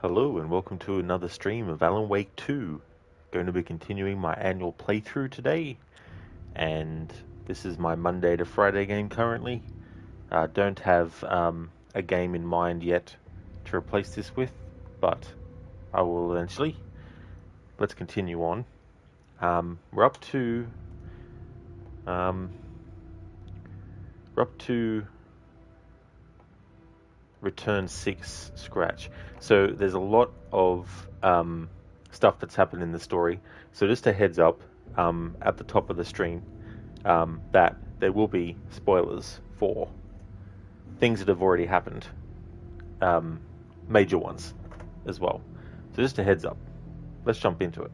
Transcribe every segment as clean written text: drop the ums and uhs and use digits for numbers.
Hello and welcome to another stream of Alan Wake 2. Going to be continuing my annual playthrough today, and this is my Monday to Friday game currently. Don't have a game in mind yet to replace this with, but I will eventually. Let's continue on. We're up to um, we're up to Return 6 Scratch. So there's a lot of stuff that's happened in the story. So just a heads up at the top of the stream that there will be spoilers for things that have already happened, major ones as well. So just a heads up. Let's jump into it.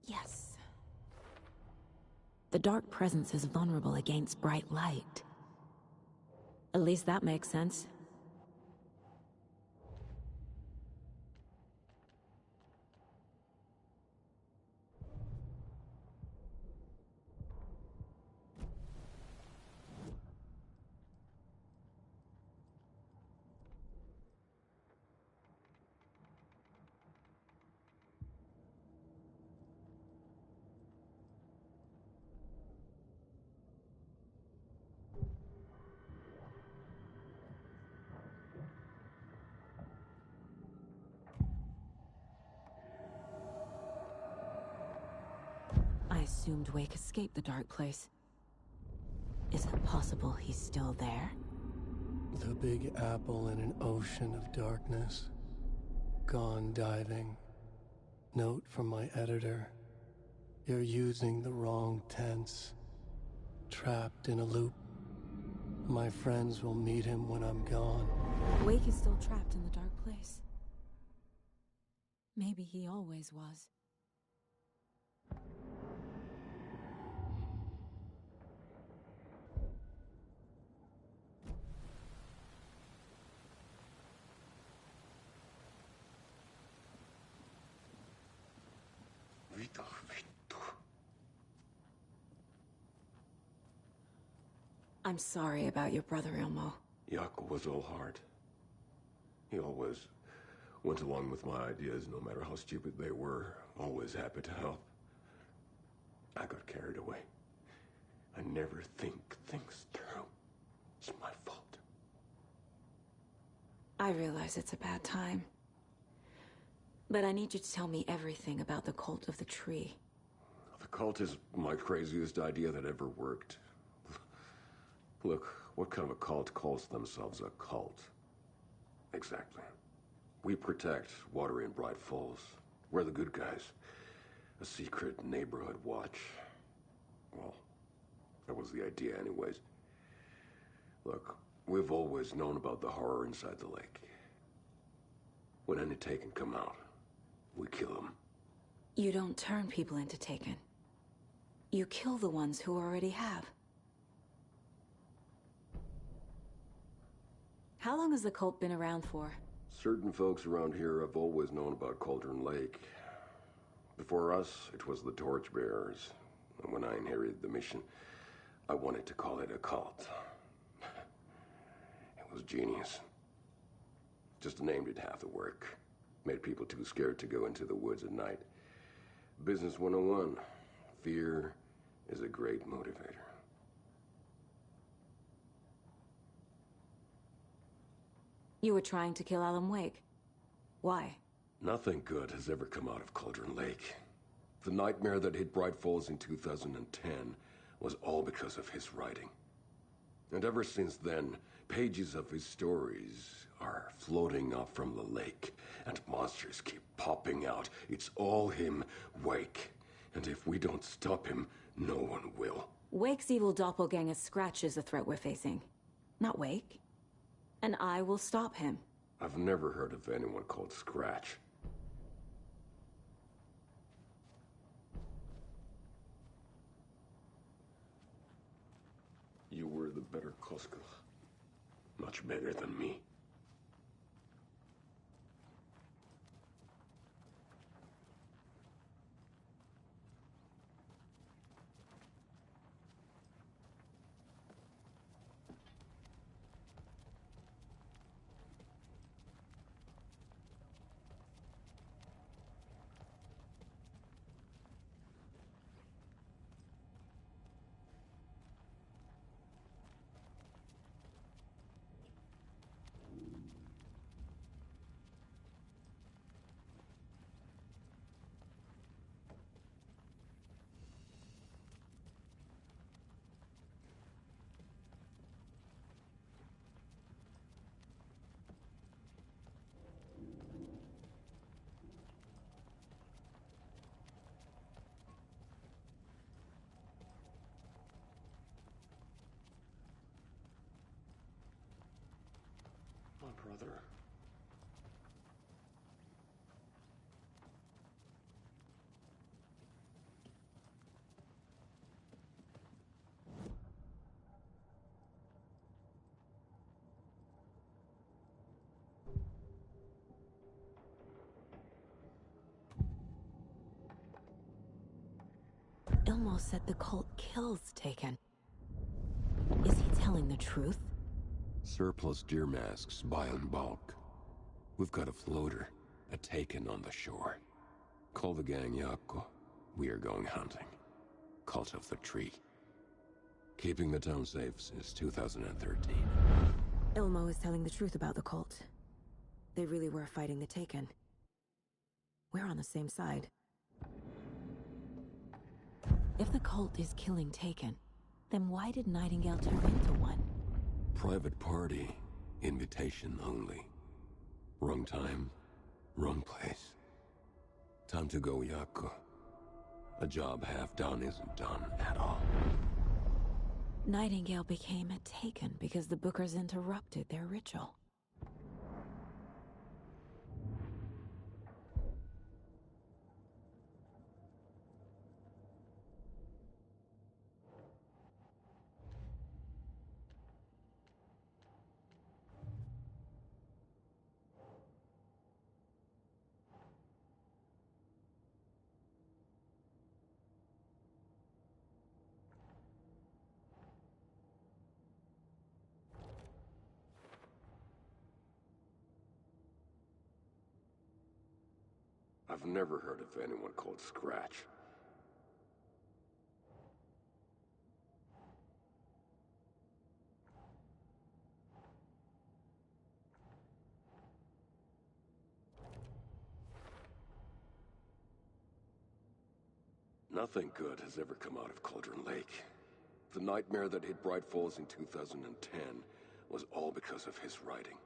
Yes. The dark presence is vulnerable against bright light. At least that makes sense. I assumed Wake escaped the dark place. Is it possible he's still there? The Big Apple in an ocean of darkness. Gone diving. Note from my editor. You're using the wrong tense. Trapped in a loop. My friends will meet him when I'm gone. Wake is still trapped in the dark place. Maybe he always was. I'm sorry about your brother, Ilmo. Jaakko was all heart. He always went along with my ideas, no matter how stupid they were. Always happy to help. I got carried away. I never think things through. It's my fault. I realize it's a bad time. But I need you to tell me everything about the Cult of the Tree. The cult is my craziest idea that ever worked. Look, what kind of a cult calls themselves a cult? Exactly. We protect Watery and Bright Falls. We're the good guys. A secret neighborhood watch. Well, that was the idea anyways. Look, we've always known about the horror inside the lake. When any Taken come out, we kill them. You don't turn people into Taken. You kill the ones who already have. How long has the cult been around for? Certain folks around here have always known about Cauldron Lake. Before us, it was the Torchbearers. And when I inherited the mission, I wanted to call it a cult. It was genius. Just a name did half the work. Made people too scared to go into the woods at night. Business 101. Fear is a great motivator. You were trying to kill Alan Wake. Why? Nothing good has ever come out of Cauldron Lake. The nightmare that hit Bright Falls in 2010 was all because of his writing. And ever since then, pages of his stories are floating up from the lake, and monsters keep popping out. It's all him, Wake. And if we don't stop him, no one will. Wake's evil doppelganger Scratch is the threat we're facing, not Wake. And I will stop him. I've never heard of anyone called Scratch. You were the better Koska. Much better than me. My brother. Ilmo said the cult kills Taken. Is he telling the truth? Surplus deer masks buy in bulk. We've got a floater, a Taken on the shore. Call the gang Yako. We are going hunting. Cult of the Tree. Keeping the town safe since 2013. Ilmo is telling the truth about the cult. They really were fighting the Taken. We're on the same side. If the cult is killing Taken, then why did Nightingale turn into one? Private party. Invitation only. Wrong time, wrong place. Time to go, Yako. A job half done isn't done at all. Nightingale became a Taken because the Bookers interrupted their ritual. I've never heard of anyone called Scratch. Nothing good has ever come out of Cauldron Lake. The nightmare that hit Bright Falls in 2010 was all because of his writing.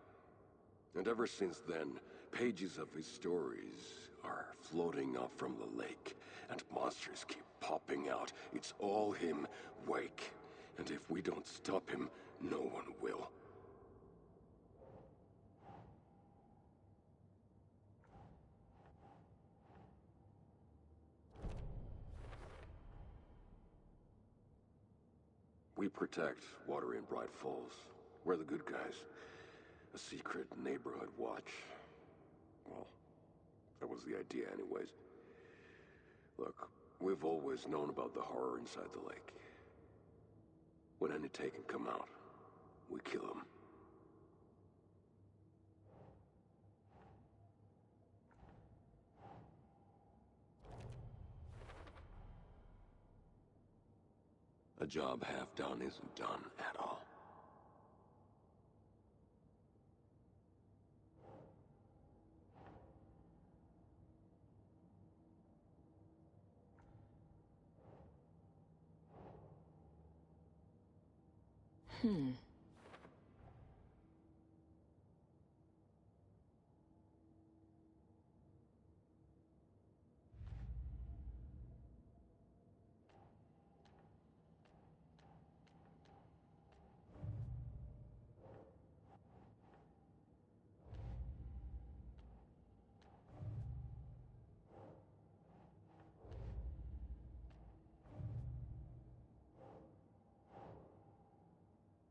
And ever since then, pages of his stories are floating up from the lake, and monsters keep popping out. It's all him, Wake. And if we don't stop him, no one will. We protect water in Bright Falls. We're the good guys. A secret neighborhood watch. was the idea anyways. Look, we've always known about the horror inside the lake. When any Taken come out, we kill them. A job half done isn't done at all.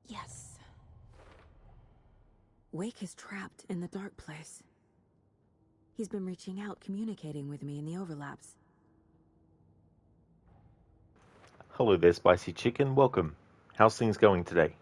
Yes. Wake is trapped in the dark place. He's been reaching out, communicating with me in the overlaps. Hello there, Spicy Chicken. Welcome. How's things going today?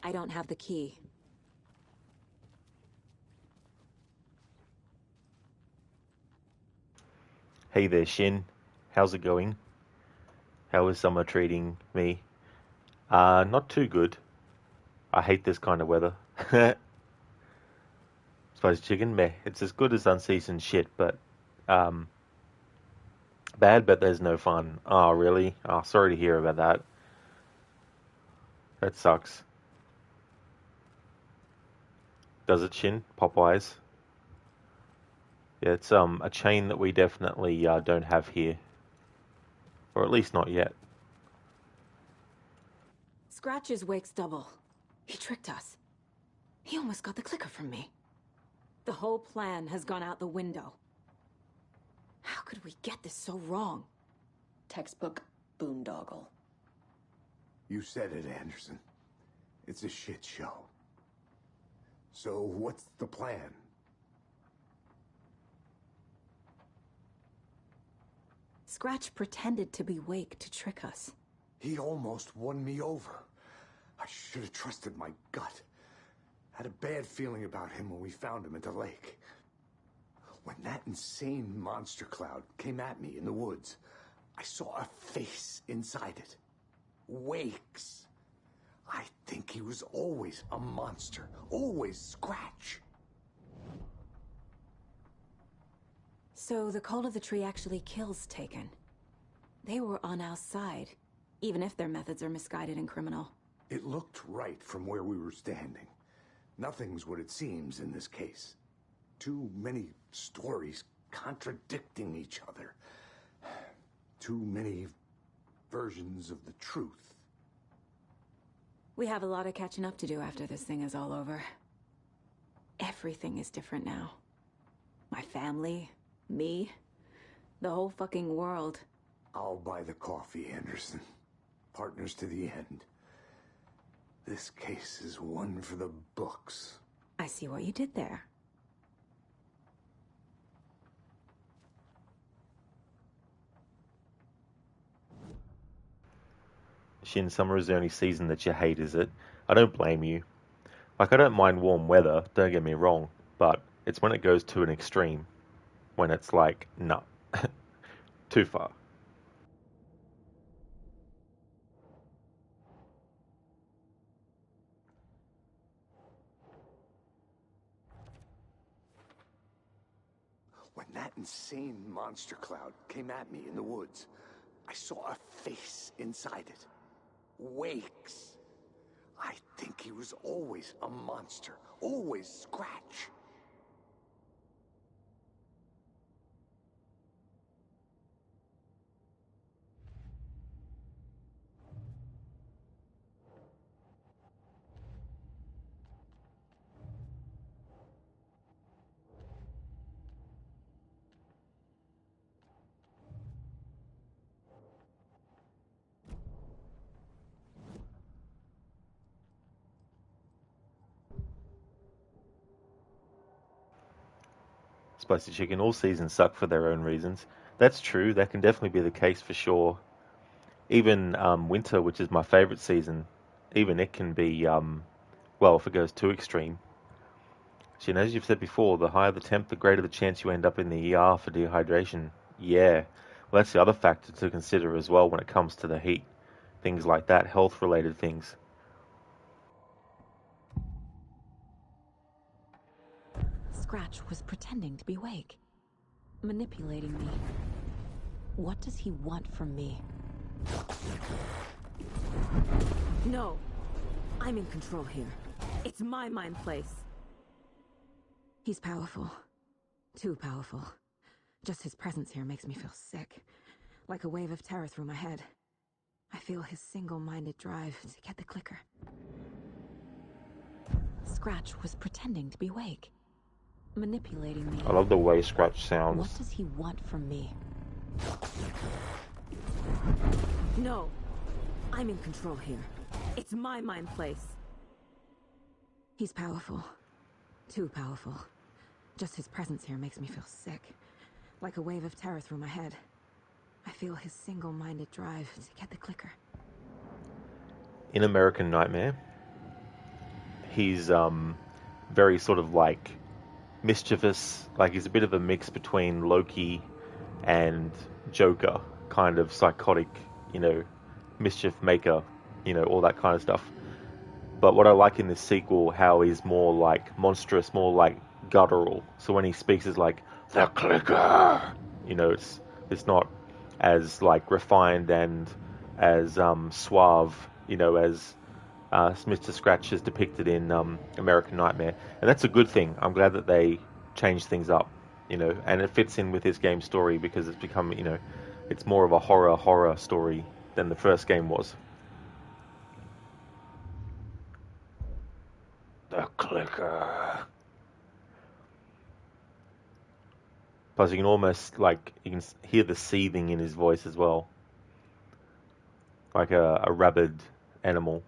I don't have the key. Hey there, Shin. How's it going? How is summer treating me? Not too good. I hate this kind of weather. Spicy Chicken, meh. It's as good as unseasoned shit, but, bad, but there's no fun. Oh, really? Oh, sorry to hear about that. That sucks. Does it, Shin? Popeyes? Yeah, it's a chain that we definitely don't have here. Or at least not yet. Scratch is Wake's double. He tricked us. He almost got the clicker from me. The whole plan has gone out the window. How could we get this so wrong? Textbook boondoggle. You said it, Anderson. It's a shit show. So what's the plan? Scratch pretended to be Wake to trick us. He almost won me over. I should have trusted my gut. Had a bad feeling about him when we found him at the lake. When that insane monster cloud came at me in the woods, I saw a face inside it. Wake's. I think he was always a monster. Always Scratch. So the Cult of the Tree actually kills Taken. They were on our side, even if their methods are misguided and criminal. It looked right from where we were standing. Nothing's what it seems in this case. Too many stories contradicting each other. Too many versions of the truth. We have a lot of catching up to do after this thing is all over. Everything is different now. My family, me, the whole fucking world. I'll buy the coffee, Anderson. Partners to the end. This case is one for the books. I see what you did there. Shin, summer is the only season that you hate, is it? I don't blame you. Like, I don't mind warm weather, don't get me wrong, but it's when it goes to an extreme. When it's like, no, too far. When that insane monster cloud came at me in the woods, I saw a face inside it. Wakes. I think he was always a monster. Always Scratch. Spicy chicken, all seasons suck for their own reasons. That's true, that can definitely be the case for sure. Even winter, which is my favourite season, even it can be, well, if it goes too extreme. So, as you've said before, the higher the temp, the greater the chance you end up in the ER for dehydration. Yeah, well, that's the other factor to consider as well when it comes to the heat. Things like that, health-related things. Scratch was pretending to be Wake, manipulating me. What does he want from me? No, I'm in control here. It's my mind place. He's powerful. Too powerful. Just his presence here makes me feel sick. Like a wave of terror through my head. I feel his single-minded drive to get the clicker. Scratch was pretending to be Wake, manipulating me. I love the way Scratch sounds. What does he want from me? No, I'm in control here. It's my mind place. He's powerful. Too powerful. Just his presence here makes me feel sick. Like a wave of terror through my head. I feel his single-minded drive to get the clicker. In American Nightmare, he's very sort of like mischievous. Like he's a bit of a mix between Loki and Joker, kind of psychotic, mischief maker, all that kind of stuff. But what I like in this sequel, how he's more like monstrous, more like guttural. So when he speaks, it's like the clicker. It's not as like refined and as suave, as Mr. Scratch is depicted in American Nightmare, and that's a good thing. I'm glad that they changed things up, and it fits in with this game's story because it's become, it's more of a horror story than the first game was. The clicker. Plus, you can almost you can hear the seething in his voice as well, like a rabid animal.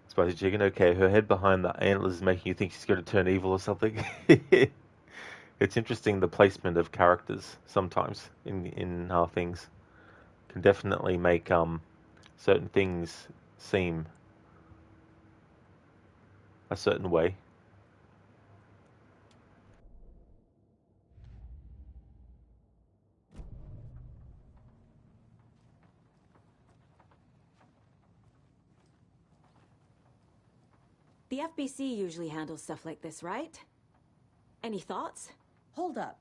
Spicy chicken, okay, her head behind the antlers is making you think she's going to turn evil or something. It's interesting, the placement of characters sometimes in how things can definitely make certain things seem a certain way. The FBC usually handles stuff like this, right? Any thoughts? Hold up.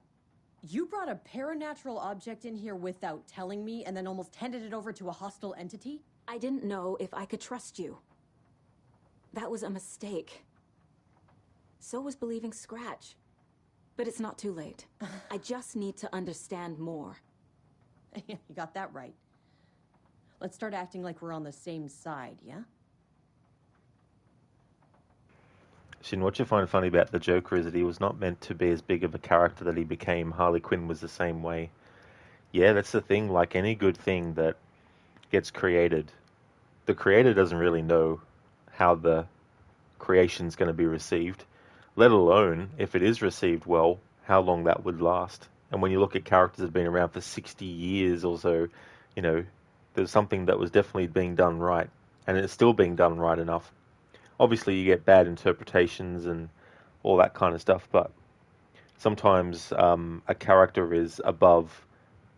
You brought a paranatural object in here without telling me and then almost handed it over to a hostile entity? I didn't know if I could trust you. That was a mistake. So was believing Scratch. But it's not too late. I just need to understand more. You got that right. Let's start acting like we're on the same side, yeah? Shin, what you find funny about the Joker is that he was not meant to be as big of a character that he became. Harley Quinn was the same way. Yeah, that's the thing. Like any good thing that gets created, the creator doesn't really know how the creation's going to be received, let alone, if it is received well, how long that would last. And when you look at characters that have been around for 60 years or so, there's something that was definitely being done right, and it's still being done right enough. Obviously, you get bad interpretations and all that kind of stuff, but sometimes a character is above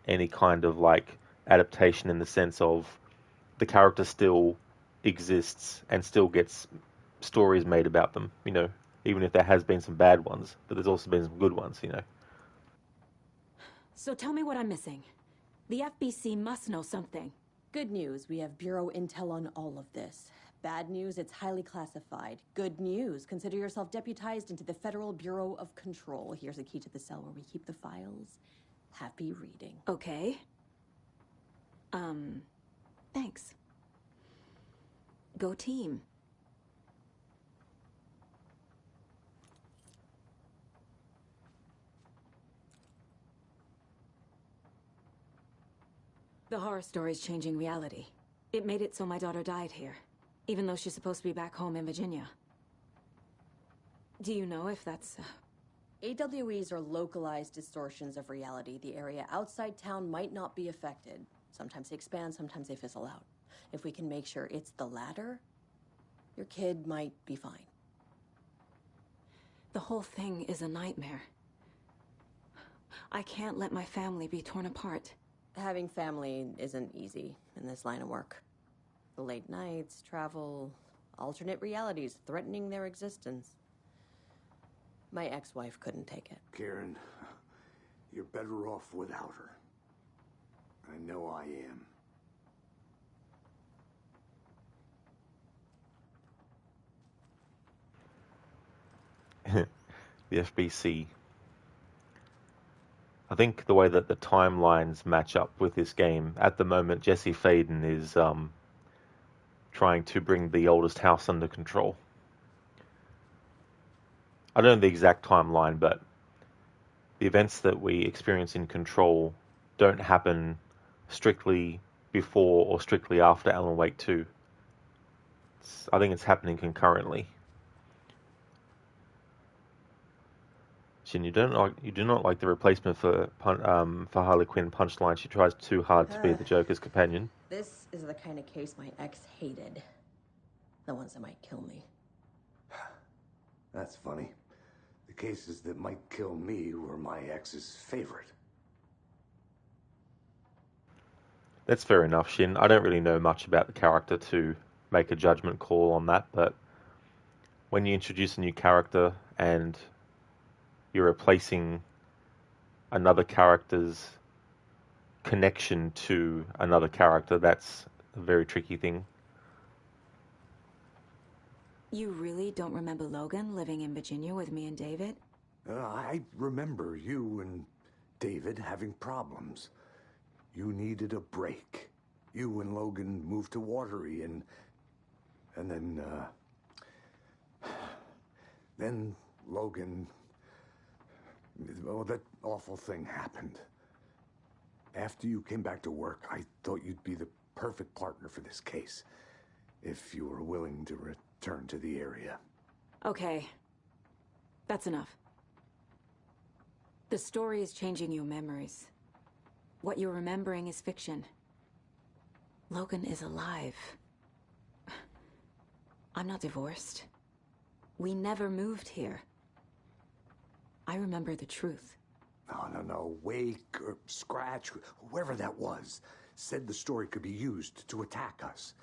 any kind of like adaptation in the sense of the character still exists and still gets stories made about them, even if there has been some bad ones, but there's also been some good ones. So tell me what I'm missing. The FBC must know something. Good news, we have Bureau intel on all of this. Bad news, it's highly classified. Good news, consider yourself deputized into the Federal Bureau of Control. Here's a key to the cell where we keep the files. Happy reading. Okay. Thanks. Go team. The horror story's changing reality. It made it so my daughter died here, even though she's supposed to be back home in Virginia. Do you know if that's... AWEs are localized distortions of reality. The area outside town might not be affected. Sometimes they expand, sometimes they fizzle out. If we can make sure it's the latter, your kid might be fine. The whole thing is a nightmare. I can't let my family be torn apart. Having family isn't easy in this line of work. The late nights, travel, alternate realities threatening their existence. My ex-wife couldn't take it. Karen, you're better off without her. I know I am. The FBC. I think the way that the timelines match up with this game, at the moment Jesse Faden is trying to bring the oldest house under control. I don't know the exact timeline, but the events that we experience in Control don't happen strictly before or strictly after Alan Wake 2. I think it's happening concurrently. Shin, you do not like the replacement for Harley Quinn punchline. She tries too hard to be the Joker's companion. This is the kind of case my ex hated. The ones that might kill me. That's funny. The cases that might kill me were my ex's favorite. That's fair enough, Shin. I don't really know much about the character to make a judgment call on that, but when you introduce a new character and you're replacing another character's connection to another character, that's a very tricky thing. You really don't remember Logan living in Virginia with me and David? I remember you and David having problems. You needed a break. You and Logan moved to Watery and then Logan... Well, that awful thing happened. After you came back to work, I thought you'd be the perfect partner for this case, if you were willing to return to the area. Okay. That's enough. The story is changing your memories. What you're remembering is fiction. Logan is alive. I'm not divorced. We never moved here. I remember the truth. No. Wake or Scratch, whoever that was, said the story could be used to attack us.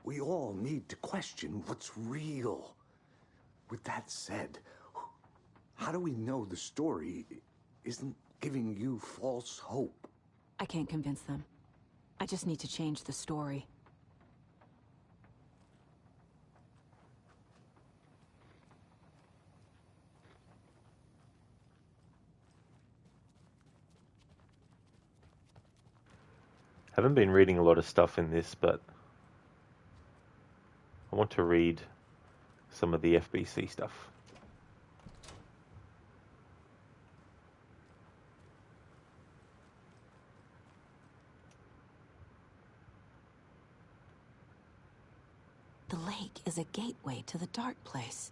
We all need to question what's real. With that said, how do we know the story isn't giving you false hope? I can't convince them. I just need to change the story. Haven't been reading a lot of stuff in this, but I want to read some of the FBC stuff. The lake is a gateway to the dark place.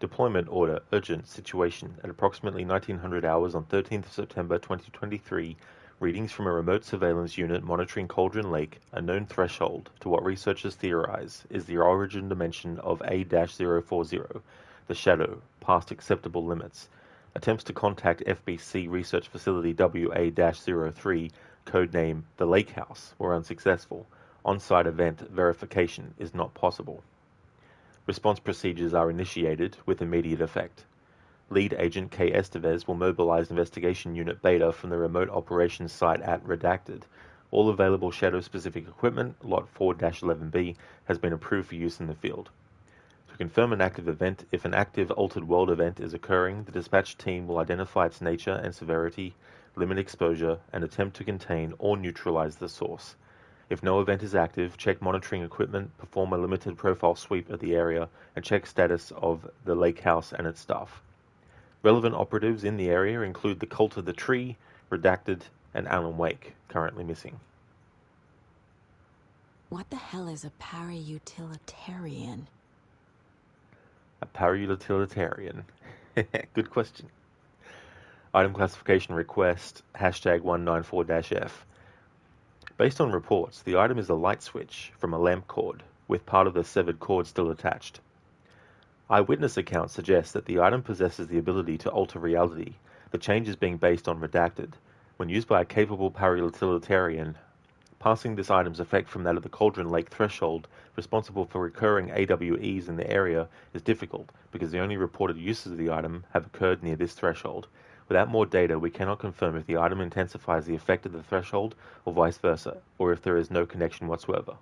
Deployment order, urgent situation. At approximately 1900 hours on 13th of September 2023, readings from a remote surveillance unit monitoring Cauldron Lake, a known threshold to what researchers theorize is the origin dimension of A-040, the Shadow, past acceptable limits. Attempts to contact FBC research facility WA-03, codename the Lake House, were unsuccessful. On-site event verification is not possible. Response procedures are initiated with immediate effect. Lead Agent K. Estevez will mobilize Investigation Unit Beta from the remote operations site at Redacted. All available Shadow-specific equipment, Lot 4-11B, has been approved for use in the field. To confirm an active event, if an active altered world event is occurring, the dispatch team will identify its nature and severity, limit exposure, and attempt to contain or neutralize the source. If no event is active, check monitoring equipment, perform a limited profile sweep of the area, and check status of the Lake House and its staff. Relevant operatives in the area include the Cult of the Tree, Redacted, and Alan Wake, currently missing. What the hell is a para-utilitarian? A para-utilitarian. Good question. Item classification request, #194-F. Based on reports, the item is a light switch from a lamp cord, with part of the severed cord still attached. Eyewitness accounts suggest that the item possesses the ability to alter reality, the changes being based on Redacted. When used by a capable para-utilitarian, passing this item's effect from that of the Cauldron Lake threshold, responsible for recurring AWEs in the area, is difficult, because the only reported uses of the item have occurred near this threshold. Without more data, we cannot confirm if the item intensifies the effect of the threshold, or vice versa, or if there is no connection whatsoever.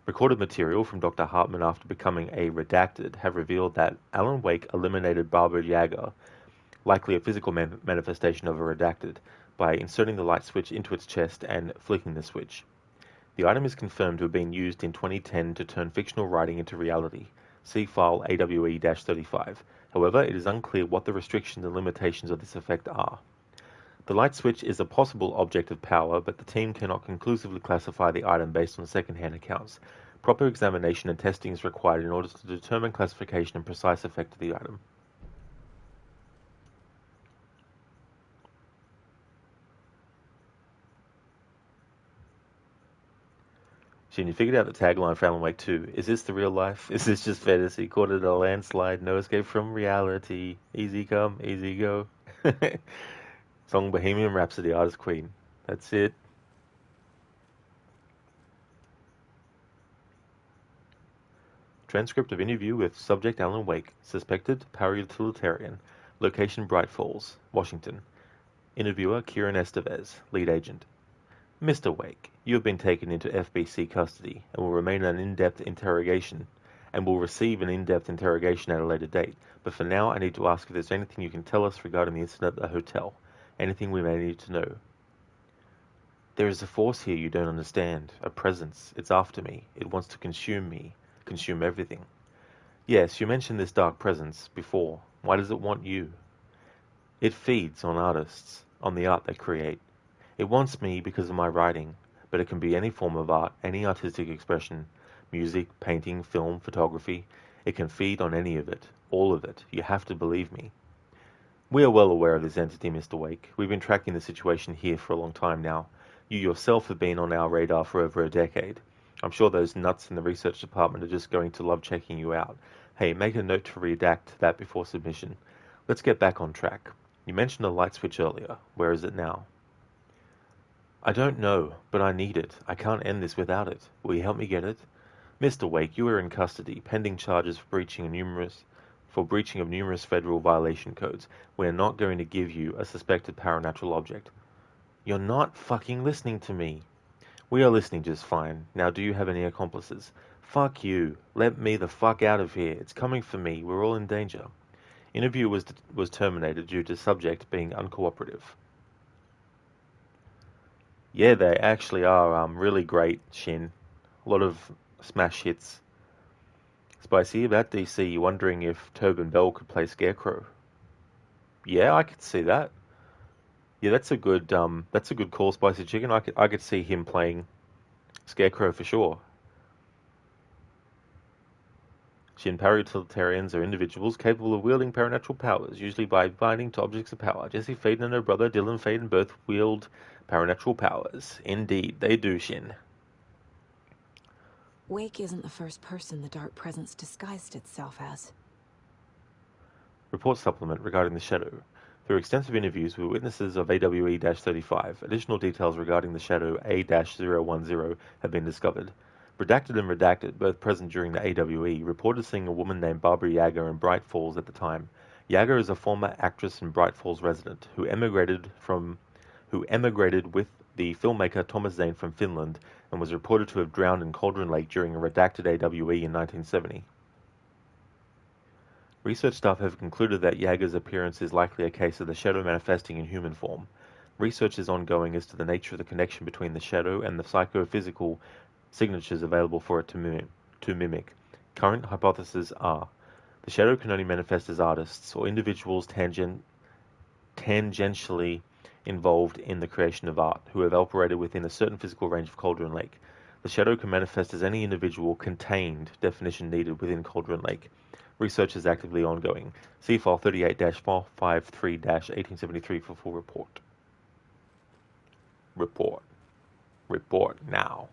Recorded material from Dr. Hartman after becoming a Redacted have revealed that Alan Wake eliminated Barbara Yager, likely a physical manifestation of a Redacted, by inserting the light switch into its chest and flicking the switch. The item is confirmed to have been used in 2010 to turn fictional writing into reality. See file AWE-35. However, it is unclear what the restrictions and limitations of this effect are. The light switch is a possible object of power, but the team cannot conclusively classify the item based on second-hand accounts. Proper examination and testing is required in order to determine classification and precise effect of the item. Shin, you figured out the tagline for Alan Wake 2. Is this the real life? Is this just fantasy? Caught in a landslide, no escape from reality. Easy come, easy go. Song Bohemian Rhapsody, Artist Queen. That's it. Transcript of interview with subject Alan Wake, suspected para-utilitarian. Location Bright Falls, Washington. Interviewer Kieran Estevez, lead agent. Mr. Wake, you have been taken into FBC custody and will remain an in-depth interrogation and will receive an in-depth interrogation at a later date. But for now, I need to ask if there's anything you can tell us regarding the incident at the hotel. Anything we may need to know. There is a force here you don't understand. A presence. It's after me. It wants to consume me. Consume everything. Yes, you mentioned this dark presence before. Why does it want you? It feeds on artists, on the art they create. It wants me because of my writing, but it can be any form of art, any artistic expression. Music, painting, film, photography. It can feed on any of it. All of it. You have to believe me. We are well aware of this entity, Mr. Wake. We've been tracking the situation here for a long time now. You yourself have been on our radar for over a decade. I'm sure those nuts in the research department are just going to love checking you out. Hey, make a note to redact that before submission. Let's get back on track. You mentioned a light switch earlier. Where is it now? I don't know, but I need it. I can't end this without it. Will you help me get it? Mr. Wake, you are in custody, pending charges for breaching of numerous federal violation codes. We are not going to give you a suspected paranatural object. You're not fucking listening to me. We are listening just fine. Now, do you have any accomplices? Fuck you. Let me the fuck out of here. It's coming for me. We're all in danger. Interview was terminated due to subject being uncooperative. Yeah, they actually are really great, Shin. A lot of smash hits. Spicy, about DC, you're wondering if Tobin Bell could play Scarecrow. Yeah, I could see that. Yeah, that's a good call, Spicy Chicken. I could see him playing Scarecrow for sure. Shin paratiliterians are individuals capable of wielding paranatural powers, usually by binding to objects of power. Jesse Faden and her brother Dylan Faden both wield paranatural powers. Indeed, they do, Shin. Wake isn't the first person the Dark Presence disguised itself as. Report supplement regarding the Shadow. Through extensive interviews with witnesses of AWE-35, additional details regarding the Shadow A-010 have been discovered. Redacted and Redacted, both present during the AWE, reported seeing a woman named Barbara Yager in Bright Falls at the time. Yager is a former actress and Bright Falls resident who emigrated with the filmmaker Thomas Zane from Finland and was reported to have drowned in Cauldron Lake during a redacted AWE in 1970. Research staff have concluded that Yager's appearance is likely a case of the Shadow manifesting in human form. Research is ongoing as to the nature of the connection between the Shadow and the psychophysical signatures available for it to mimic. Current hypotheses are: the Shadow can only manifest as artists or individuals tangentially involved in the creation of art, who have operated within a certain physical range of Cauldron Lake. The Shadow can manifest as any individual contained, definition needed, within Cauldron Lake. Research is actively ongoing. See File 38-453-1873 for full report. Report now.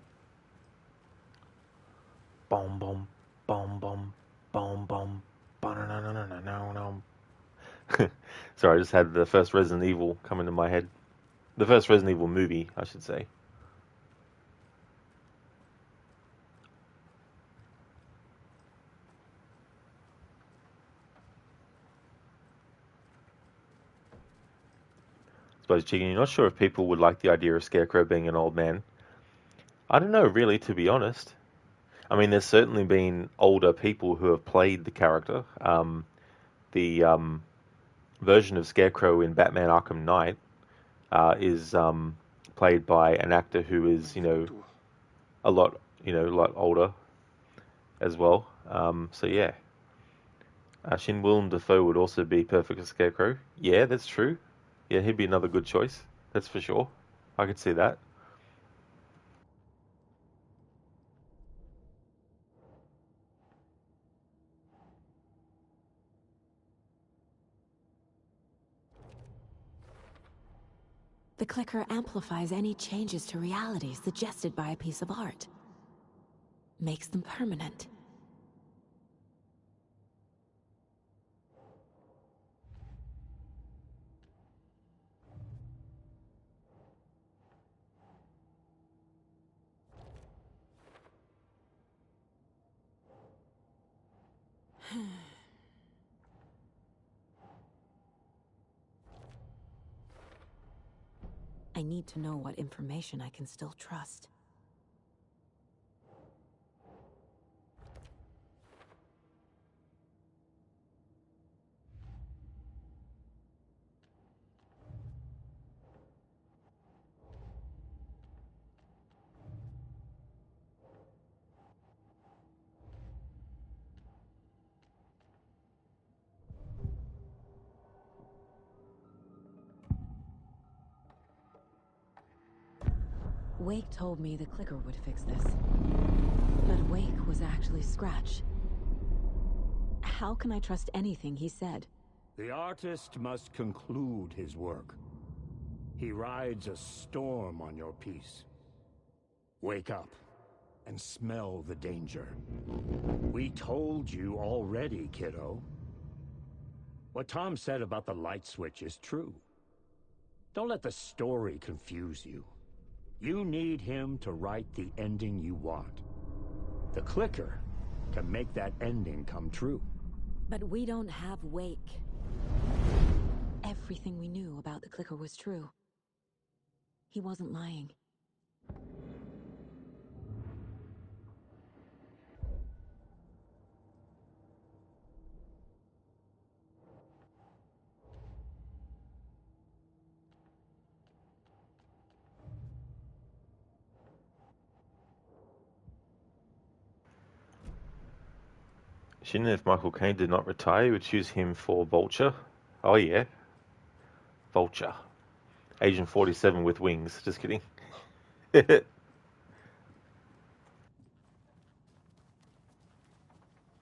Boom, boom, boom, boom, boom, boom, boom. Sorry, I just had the first Resident Evil come into my head. The first Resident Evil movie, I should say. Suppose, Chicken, you're not sure if people would like the idea of Scarecrow being an old man. I don't know, really, to be honest. I mean, there's certainly been older people who have played the character. The version of Scarecrow in Batman Arkham Knight is played by an actor who is, a lot older as well. So yeah. Shin Willem Dafoe would also be perfect as Scarecrow. Yeah, that's true. Yeah, he'd be another good choice. That's for sure. I could see that. The clicker amplifies any changes to reality suggested by a piece of art. Makes them permanent. I need to know what information I can still trust. Wake told me the clicker would fix this. But Wake was actually Scratch. How can I trust anything he said? The artist must conclude his work. He rides a storm on your piece. Wake up and smell the danger. We told you already, kiddo. What Tom said about the light switch is true. Don't let the story confuse you. You need him to write the ending you want. The clicker can make that ending come true. But we don't have Wake. Everything we knew about the clicker was true. He wasn't lying. Shouldn't, if Michael Caine did not retire, you would choose him for Vulture. Oh yeah. Vulture. Agent 47 with wings. Just kidding.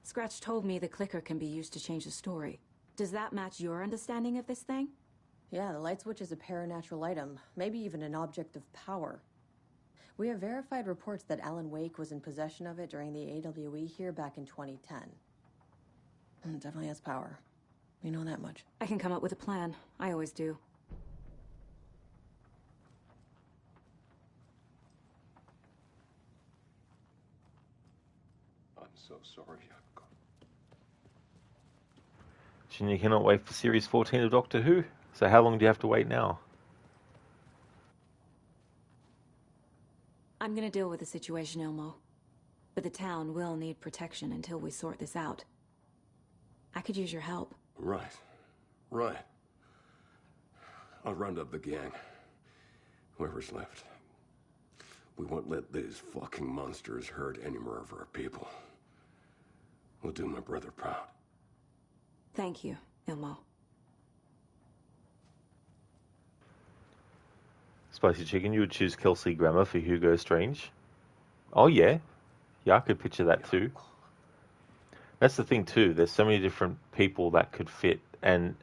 Scratch told me the clicker can be used to change the story. Does that match your understanding of this thing? Yeah, the light switch is a paranatural item, maybe even an object of power. We have verified reports that Alan Wake was in possession of it during the AWE here back in 2010. It definitely has power. We know that much. I can come up with a plan. I always do. I'm so sorry, Yako. Shin, you cannot wait for Series 14 of Doctor Who? So how long do you have to wait now? I'm gonna deal with the situation, Ilmo. But the town will need protection until we sort this out. I could use your help. Right. Right. I'll round up the gang. Whoever's left. We won't let these fucking monsters hurt any more of our people. We'll do my brother proud. Thank you, Ilmo. Spicy Chicken, you would choose Kelsey Grammer for Hugo Strange? Oh yeah. Yeah, I could picture that too. That's the thing too, there's so many different people that could fit, and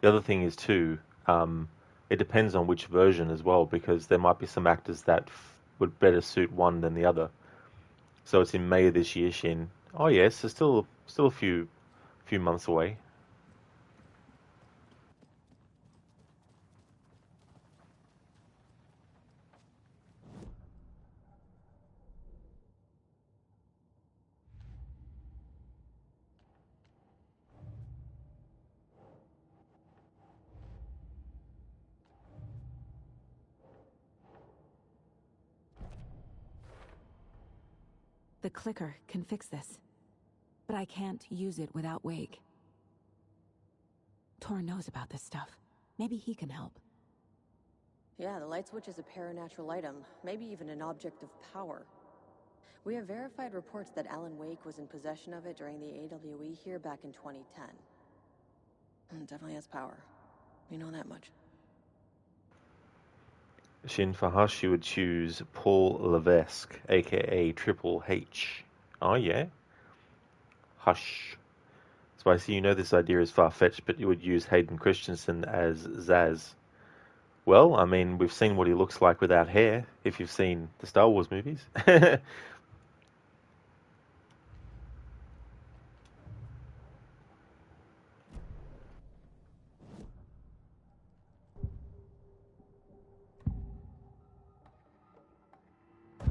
the other thing is too, it depends on which version as well, because there might be some actors that would better suit one than the other. So it's in May of this year, Shin. Oh yes, so still a few months away. The clicker can fix this. But I can't use it without Wake. Tor knows about this stuff. Maybe he can help. Yeah, the light switch is a paranatural item, maybe even an object of power. We have verified reports that Alan Wake was in possession of it during the AWE here back in 2010. It definitely has power. We know that much. Shin, for Hush, you would choose Paul Levesque, aka Triple H. Oh yeah? Hush. Spicy, you know this idea is far-fetched, but you would use Hayden Christensen as Zaz. Well, I mean, we've seen what he looks like without hair, if you've seen the Star Wars movies.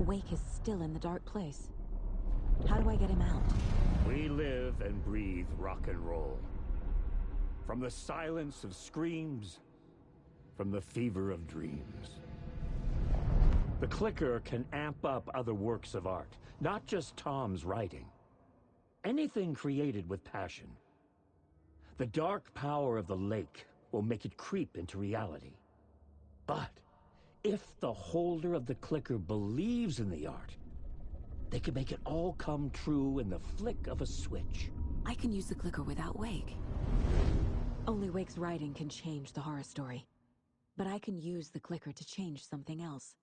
Wake is still in the dark place. How do I get him out? We live and breathe rock and roll. From the silence of screams, from the fever of dreams. The clicker can amp up other works of art, not just Tom's writing. Anything created with passion. The dark power of the lake will make it creep into reality. But if the holder of the clicker believes in the art, they can make it all come true in the flick of a switch. I can use the clicker without Wake. Only Wake's writing can change the horror story. But I can use the clicker to change something else.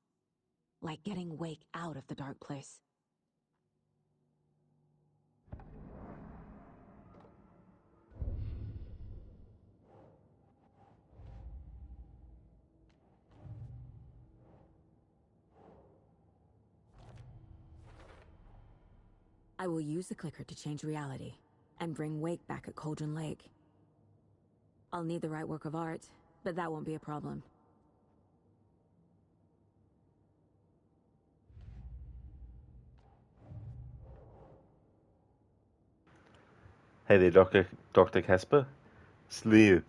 Like getting Wake out of the dark place. I will use the clicker to change reality, and bring Wake back at Cauldron Lake. I'll need the right work of art, but that won't be a problem. Hey there, Dr. Casper. Sleep.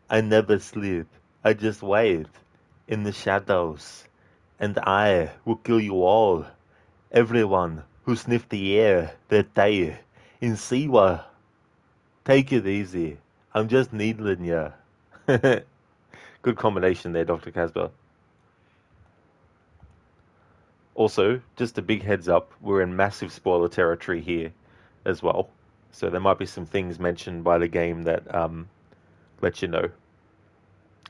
I never sleep. I just wait. In the shadows. And I will kill you all. Everyone who sniffed the air that day in Siwa. Take it easy. I'm just needling you. Good combination there, Dr. Casper. Also, just a big heads up, we're in massive spoiler territory here as well. So there might be some things mentioned by the game that let you know.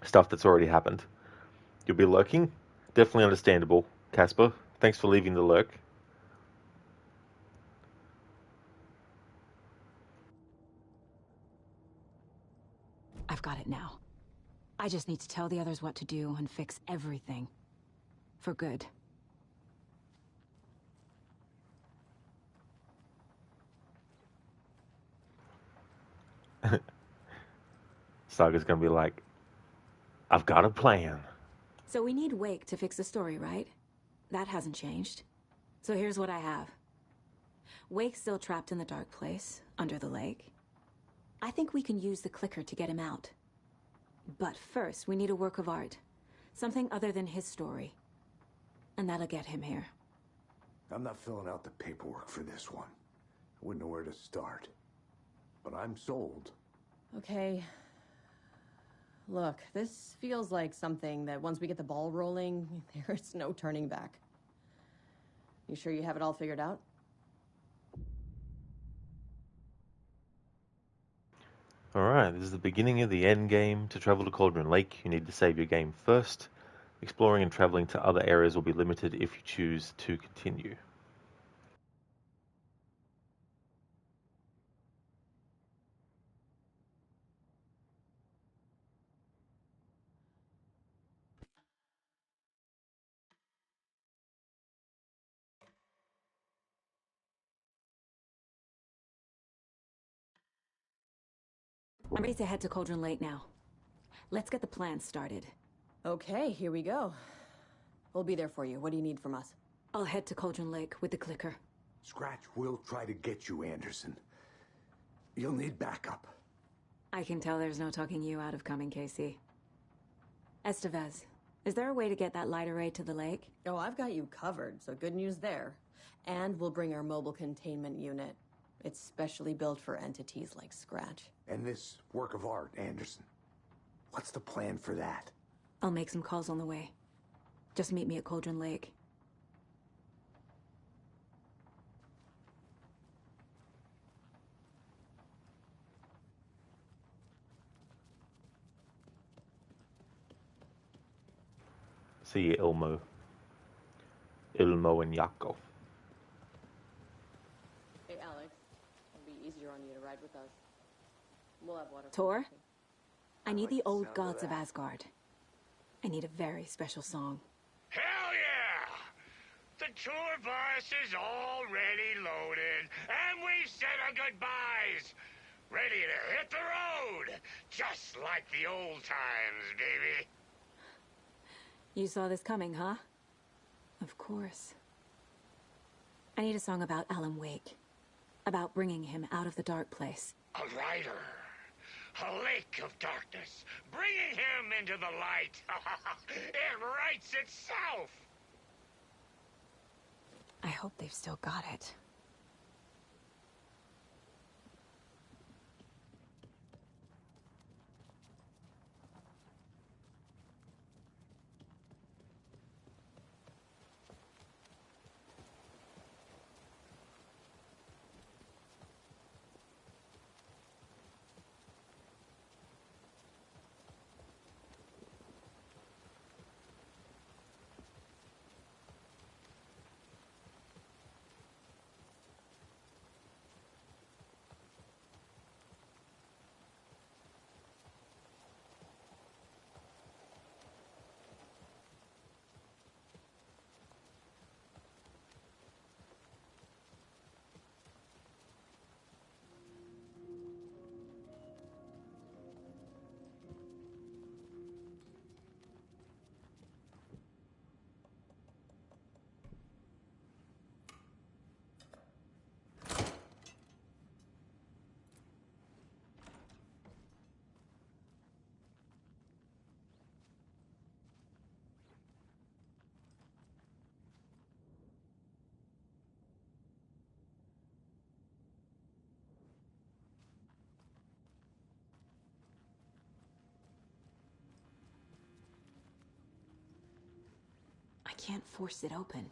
Stuff that's already happened. You'll be lurking? Definitely understandable, Casper. Thanks for leaving the lurk. I just need to tell the others what to do and fix everything. For good. Saga's gonna be like, I've got a plan. So we need Wake to fix the story, right? That hasn't changed. So here's what I have. Wake's still trapped in the dark place, under the lake. I think we can use the clicker to get him out. But first, we need a work of art. Something other than his story. And that'll get him here. I'm not filling out the paperwork for this one. I wouldn't know where to start. But I'm sold. Okay. Look, this feels like something that once we get the ball rolling, there's no turning back. You sure you have it all figured out? Alright, this is the beginning of the end game. To travel to Cauldron Lake, you need to save your game first. Exploring and traveling to other areas will be limited if you choose to continue. I'm ready to head to Cauldron Lake now. Let's get the plan started. Okay, here we go. We'll be there for you. What do you need from us? I'll head to Cauldron Lake with the clicker. Scratch will try to get you, Anderson. You'll need backup. I can tell there's no talking you out of coming, Casey. Estevez, is there a way to get that light array to the lake? Oh, I've got you covered, so good news there. And we'll bring our mobile containment unit. It's specially built for entities like Scratch. And this work of art, Anderson. What's the plan for that? I'll make some calls on the way. Just meet me at Cauldron Lake. See you, Ilmo. Ilmo and Yako. Hey, Alex. It'll be easier on you to ride with us. We'll have water. Tor? I need the old gods of Asgard. I need a very special song. Hell yeah! The tour bus is already loaded, and we've said our goodbyes. Ready to hit the road, just like the old times, baby. You saw this coming, huh? Of course. I need a song about Alan Wake. About bringing him out of the dark place. A rider. A lake of darkness. Bringing him into the light. It writes itself. I hope they've still got it. I can't force it open.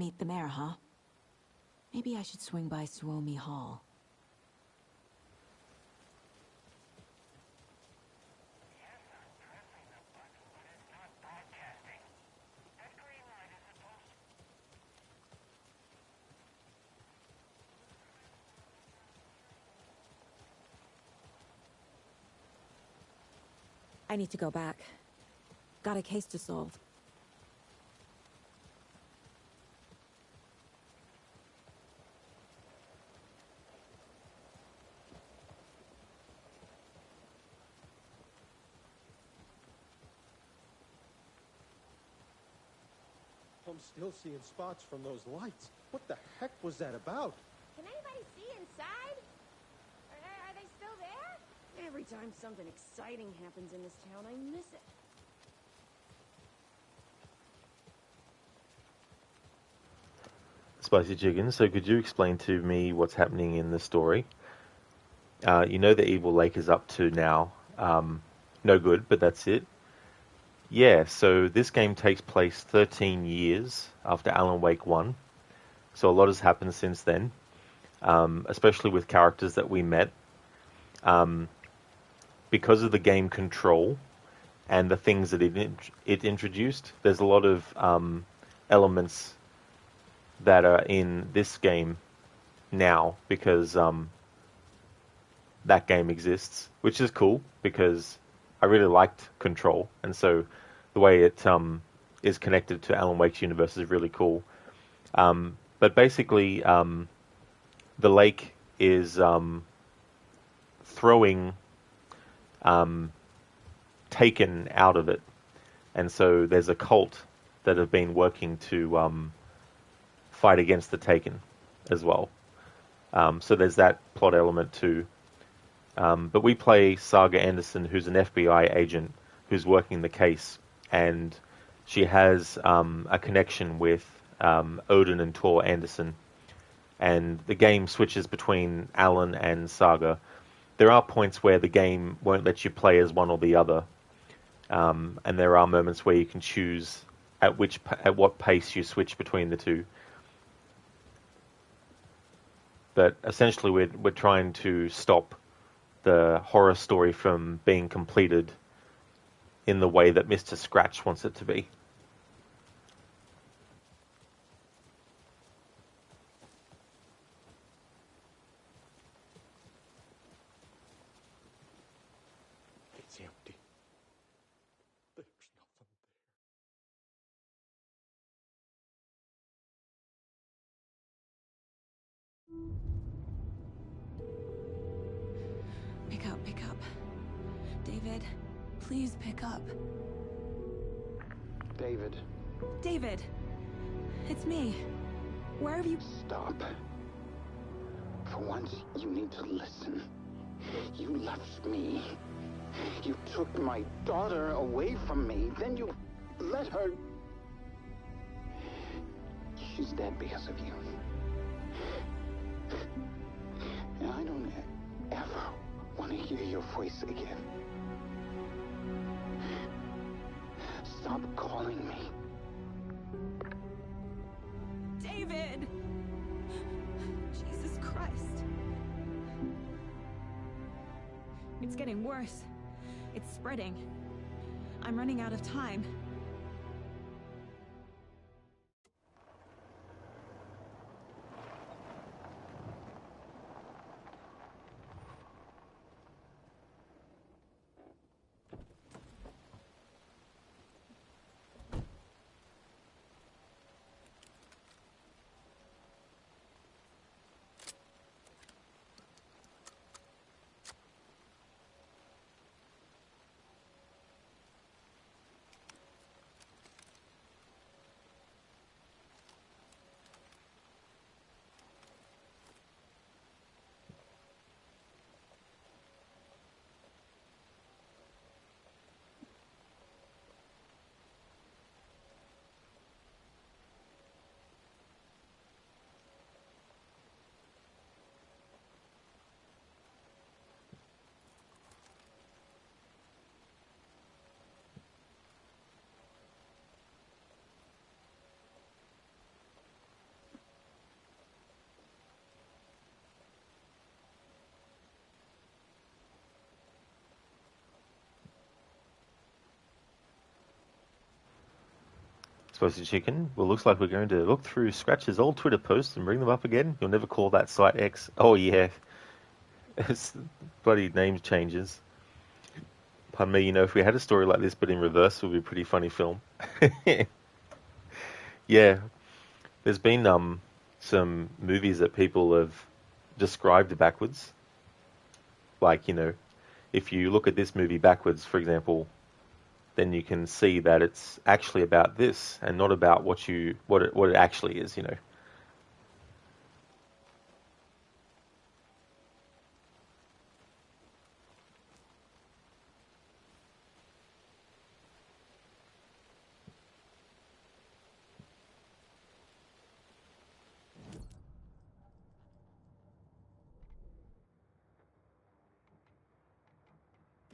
Meet the mayor, huh? Maybe I should swing by Suomi Hall. I need to go back. Got a case to solve. I'm still seeing spots from those lights. What the heck was that about? Can anybody see inside? Are they still there? Every time something exciting happens in this town, I miss it. Spicy Chicken, so could you explain to me what's happening in the story? You know the Evil Lake is up to now. No good, but that's it. Yeah, so this game takes place 13 years after Alan Wake 1. So a lot has happened since then, especially with characters that we met. Because of the game control and the things that it introduced, there's a lot of elements that are in this game now because that game exists, which is cool because I really liked Control, and so the way it is connected to Alan Wake's universe is really cool. But basically, the lake is throwing Taken out of it, and so there's a cult that have been working to fight against the Taken as well. So there's that plot element too. But we play Saga Anderson, who's an FBI agent who's working the case, and she has a connection with Odin and Tor Anderson. And the game switches between Alan and Saga. There are points where the game won't let you play as one or the other, and there are moments where you can choose at what pace you switch between the two. But essentially, we're trying to stop the horror story from being completed in the way that Mr. Scratch wants it to be. It's empty. There's nothing there. Pick up. David, please pick up. David. David! It's me. Where have you... Stop. For once, you need to listen. You left me. You took my daughter away from me. Then you let her... She's dead because of you. And I don't ever want to hear your voice again. Stop calling me. David! Jesus Christ. It's getting worse. It's spreading. I'm running out of time. Spicy Chicken. Well, looks like we're going to look through Scratch's old Twitter posts and bring them up again. You'll never call that site X. Oh, yeah. It's bloody name changes. Pardon me, you know, if we had a story like this but in reverse, it would be a pretty funny film. Yeah. There's been some movies that people have described backwards. Like, you know, if you look at this movie backwards, for example, then you can see that it's actually about this and not about what it actually is, you know.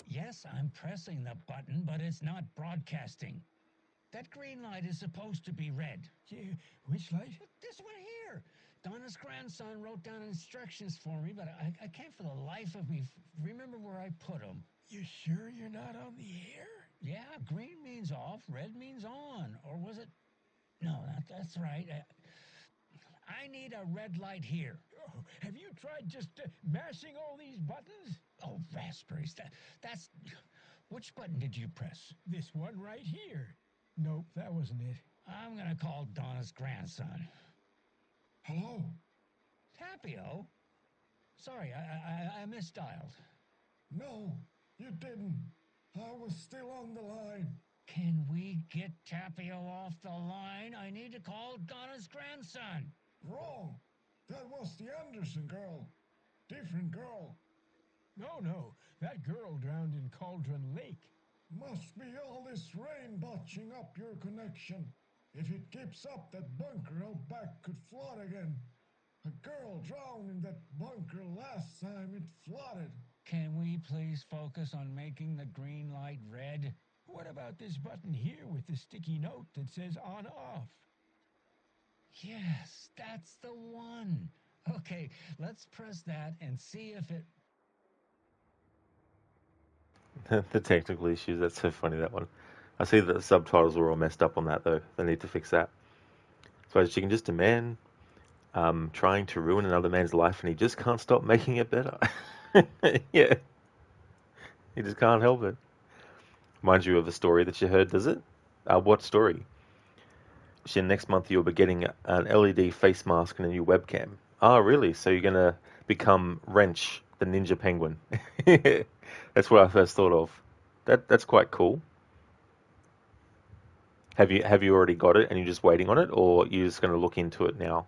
Yes, I'm pressing the button, but it's not broadcasting. That green light is supposed to be red. Which light? This one here. Donna's grandson wrote down instructions for me, but I can't for the life of me remember where I put them. You sure you're not on the air? Yeah, green means off, red means on. Or was it? No, that's right. I need a red light here. Oh, have you tried just mashing all these buttons? Oh, raspberries. That's... Which button did you press? This one right here. Nope, that wasn't it. I'm gonna call Donna's grandson. Hello? Tapio? Sorry, I misdialed. No, you didn't. I was still on the line. Can we get Tapio off the line? I need to call Donna's grandson. Wrong. That was the Anderson girl. Different girl. No. That girl drowned in Cauldron Lake. Must be all this rain botching up your connection. If it keeps up, that bunker out back could flood again. A girl drowned in that bunker last time it flooded. Can we please focus on making the green light red? What about this button here with the sticky note that says on-off? Yes, that's the one. Okay, let's press that and see if it... The technical issues, that's so funny, that one. I see that the subtitles were all messed up on that, though. They need to fix that. So as you can just a man trying to ruin another man's life, and he just can't stop making it better. Yeah. He just can't help it. Reminds you of a story that you heard, does it? What story? Next month you'll be getting an LED face mask and a new webcam. Oh, really? So you're going to become Wrench, the Ninja Penguin. That's what I first thought of. That's quite cool. Have you already got it and you're just waiting on it, or you're just going to look into it now?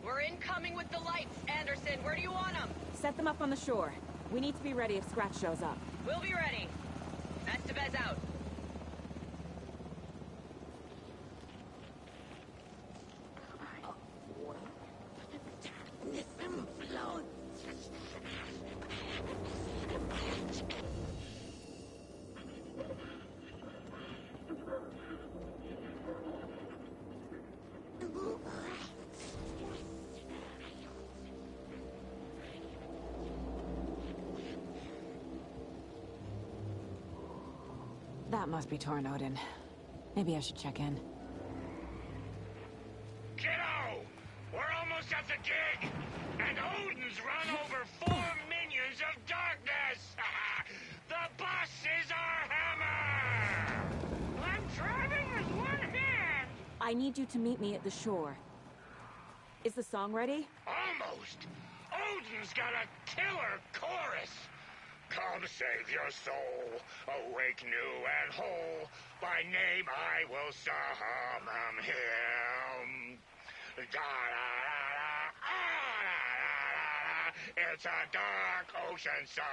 We're incoming with the lights, Anderson. Where do you want them? Set them up on the shore. We need to be ready if Scratch shows up. We'll be ready. Estevez out. That must be Tornodin. Maybe I should check in. Kiddo! We're the gig, and Odin's run over 4 minions of darkness. The bus is our hammer. I'm driving with one hand. I need you to meet me at the shore. Is the song ready? Almost. Odin's got a killer chorus. Come save your soul, awake new and whole. By name I will summon him. Da-da-da-da, it's a dark ocean summoning.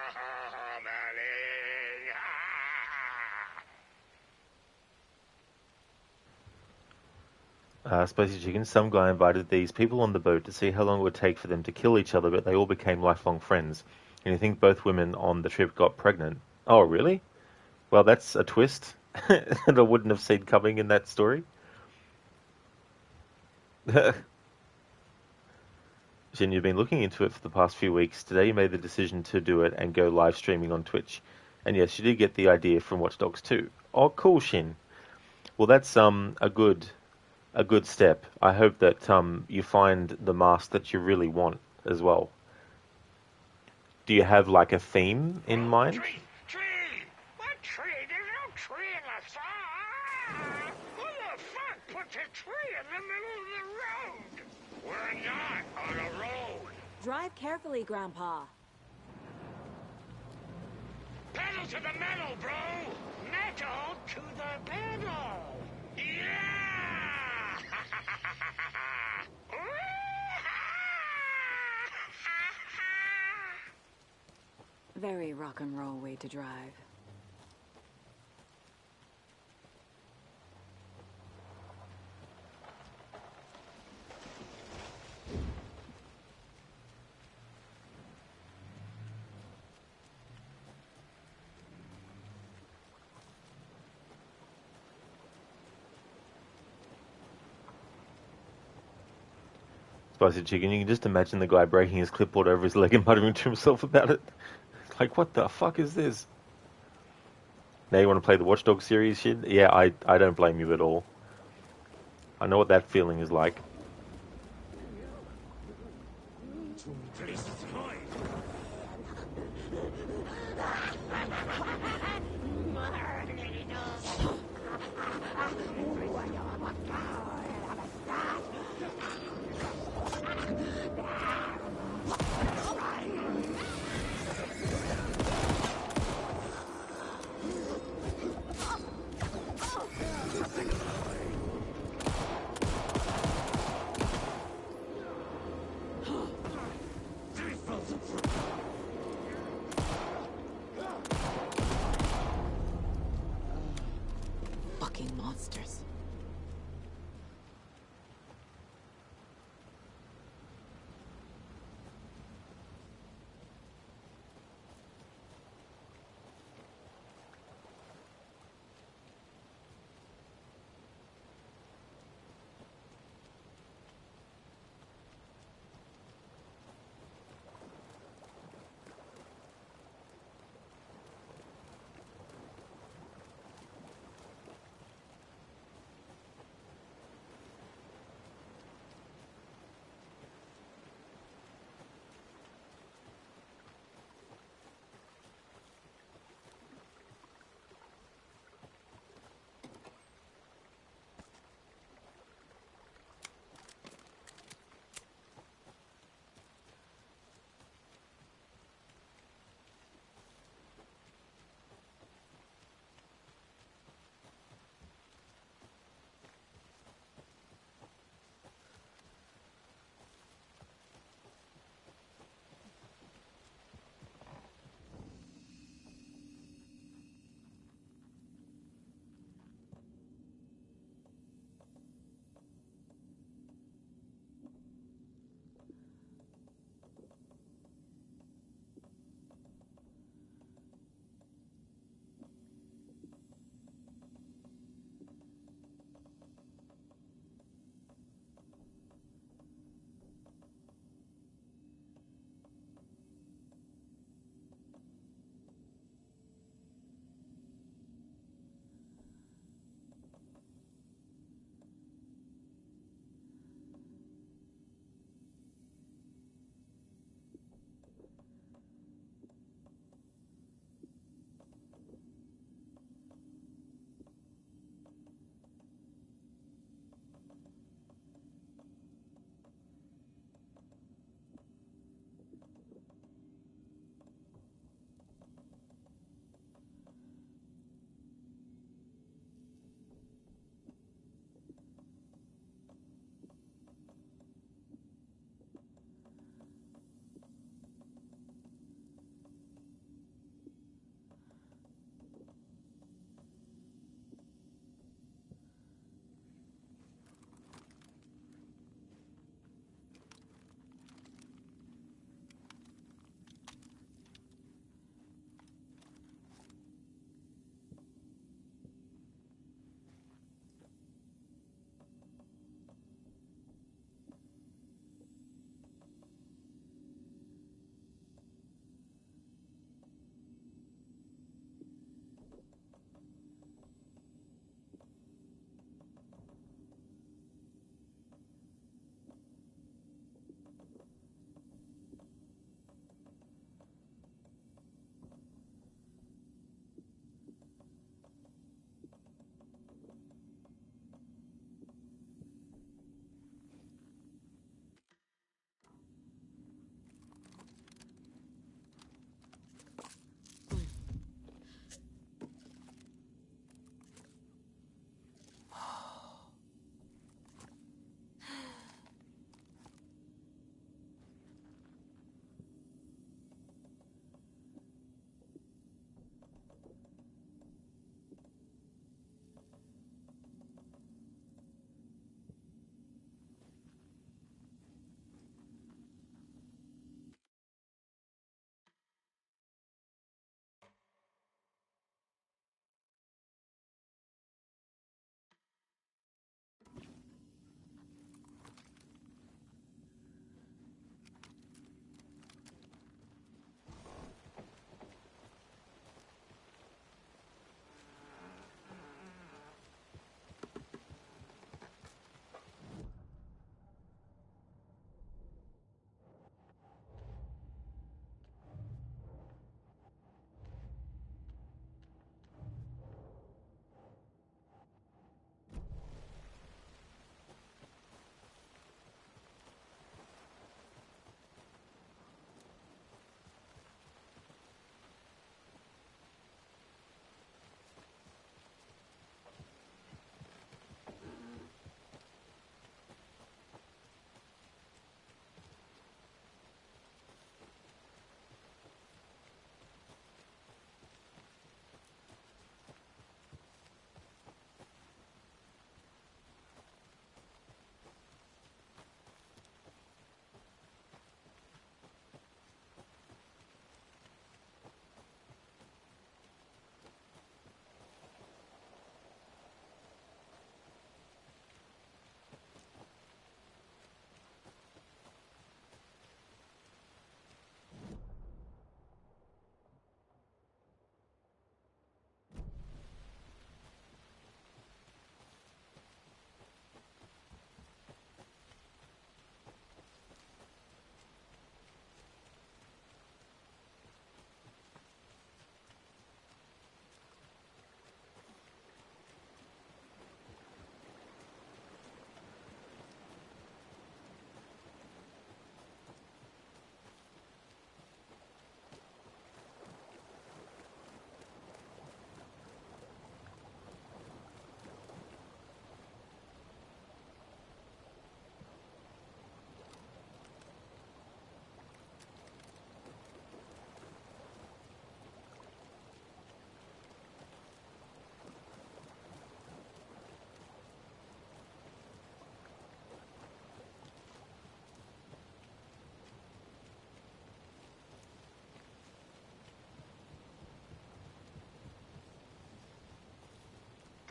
Spicy Chicken, some guy invited these people on the boat to see how long it would take for them to kill each other, but they all became lifelong friends. And you think both women on the trip got pregnant. Oh, really? Well, that's a twist that I wouldn't have seen coming in that story. Jin, you've been looking into it for the past few weeks. Today you made the decision to do it and go live streaming on Twitch. And yes, you did get the idea from Watch Dogs 2. Oh, cool, Shin. Well, that's a good step. I hope that you find the mask that you really want as well. Do you have like a theme in mind? Tree! What tree? There's no tree in the song. Who the fuck puts a tree in the middle of the road? We're not on a road. Drive carefully, Grandpa. Pedal to the metal, bro. Metal to the pedal. Yeah! Very rock and roll way to drive. Spicy Chicken, you can just imagine the guy breaking his clipboard over his leg and muttering to himself about it. Like, what the fuck is this? Now you want to play the Watch Dogs series shit? Yeah, I don't blame you at all. I know what that feeling is like. Fucking monsters.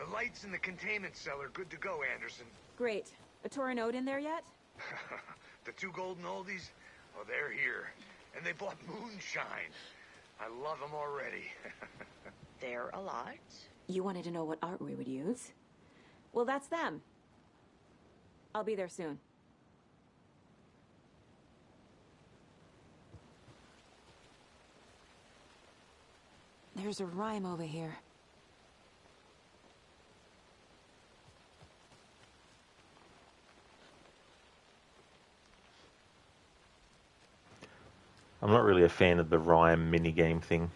The lights in the containment cell are good to go, Anderson. Great. A Torinode in there yet? The 2 golden oldies? Oh, they're here. And they bought moonshine. I love them already. They're a lot. You wanted to know what art we would use? Well, that's them. I'll be there soon. There's a rhyme over here. I'm not really a fan of the rhyme minigame thing.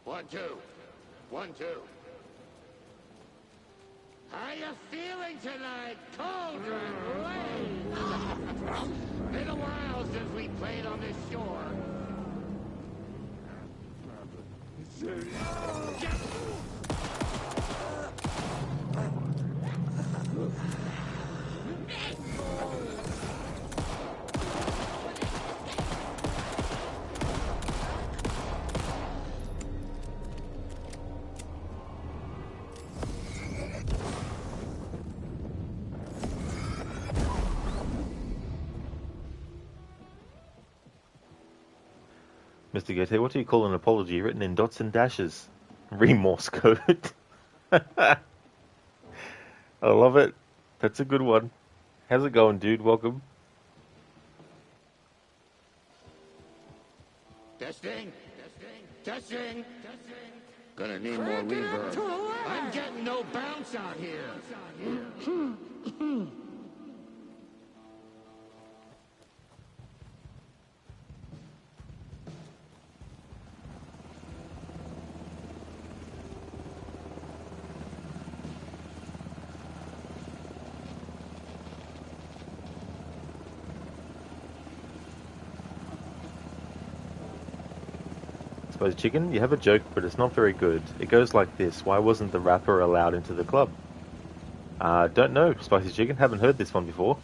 One, two. 1, 2. How you feeling tonight, Cauldron Lake? Been a while since we played on this shore. Mr. Goethe, what do you call an apology written in dots and dashes? Remorse code. I love it. That's a good one. How's it going, dude? Welcome. Testing. Testing. Gonna need more reverb. I'm getting no bounce out here. Spicy Chicken, you have a joke, but it's not very good. It goes like this. Why wasn't the rapper allowed into the club? Don't know, Spicy Chicken. Haven't heard this one before.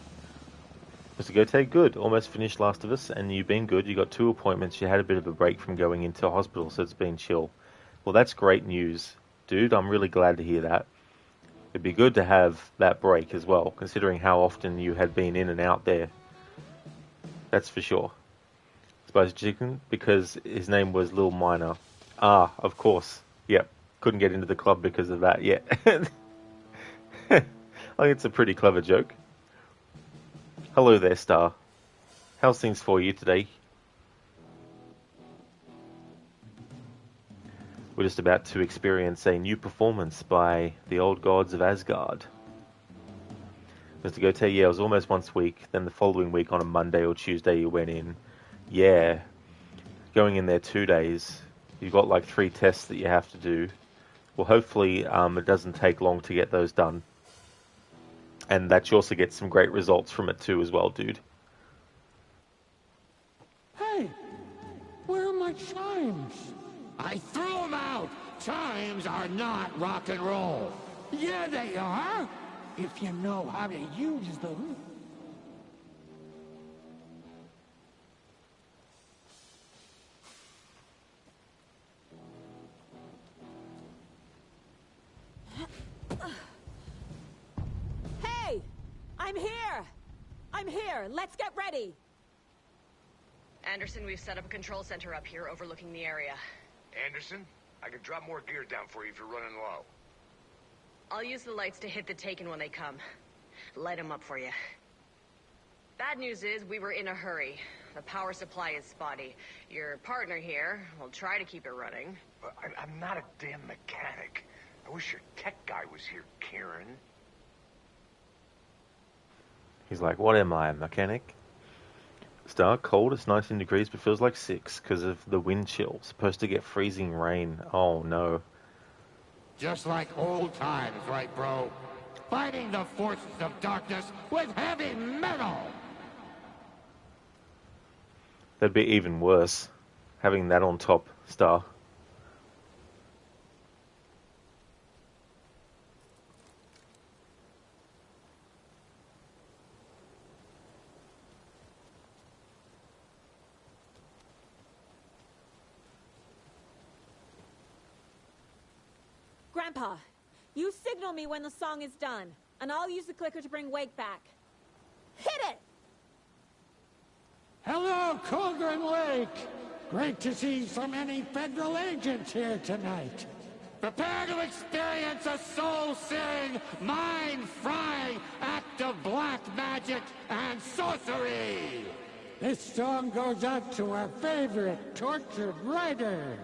Mr. Goethe, good. Almost finished Last of Us, and you've been good. You got 2 appointments. You had a bit of a break from going into hospital, so it's been chill. Well, that's great news. Dude, I'm really glad to hear that. It'd be good to have that break as well, considering how often you had been in and out there. That's for sure. Spicy Chicken, because his name was Lil Minor. Ah, of course. Yep. Couldn't get into the club because of that. Yeah. I think it's a pretty clever joke. Hello there, Star. How's things for you today? We're just about to experience a new performance by the old gods of Asgard. Mr. Goethe, yeah, it was almost once a week. Then the following week on a Monday or Tuesday you went in. Yeah. Going in there 2 days. You've got like 3 tests that you have to do. Well, hopefully it doesn't take long to get those done. And that you also get some great results from it too as well, dude. Hey, where are my chimes? I threw them out! Chimes are not rock and roll. Yeah, they are! If you know how to use them. Hey! I'm here! I'm here! Let's get ready! Anderson, we've set up a control center up here overlooking the area. Anderson, I can drop more gear down for you if you're running low. I'll use the lights to hit the Taken when they come. Light them up for you. Bad news is, we were in a hurry. The power supply is spotty. Your partner here will try to keep it running. I'm not a damn mechanic. I wish your tech guy was here, Karen. He's like, what am I, a mechanic? Star, cold, it's 19 degrees, but feels like 6 because of the wind chill. Supposed to get freezing rain. Oh, no. Just like old times, right, bro? Fighting the forces of darkness with heavy metal! That'd be even worse, having that on top, Star. Grandpa, you signal me when the song is done, and I'll use the clicker to bring Wake back. Hit it! Hello, Cauldron Lake! Great to see so many federal agents here tonight. Prepare to experience a soul-searing, mind-frying act of black magic and sorcery! This song goes out to our favorite tortured writer.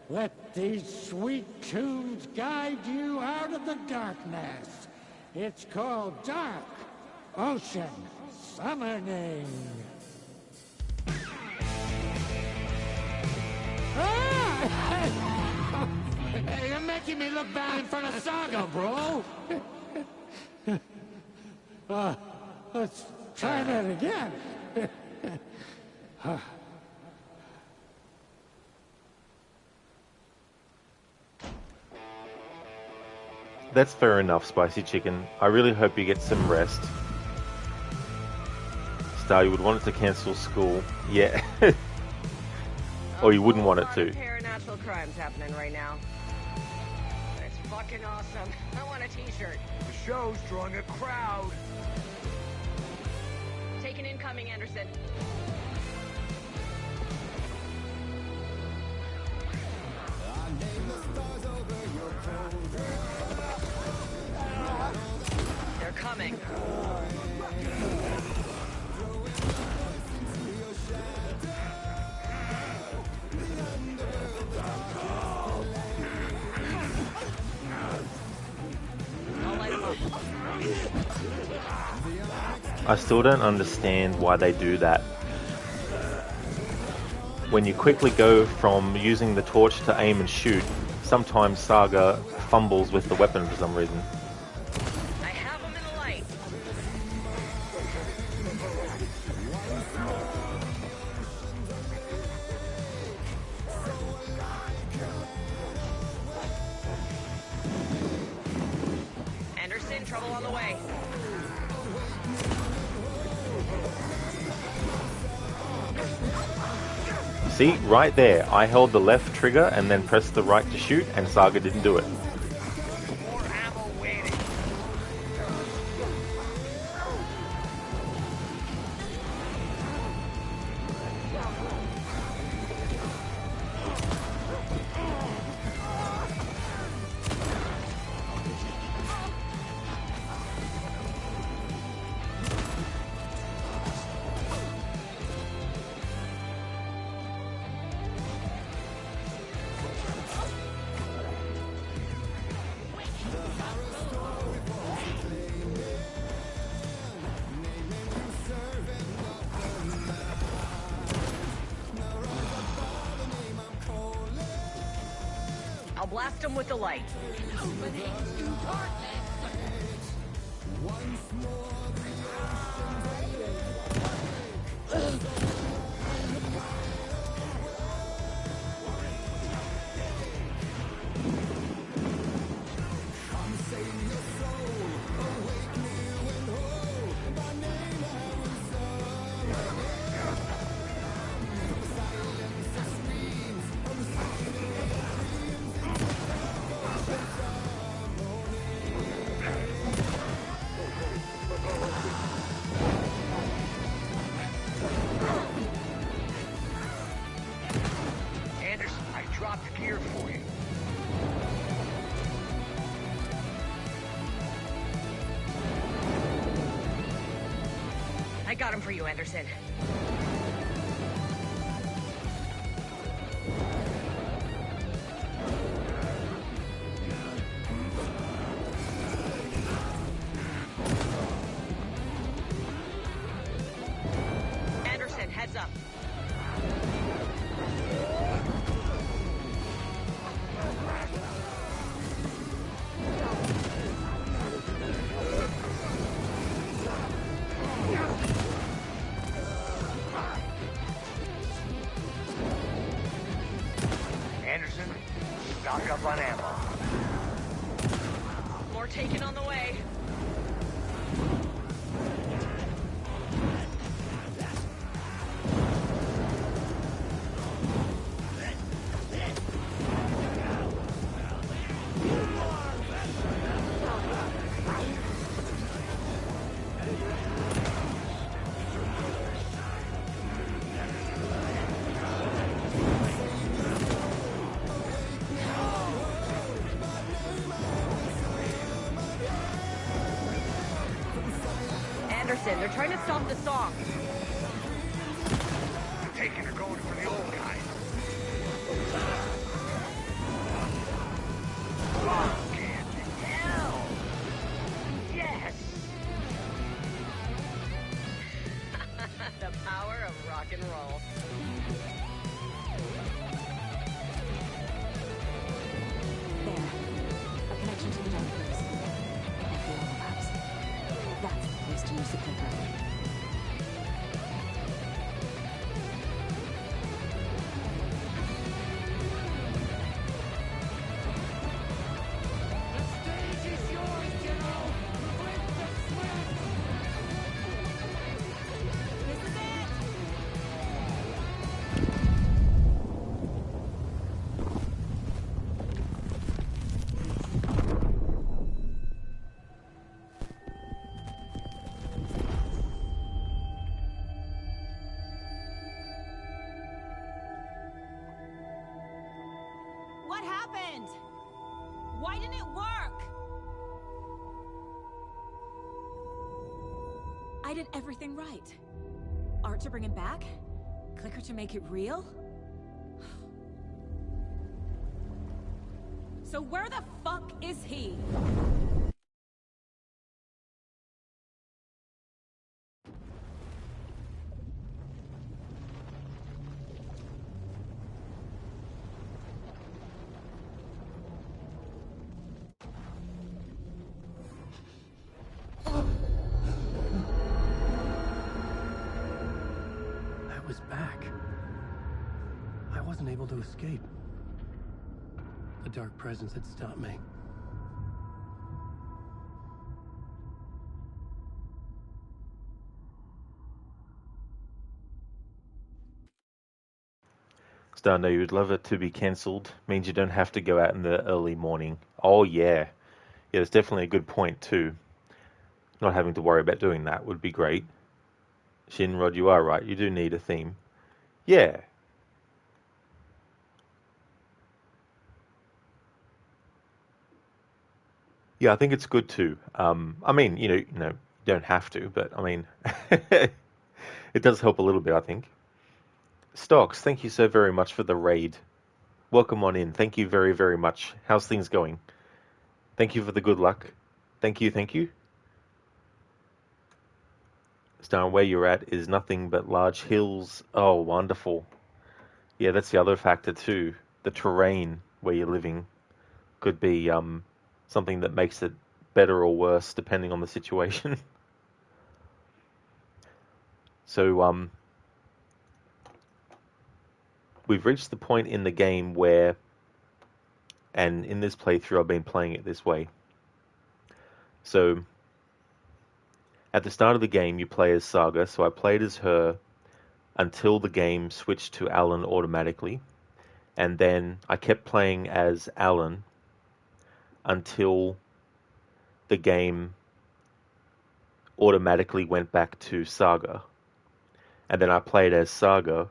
Let these sweet tunes guide you out of the darkness. It's called Dark Ocean Summoning. Hey, you're making me look bad in front of Saga, bro! Let's try that again. That's fair enough, Spicy Chicken. I really hope you get some rest. Star, you would want it to cancel school. Yeah. Or you wouldn't want it to. Paranatural crimes happening right now. It's fucking awesome. I want a t-shirt. The show's drawing a crowd. Take an incoming, Anderson. They're coming. I still don't understand why they do that. When you quickly go from using the torch to aim and shoot, sometimes Saga fumbles with the weapon for some reason. I have them in the light. Anderson, trouble on the way. See, right there, I held the left trigger and then pressed the right to shoot, and Saga didn't do it. I'll blast him with the light. I got him for you, Anderson. Anderson, Stock up on ammo. More taken on the way. Anderson, they're trying to stop the song. The Taken are going for the old guy. Fucking hell! Yes! The power of rock and roll. There. A connection to the dark place. If it overlaps. That's the place to use the clicker. What happened? Why didn't it work? I did everything right. Art to bring him back? Clicker to make it real? So where the fuck is he? I was back. I wasn't able to escape. The dark presence had stopped me. Star, no, you would love it to be cancelled. Means you don't have to go out in the early morning. Oh, yeah. Yeah, that's definitely a good point, too. Not having to worry about doing that would be great. Shinrod, you are right. You do need a theme. Yeah. Yeah, I think it's good too. I mean, you don't have to, but I mean, it does help a little bit, I think. Stocks, thank you so very much for the raid. Welcome on in. Thank you very, very much. How's things going? Thank you for the good luck. Thank you, thank you. Star, where you're at is nothing but large hills. Oh, wonderful. Yeah, that's the other factor too. The terrain where you're living could be something that makes it better or worse depending on the situation. So we've reached the point in the game where, and in this playthrough I've been playing it this way. So at the start of the game you play as Saga, so I played as her until the game switched to Alan automatically, and then I kept playing as Alan until the game automatically went back to Saga. And then I played as Saga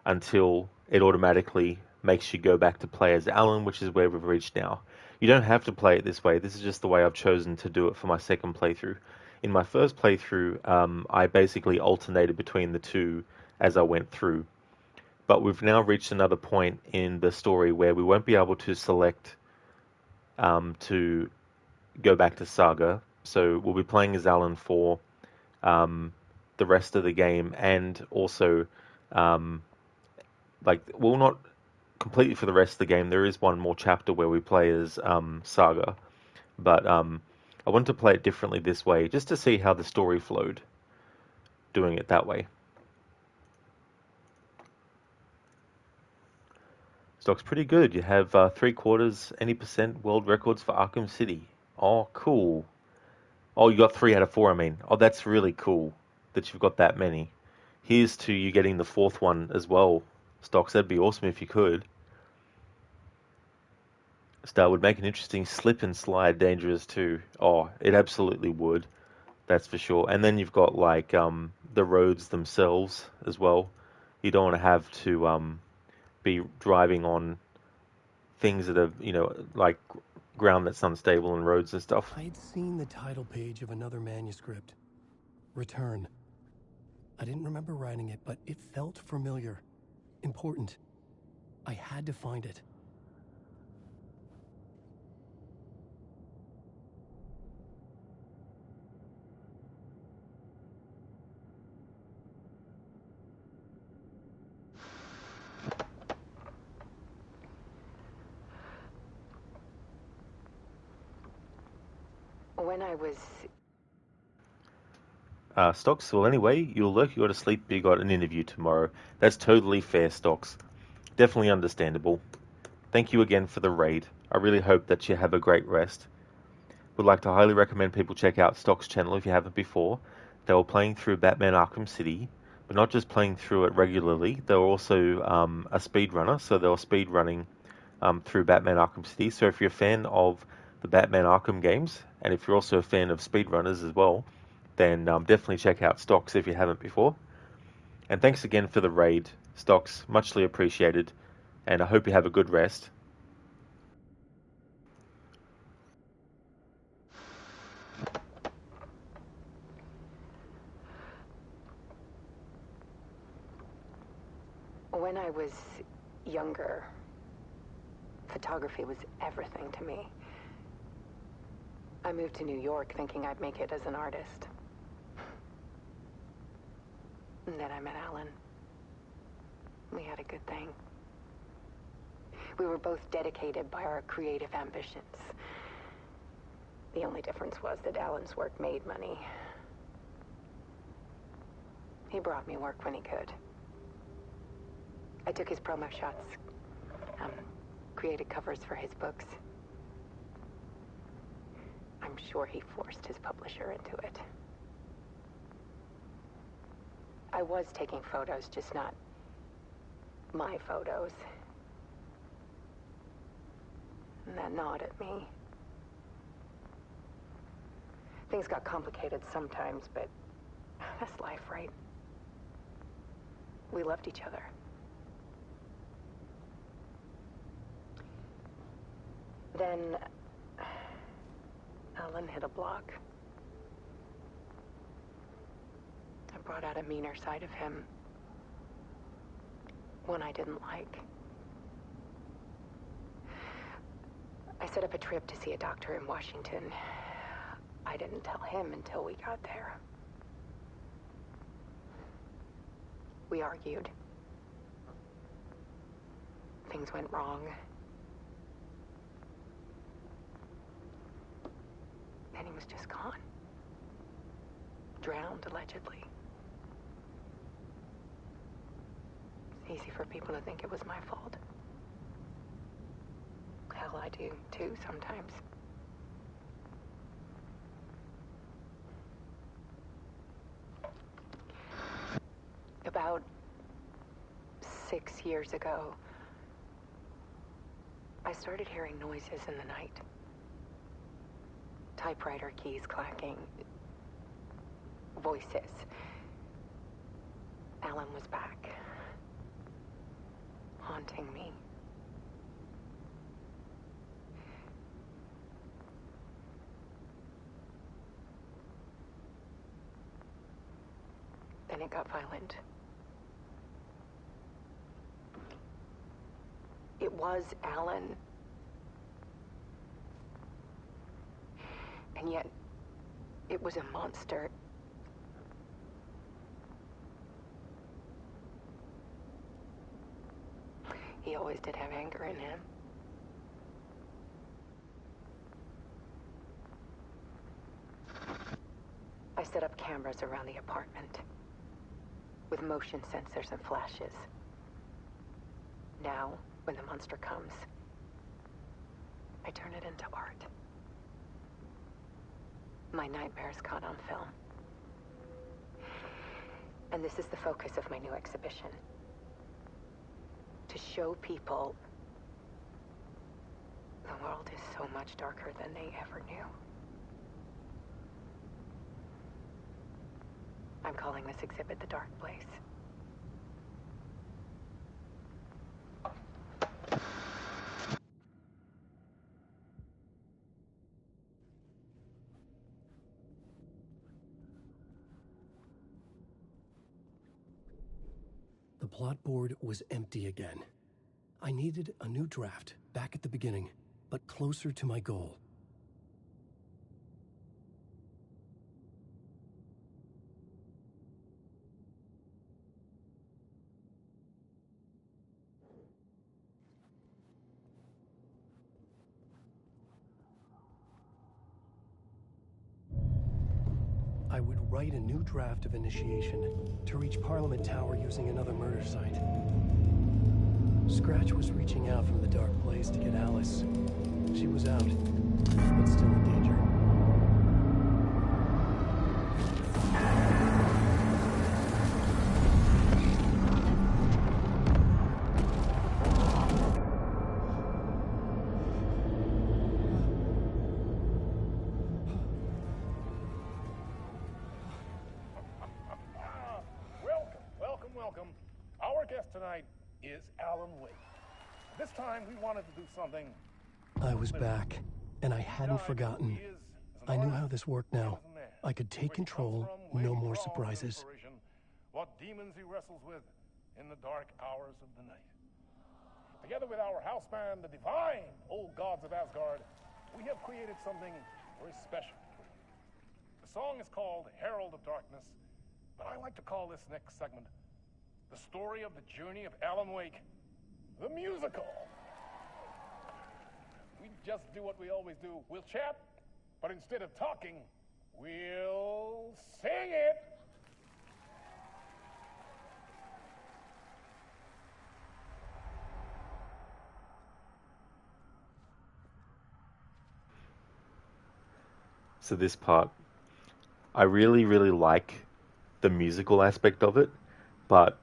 until it automatically makes you go back to play as Alan, which is where we've reached now. You don't have to play it this way. This is just the way I've chosen to do it for my second playthrough. In my first playthrough, I basically alternated between the two as I went through. But we've now reached another point in the story where we won't be able to select to go back to Saga. So we'll be playing as Alan for the rest of the game, and also well, not completely for the rest of the game. There is one more chapter where we play as Saga, but I want to play it differently this way, just to see how the story flowed, doing it that way. Stock's pretty good. You have 3/4 any percent world records for Arkham City. Oh, cool. Oh, you got 3 out of 4, I mean. Oh, that's really cool that you've got that many. Here's to you getting the 4th one as well, Stocks. That'd be awesome if you could. That would make an interesting slip and slide Dangerous too. Oh, it absolutely would. That's for sure. And then you've got like the roads themselves as well. You don't want to have to be driving on things that are, like ground that's unstable and roads and stuff. I had seen the title page of another manuscript. Return. I didn't remember writing it, but it felt familiar. Important. I had to find it. When I was... Stocks, well anyway, you'll work, you got to sleep, you got an interview tomorrow. That's totally fair, Stocks. Definitely understandable. Thank you again for the raid. I really hope that you have a great rest. Would like to highly recommend people check out Stock's channel if you haven't before. They were playing through Batman Arkham City, but not just playing through it regularly. They were also a speedrunner, so they were speedrunning through Batman Arkham City. So if you're a fan of the Batman Arkham games, and if you're also a fan of speedrunners as well, then definitely check out Stocks if you haven't before. And thanks again for the raid, Stocks. Muchly appreciated, and I hope you have a good rest. When I was younger, photography was everything to me. I moved to New York thinking I'd make it as an artist. And then I met Alan. We had a good thing. We were both dedicated by our creative ambitions. The only difference was that Alan's work made money. He brought me work when he could. I took his promo shots, created covers for his books. I'm sure he forced his publisher into it. I was taking photos, just not my photos. And that gnawed at me. Things got complicated sometimes, but that's life, right? We loved each other. Then Alan hit a block. I brought out a meaner side of him. One I didn't like. I set up a trip to see a doctor in Washington. I didn't tell him until we got there. We argued. Things went wrong. Then he was just gone. Drowned, allegedly. It's easy for people to think it was my fault. Hell, I do, too, sometimes. About 6 years ago, I started hearing noises in the night. Typewriter keys clacking. Voices. Alan was back. Haunting me. Then it got violent. It was Alan. And yet, it was a monster. He always did have anger in him. I set up cameras around the apartment with motion sensors and flashes. Now, When the monster comes, I turn it into art. My nightmares caught on film. And this is the focus of my new exhibition. To show people the world is so much darker than they ever knew. I'm calling this exhibit The Dark Place. The plot board was empty again. I needed a new draft, back at the beginning, but closer to my goal. I would write a new draft of initiation to reach Parliament Tower using another murder site. Scratch was reaching out from the Dark Place to get Alice. She was out, but still in danger. Welcome. Our guest tonight is Alan Wake. This time we wanted to do something. I was back, and I hadn't forgotten. I knew how this worked now. I could take control, no more surprises. What demons he wrestles with in the dark hours of the night. Together with our house band, the divine old gods of Asgard, we have created something very special. The song is called Herald of Darkness, but I like to call this next segment the story of the journey of Alan Wake, the musical. We just do what we always do. We'll chat, but instead of talking, we'll sing it. So this part, I really, really like the musical aspect of it, but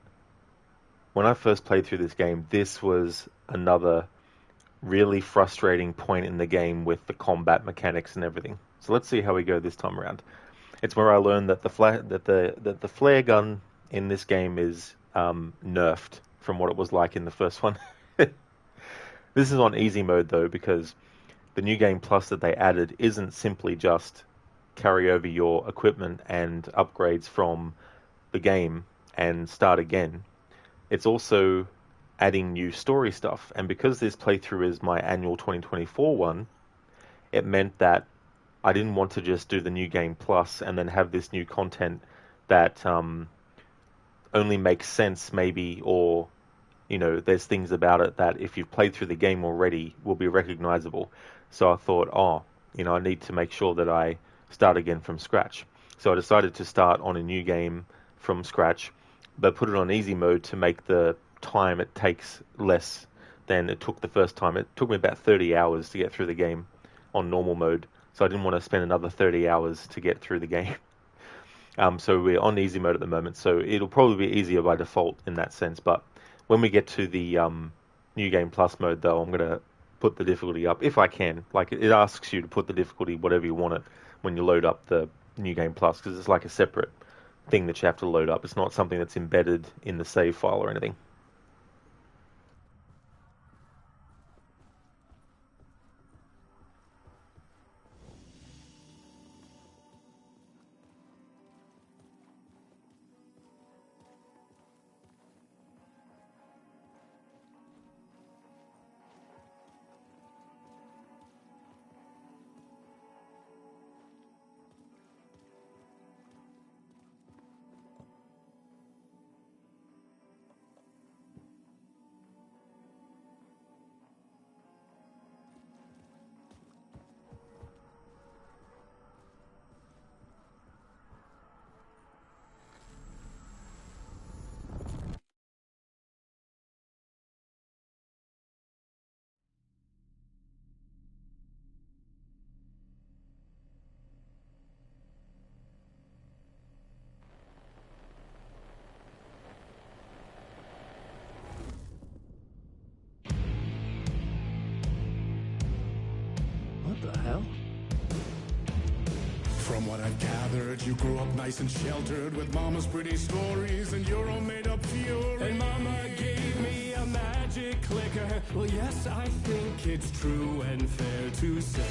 when I first played through this game, this was another really frustrating point in the game with the combat mechanics and everything. So let's see how we go this time around. It's where I learned that the flare gun in this game is nerfed from what it was like in the first one. This is on easy mode though, because the New Game Plus that they added isn't simply just carry over your equipment and upgrades from the game and start again. It's also adding new story stuff, and because this playthrough is my annual 2024 one, it meant that I didn't want to just do the New Game Plus and then have this new content that only makes sense maybe, or there's things about it that if you've played through the game already will be recognizable. So I thought, I need to make sure that I start again from scratch. So I decided to start on a new game from scratch, but put it on easy mode to make the time it takes less than it took the first time. It took me about 30 hours to get through the game on normal mode, so I didn't want to spend another 30 hours to get through the game. So we're on easy mode at the moment, so it'll probably be easier by default in that sense. But when we get to the New Game Plus mode, though, I'm going to put the difficulty up, if I can. Like, it asks you to put the difficulty whatever you want it when you load up the New Game Plus, because it's like a separate thing that you have to load up. It's not something that's embedded in the save file or anything. What the hell? From what I've gathered, you grew up nice and sheltered with Mama's pretty stories and your own made-up fury. And Mama gave me a magic clicker. Well, yes, I think it's true and fair to say.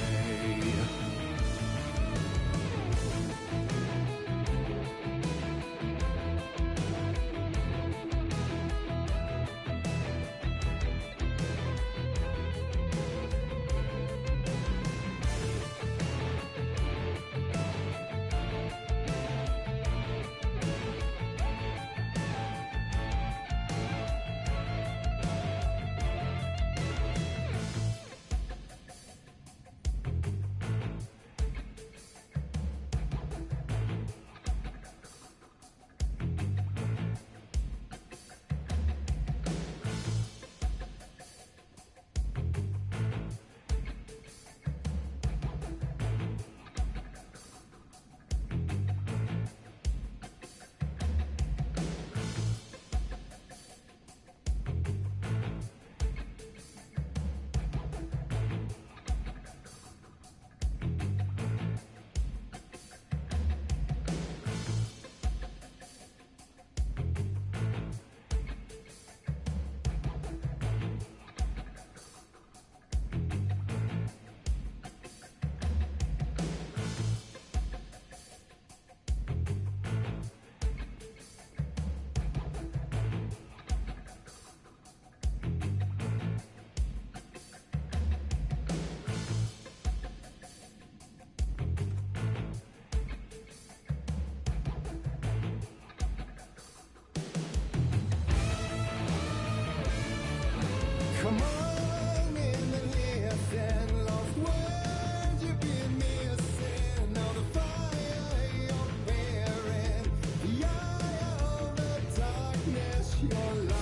Come on in and listen, lost words you've been missing. Now the fire you're bearing, the eye of the darkness, your light.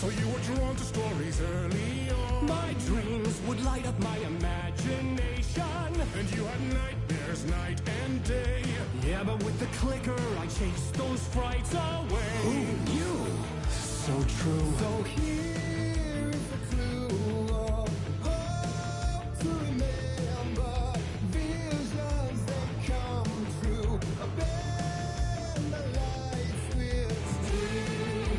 So you were drawn to stories early on. My dreams would light up my imagination. And you had nightmares night and day. Yeah, but with the clicker, I chased those frights away. Who knew? So true. So here is the clue of hope to remember. Visions that come true. Bend the lights with steel.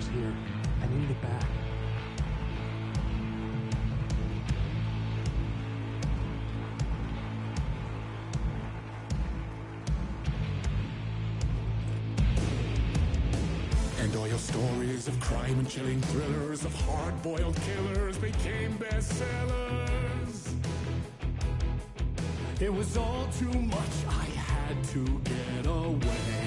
was here. I needed it back. And all your stories of crime and chilling thrillers of hard-boiled killers became bestsellers. It was all too much, I had to get away.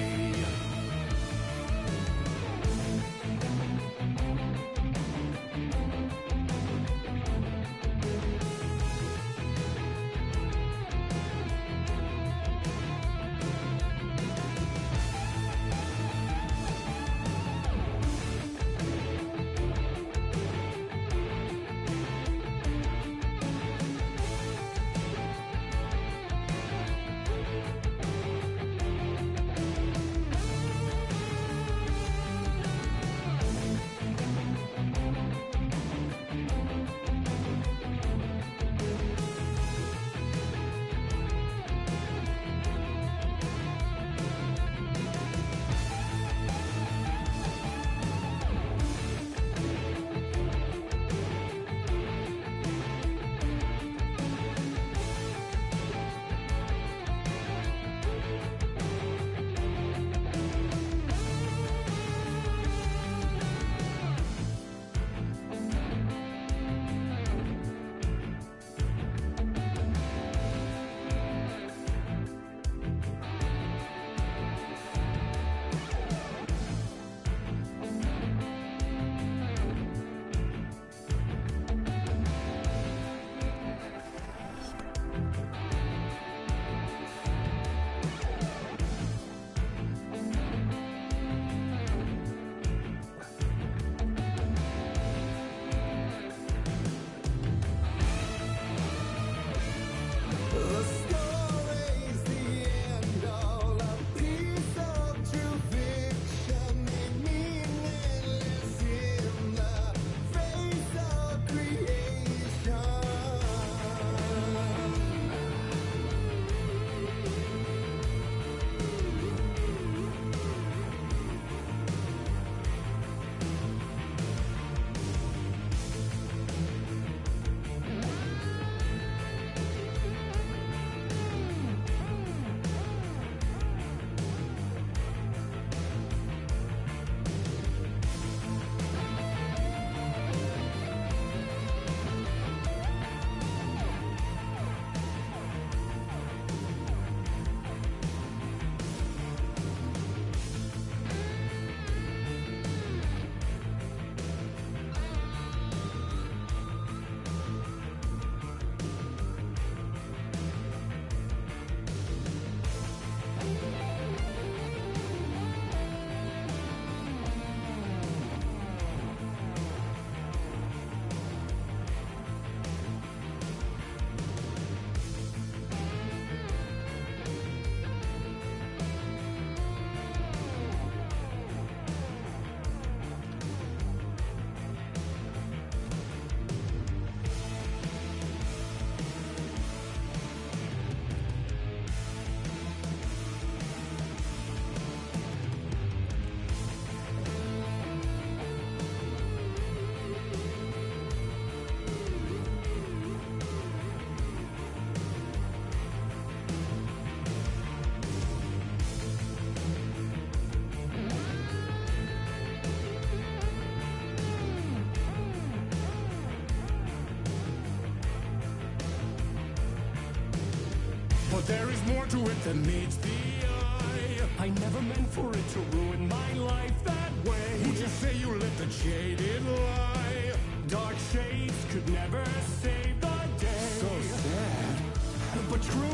But there is more to it than meets the eye. I never meant for it to ruin my life that way. Would you say you lived a jaded lie? Dark shades could never save the day. So sad, but true.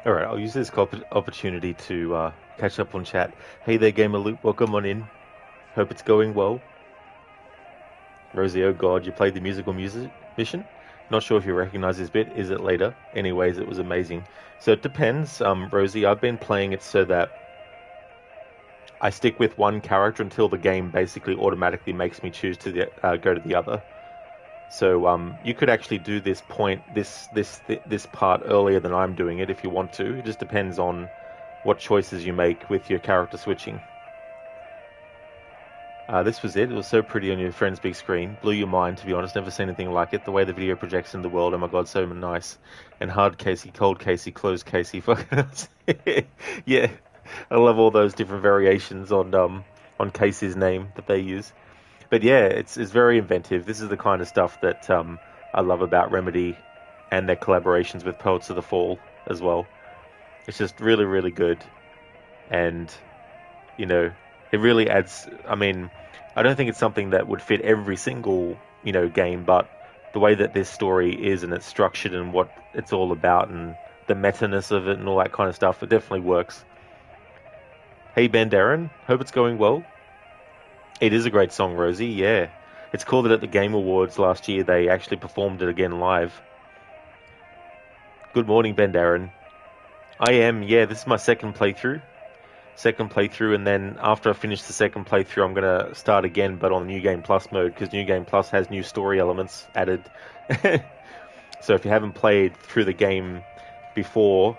Alright, I'll use this opportunity to catch up on chat. Hey there, Gamer Loop, welcome on in. Hope it's going well. Rosie, oh god, you played the musical mission? Not sure if you recognize this bit. Is it later? Anyways, it was amazing. So it depends, Rosie. I've been playing it so that I stick with one character until the game basically automatically makes me choose to go to the other. So you could actually do this part earlier than I'm doing it if you want to. It just depends on what choices you make with your character switching. This was it. It was so pretty on your friend's big screen. Blew your mind, to be honest. Never seen anything like it. The way the video projects in the world, oh my god, so nice. And hard Casey, cold Casey, closed Casey. Yeah, I love all those different variations on Casey's name that they use. But yeah, it's very inventive. This is the kind of stuff that I love about Remedy and their collaborations with Poets of the Fall as well. It's just really, really good. And, you know, it really adds... I mean, I don't think it's something that would fit every single, you know, game, but the way that this story is and it's structured and what it's all about and the meta-ness of it and all that kind of stuff, it definitely works. Hey, Ben Darren. Hope it's going well. It is a great song, Rosie, yeah. It's cool that at the Game Awards last year they actually performed it again live. Good morning, Ben Darren. I am, yeah, this is my second playthrough, and then after I finish the second playthrough I'm going to start again, but on New Game Plus mode, because New Game Plus has new story elements added. So if you haven't played through the game before,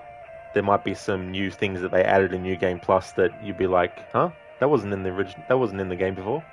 there might be some new things that they added in New Game Plus that you'd be like, huh? That wasn't in the original. That wasn't in the game before.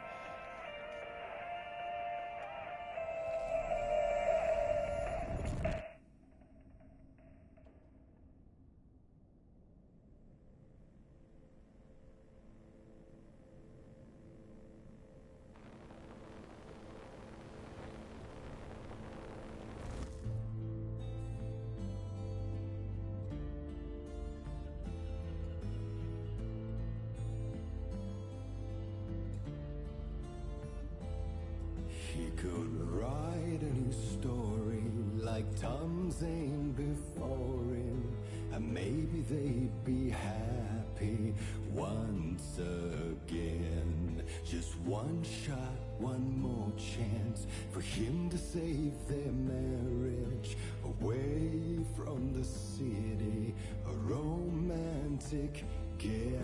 He could write a new story like Tom Zane before him, and maybe they'd be happy once again. Just one shot, one more chance for him to save their marriage, away from the city, a romantic getaway.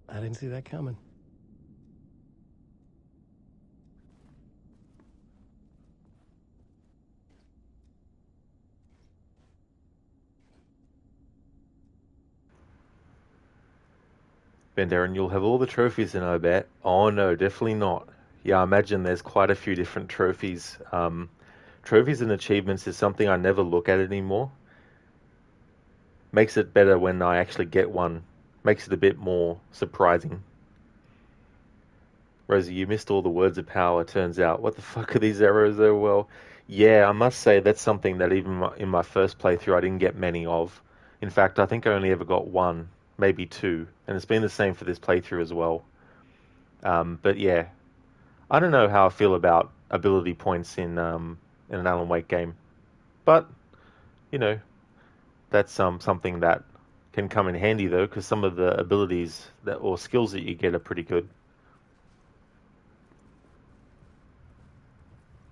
I didn't see that coming. Ben Darren, you'll have all the trophies in, I bet. Oh no, definitely not. Yeah, I imagine there's quite a few different trophies. Trophies and achievements is something I never look at anymore. Makes it better when I actually get one. Makes it a bit more surprising. Rosie, you missed all the words of power, turns out. What the fuck are these arrows though? Well, yeah, I must say that's something that even in my first playthrough I didn't get many of. In fact, I think I only ever got one, maybe two. And it's been the same for this playthrough as well. But yeah, I don't know how I feel about ability points in an Alan Wake game. But, you know, that's something that can come in handy though, because some of the abilities or skills that you get are pretty good.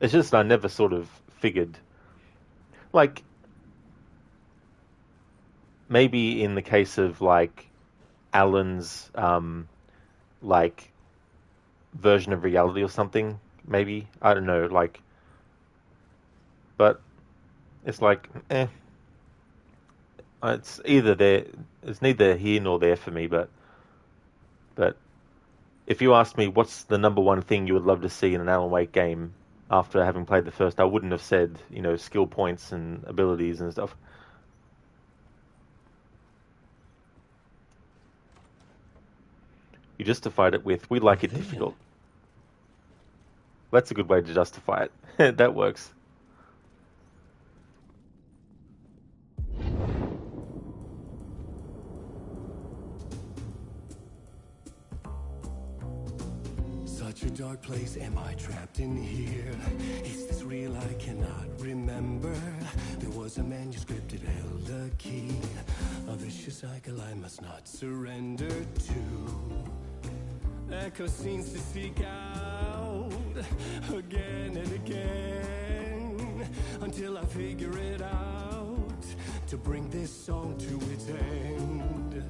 It's just I never sort of figured, like, maybe in the case of like Alan's like version of reality or something, maybe, I don't know, like, but it's like, it's either there, it's neither here nor there for me, but if you asked me what's the number one thing you would love to see in an Alan Wake game after having played the first, I wouldn't have said, you know, skill points and abilities and stuff. You justified it with, we like it difficult. That's a good way to justify it. That works. Such a dark place, am I trapped in here? Is this real? I cannot remember. There was a manuscript, it held a key. A vicious cycle I must not surrender to. Echo scenes to seek out again and again until I figure it out to bring this song to its end.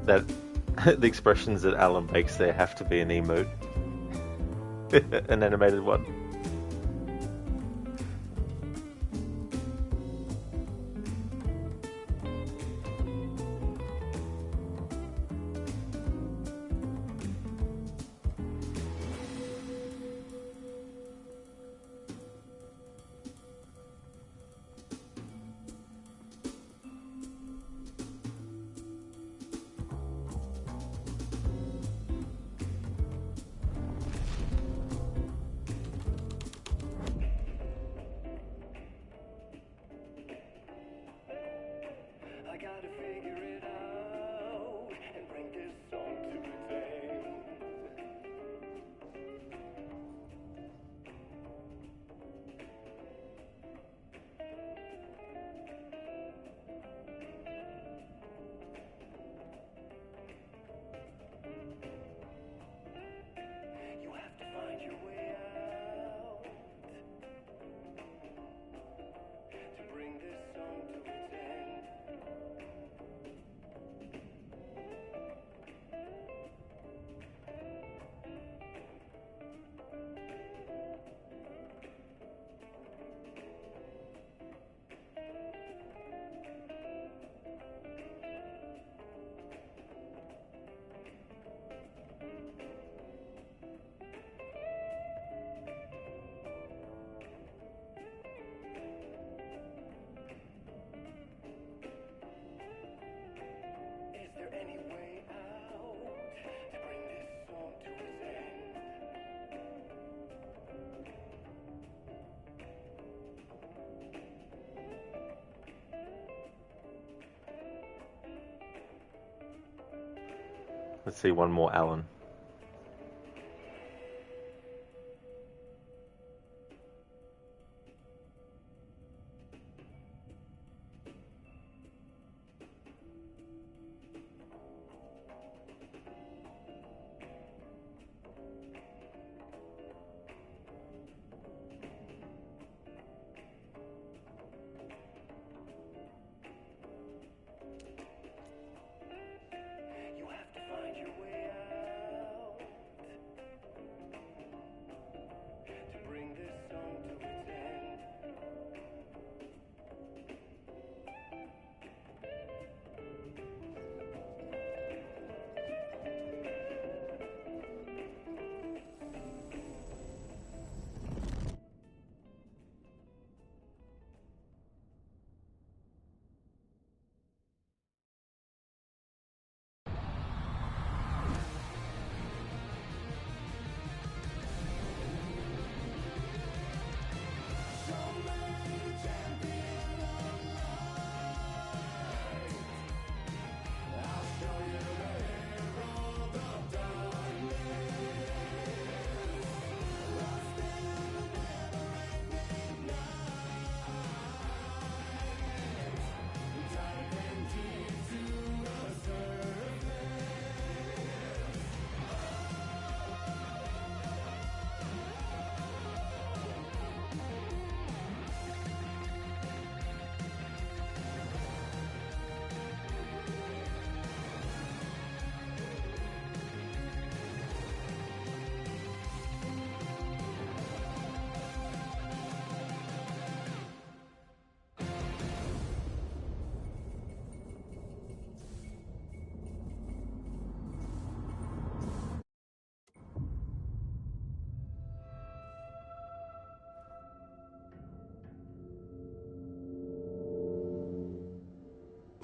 That the expressions that Alan makes there have to be an emote. An animated one. Let's see one more Alan.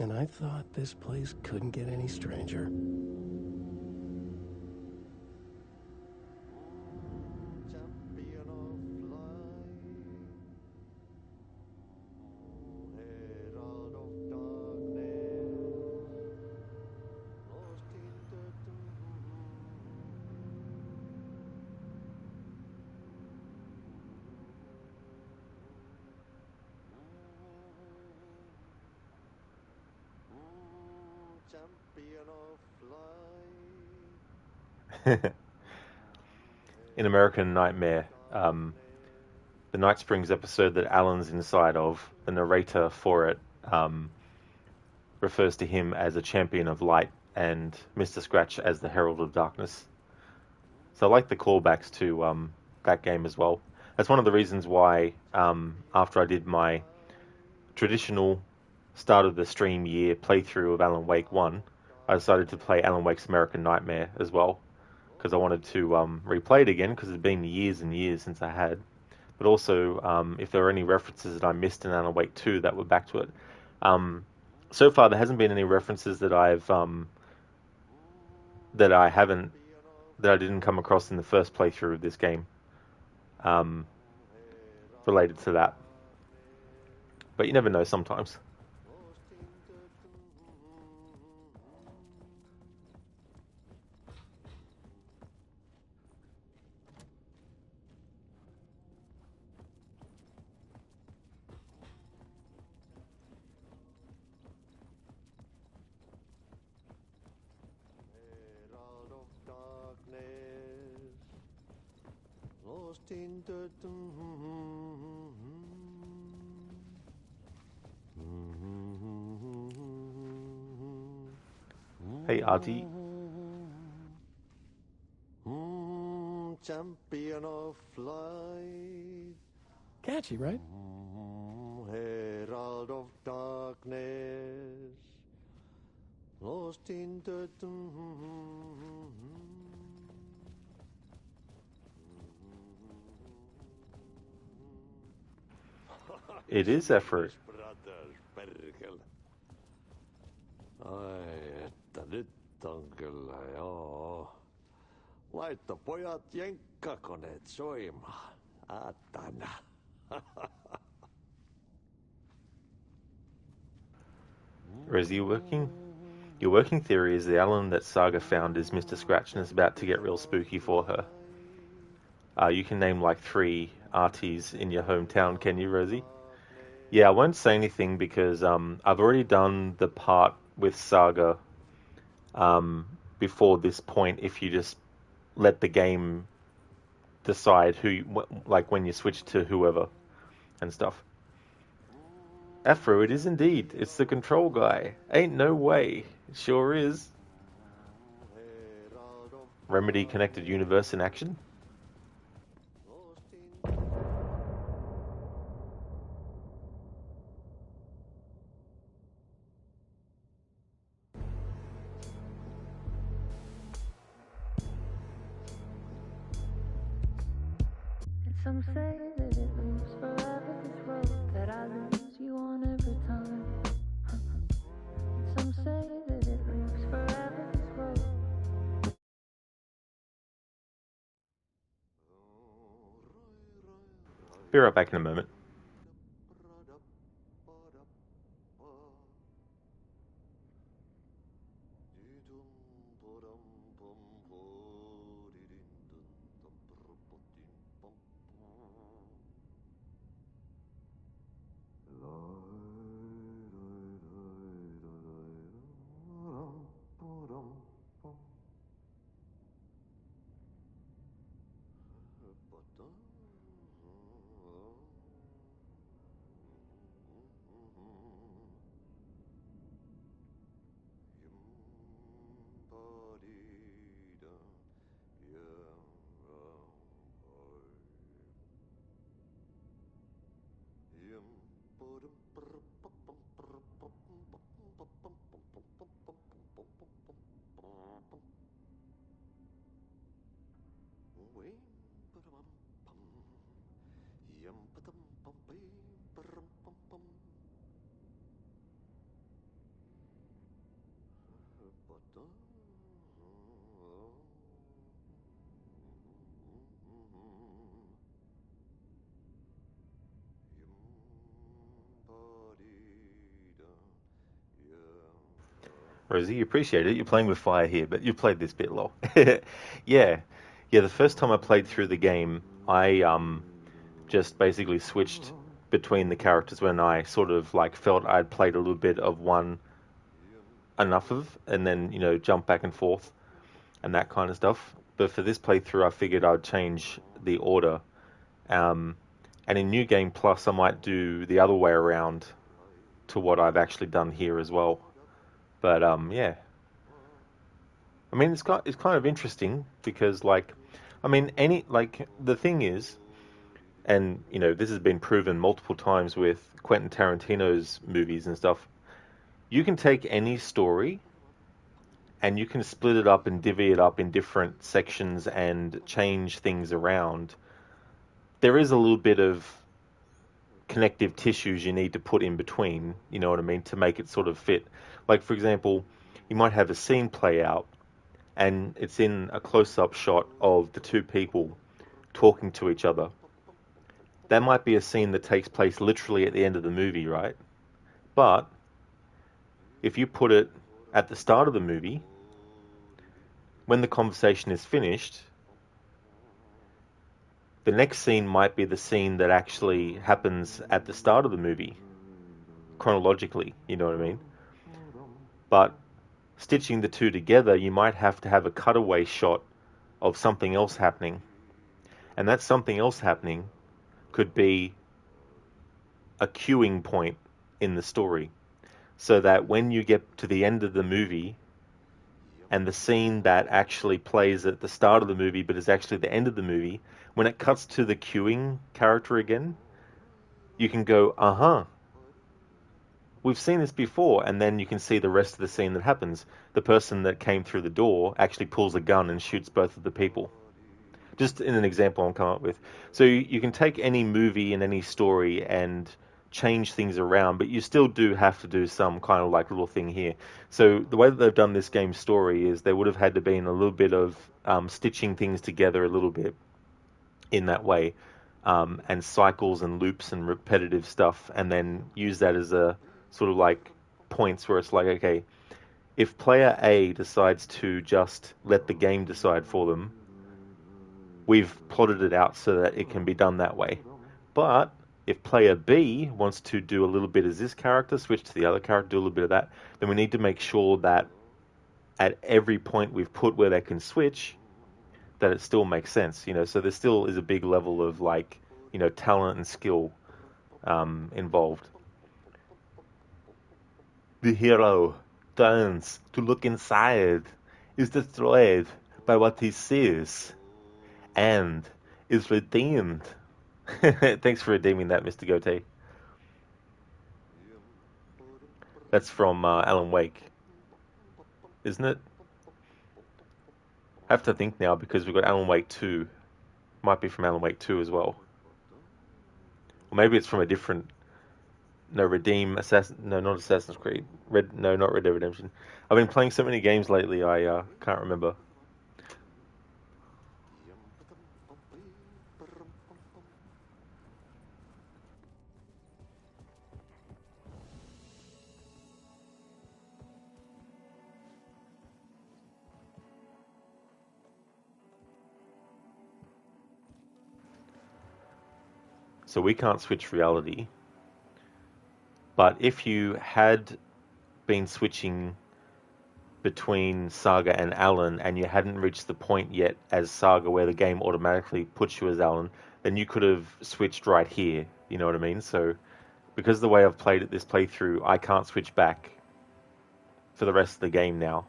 And I thought this place couldn't get any stranger. In American Nightmare, the Night Springs episode that Alan's inside of, the narrator for it refers to him as a champion of light and Mr. Scratch as the Herald of Darkness. So I like the callbacks to that game as well. That's one of the reasons why after I did my traditional start of the stream year playthrough of Alan Wake 1, I decided to play Alan Wake's American Nightmare as well, because I wanted to replay it again, because it's been years and years since I had. But also, if there were any references that I missed in Alan Wake 2 that were back to it. So far, there hasn't been any references that I didn't come across in the first playthrough of this game related to that. But you never know sometimes. Hey, Artie. Champion of light. Catchy, right? Herald of darkness. Lost in the It is effort. Ai, että nyt on kyllä, joo. Laitto pojat jenkkakoneet soimaan. Atana. Or is he working? Your working theory is the Alan that Saga found is Mr. Scratch and is about to get real spooky for her. You can name like 3 arties in your hometown, can you, Rosie? Yeah, I won't say anything because I've already done the part with Saga before this point. If you just let the game decide like when you switch to whoever and stuff. Afro, it is indeed. It's the control guy. Ain't no way. It sure is. Remedy Connected Universe in action. Some say that it moves forever, this road that I lose you on every time. Some say that it moves forever, this road. Be right back in a moment. Rosie, you appreciate it. You're playing with fire here, but you played this bit, lol. Yeah. The first time I played through the game, I just basically switched between the characters when I sort of like felt I'd played a little bit of one enough of, and then, jump back and forth and that kind of stuff. But for this playthrough, I figured I'd change the order. And in New Game Plus, I might do the other way around to what I've actually done here as well. But yeah, I mean, it's kind of interesting because, the thing is, and this has been proven multiple times with Quentin Tarantino's movies and stuff. You can take any story, and you can split it up and divvy it up in different sections and change things around. There is a little bit of connective tissues you need to put in between, you know what I mean, to make it sort of fit. Like, for example, you might have a scene play out, and it's in a close-up shot of the 2 people talking to each other. That might be a scene that takes place literally at the end of the movie, right? But if you put it at the start of the movie, when the conversation is finished, the next scene might be the scene that actually happens at the start of the movie, chronologically, you know what I mean? But stitching the 2 together, you might have to have a cutaway shot of something else happening. And that something else happening could be a cueing point in the story. So that when you get to the end of the movie, and the scene that actually plays at the start of the movie but is actually the end of the movie, when it cuts to the cueing character again, you can go, we've seen this before, and then you can see the rest of the scene that happens. The person that came through the door actually pulls a gun and shoots both of the people. Just in an example I'm coming up with. So you can take any movie and any story and change things around, but you still do have to do some kind of like little thing here. So the way that they've done this game's story is there would have had to be a little bit of stitching things together a little bit in that way, and cycles and loops and repetitive stuff, and then use that as a sort of like points where it's like, okay, if player A decides to just let the game decide for them, we've plotted it out so that it can be done that way. But if player B wants to do a little bit as this character, switch to the other character, do a little bit of that, then we need to make sure that at every point we've put where they can switch, that it still makes sense, you know. So there still is a big level of, like, you know, talent and skill involved. The hero turns to look inside, is destroyed by what he sees, and is redeemed. Thanks for redeeming that, Mr. Goatee. That's from Alan Wake, isn't it? I have to think now because we've got Alan Wake 2. Might be from Alan Wake 2 as well. Or maybe it's from a different... No, Redeem, no, not Assassin's Creed. No, not Red Dead Redemption. I've been playing so many games lately, I can't remember. So we can't switch reality. But if you had been switching between Saga and Alan and you hadn't reached the point yet as Saga where the game automatically puts you as Alan, then you could have switched right here. You know what I mean? So because the way I've played it this playthrough, I can't switch back for the rest of the game now.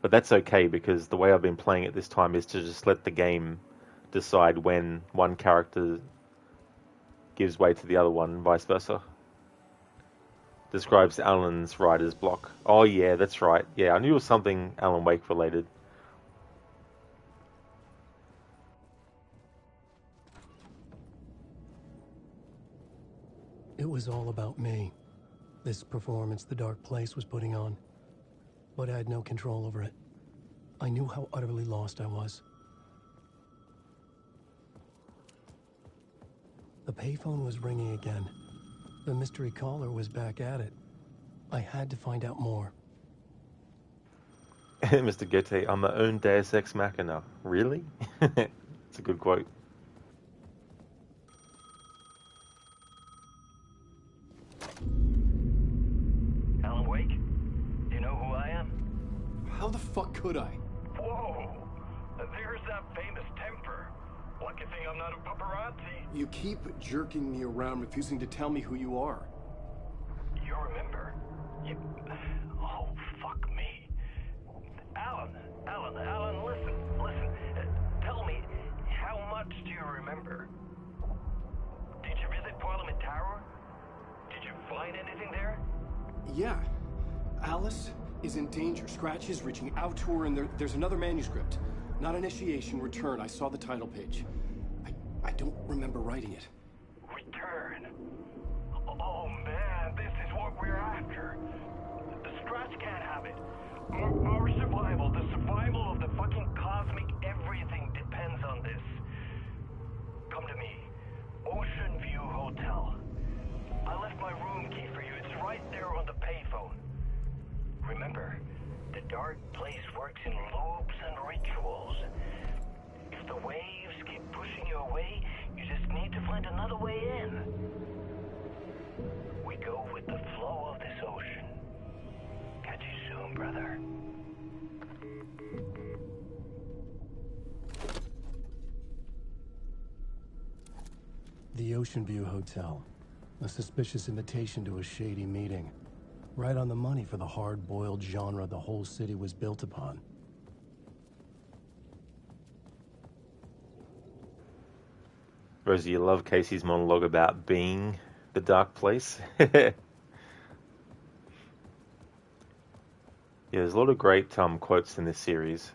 But that's okay because the way I've been playing it this time is to just let the game decide when one character gives way to the other one and vice versa. Describes Alan's writer's block. Oh yeah, that's right. Yeah, I knew it was something Alan Wake related. It was all about me. This performance the Dark Place was putting on. But I had no control over it. I knew how utterly lost I was. The payphone was ringing again. The mystery caller was back at it. I had to find out more. Mr. Goethe, I'm my own Deus Ex Machina. Really? It's a good quote. Alan Wake? Do you know who I am? How the fuck could I? Whoa! There's that famous temper. Lucky thing I'm not a paparazzi. You keep jerking me around, refusing to tell me who you are. You remember? Oh, fuck me. Alan, listen. Tell me, how much do you remember? Did you visit Parliament Tower? Did you find anything there? Yeah. Alice is in danger. Scratch is reaching out to her, and there's another manuscript. Not initiation, return. I saw the title page. I don't remember writing it. Return? Oh man, this is what we're after. The Scratch can't have it. Our survival, the survival of the fucking cosmic everything depends on this. Come to me. Ocean View Hotel. I left my room key for you. It's right there on the payphone. Remember, the Dark Place works in loops and rituals. If the waves keep pushing you away, you just need to find another way in. We go with the flow of this ocean. Catch you soon, brother. The Ocean View Hotel. A suspicious invitation to a shady meeting. Right on the money for the hard-boiled genre the whole city was built upon. Rosie, you love Casey's monologue about being the Dark Place. Yeah, there's a lot of great quotes in this series.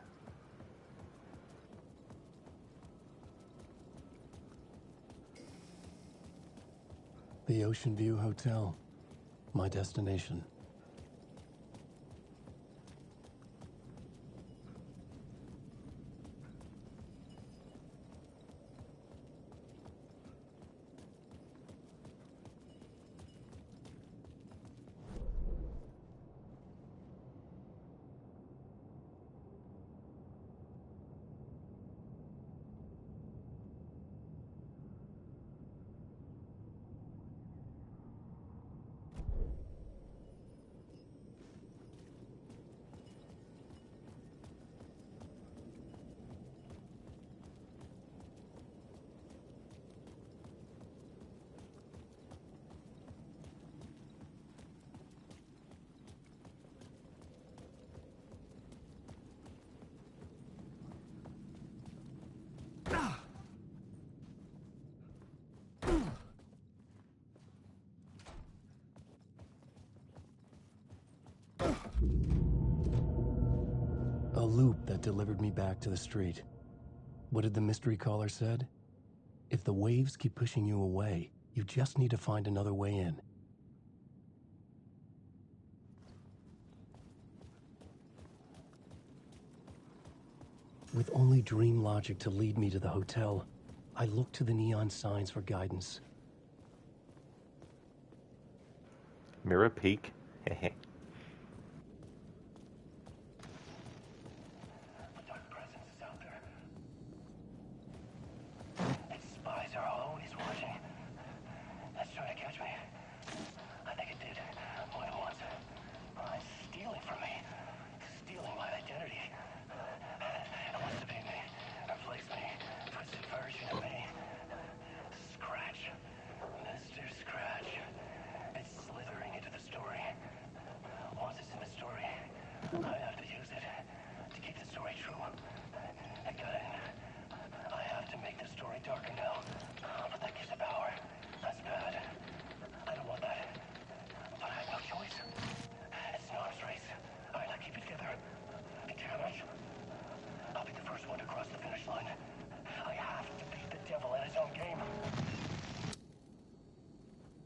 The Ocean View Hotel. My destination. loop that delivered me back to the street. What did the mystery caller said? If the waves keep pushing you away, you just need to find another way in. With only dream logic to lead me to the hotel, I looked to the neon signs for guidance. Mirror Peak.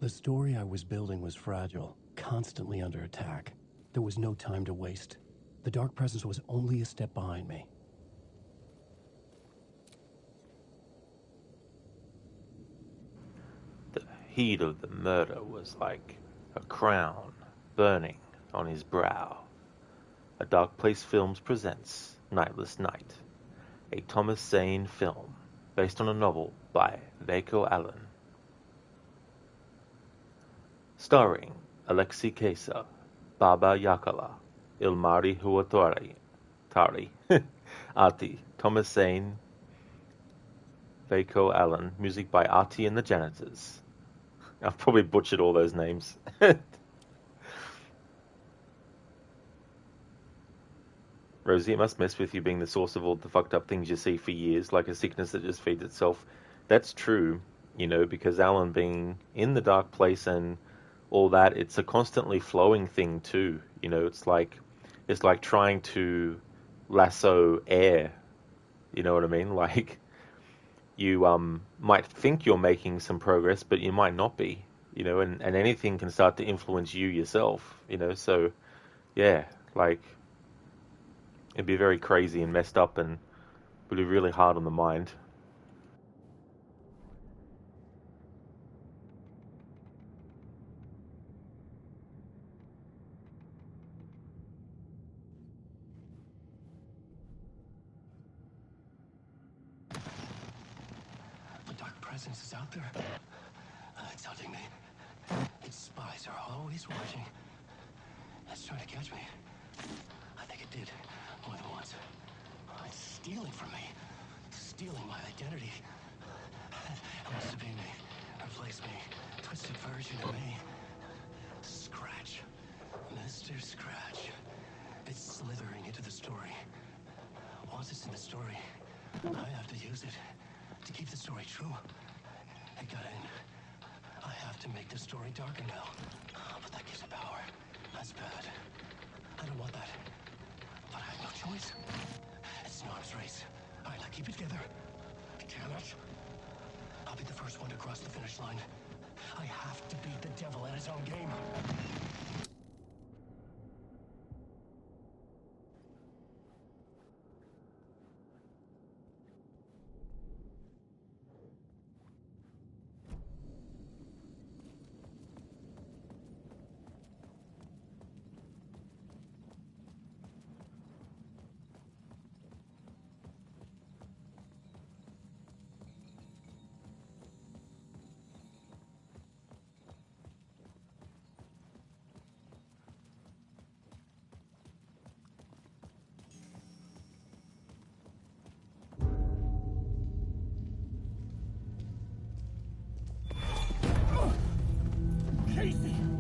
The story I was building was fragile, constantly under attack. There was no time to waste. The Dark Presence was only a step behind me. The heat of the murder was like a crown burning on his brow. A Dark Place Films presents Nightless Night, a Thomas Zane film based on a novel by Veiko Allen. Starring Alexei Kesa, Baba Yakala, Ilmari Huatari, Ati, Thomas Zane, Veiko Allen, music by Ati and the Janitors. I've probably butchered all those names. Rosie, it must mess with you being the source of all the fucked up things you see for years, like a sickness that just feeds itself. That's true, you know, because Alan being in the dark place and all that, it's a constantly flowing thing too. You know, it's like trying to lasso air. You know what I mean? Like, you might think you're making some progress, but you might not be. You know, and anything can start to influence you yourself. You know, so yeah, like it'd be very crazy and messed up, and would be really hard on the mind. Presence is out there. It's hunting me. Its spies are always watching. It's trying to catch me. I think it did more than once. It's stealing from me. Stealing my identity. It wants to be me. Replace me. Twisted version of me. Scratch. Mr. Scratch. It's slithering into the story. Once it's in the story, I have to use it to keep the story true. It got in. I have to make the story darker now. But that gives it power. That's bad. I don't want that. But I have no choice. It's an arms race. All right, now keep it together. Damn it. I'll be the first one to cross the finish line. I have to beat the devil at his own game.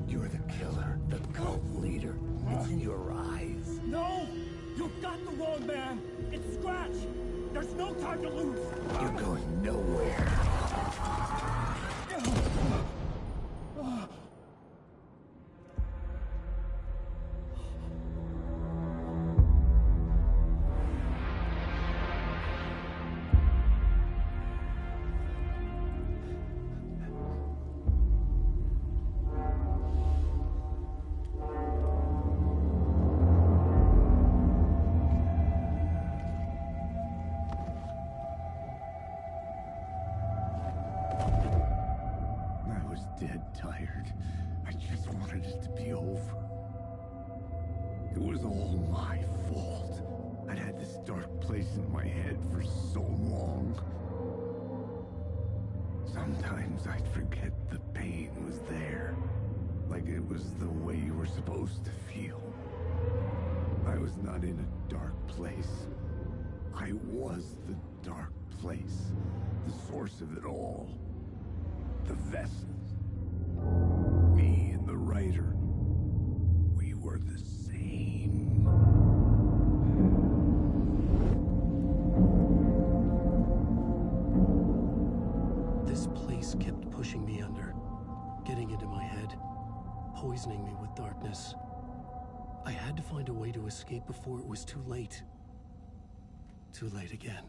You're the killer, the cult leader. It's in your eyes. No! You've got the wrong man! It's Scratch! There's no time to lose! You're going nowhere. tired. I just wanted it to be over. It was all my fault. I'd had this dark place in my head for so long. Sometimes I'd forget the pain was there. Like it was the way you were supposed to feel. I was not in a dark place. I was the dark place. The source of it all. The vessel. Me and the writer. We were the same. This place kept pushing me under, getting into my head, poisoning me with darkness. I had to find a way to escape before it was too late. Too late again.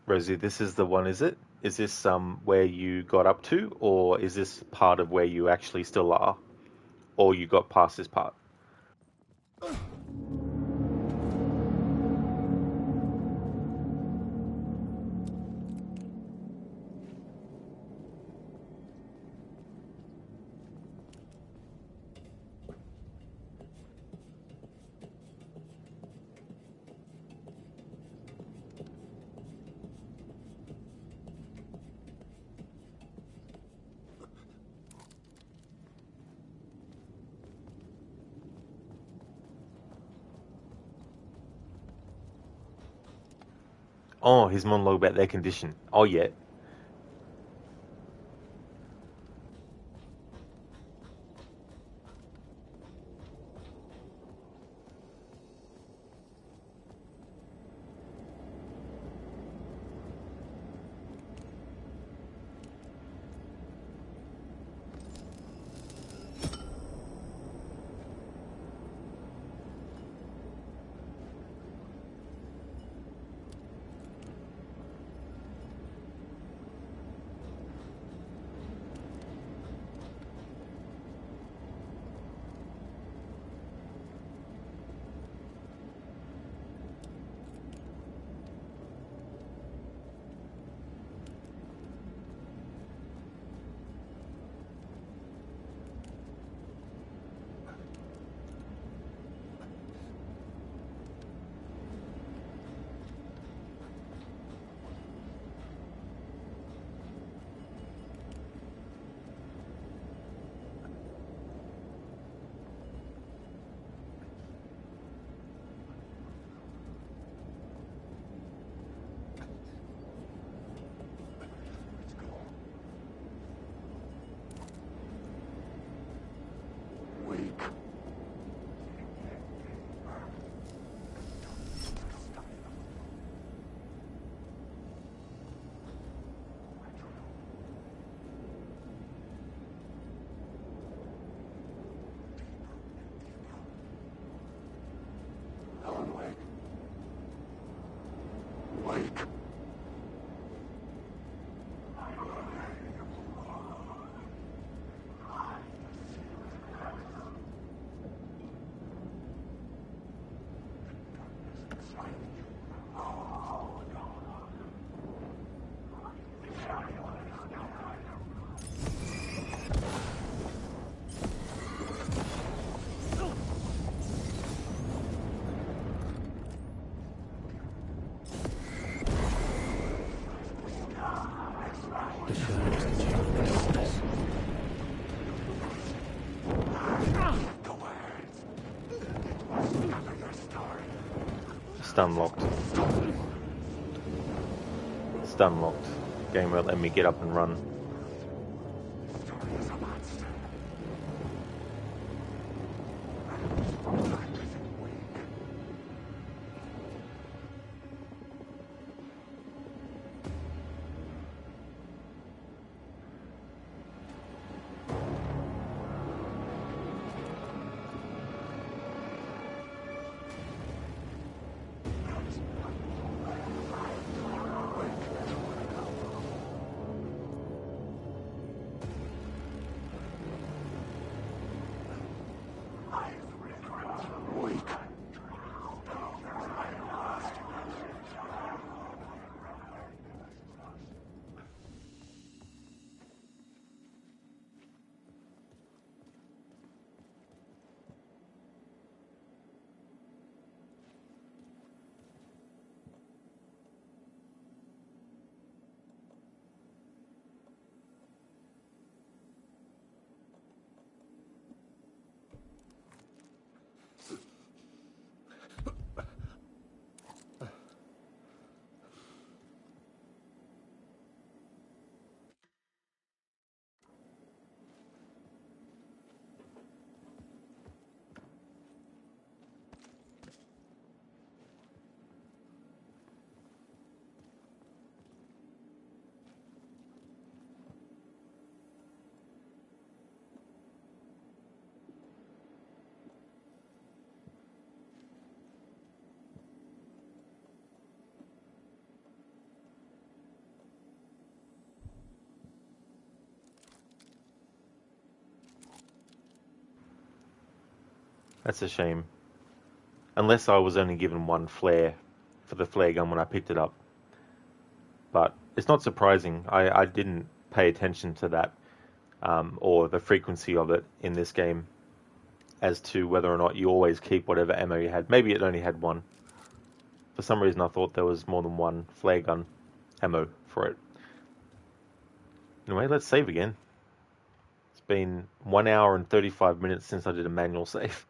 Rosie, this is the one, is it? Is this where you got up to, or is this part of where you actually still are? Or you got past this part? Oh, his monologue about their condition. Oh, yeah. Stun locked. Stun locked. Game won't let me get up and run. That's a shame. Unless I was only given one flare for the flare gun when I picked it up. But it's not surprising. I didn't pay attention to that, or the frequency of it in this game, as to whether or not you always keep whatever ammo you had. Maybe it only had one. For some reason I thought there was more than one flare gun ammo for it. Anyway, let's save again. It's been 1 hour and 35 minutes since I did a manual save.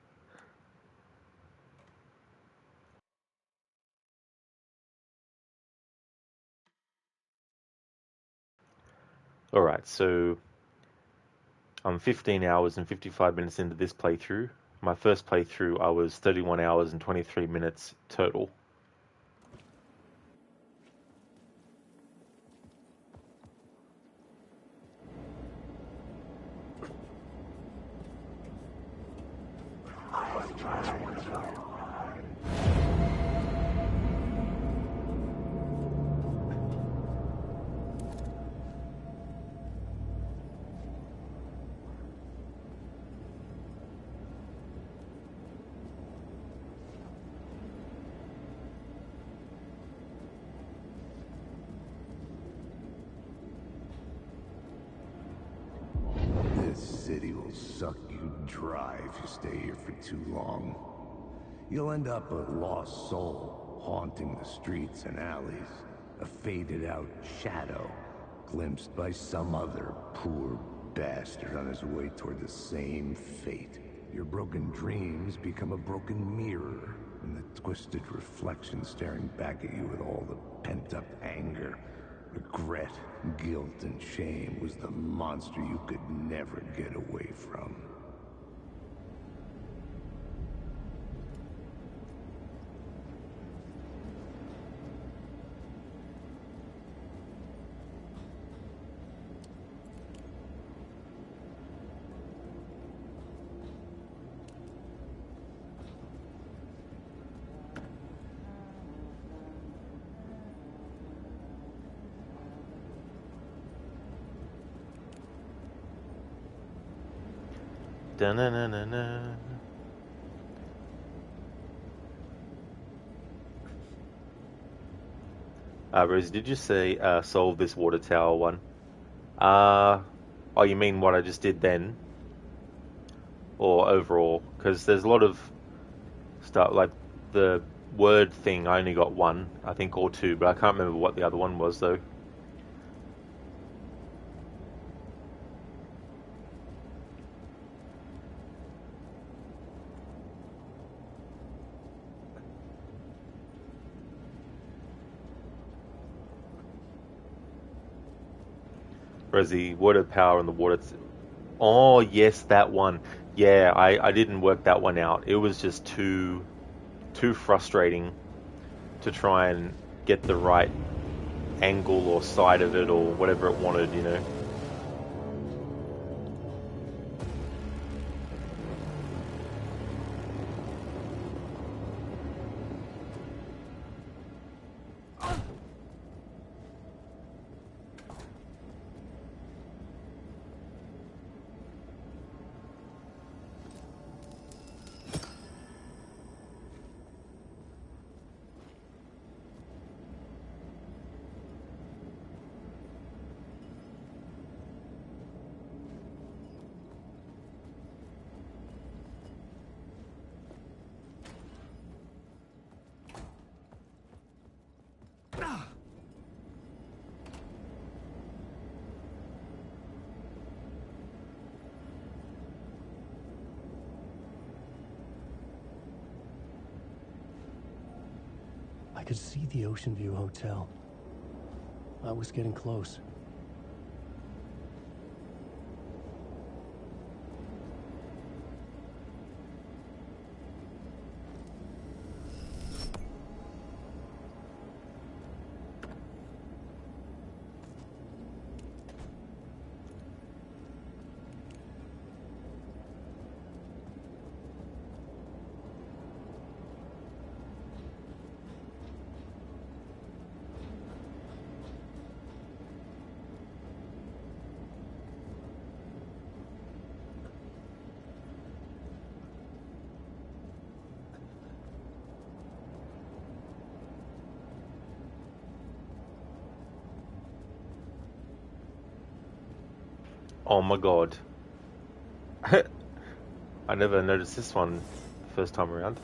Alright, so I'm 15 hours and 55 minutes into this playthrough. My first playthrough I was 31 hours and 23 minutes total. This city will suck you dry if you stay here for too long. You'll end up a lost soul, haunting the streets and alleys. A faded-out shadow, glimpsed by some other poor bastard on his way toward the same fate. Your broken dreams become a broken mirror, and the twisted reflection staring back at you with all the pent-up anger, regret, guilt, and shame was the monster you could never get away from. Da-na-na-na-na. Rose, did you say solve this water tower one? Oh, you mean what I just did then? Or overall? Because there's a lot of stuff, like the word thing, I only got one, I think, or two, but I can't remember what the other one was, though. Whereas the water power and the water... Oh, yes, that one. Yeah, I didn't work that one out. It was just too frustrating to try and get the right angle or side of it or whatever it wanted, you know. I could see the Ocean View Hotel. I was getting close. Oh my god. I never noticed this one the first time around.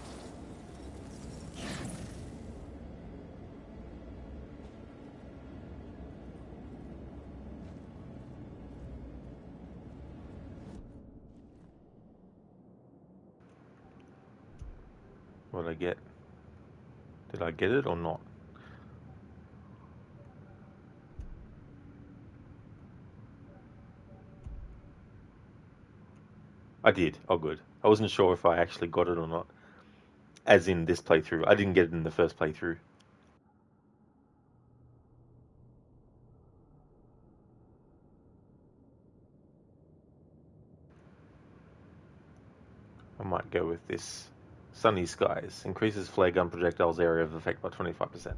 What did I get? Did I get it or not? I did. Oh, good. I wasn't sure if I actually got it or not. As in this playthrough. I didn't get it in the first playthrough. I might go with this. Sunny Skies. Increases flare gun projectiles area of effect by 25%.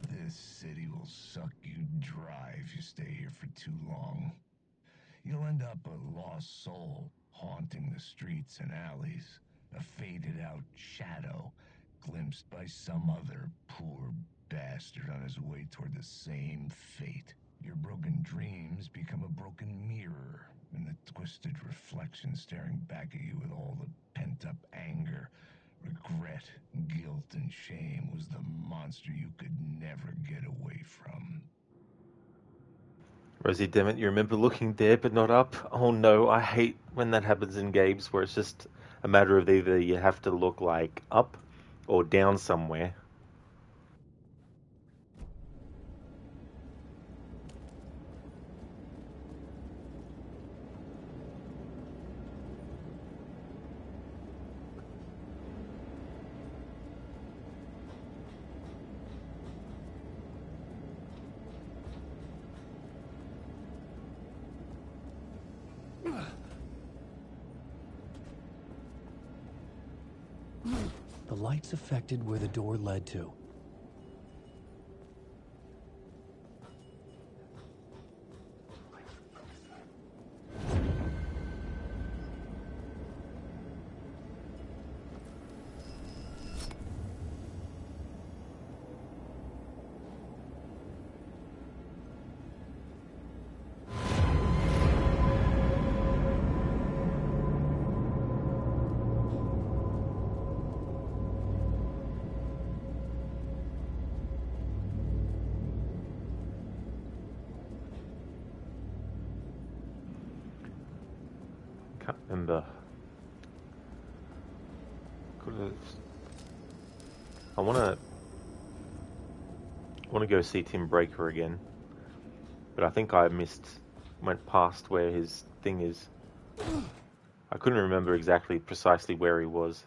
This city will suck you dry if you stay here for too long. You'll end up a lost soul haunting the streets and alleys, a faded-out shadow glimpsed by some other poor bastard on his way toward the same fate. Your broken dreams become a broken mirror, and the twisted reflection staring back at you with all the pent-up anger, regret, guilt, and shame was the monster you could never get away from. Rosie, damn it, you remember looking there but not up? Oh no, I hate when that happens in games where it's just a matter of either you have to look like up or down somewhere. The lights affected where the door led to. Can't remember. I wanna go see Tim Breaker again, but I think I went past where his thing is. I couldn't remember precisely where he was.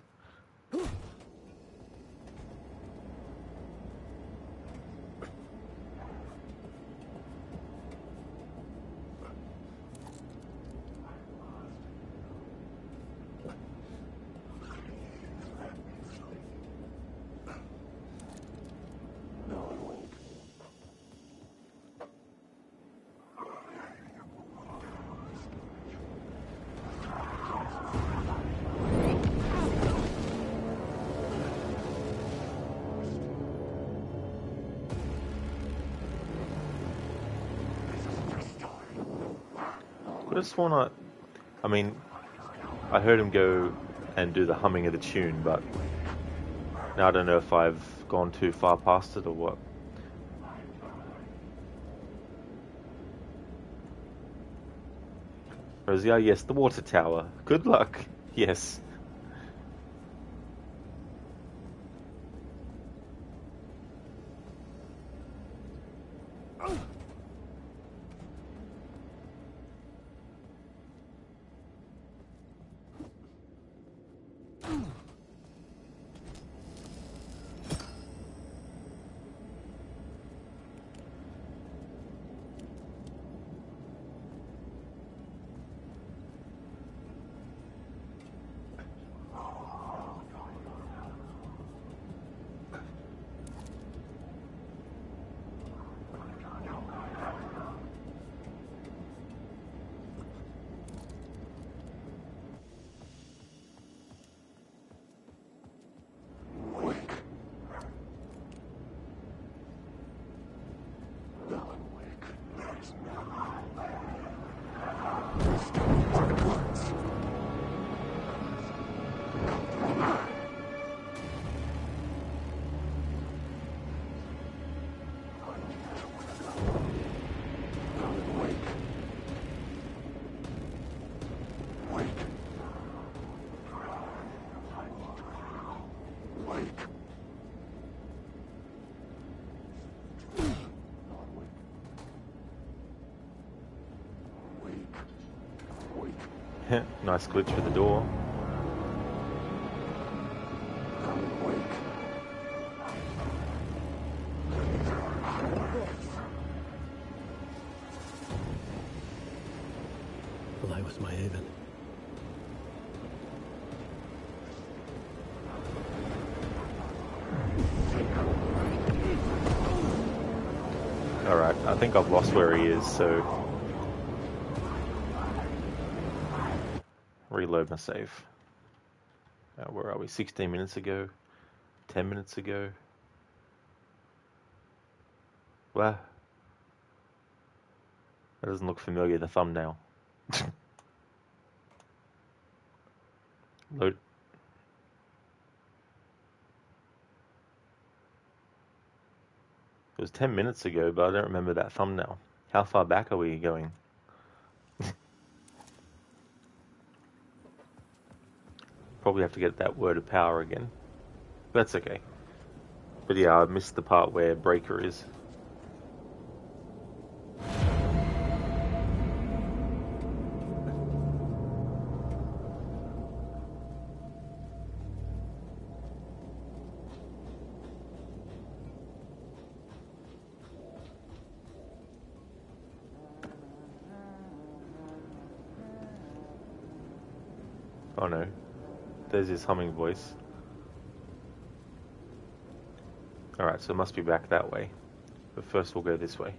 I just wanna... I mean, I heard him go and do the humming of the tune, but now I don't know if I've gone too far past it or what. Rosie, yes, the water tower. Good luck. Yes. Nice glitch for the door. The light was my haven. Alright, I think I've lost where he is, so... Reload my save. Where are we? 16 minutes ago? 10 minutes ago? Wow. That doesn't look familiar, the thumbnail. Load. It was 10 minutes ago, but I don't remember that thumbnail. How far back are we going? Probably have to get that word of power again. That's okay. But yeah, I missed the part where Breaker is. Oh no. There's his humming voice. Alright, so it must be back that way. But first we'll go this way.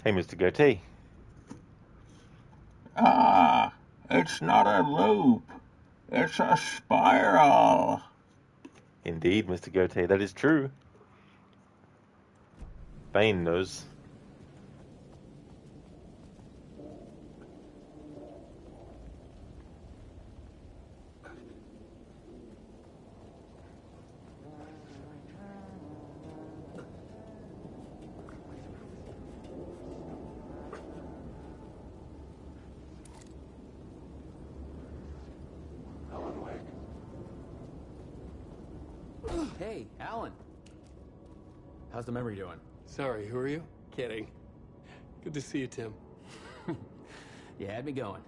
Hey, Mr. Goatee. Ah, it's not a loop. It's a spiral. Indeed, Mr. Goatee, that is true. Bane knows. Hey, Alan. How's the memory doing? Sorry, who are you? Kidding. Good to see you, Tim. You had me going.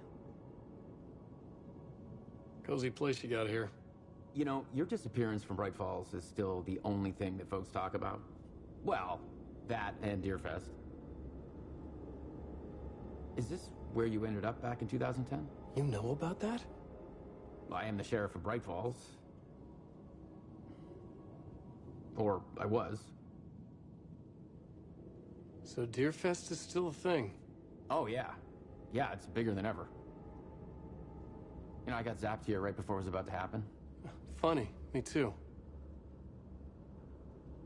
Cozy place you got here. You know, your disappearance from Bright Falls is still the only thing that folks talk about. Well, that and Deerfest. Is this where you ended up back in 2010? You know about that? I am the sheriff of Bright Falls. Or I was. So Deerfest is still a thing? Oh, yeah. Yeah, it's bigger than ever. You know, I got zapped here right before it was about to happen. Funny. Me too.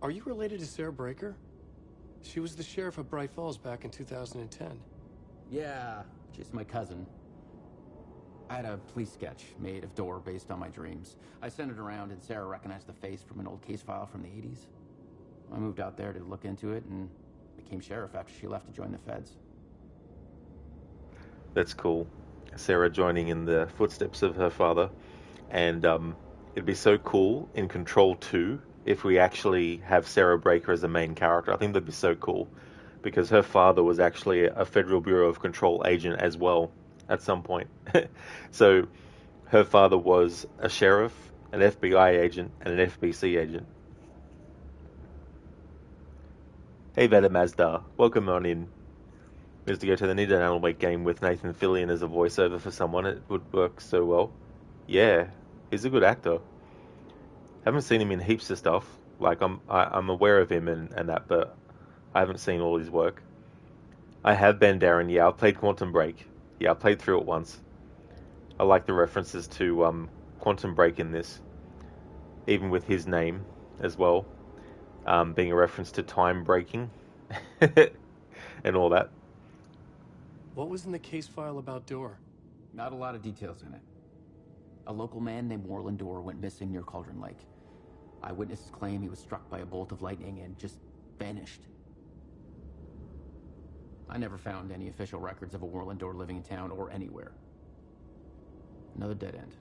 Are you related to Sarah Breaker? She was the sheriff of Bright Falls back in 2010. Yeah, she's my cousin. I had a police sketch made of Door based on my dreams. I sent it around and Sarah recognized the face from an old case file from the 80s. I moved out there to look into it and became sheriff after she left to join the feds. That's cool. Sarah joining in the footsteps of her father. And it'd be so cool in Control 2 if we actually have Sarah Breaker as a main character. I think that'd be so cool. Because her father was actually a Federal Bureau of Control agent as well at some point. So her father was a sheriff, an FBI agent, and an FBC agent. Hey, Veda Mazda. Welcome on in. Is to go to the Need an Alan Wake game with Nathan Fillion as a voiceover for someone. It would work so well. Yeah, he's a good actor. Haven't seen him in heaps of stuff. Like I'm aware of him and that, but I haven't seen all his work. I have been Darren. Yeah, I've played Quantum Break. Yeah, I played through it once. I like the references to Quantum Break in this, even with his name as well, being a reference to time breaking and all that. What was in the case file about Dorr? Not a lot of details in it. A local man named Warland Dorr went missing near Cauldron Lake. Eyewitnesses claim he was struck by a bolt of lightning and just vanished. I never found any official records of a Warland Dorr living in town or anywhere. Another dead end.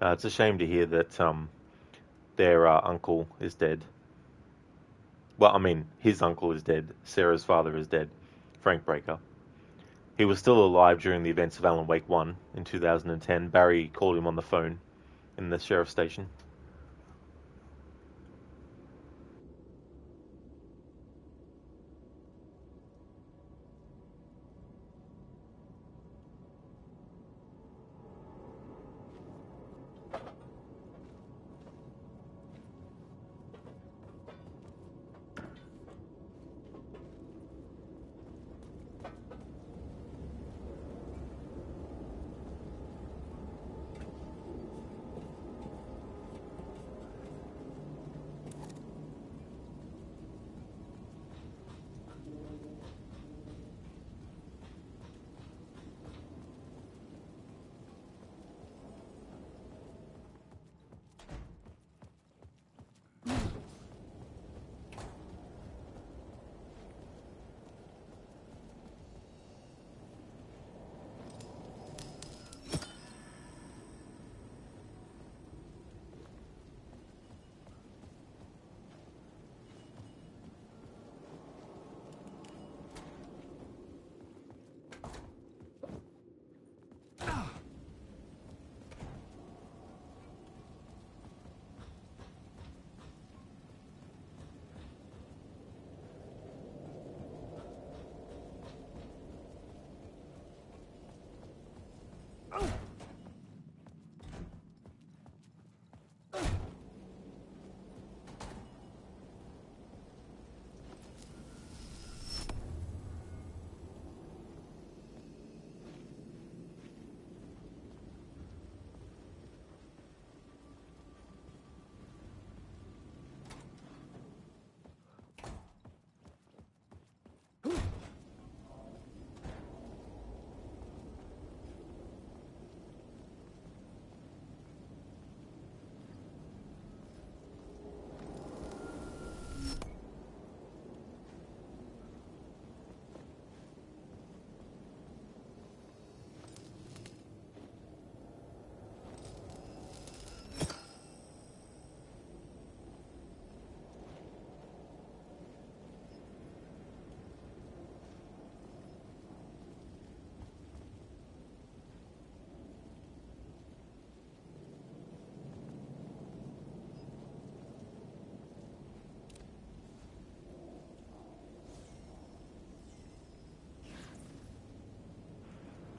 It's a shame to hear that their uncle is dead. Well, I mean, his uncle is dead. Sarah's father is dead. Frank Breaker. He was still alive during the events of Alan Wake 1 in 2010. Barry called him on the phone in the sheriff's station.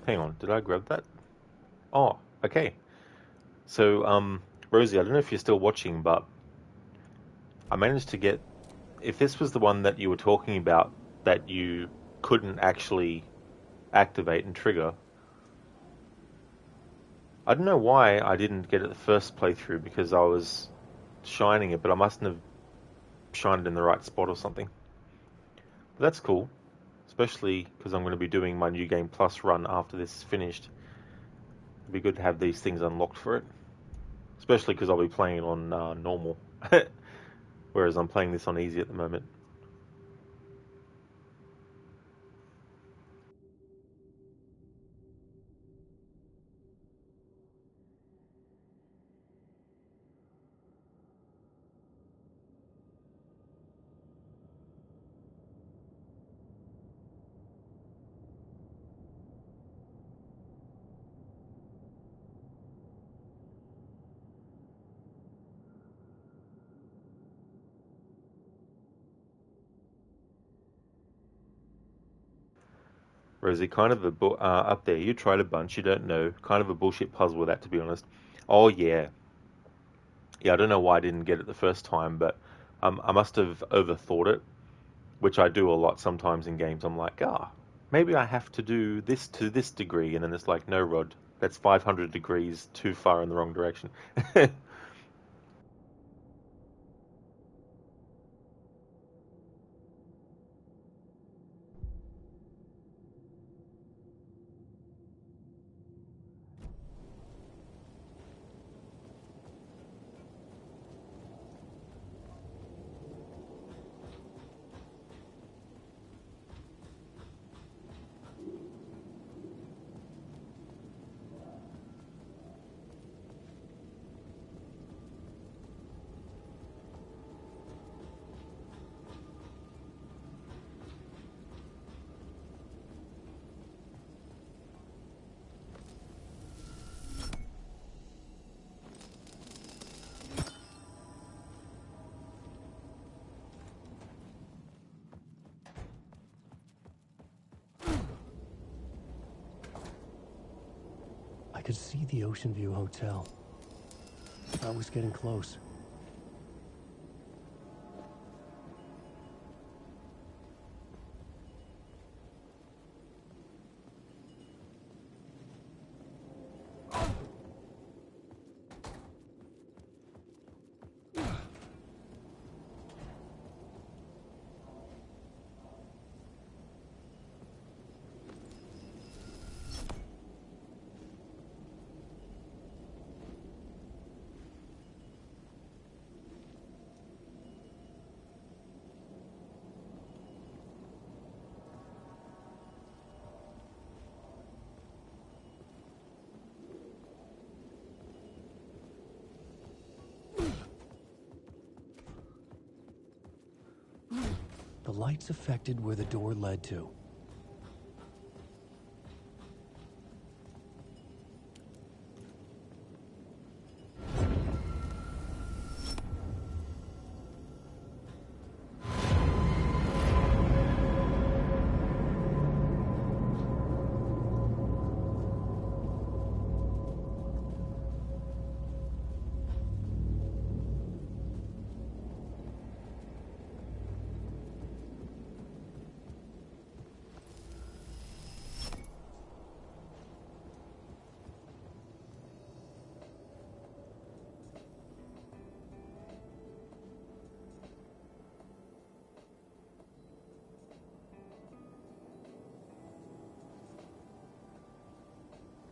Hang on, did I grab that? Oh, okay. So, Rosie, I don't know if you're still watching, but I managed to get... If this was the one that you were talking about that you couldn't actually activate and trigger, I don't know why I didn't get it the first playthrough, because I was shining it, but I mustn't have shined it in the right spot or something. But that's cool. Especially because I'm going to be doing my New Game Plus run after this is finished. It'd be good to have these things unlocked for it. Especially because I'll be playing it on normal. Whereas I'm playing this on easy at the moment. Rosie, kind of a up there. You tried a bunch. You don't know. Kind of a bullshit puzzle, that, to be honest. Oh yeah. Yeah, I don't know why I didn't get it the first time, but I must have overthought it, which I do a lot sometimes in games. I'm like, maybe I have to do this to this degree, and then it's like, no, Rod, that's 500 degrees too far in the wrong direction. I could see the Ocean View Hotel. I was getting close. The lights affected where the door led to.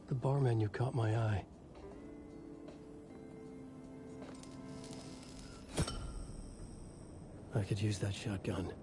The bar menu caught my eye. I could use that shotgun.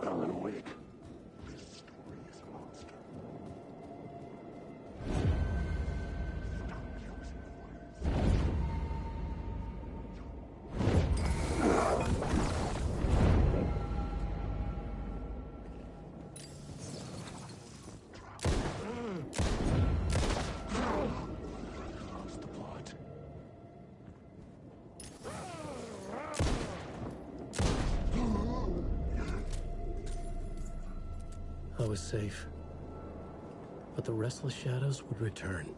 Alan Wake. This story is a monster. Lost the plot. I was safe. but the restless shadows would return.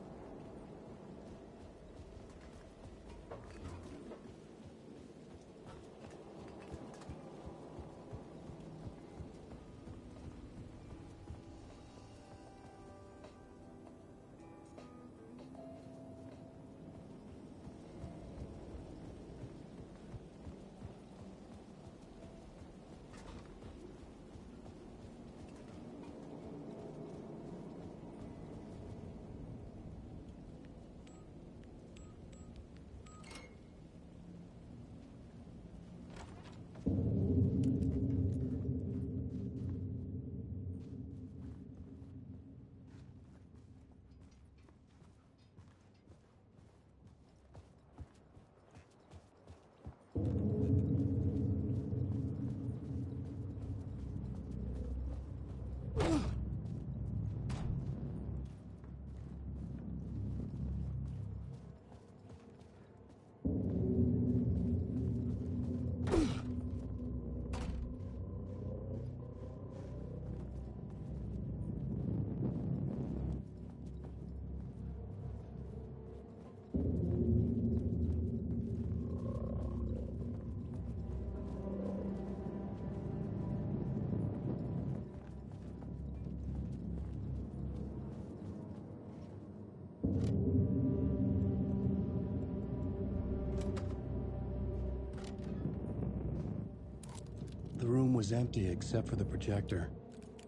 The room was empty except for the projector.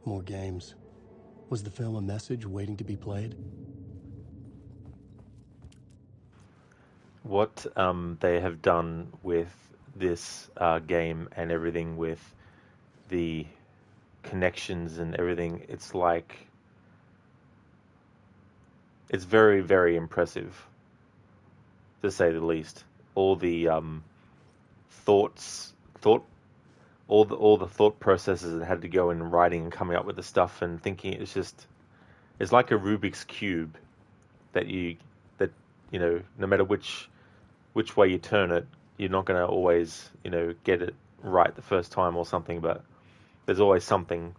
More games. Was the film a message waiting to be played? What they have done with this game and everything with the connections and everything, it's like, it's very, very impressive, to say the least. All the all the thought processes that had to go in writing and coming up with the stuff and thinking, it's like a Rubik's Cube that you know, no matter which way you turn it, you're not going to always, you know, get it right the first time or something, but there's always something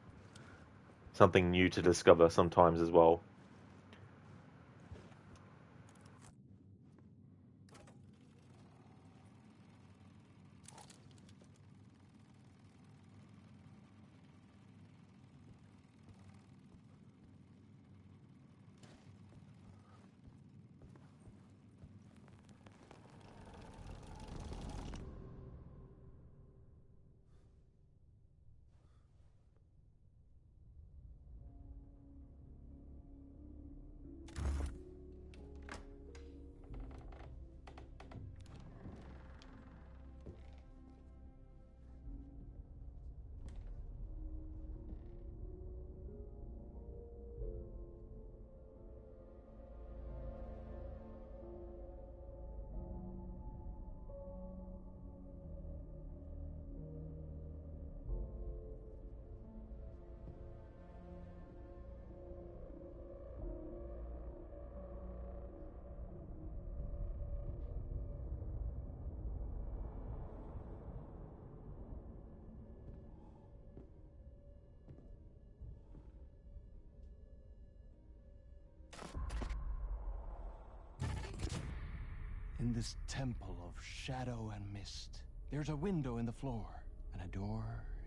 new to discover sometimes as well. In this temple of shadow and mist, there's a window in the floor and a door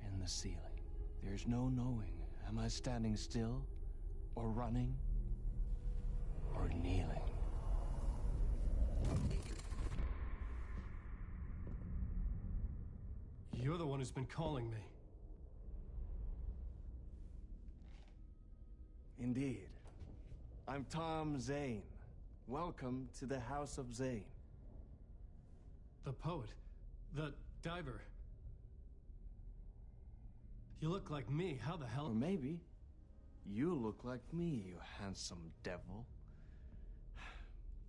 in the ceiling. There's no knowing, am I standing still, or running, or kneeling? You're the one who's been calling me. Indeed. I'm Tom Zane. Welcome to the House of Zane. The poet. The diver. You look like me. How the hell? Or maybe you look like me, you handsome devil.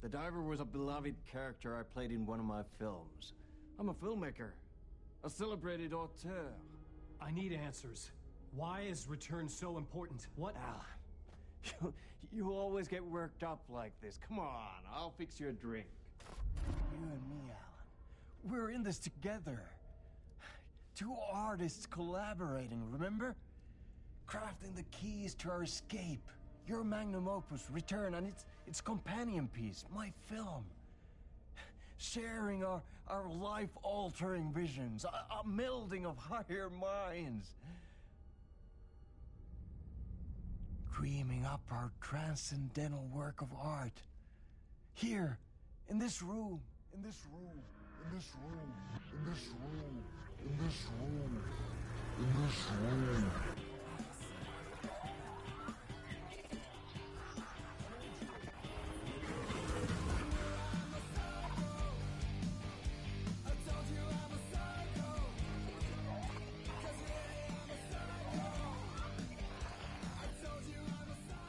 The diver was a beloved character I played in one of my films. I'm a filmmaker. A celebrated auteur. I need answers. Why is Return so important? What? Alan, you always get worked up like this. Come on, I'll fix you a drink. You and me, Alan. We're in this together. Two artists collaborating, remember? Crafting the keys to our escape. Your magnum opus, Return, and its companion piece, my film. Sharing our life-altering visions, a melding of higher minds. Dreaming up our transcendental work of art. Here, in this room, in this room, in this room, in this room, in this room, in this room.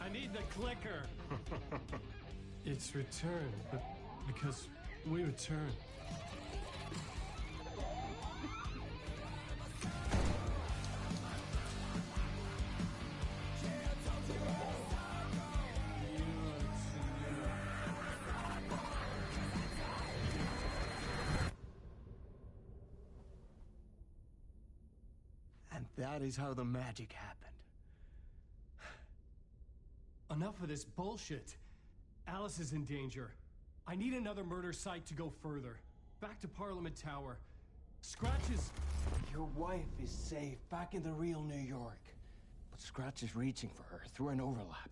I need the clicker. It's Return, but because we return. And that is how the magic happened. Enough of this bullshit. Alice is in danger. I need another murder site to go further. Back to Parliament Tower. Scratch is... Your wife is safe, back in the real New York. But Scratch is reaching for her through an overlap.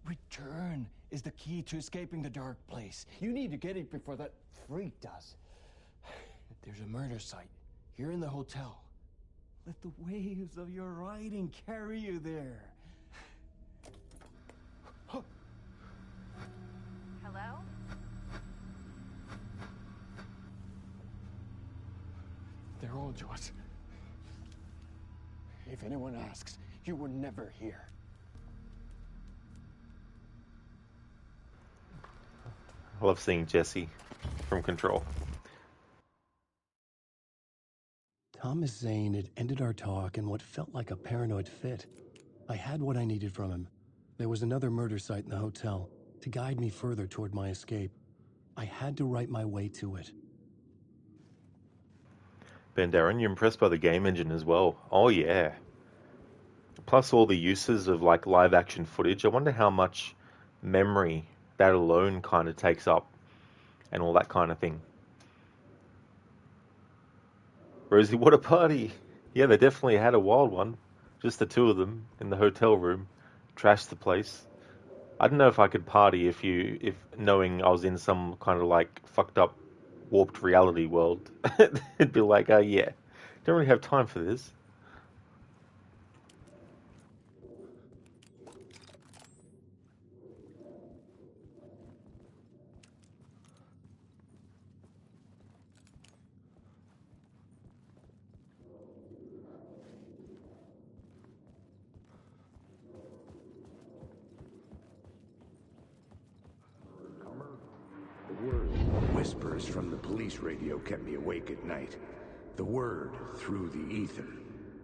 Return is the key to escaping the dark place. You need to get it before that freak does. There's a murder site here in the hotel. Let the waves of your writing carry you there. Hello? They're all to us. If anyone asks, you were never here. I love seeing Jesse from Control. Thomas Zane had ended our talk in what felt like a paranoid fit. I had what I needed from him. There was another murder site in the hotel to guide me further toward my escape. I had to write my way to it. Ben Darren, you're impressed by the game engine as well. Oh yeah. Plus all the uses of like live action footage. I wonder how much memory that alone kind of takes up and all that kind of thing. Rosie, what a party. Yeah, they definitely had a wild one. Just the two of them in the hotel room. Trashed the place. I don't know if I could party if knowing I was in some kind of like fucked up warped reality world. It'd be like, oh yeah, don't really have time for this. Whispers from the police radio kept me awake at night. The word through the ether.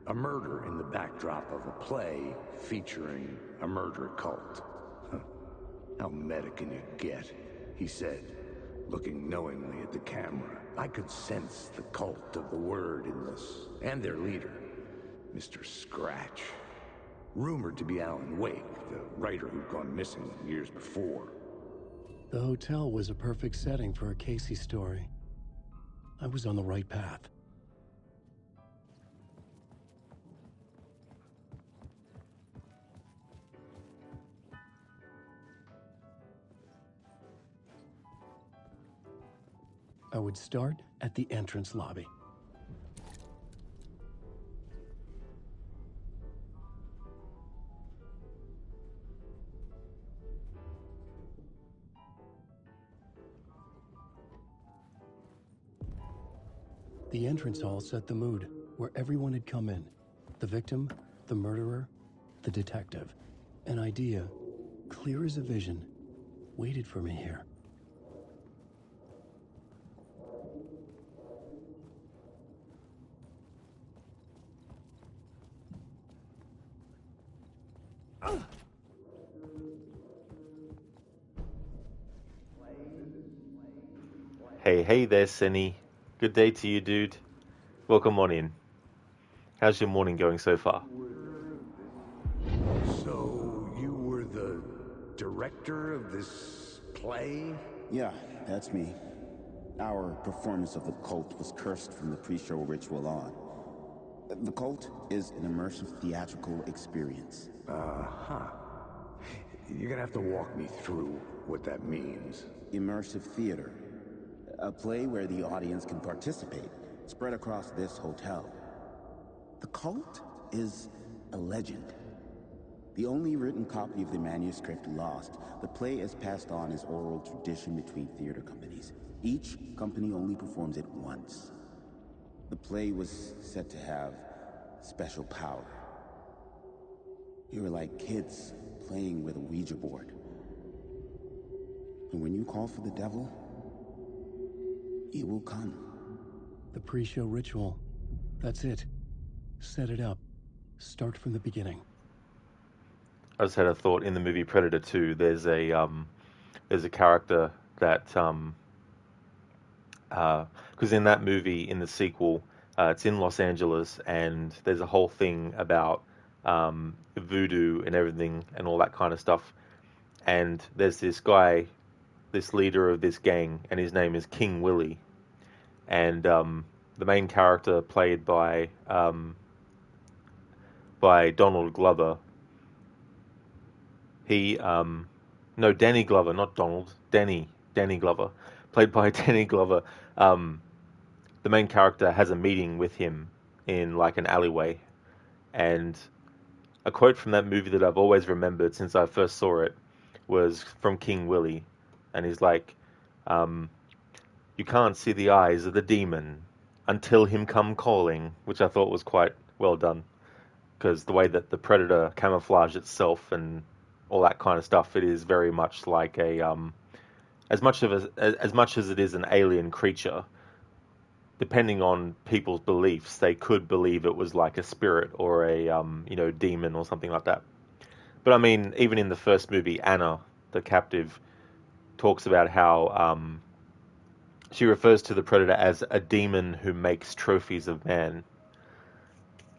A murder in the backdrop of a play featuring a murder cult. How meta can you get? He said, looking knowingly at the camera. I could sense the cult of the word in this, and their leader, Mr. Scratch. Rumored to be Alan Wake, the writer who'd gone missing years before. The hotel was a perfect setting for a Casey story. I was on the right path. I would start at the entrance lobby. The entrance hall set the mood, where everyone had come in. The victim, the murderer, the detective. An idea, clear as a vision, waited for me here. Hey there, Senny. Good day to you, dude. Welcome on in. How's your morning going so far? So, you were the director of this play? Yeah, that's me. Our performance of The Cult was cursed from the pre-show ritual on. The Cult is an immersive theatrical experience. Uh-huh. You're gonna have to walk me through what that means. Immersive theater. A play where the audience can participate, spread across this hotel. The Cult is a legend. The only written copy of the manuscript lost, the play is passed on as oral tradition between theater companies. Each company only performs it once. The play was said to have special power. You were like kids playing with a Ouija board. And when you call for the devil, he will come. The pre-show ritual. That's it. Set it up. Start from the beginning. I just had a thought. In the movie Predator 2, there's a character that because in that movie, in the sequel, it's in Los Angeles, and there's a whole thing about voodoo and everything and all that kind of stuff. And there's this guy, this leader of this gang, and his name is King Willie. And the main character, played by Donald Glover, Danny Glover, not Donald, Danny Glover, played by Danny Glover. The main character has a meeting with him in like an alleyway, and a quote from that movie that I've always remembered since I first saw it was from King Willie, and he's like, "You can't see the eyes of the demon until him come calling," which I thought was quite well done, because the way that the Predator camouflaged itself and all that kind of stuff, it is very much like a as much as it is an alien creature. Depending on people's beliefs, they could believe it was like a spirit or a demon or something like that. But I mean, even in the first movie, Anna, the captive, talks about how she refers to the Predator as a demon who makes trophies of man.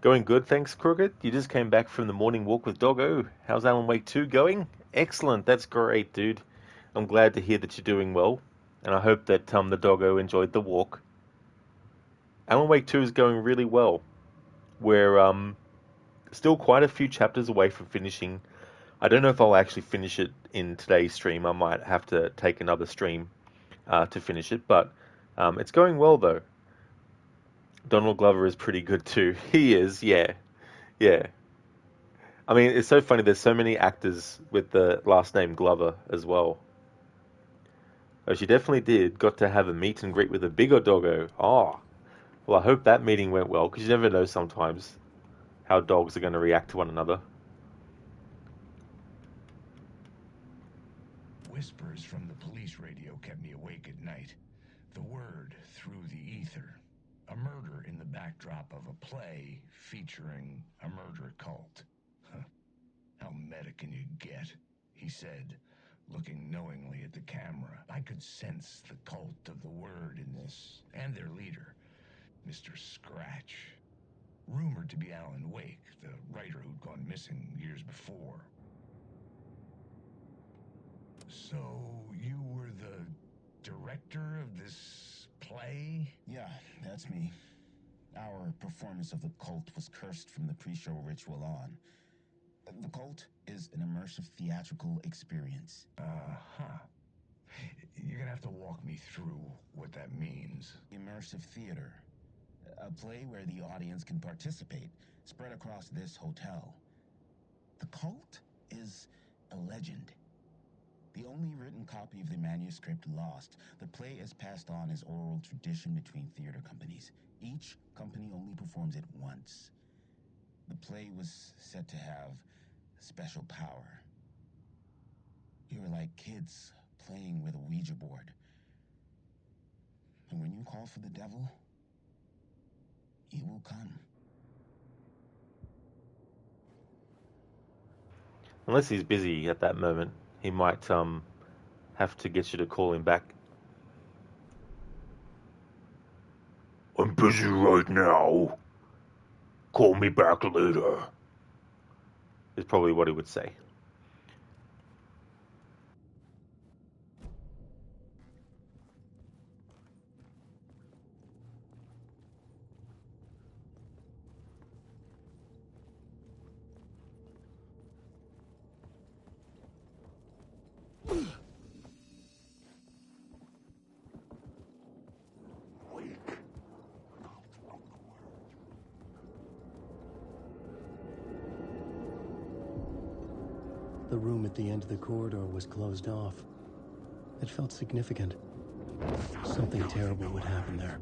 Going good, thanks, Crooked. You just came back from the morning walk with Doggo. How's Alan Wake 2 going? Excellent, that's great, dude. I'm glad to hear that you're doing well, and I hope that the Doggo enjoyed the walk. Alan Wake 2 is going really well. We're still quite a few chapters away from finishing. I don't know if I'll actually finish it in today's stream. I might have to take another stream to finish it, but it's going well, though. Donald Glover is pretty good, too. He is, yeah. I mean, it's so funny. There's so many actors with the last name Glover as well. Oh, she definitely did. Got to have a meet and greet with a bigger doggo. Oh. Well, I hope that meeting went well, because you never know sometimes how dogs are going to react to one another. Whispers from the police radio kept me awake at night. The word through the ether. A murder in the backdrop of a play featuring a murder cult. Huh. How meta can you get? He said, looking knowingly at the camera. I could sense the cult of the word in this, and their leader, Mr. Scratch. Rumored to be Alan Wake, the writer who'd gone missing years before. So, you were the director of this play? Yeah, that's me. Our performance of The Cult was cursed from the pre-show ritual on. The Cult is an immersive theatrical experience. Uh-huh. You're gonna have to walk me through what that means. Immersive theater. A play where the audience can participate, spread across this hotel. The Cult is a legend. The only written copy of the manuscript lost, the play is passed on as oral tradition between theater companies. Each company only performs it once. The play was said to have special power. You were like kids playing with a Ouija board. And when you call for the devil, he will come. Unless he's busy at that moment, he might have to get you to call him back. I'm busy right now. Call me back later. Is probably what he would say. room at the end of the corridor was closed off. It felt significant. Something terrible would happen there.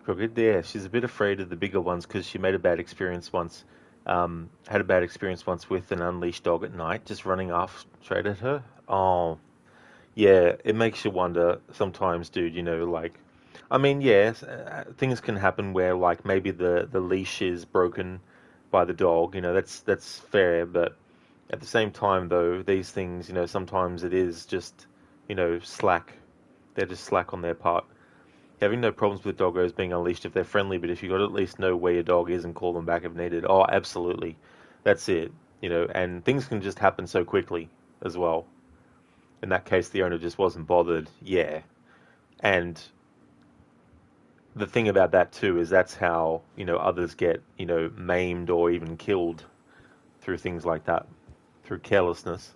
Crooked, yeah, she's a bit afraid of the bigger ones because she made a bad experience once. Had a bad experience once with an unleashed dog at night, just running off straight at her. Oh, yeah, it makes you wonder sometimes, dude. You know, like, I mean, yes, things can happen where, like, maybe the leash is broken by the dog. You know, that's fair, but at the same time, though, these things, you know, sometimes it is just, you know, slack. They're just slack on their part. Having no problems with doggos being unleashed if they're friendly, but if you got to at least know where your dog is and call them back if needed. Oh, absolutely. That's it. You know, and things can just happen so quickly as well. In that case, the owner just wasn't bothered. Yeah. And the thing about that too is that's how, you know, others get, you know, maimed or even killed through things like that, through carelessness.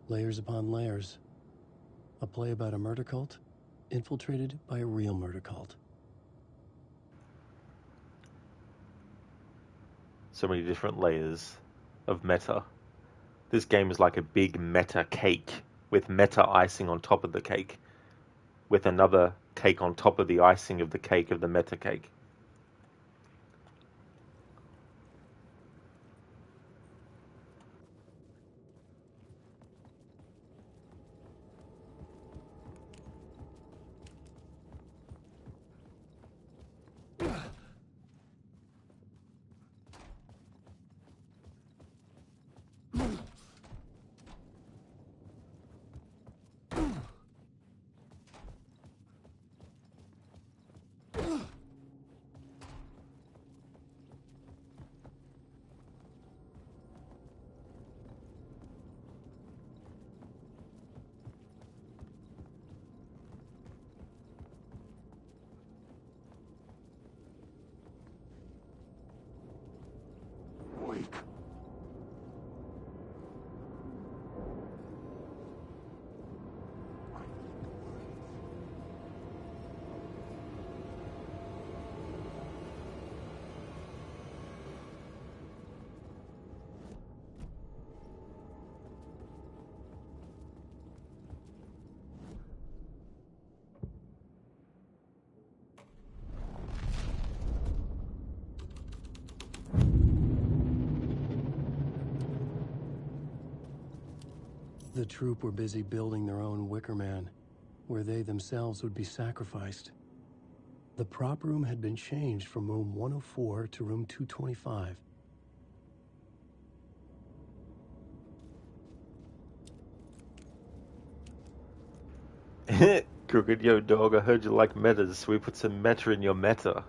Layers upon layers. A play about a murder cult infiltrated by a real murder cult. So many different layers of meta. This game is like a big meta cake with meta icing on top of the cake, with another cake on top of the icing of the cake of the meta cake. The troop were busy building their own Wicker Man, where they themselves would be sacrificed. The prop room had been changed from room 104 to room 225. Crooked, yo dog, I heard you like metas, so we put some meta in your meta.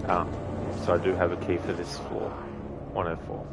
So I do have a key for this floor, 104.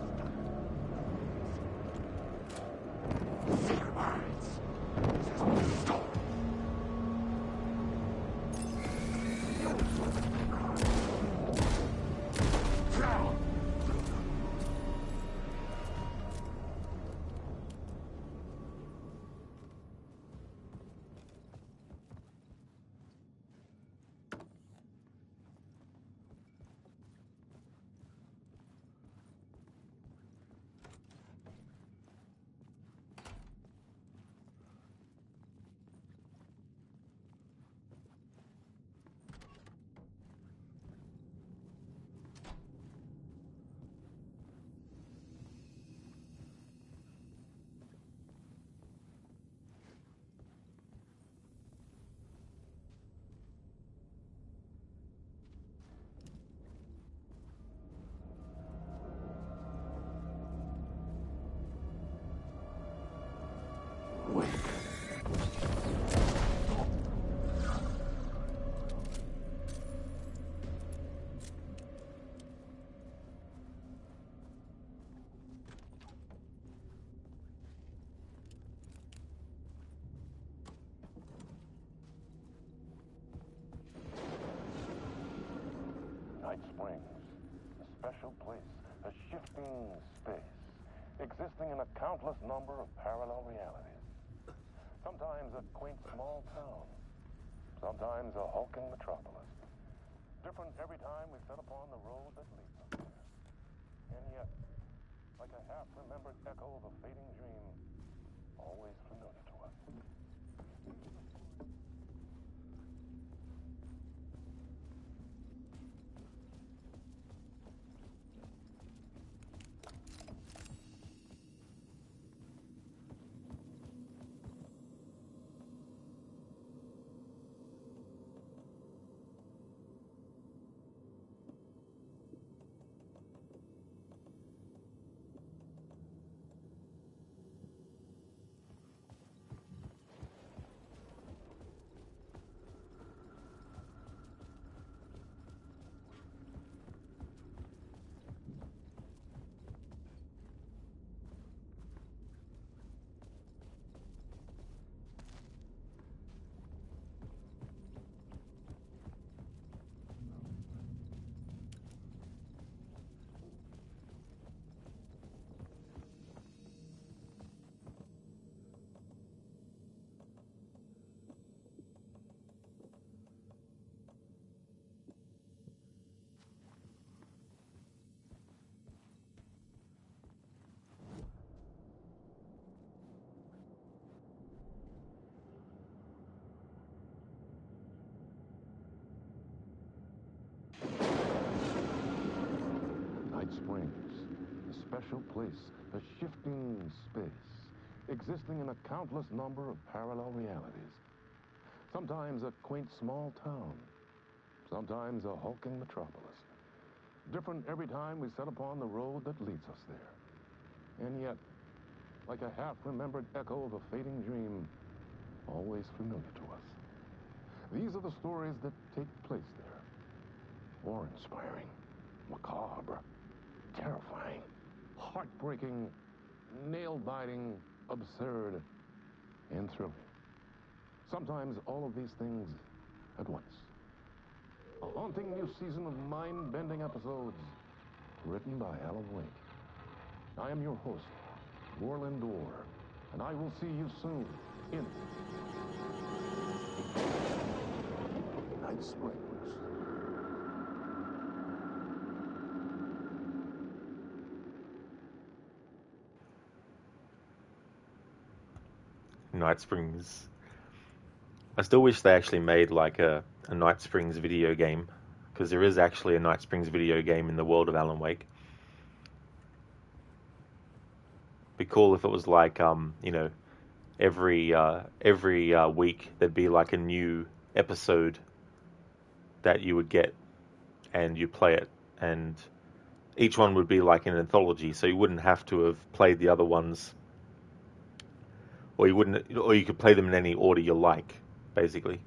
Night Springs, a special place, a shifting space, existing in a countless number of parallel realities. Sometimes a quaint small town, sometimes a hulking metropolis. Different every time we set upon the road that leads us there. And yet, like a half-remembered echo of a fading dream, always familiar to us. Night Springs, a special place, a shifting space, existing in a countless number of parallel realities. Sometimes a quaint small town, sometimes a hulking metropolis. Different every time we set upon the road that leads us there. And yet, like a half-remembered echo of a fading dream, always familiar to us. These are the stories that take place there. Awe-inspiring, macabre, terrifying, heartbreaking, nail-biting, absurd, and thrilling. Sometimes all of these things at once. A haunting new season of mind-bending episodes written by Alan Wake. I am your host, Warland Orr, and I will see you soon in Night Springs. Night Springs. I still wish they actually made like a Night Springs video game, because there is actually a Night Springs video game in the world of Alan Wake. Be cool if it was like every week there'd be like a new episode that you would get and you play it, and each one would be like an anthology, so you wouldn't have to have played the other ones, or you could play them in any order you like, basically.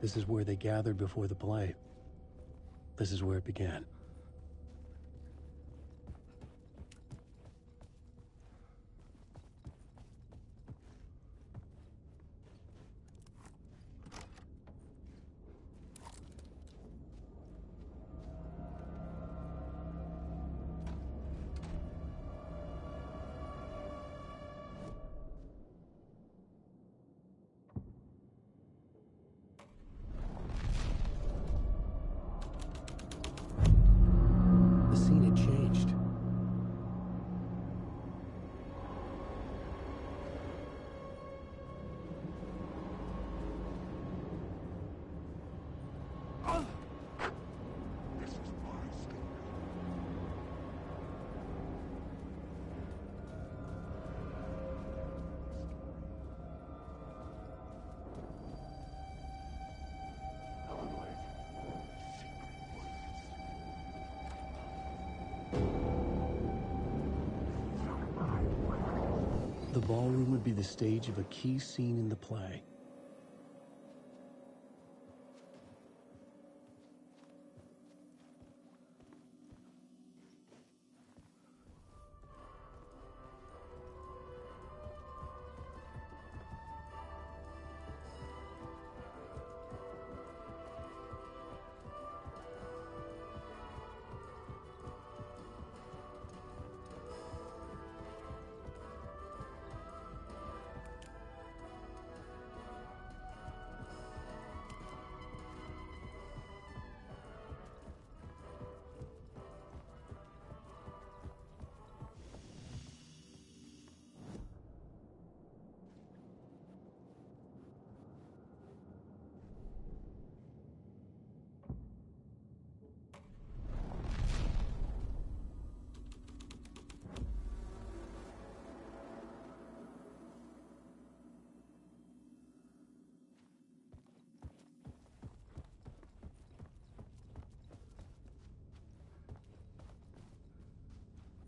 This is where they gathered before the play. This is where it began. The scene had changed. The ballroom would be the stage of a key scene in the play.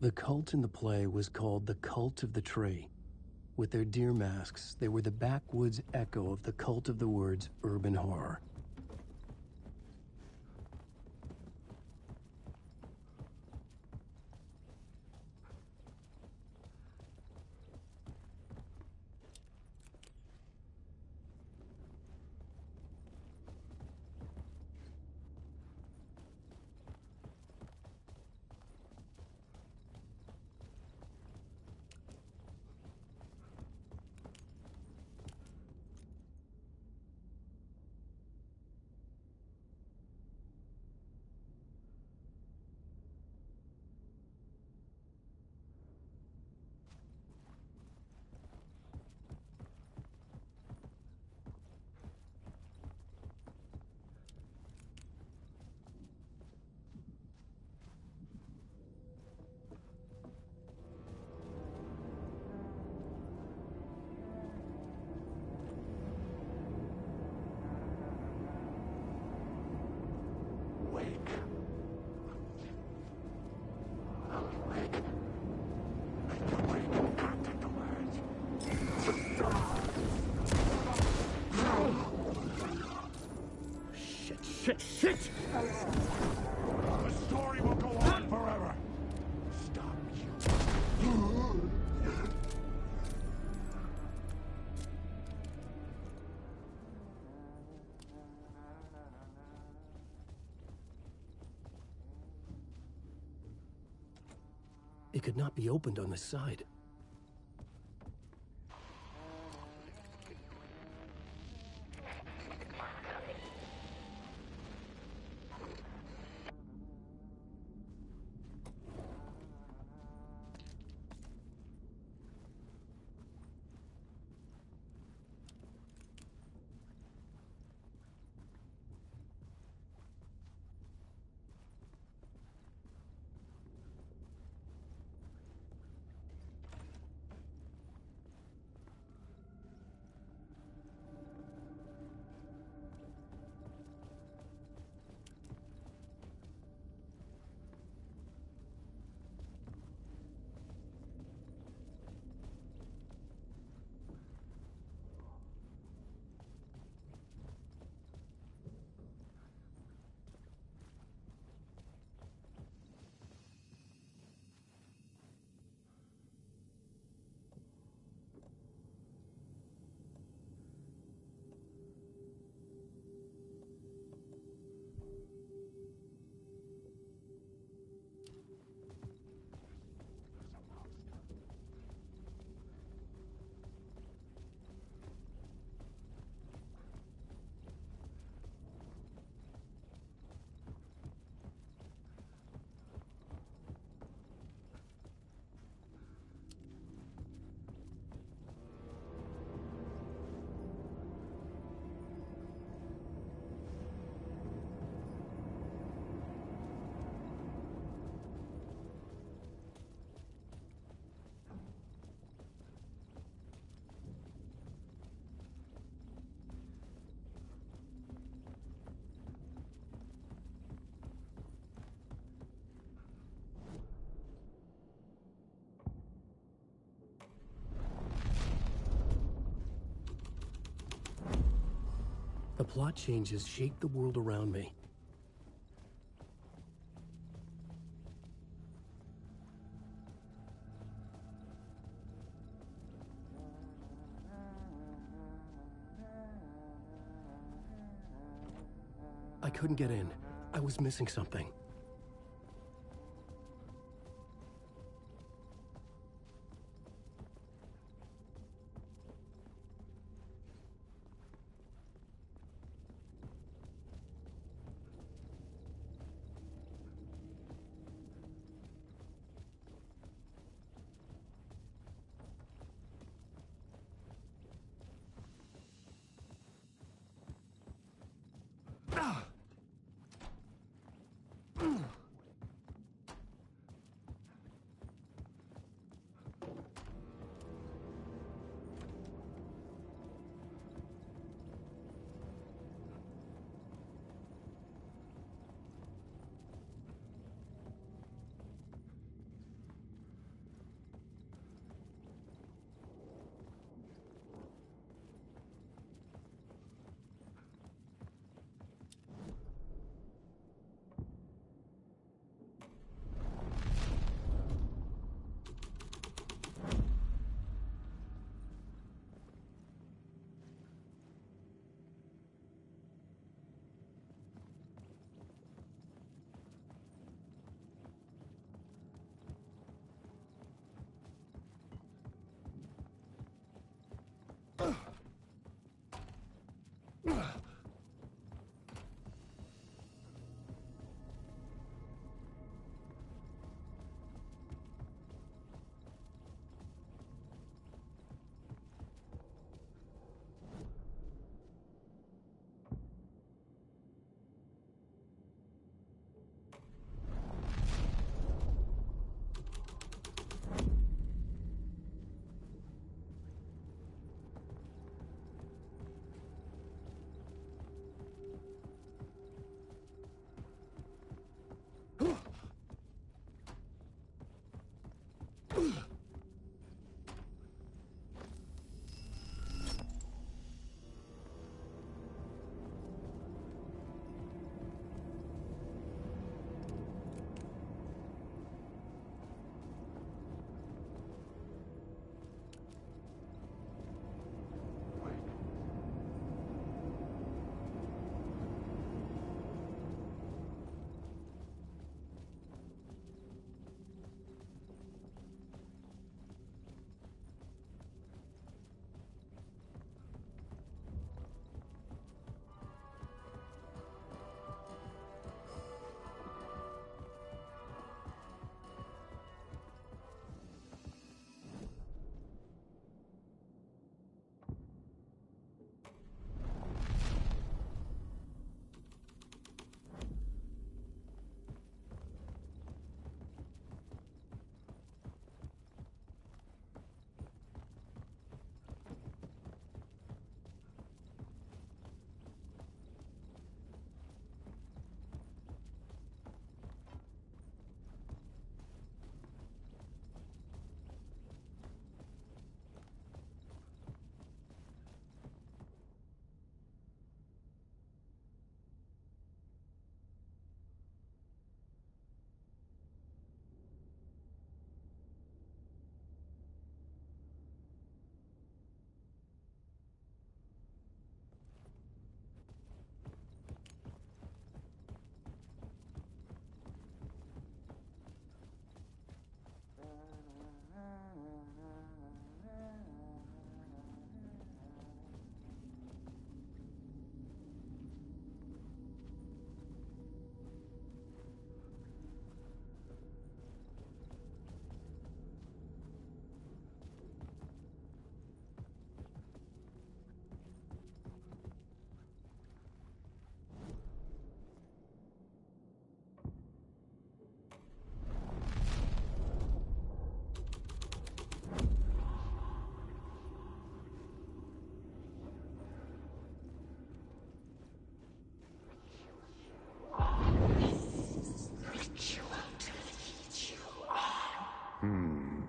The cult in the play was called the Cult of the Tree. With their deer masks, they were the backwoods echo of the cult of the words urban horror. Shit! The story will go on forever. Stop you. It could not be opened on the side. The plot changes shape the world around me. I couldn't get in. I was missing something.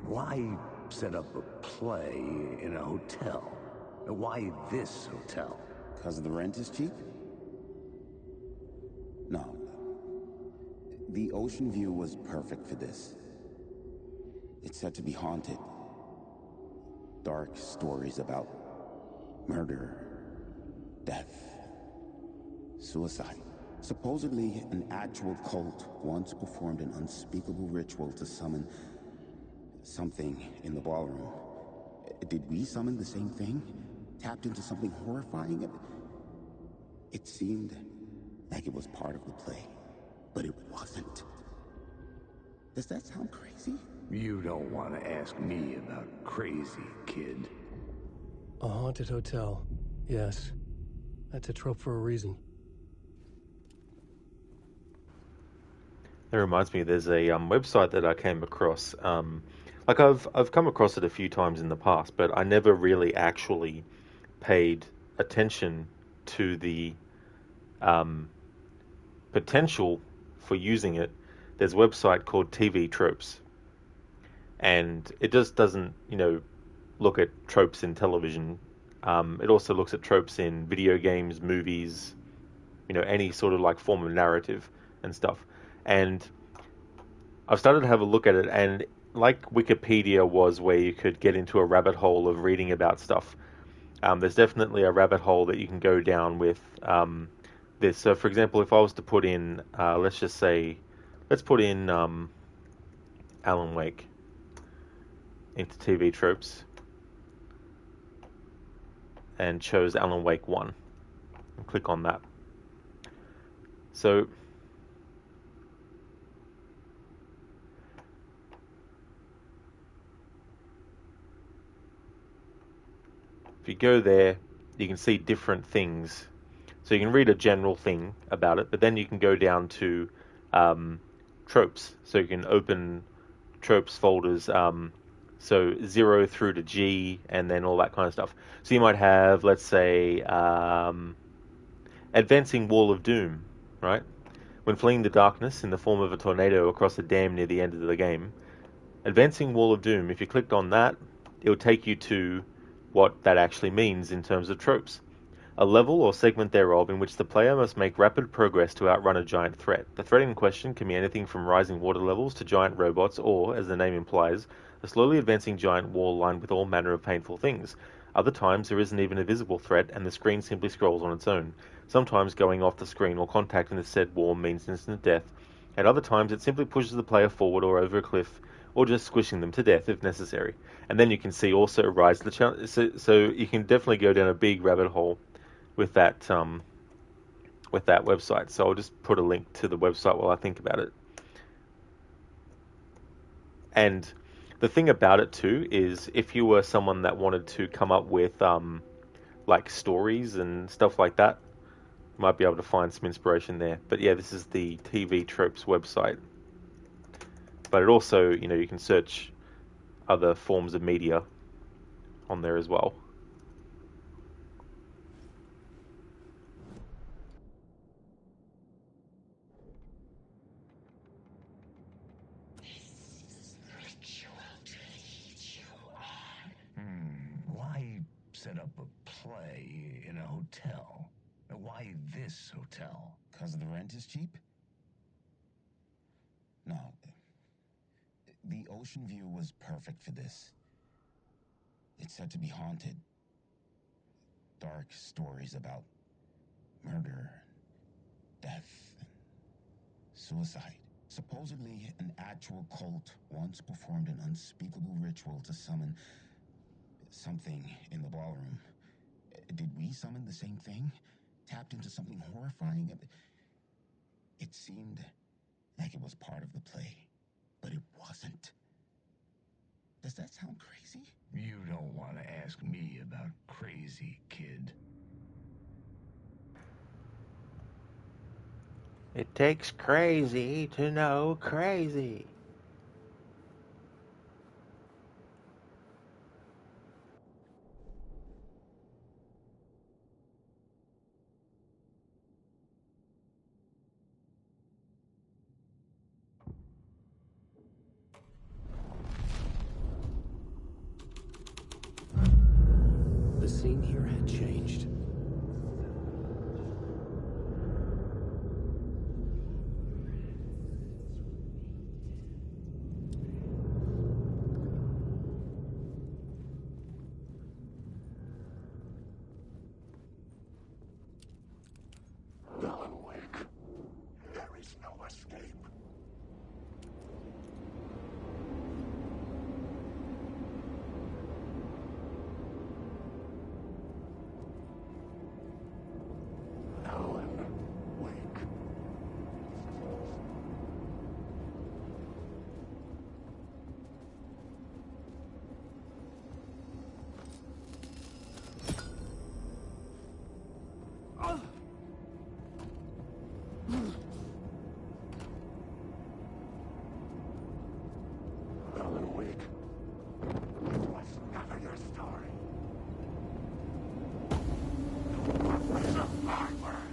Why set up a play in a hotel? Why this hotel? 'Cause the rent is cheap? No. The ocean view was perfect for this. It's said to be haunted. Dark stories about murder, death, suicide. Supposedly, an actual cult once performed an unspeakable ritual to summon something in the ballroom. Did we summon the same thing? Tapped into something horrifying? It seemed like it was part of the play, but it wasn't. Does that sound crazy? You don't want to ask me about crazy, kid. A haunted hotel. Yes. That's a trope for a reason. That reminds me, there's a website that I came across. Like I've come across it a few times in the past, but I never really actually paid attention to the potential for using it. There's a website called TV Tropes, and it just doesn't, look at tropes in television. It also looks at tropes in video games, movies, any sort of like form of narrative and stuff. And I've started to have a look at it, and like Wikipedia was where you could get into a rabbit hole of reading about stuff, there's definitely a rabbit hole that you can go down with this. So, for example, if I was to put in, let's put in Alan Wake into TV Tropes, and chose Alan Wake 1, and click on that. So if you go there, you can see different things. So you can read a general thing about it, but then you can go down to tropes. So you can open tropes folders, so 0 through to G, and then all that kind of stuff. So you might have, let's say, Advancing Wall of Doom, right? When fleeing the darkness in the form of a tornado across a dam near the end of the game. Advancing Wall of Doom, if you clicked on that, it will take you to what that actually means in terms of tropes. A level or segment thereof in which the player must make rapid progress to outrun a giant threat. The threat in question can be anything from rising water levels to giant robots or, as the name implies, a slowly advancing giant wall lined with all manner of painful things. Other times there isn't even a visible threat and the screen simply scrolls on its own. Sometimes going off the screen or contacting the said wall means instant death. At other times it simply pushes the player forward or over a cliff, or just squishing them to death if necessary. And then you can see also rise the challenge. So you can definitely go down a big rabbit hole with that website. So I'll just put a link to the website while I think about it. And the thing about it too is, if you were someone that wanted to come up with like stories and stuff like that, you might be able to find some inspiration there. But yeah, this is the TV Tropes website. But it also, you can search other forms of media on there as well. Why set up a play in a hotel? Why this hotel? 'Cause the rent is cheap? No. The ocean view was perfect for this. It's said to be haunted. Dark stories about murder, death, and suicide. Supposedly, an actual cult once performed an unspeakable ritual to summon something in the ballroom. Did we summon the same thing? Tapped into something horrifying? It seemed like it was part of the play, but it wasn't. Does that sound crazy? You don't want to ask me about crazy, kid. It takes crazy to know crazy. The scene here had changed. weak. It was never your story. These are my words.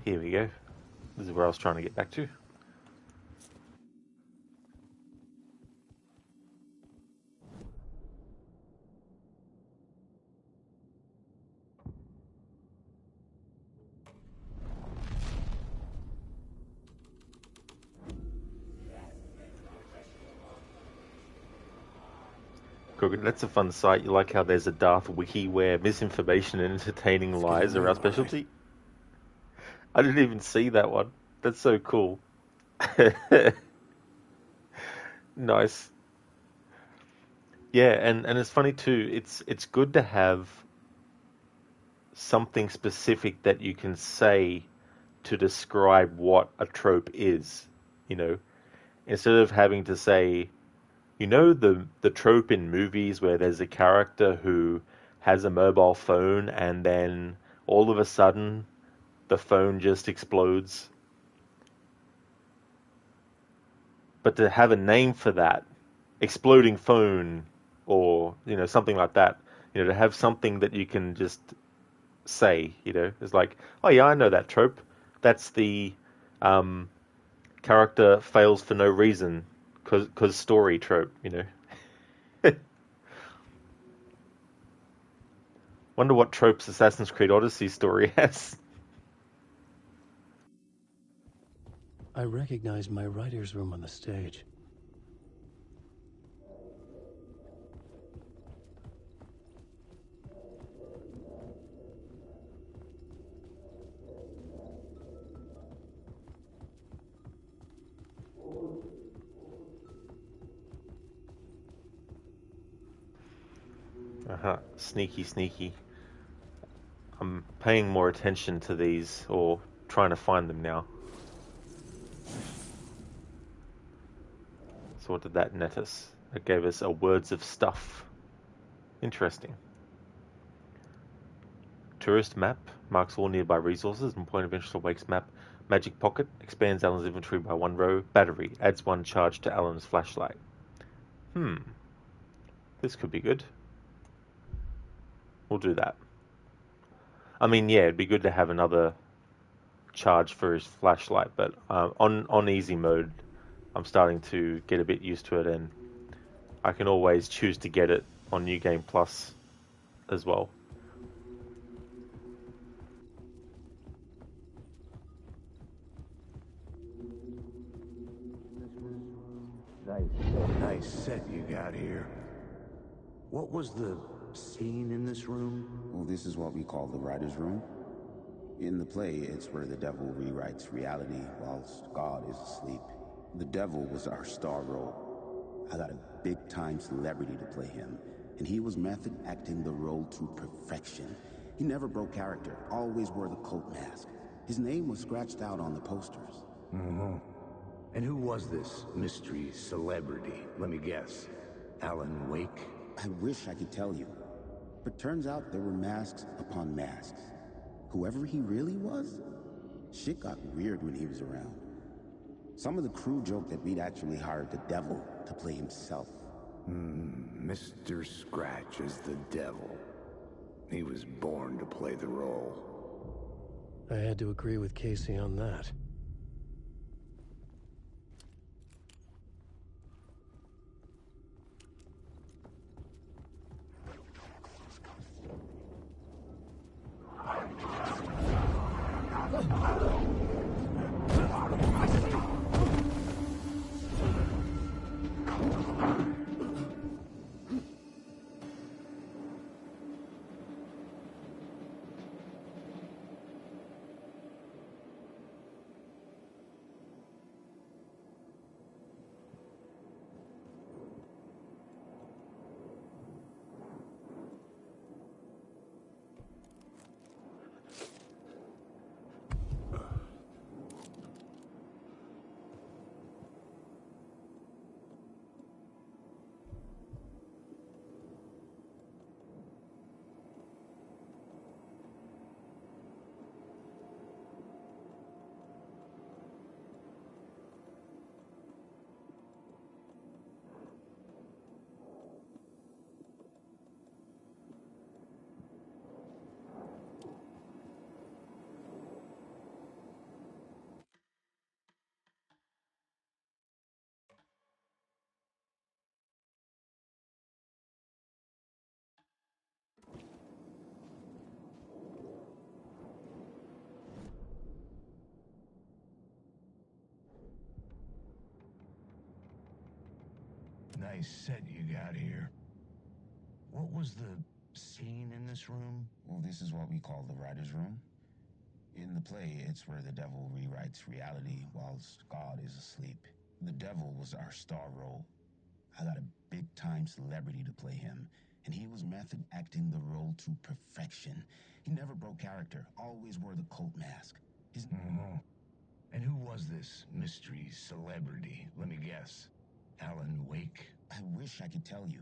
Here we go. This is where I was trying to get back to. That's a fun site. You like how there's a Darth Wiki where misinformation and entertaining lies are our specialty? I didn't even see that one. That's so cool. Nice. Yeah, and it's funny too. It's good to have something specific that you can say to describe what a trope is, you know, instead of having to say, you know, the trope in movies where there's a character who has a mobile phone and then all of a sudden the phone just explodes. But to have a name for that, exploding phone, or, you know, something like that, you know, to have something that you can just say, you know, it's like, oh yeah, I know that trope. That's the character fails for no reason, cause story trope, you know. Wonder what tropes Assassin's Creed Odyssey story has. I recognize my writer's room on the stage. Sneaky, sneaky. I'm paying more attention to these, or trying to find them now. So what did that net us? It gave us a words of stuff. Interesting. Tourist map marks all nearby resources and point of interest awakes map. Magic pocket expands Alan's inventory by 1 row. Battery adds 1 charge to Alan's flashlight. This could be good. We'll do that. I mean, yeah, it'd be good to have another charge for his flashlight, but on easy mode, I'm starting to get a bit used to it, and I can always choose to get it on New Game Plus as well. Nice set you got here. What was the scene in this room? Well, this is what we call the writer's room. In the play, it's where the devil rewrites reality whilst God is asleep. The devil was our star role. I got a big-time celebrity to play him, and he was method acting the role to perfection. He never broke character, always wore the cult mask. His name was scratched out on the posters. Mm-hmm. And who was this mystery celebrity? Let me guess. Alan Wake? I wish I could tell you. But turns out there were masks upon masks. Whoever he really was, shit got weird when he was around. Some of the crew joked that we'd actually hired the devil to play himself. Mr. Scratch is the devil. He was born to play the role. I had to agree with Casey on that. Nice set you got here. What was the scene in this room? Well, this is what we call the writer's room. In the play, it's where the devil rewrites reality whilst God is asleep. The devil was our star role. I got a big-time celebrity to play him, and he was method acting the role to perfection. He never broke character, always wore the cult mask. His... And who was this mystery celebrity? Let me guess. Alan Wake? I wish I could tell you,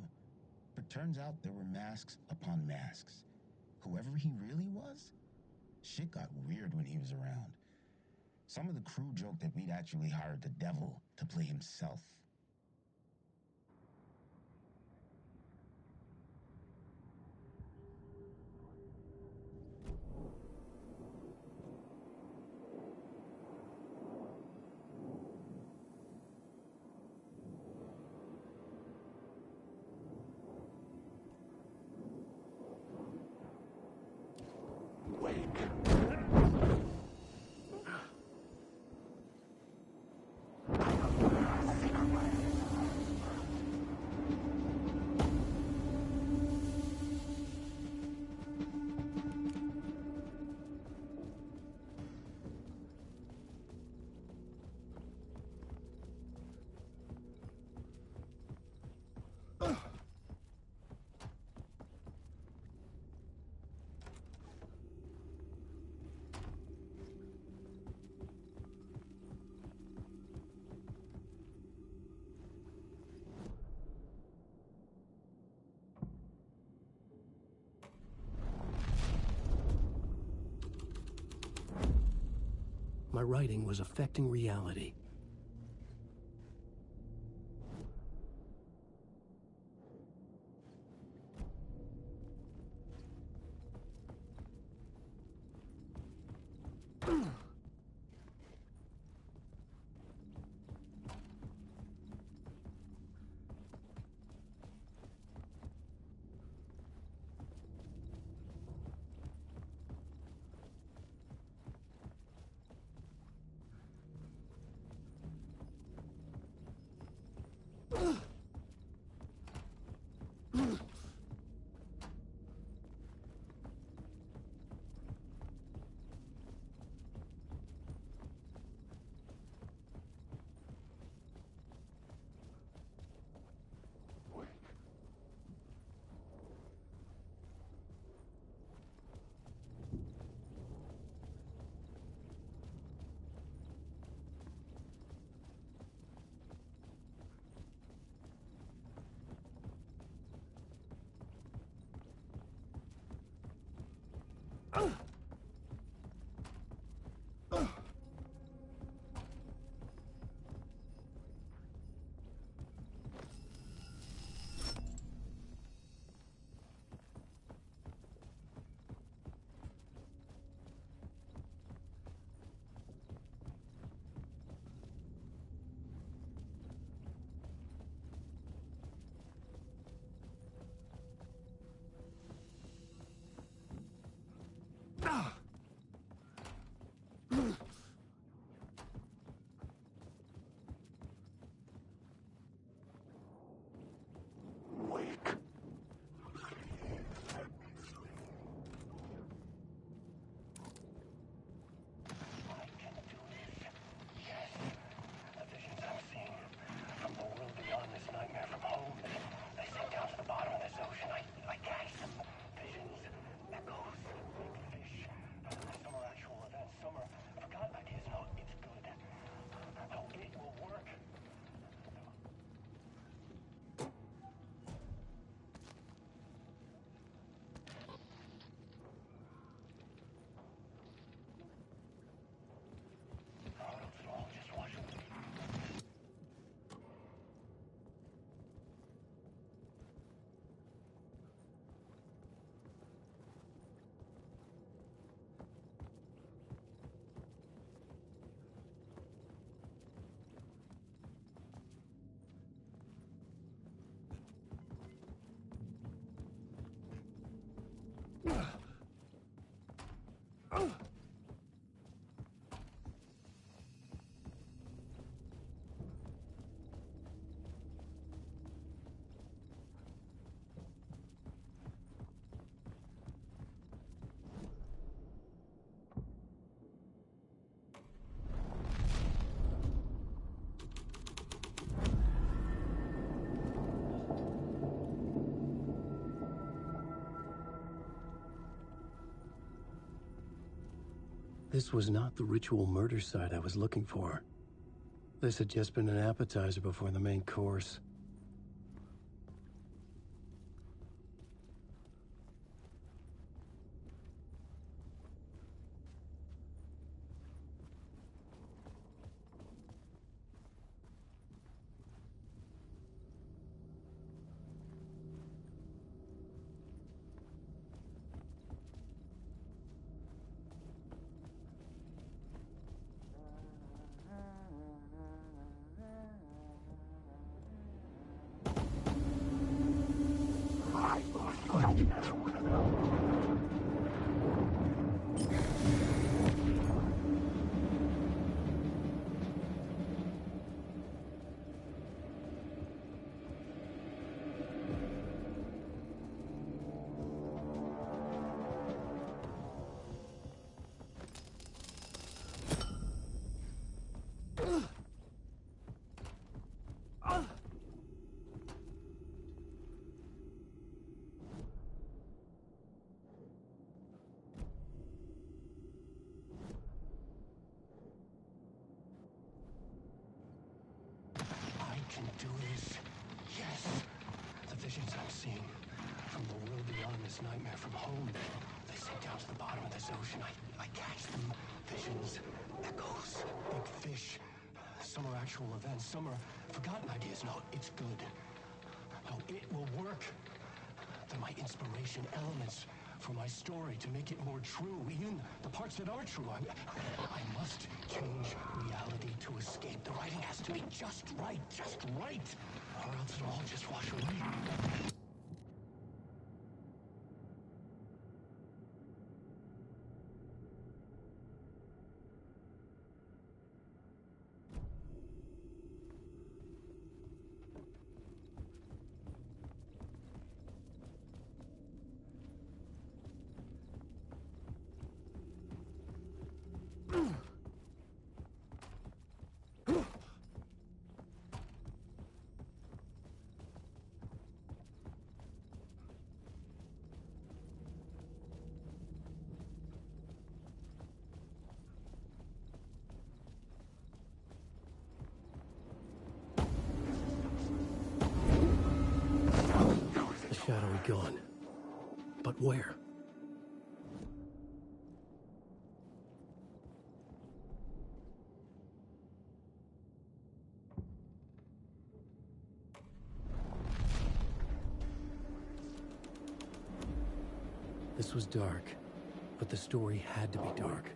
but turns out there were masks upon masks. Whoever he really was, shit got weird when he was around. Some of the crew joked that we'd actually hired the devil to play himself. My writing was affecting reality. This was not the ritual murder site I was looking for. This had just been an appetizer before the main course. Can do this. Yes! The visions I'm seeing from the world beyond this nightmare, from home, they sink down to the bottom of this ocean. I catch them. Visions, echoes, big fish. Some are actual events, some are forgotten ideas. No, it's good. No, it will work. They're my inspiration, elements for my story to make it more true, even the parts that are true. I must change reality to escape. The writing has to be just right, or else it'll all just wash away. Shadowy gone. But where? This was dark, but the story had to be dark.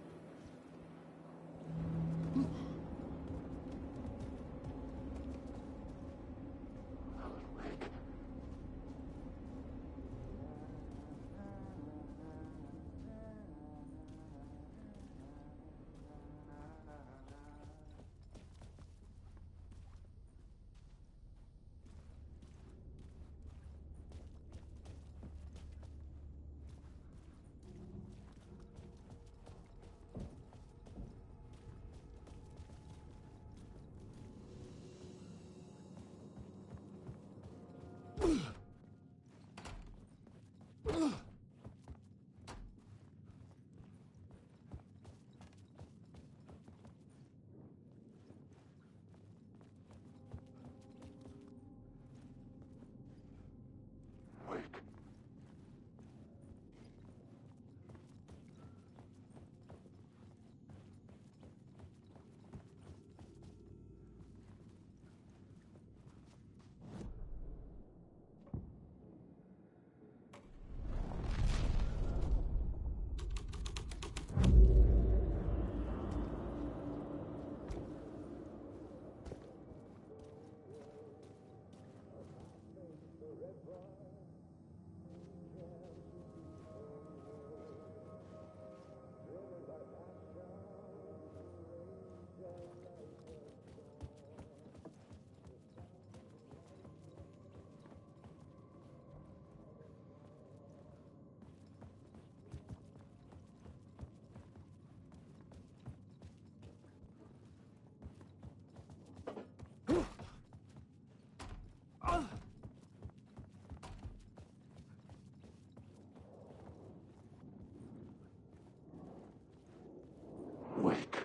Wake.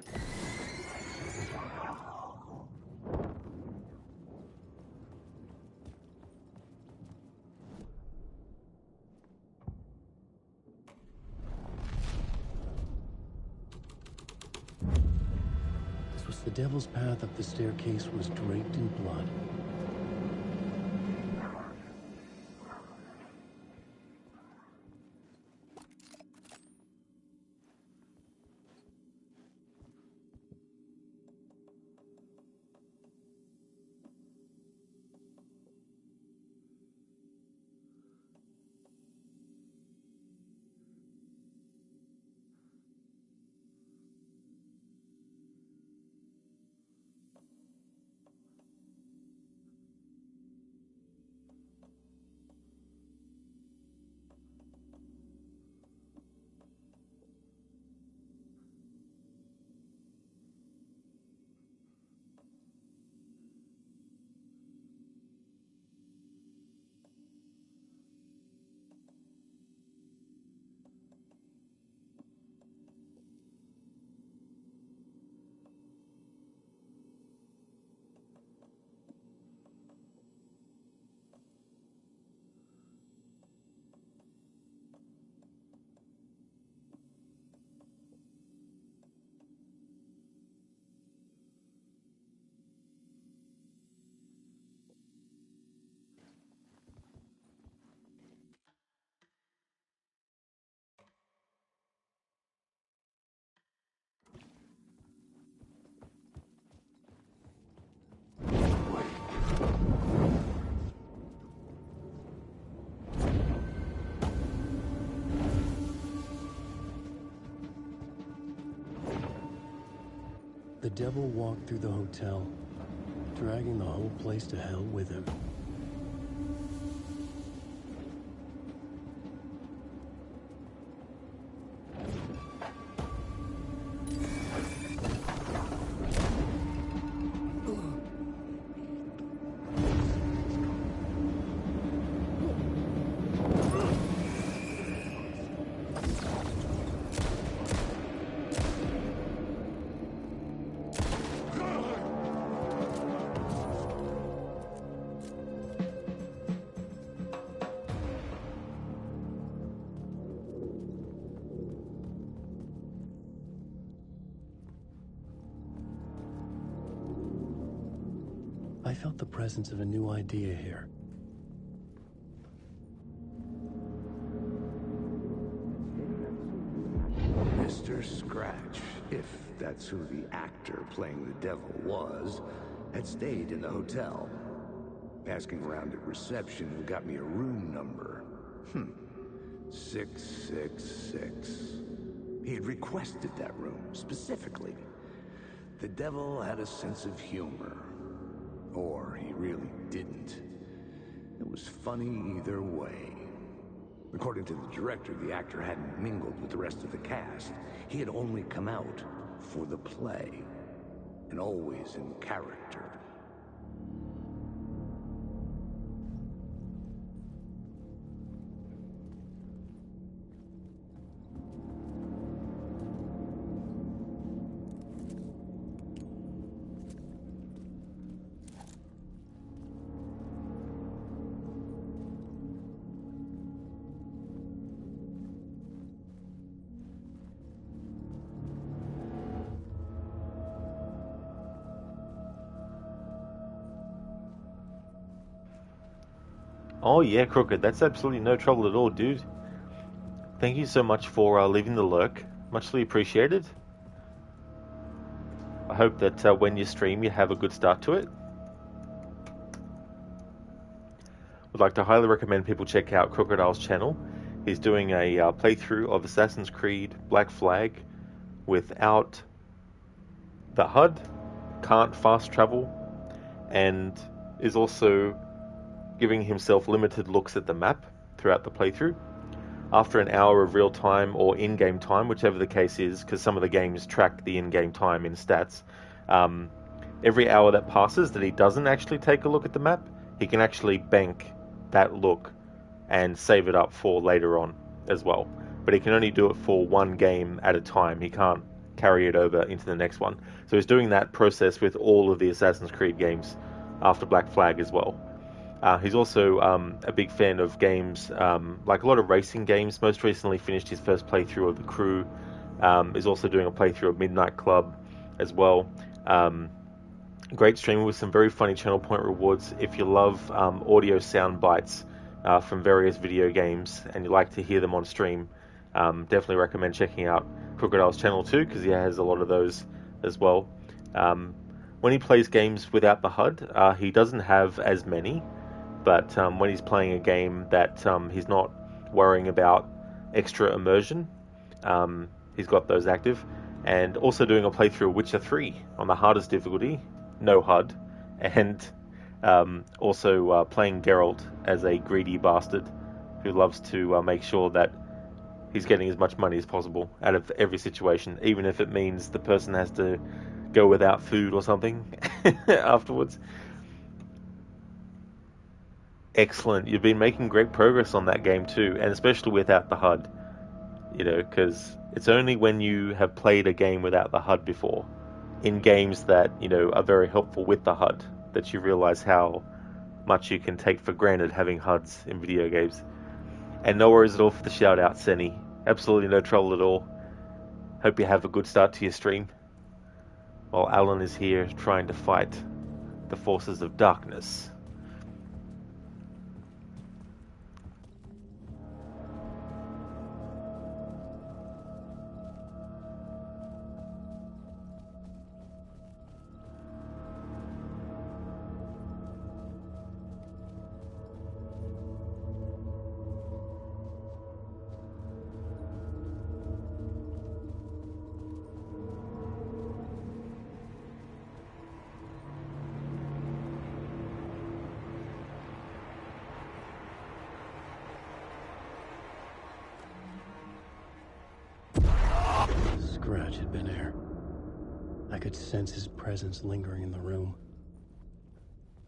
The devil's path up the staircase was draped in blood. The devil walked through the hotel, dragging the whole place to hell with him. I felt the presence of a new idea here. Mr. Scratch, if that's who the actor playing the devil was, had stayed in the hotel. Asking around at reception who got me a room number. 666. He had requested that room, specifically. The devil had a sense of humor. Or he really didn't. It was funny either way. According to the director, the actor hadn't mingled with the rest of the cast. He had only come out for the play, and always in character. Oh yeah, Crooked, that's absolutely no trouble at all, dude. Thank you so much for leaving the lurk. Muchly appreciated. I hope that when you stream, you have a good start to it. Would like to highly recommend people check out Crocodile's channel. He's doing a playthrough of Assassin's Creed Black Flag without the HUD, can't fast travel, and is also giving himself limited looks at the map throughout the playthrough. After an hour of real time or in-game time, whichever the case is, because some of the games track the in-game time in stats, every hour that passes that he doesn't actually take a look at the map, he can actually bank that look and save it up for later on as well. But he can only do it for one game at a time. He can't carry it over into the next one. So he's doing that process with all of the Assassin's Creed games after Black Flag as well. He's also a big fan of games, like a lot of racing games. Most recently finished his first playthrough of The Crew. Is also doing a playthrough of Midnight Club as well. Great streamer with some very funny channel point rewards. If you love audio sound bites from various video games and you like to hear them on stream, definitely recommend checking out Crocodile's channel too, because he has a lot of those as well. When he plays games without the HUD, he doesn't have as many, but when he's playing a game that he's not worrying about extra immersion, he's got those active. And also doing a playthrough of Witcher 3 on the hardest difficulty, no HUD, and also playing Geralt as a greedy bastard who loves to make sure that he's getting as much money as possible out of every situation, even if it means the person has to go without food or something afterwards. Excellent. You've been making great progress on that game too, and especially without the HUD. You know, because it's only when you have played a game without the HUD before, in games that, you know, are very helpful with the HUD, that you realize how much you can take for granted having HUDs in video games. And no worries at all for the shout out, Senny. Absolutely no trouble at all. Hope you have a good start to your stream, while Alan is here trying to fight the forces of darkness. Scratch had been there. I could sense his presence lingering in the room.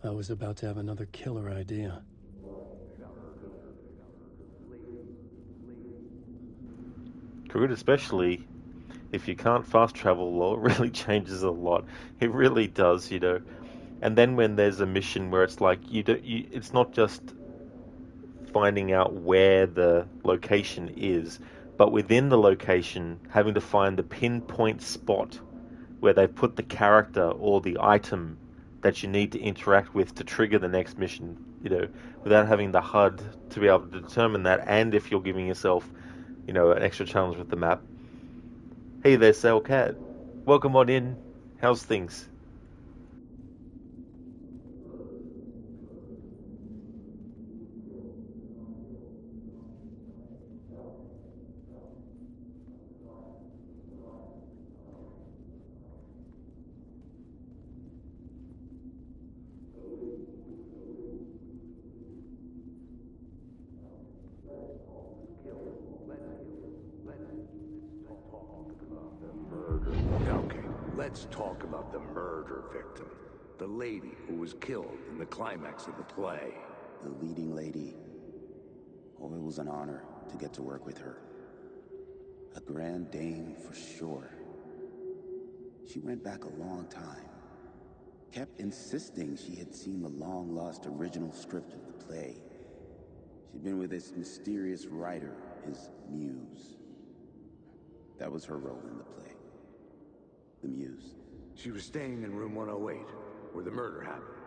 I was about to have another killer idea. Good, especially if you can't fast travel, well, it really changes a lot. It really does, you know. And then when there's a mission where it's like it's not just finding out where the location is, but within the location, having to find the pinpoint spot where they've put the character or the item that you need to interact with to trigger the next mission, you know, without having the HUD to be able to determine that, and if you're giving yourself, you know, an extra challenge with the map. Hey there, Sailcat. Welcome on in. How's things? Let's talk about the murder victim. The lady who was killed in the climax of the play. The leading lady. Oh, it was an honor to get to work with her. A grand dame for sure. She went back a long time. Kept insisting she had seen the long-lost original script of the play. She'd been with this mysterious writer, his muse. That was her role in the play. The muse. She was staying in room 108, where the murder happened.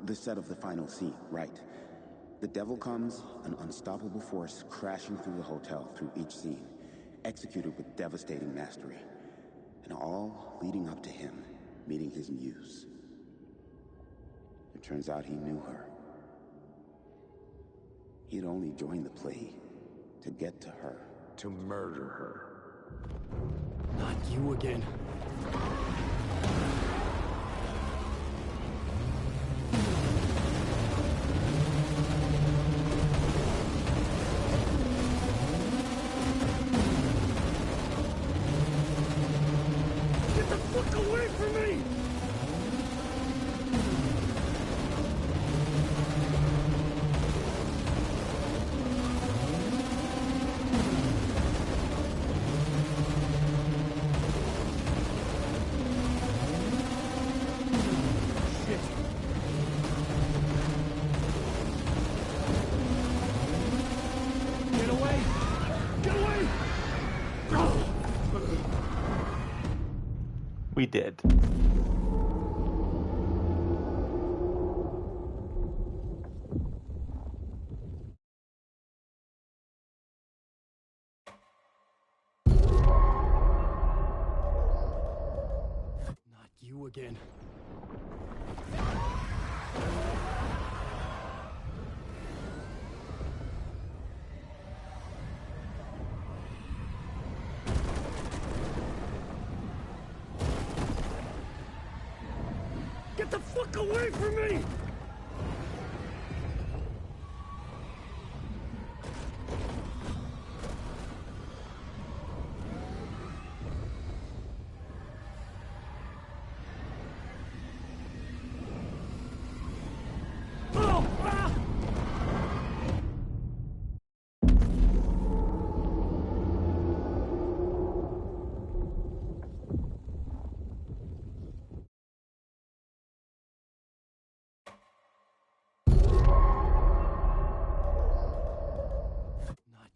The set of the final scene, right. The devil comes, an unstoppable force crashing through the hotel through each scene, executed with devastating mastery, and all leading up to him meeting his muse. It turns out he knew her. He'd only joined the play to get to her. To murder her. Not you again. Get the fuck away from me! We did. Not you again. Get the fuck away from me!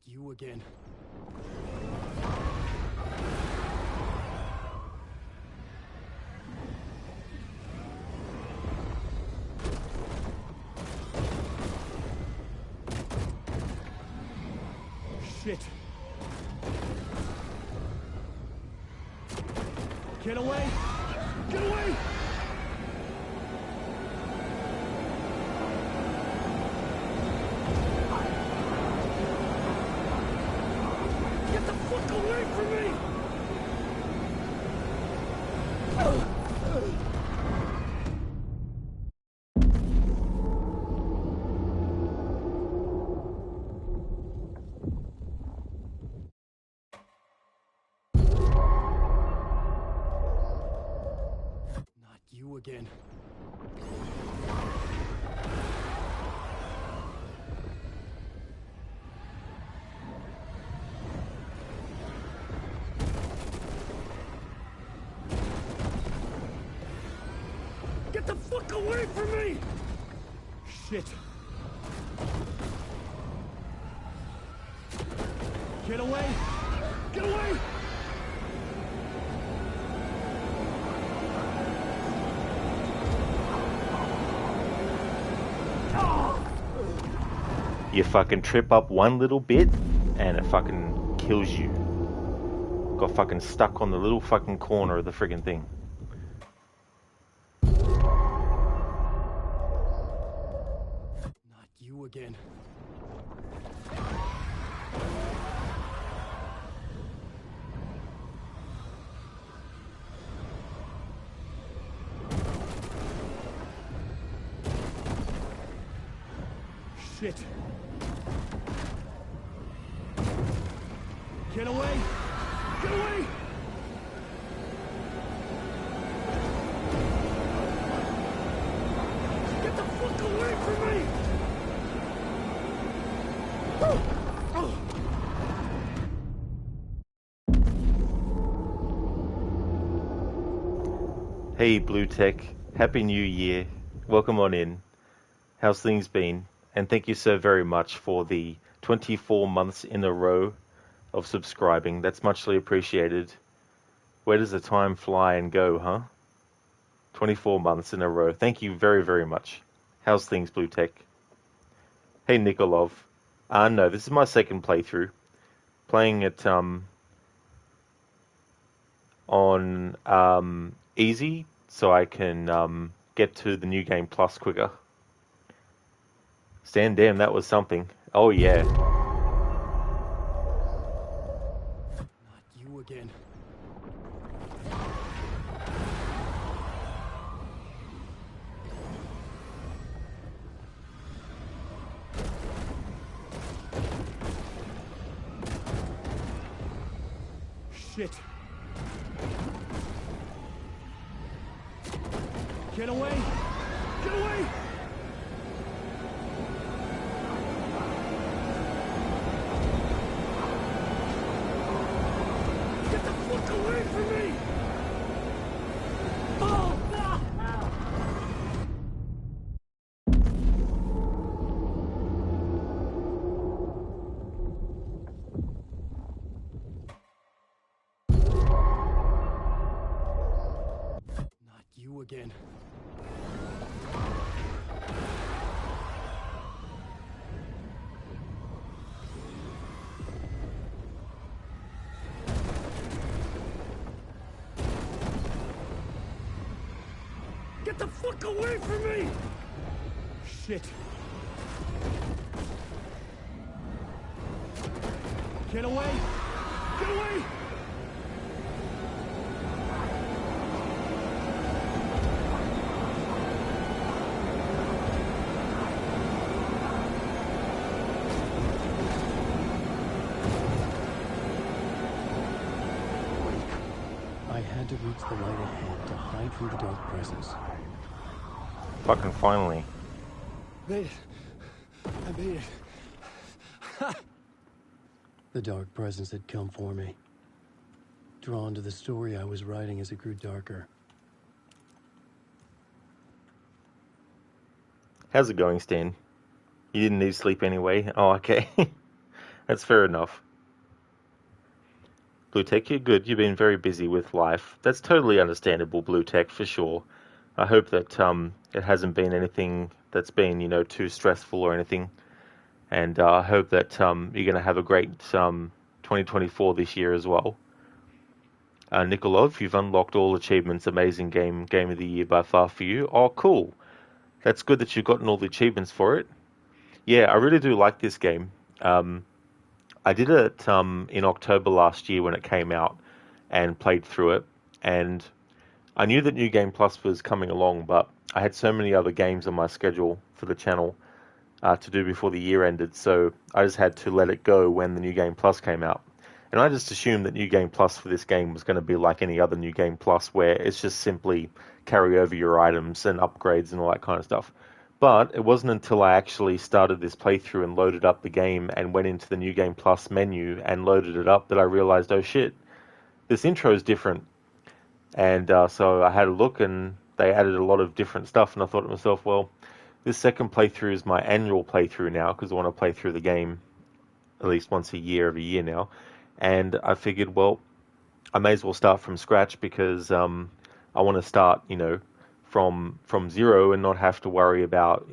You again. Shit. Get away! Get away! Get the fuck away from me! Not you again. Get the fuck away from me! Shit. Get away! Get away! You fucking trip up one little bit and it fucking kills you. Got fucking stuck on the little fucking corner of the friggin' thing. Not you again. Shit. Get away! Get away! Get the fuck away from me! Hey Blue Tech, Happy New Year. Welcome on in. How's things been? And thank you so very much for the 24 months in a row of subscribing. That's muchly appreciated. Where does the time fly and go, huh? 24 months in a row. Thank you very, very much. How's things, Blue Tech? Hey Nikolov. No, this is my second playthrough. Playing it on easy, so I can get to the New Game Plus quicker. Stand damn, that was something. Oh yeah. Not you again. Shit. Get away! Get away! Get the fuck away from me! Oh, no! you again. Get the fuck away from me! Shit. Get away! Get away! I had to reach the light ahead to hide from the dark presence. Fucking finally. Made it. I made it. The dark presence had come for me. Drawn to the story I was writing as it grew darker. How's it going, Stan? You didn't need sleep anyway? Oh, okay. That's fair enough. Blue Tech, you're good. You've been very busy with life. That's totally understandable, Blue Tech, for sure. I hope that it hasn't been anything that's been, too stressful or anything. And I hope that you're going to have a great 2024 this year as well. Nikolov, you've unlocked all achievements. Amazing game of the year by far for you. Oh, cool. That's good that you've gotten all the achievements for it. Yeah, I really do like this game. I did it in October last year when it came out and played through it. And I knew that New Game Plus was coming along, but I had so many other games on my schedule for the channel to do before the year ended, so I just had to let it go when the New Game Plus came out. And I just assumed that New Game Plus for this game was going to be like any other New Game Plus, where it's just simply carry over your items and upgrades and all that kind of stuff. But it wasn't until I actually started this playthrough and loaded up the game and went into the New Game Plus menu and loaded it up that I realized, oh shit, this intro is different. And so I had a look and they added a lot of different stuff, and I thought to myself, well, this second playthrough is my annual playthrough now, because I want to play through the game at least once a year, every year now. And I figured, well, I may as well start from scratch, because I want to start, from zero and not have to worry about,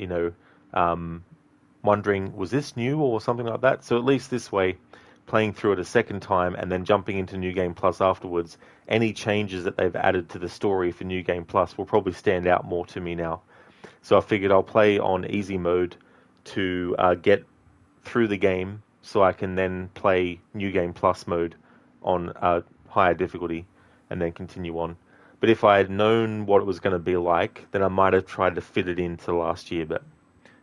wondering, was this new or something like that? So at least this way, playing through it a second time and then jumping into New Game Plus afterwards, any changes that they've added to the story for New Game Plus will probably stand out more to me now. So I figured I'll play on easy mode to get through the game, so I can then play New Game Plus mode on higher difficulty and then continue on. But if I had known what it was going to be like, then I might have tried to fit it into last year, but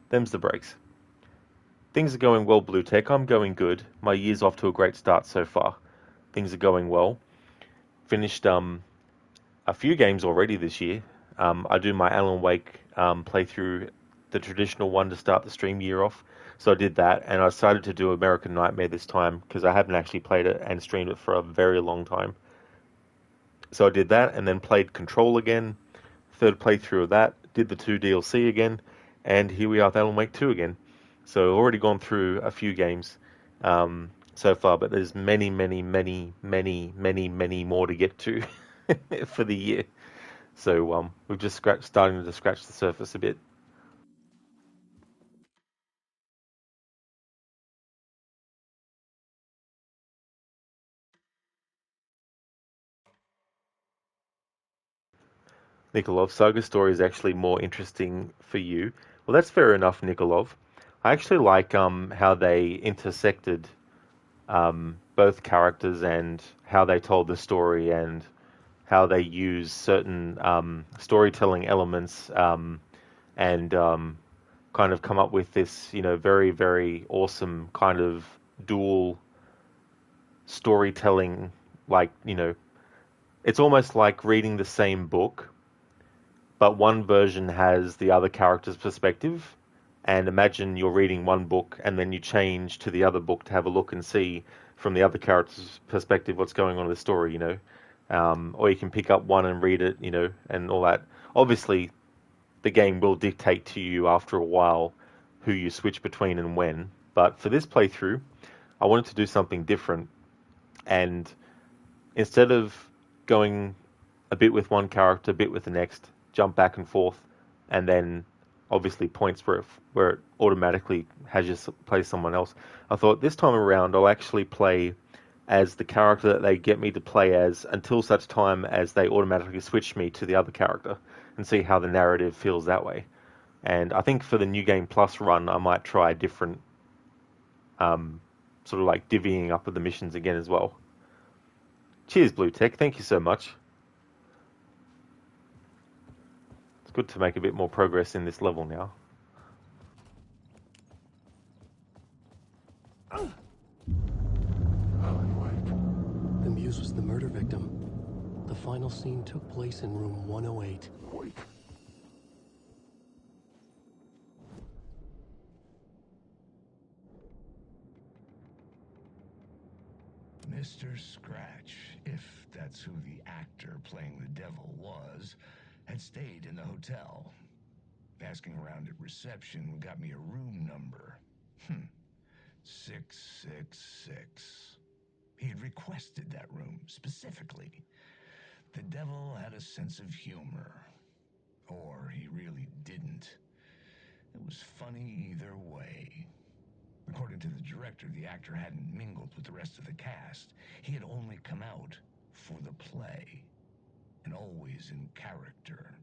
them's the breaks. Things are going well, Blue Tech. I'm going good. My year's off to a great start so far. Things are going well. Finished a few games already this year. I do my Alan Wake playthrough, the traditional one to start the stream year off. So I did that, and I decided to do American Nightmare this time, because I haven't actually played it and streamed it for a very long time. So I did that, and then played Control again, third playthrough of that, did the 2 DLC again, and here we are with Alan Wake 2 again. So already gone through a few games so far, but there's many, many, many, many, many, many more to get to for the year. So we've just starting to scratch the surface a bit. Nikolov, Saga Story is actually more interesting for you. Well, that's fair enough, Nikolov. I actually like how they intersected both characters and how they told the story and how they use certain storytelling elements and kind of come up with this, very, very awesome kind of dual storytelling. Like, it's almost like reading the same book, but one version has the other character's perspective. And imagine you're reading one book and then you change to the other book to have a look and see from the other character's perspective what's going on in the story, or you can pick up one and read it, and all that. Obviously, the game will dictate to you after a while who you switch between and when. But for this playthrough, I wanted to do something different. And instead of going a bit with one character, a bit with the next, jump back and forth, and then obviously points where it automatically has you play someone else. I thought this time around I'll actually play as the character that they get me to play as until such time as they automatically switch me to the other character and see how the narrative feels that way. And I think for the New Game Plus run, I might try a different sort of like divvying up of the missions again as well. Cheers, Blue Tech. Thank you so much. It's good to make a bit more progress in this level now. The Muse was the murder victim. The final scene took place in room 108. Wait. Mr. Scratch, if that's who the actor playing the devil was, had stayed in the hotel. Asking around at reception got me a room number. 666. He had requested that room specifically. The devil had a sense of humor. Or he really didn't. It was funny either way. According to the director, the actor hadn't mingled with the rest of the cast. He had only come out for the play, and always in character.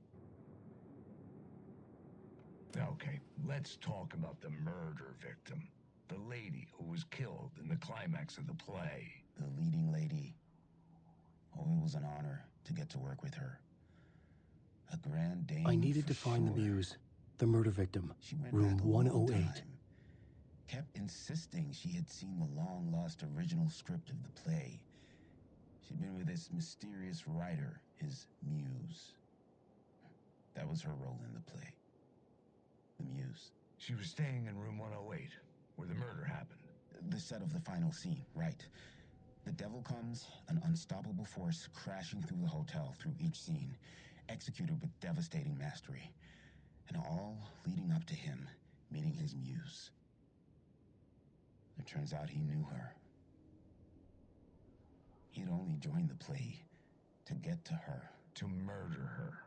Okay, let's talk about the murder victim. The lady who was killed in the climax of the play. The leading lady. Oh, it was an honor to get to work with her. A grand dame. I needed to find the Muse, the murder victim. Room 108. Kept insisting she had seen the long-lost original script of the play. She'd been with this mysterious writer, his Muse. That was her role in the play. The Muse. She was staying in room 108, where the murder happened. The set of the final scene, right. The devil comes, an unstoppable force crashing through the hotel through each scene, executed with devastating mastery. And all leading up to him meeting his Muse. It turns out he knew her. He'd only joined the play to get to her. To murder her.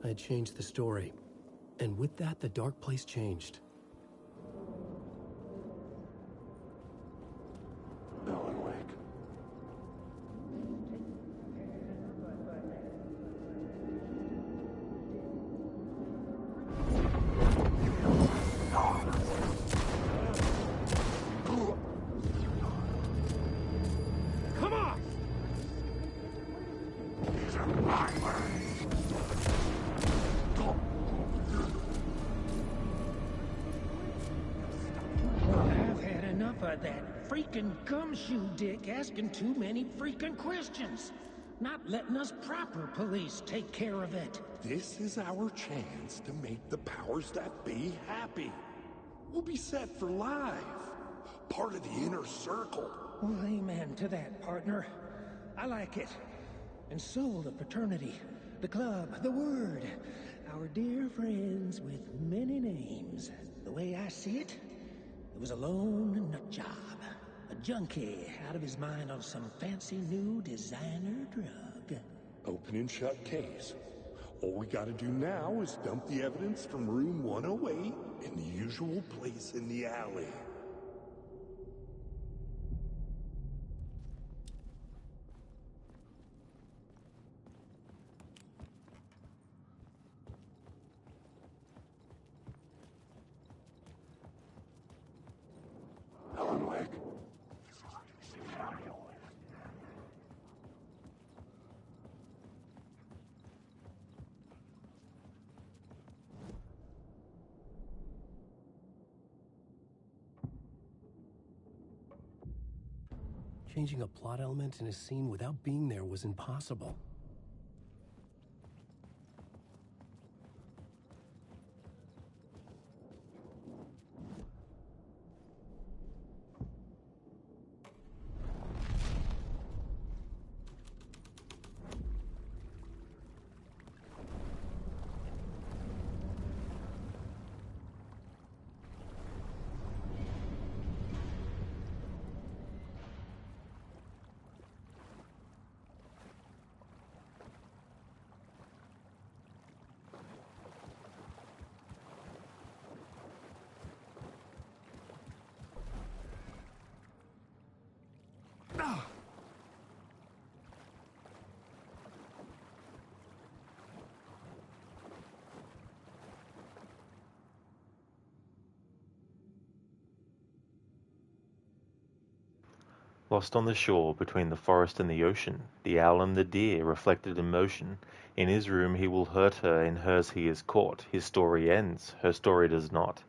I had changed the story, and with that, the dark place changed. Alan Wake. Come on! These are my words. I've had enough of that freaking gumshoe dick asking too many freaking questions. Not letting us proper police take care of it. This is our chance to make the powers that be happy. We'll be set for life. Part of the inner circle. Well, amen to that, partner. I like it. And so the fraternity, the club, the word. Our dear friends with many names. The way I see it, it was a lone nut job. A junkie out of his mind on some fancy new designer drug. Open and shut case. All we gotta do now is dump the evidence from room 108 in the usual place in the alley. Alan Wake. Changing a plot element in a scene without being there was impossible. Lost on the shore between the forest and the ocean, the owl and the deer reflected in motion. In his room he will hurt her, in hers he is caught. His story ends, her story does not.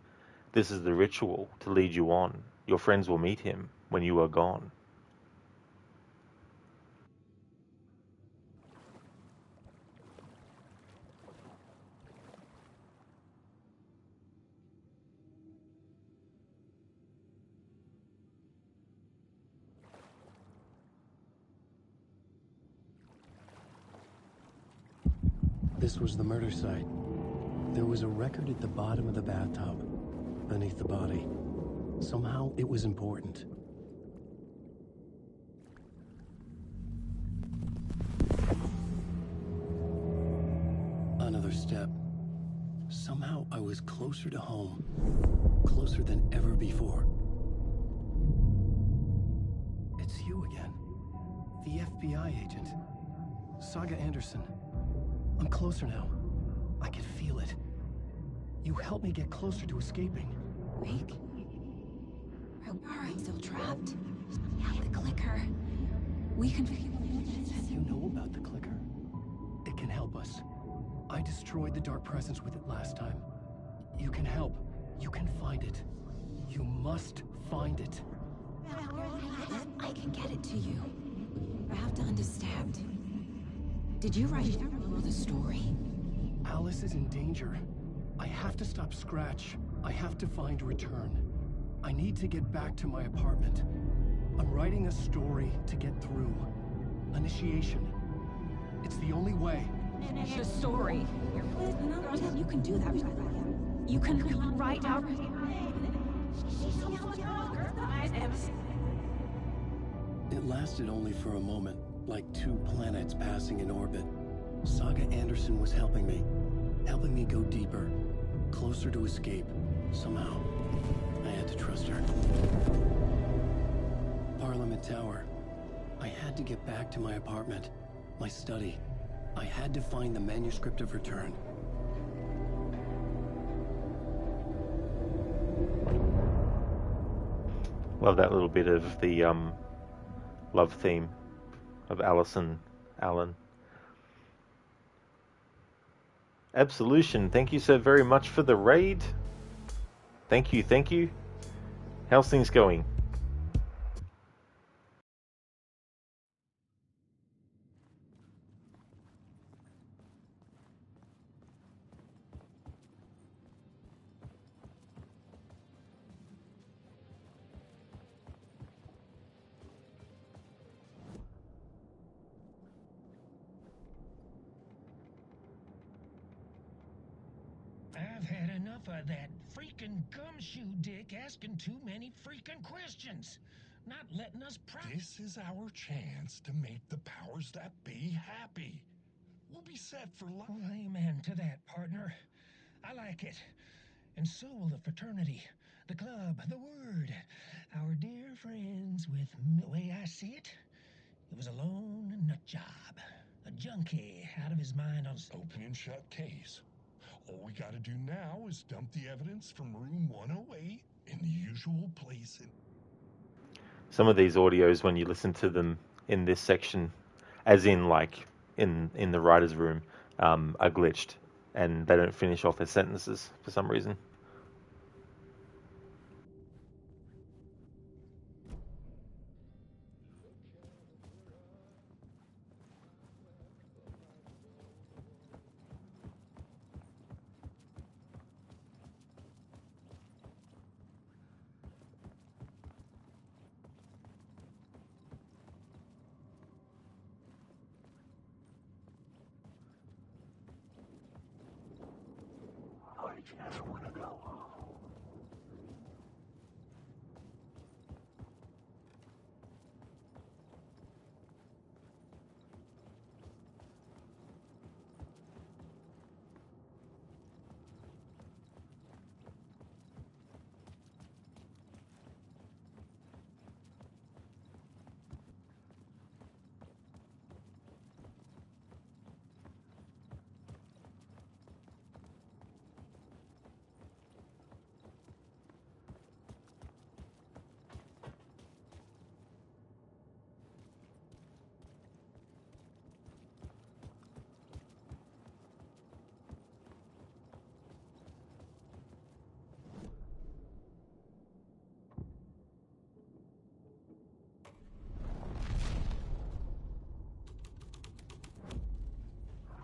This is the ritual to lead you on. Your friends will meet him when you are gone. This was the murder site. There was a record at the bottom of the bathtub, beneath the body. Somehow it was important. Another step. Somehow I was closer to home. Closer than ever before. It's you again. The FBI agent. Saga Anderson. I'm closer now. I can feel it. You helped me get closer to escaping. Wake. Are I still trapped? I have the clicker. We can... You know about the clicker. It can help us. I destroyed the dark presence with it last time. You can help. You can find it. You must find it. I can get it to you. I have to understand. Did you write the story? Alice is in danger. I have to stop Scratch. I have to find Return. I need to get back to my apartment. I'm writing a story to get through. Initiation. It's the only way. The story. You can do that. You can write out... It lasted only for a moment, like two planets passing in orbit. Saga Anderson was helping me go deeper, closer to escape. Somehow, I had to trust her. Parliament Tower. I had to get back to my apartment, my study. I had to find the manuscript of Return. Love that little bit of the love theme of Allison Allen. Absolution, thank you so very much for the raid. Thank you, thank you. How's things going? I've had enough of that freaking gumshoe dick asking too many freaking questions. Not letting us This is our chance to make the powers that be happy. We'll be set for life. Well, amen to that, partner. I like it. And so will the fraternity, the club, the word. Our dear friends with... The way I see it, it was a lone nut job. A junkie out of his mind on... Open and shut case. All we gotta do now is dump the evidence from room 108 in the usual place. Some of these audios, when you listen to them in this section, as in like in the writer's room, are glitched, and they don't finish off their sentences for some reason. All right, Jeff, we're gonna go.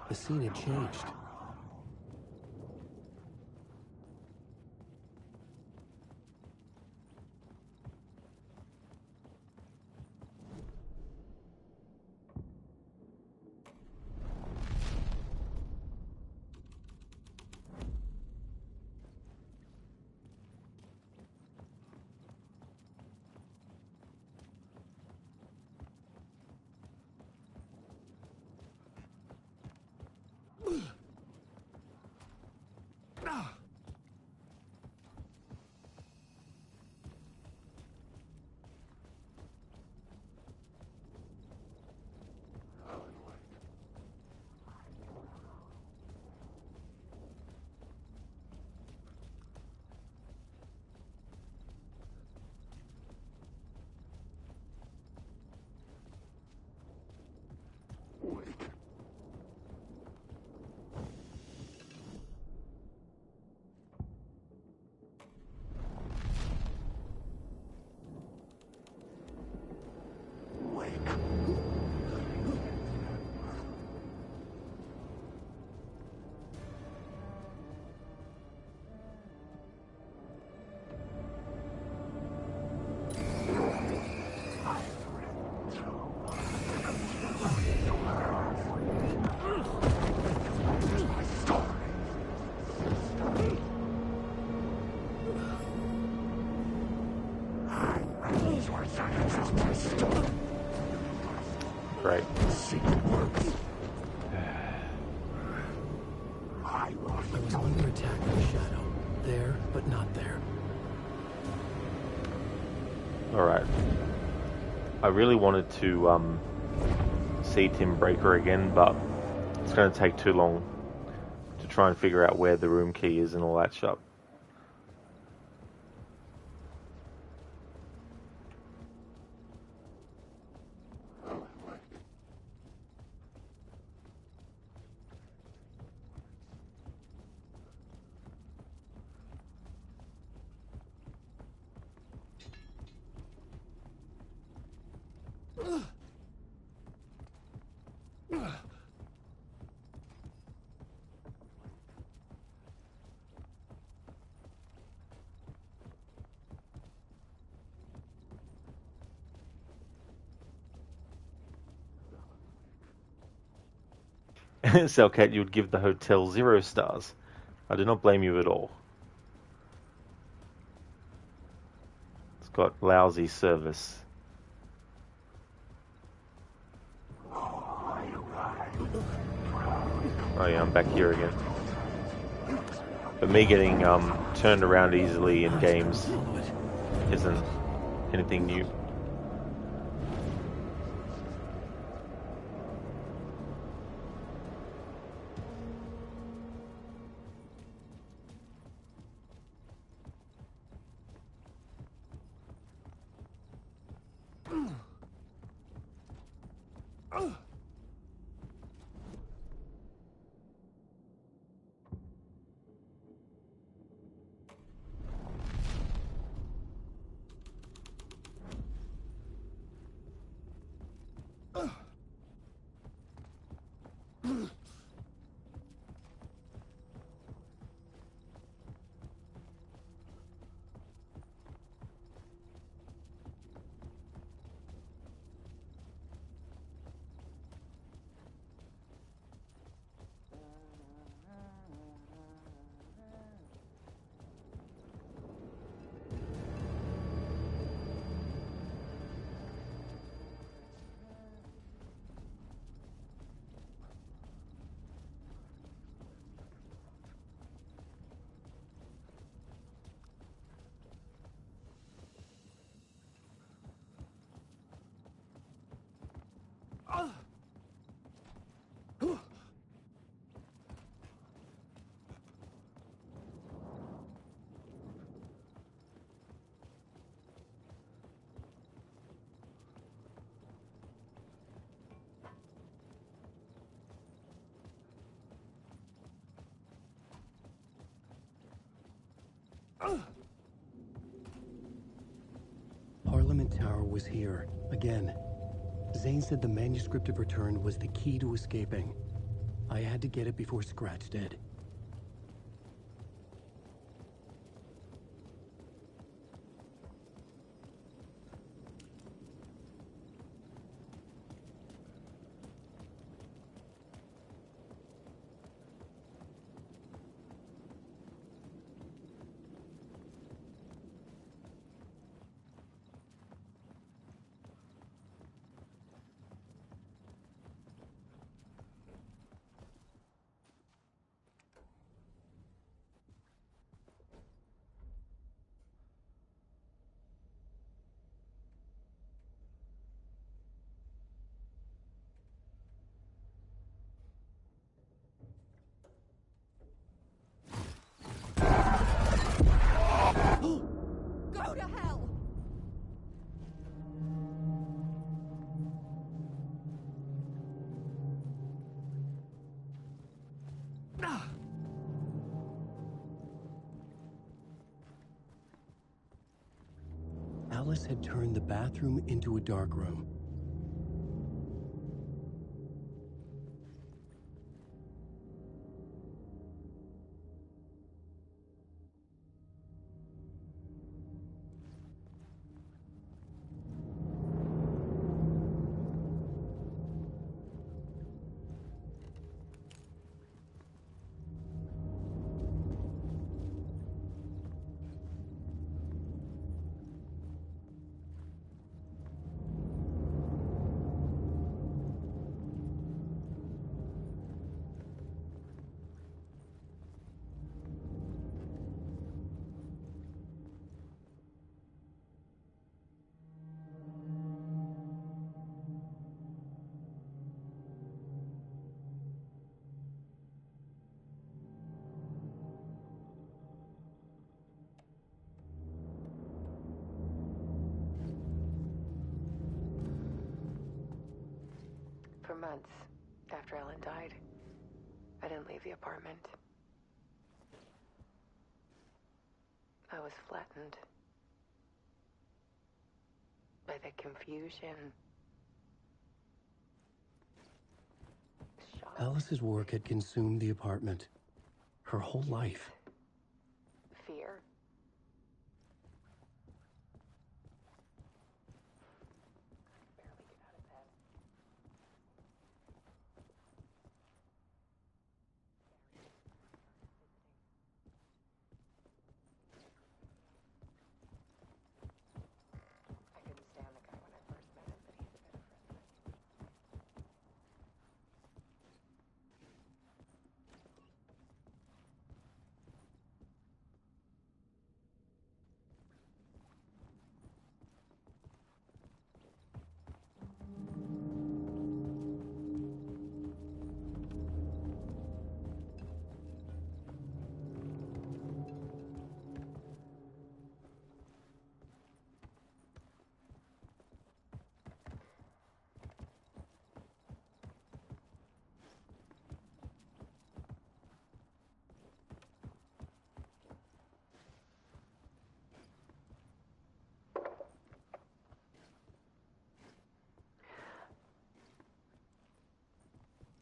The scene had changed. Great. I was under attack by Shadow. There, but not there. Alright. I really wanted to see Tim Breaker again, but it's going to take too long to try and figure out where the room key is and all that shit. Cellcat, you would give the hotel 0 stars. I do not blame you at all. It's got lousy service. Oh yeah, I'm back here again. But me getting turned around easily in games isn't anything new. Parliament Tower was here, again. Zane said the manuscript of return was the key to escaping. I had to get it before Scratch did. Go to hell! Alice had turned the bathroom into a dark room. For months after Ellen died, I didn't leave the apartment. I was flattened by the confusion. Alice's work had consumed the apartment. Her whole life. Fear.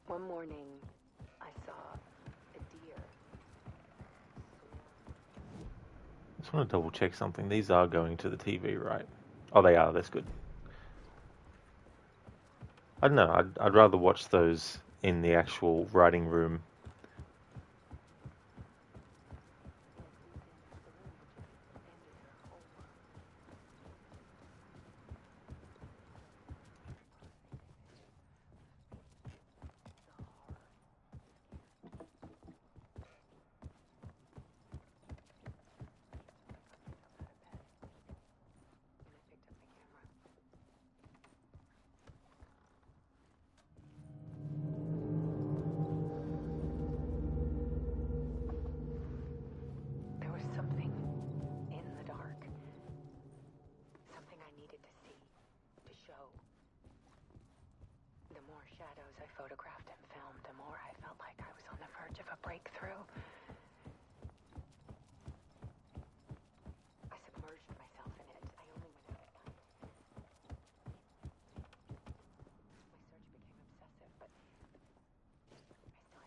One morning, I saw a deer. I just want to double check something. These are going to the TV, right? Oh, they are. That's good. I don't know. I'd rather watch those in the actual writing room. There was something in the dark. Something I needed to see, to show. The more shadows I photographed and filmed, the more I felt like I was on the verge of a breakthrough. I submerged myself in it. I only went out at night. My search became obsessive, but I still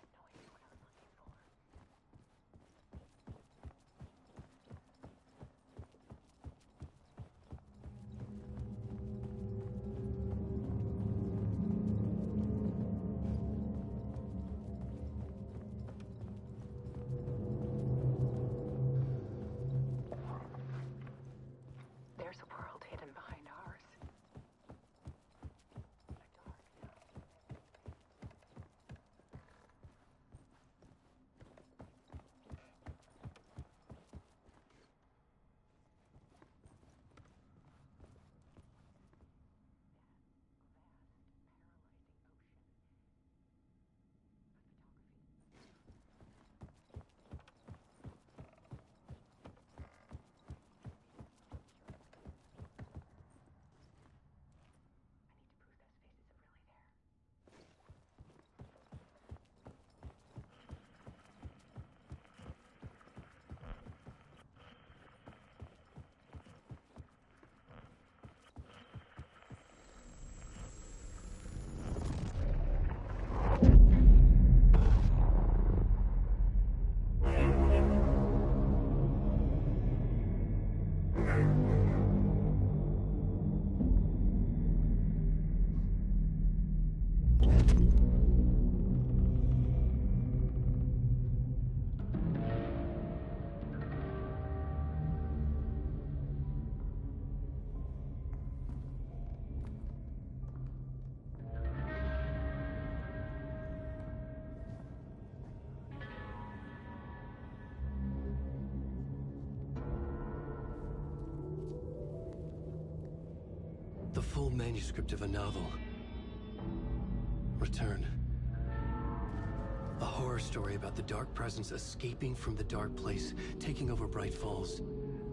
The full manuscript of a novel. Return. A horror story about the dark presence escaping from the dark place, taking over Bright Falls.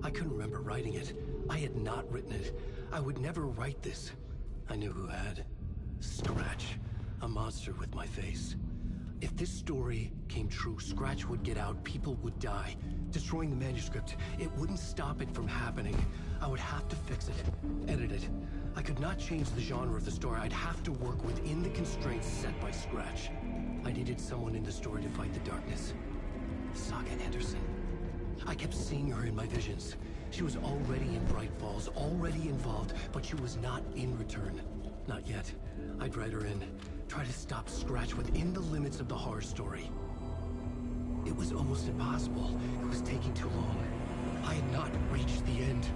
I couldn't remember writing it. I had not written it. I would never write this. I knew who had. Scratch. A monster with my face. If this story came true, Scratch would get out, people would die. Destroying the manuscript, it wouldn't stop it from happening. I would have to fix it, edit it. I could not change the genre of the story. I'd have to work within the constraints set by Scratch. I needed someone in the story to fight the darkness. Saga Anderson. I kept seeing her in my visions. She was already in Bright Falls, already involved, but she was not in Return. Not yet. I'd write her in. Try to stop Scratch within the limits of the horror story. It was almost impossible. It was taking too long. I had not reached the end.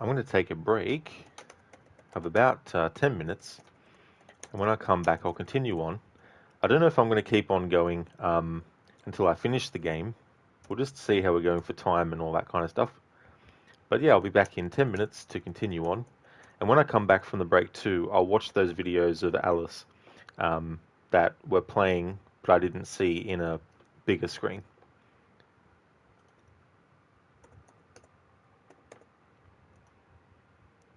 I'm going to take a break of about 10 minutes, and when I come back I'll continue on. I don't know if I'm going to keep on going until I finish the game. We'll just see how we're going for time and all that kind of stuff. But yeah, I'll be back in 10 minutes to continue on. And when I come back from the break too, I'll watch those videos of Alice that were playing, but I didn't see in a bigger screen.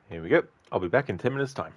Here we go. I'll be back in 10 minutes' time.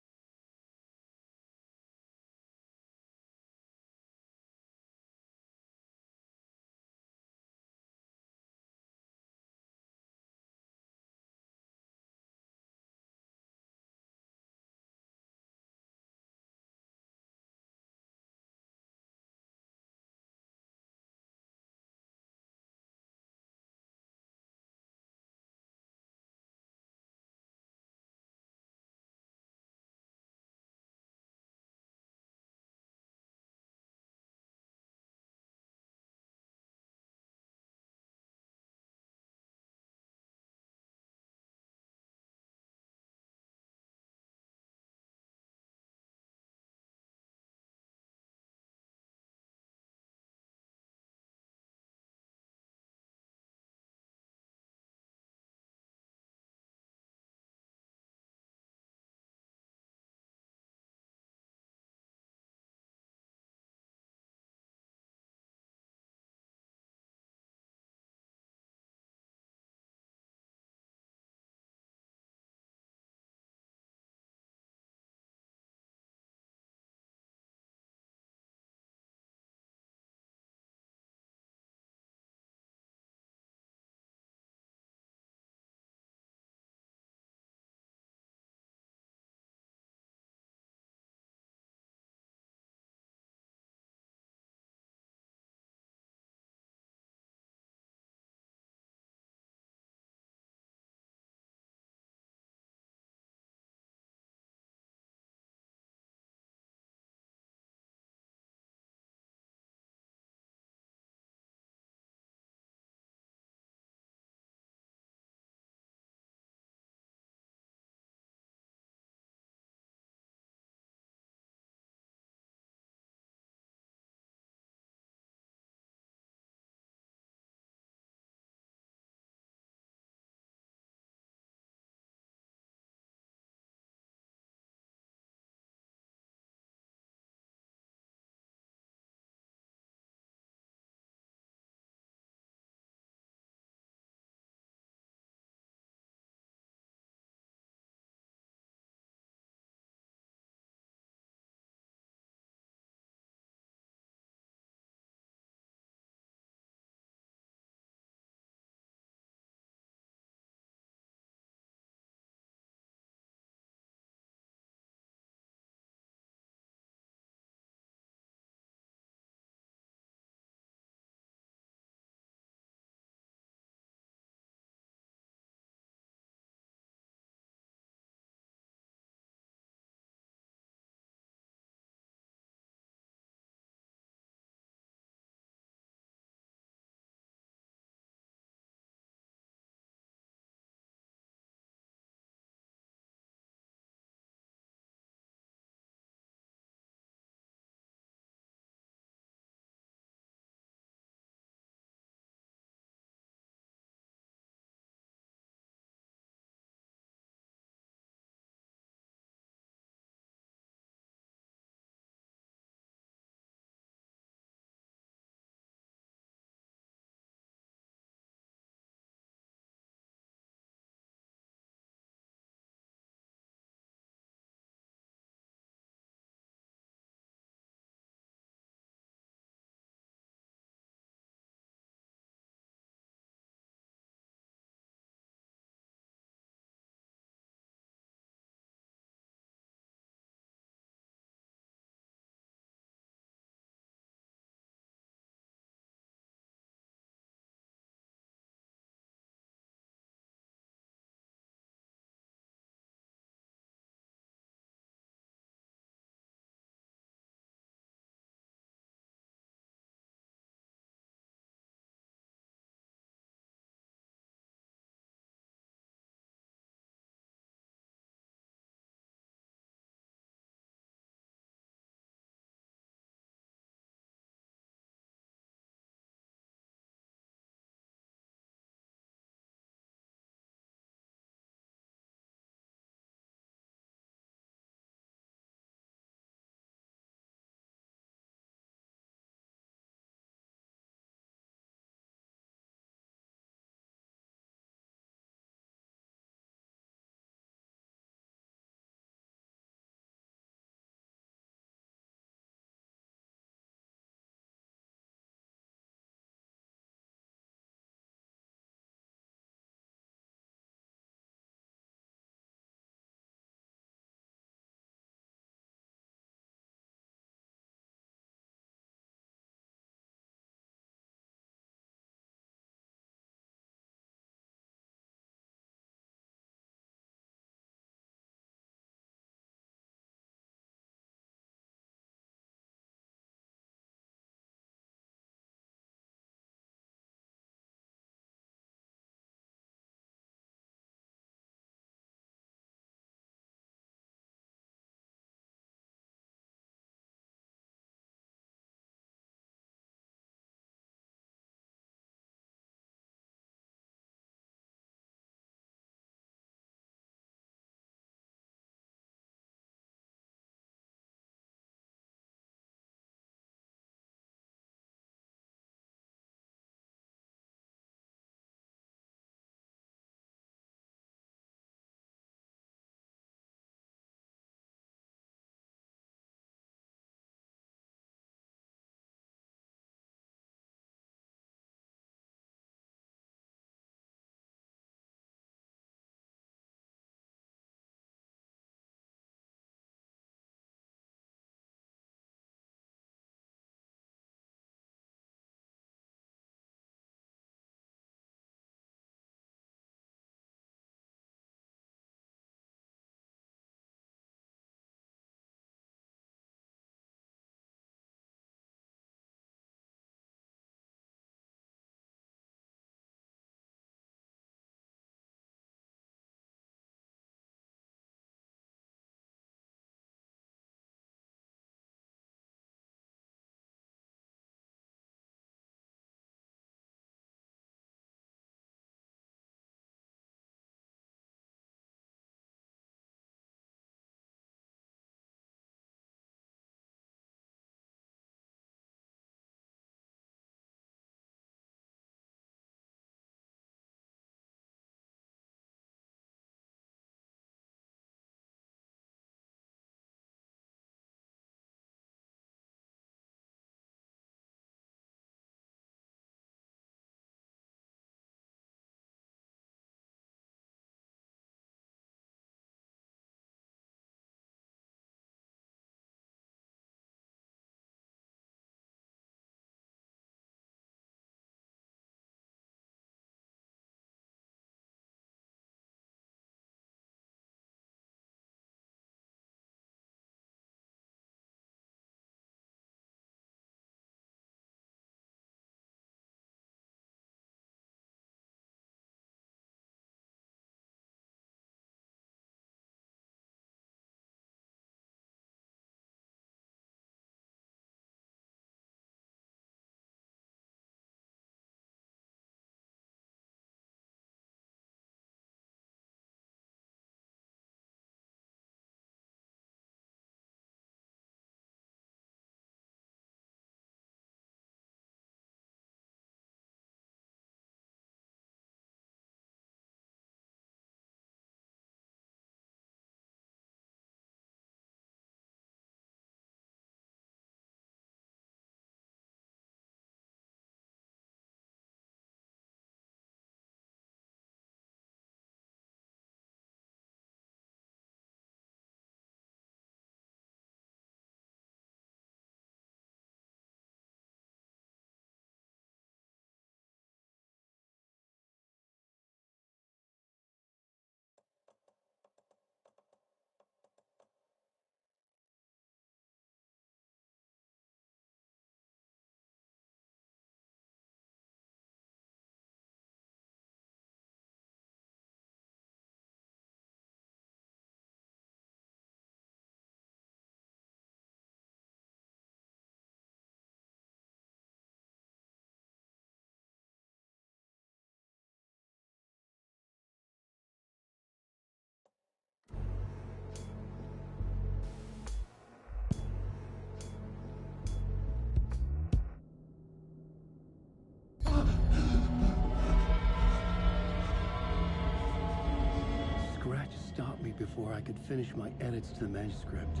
before I could finish my edits to the manuscript.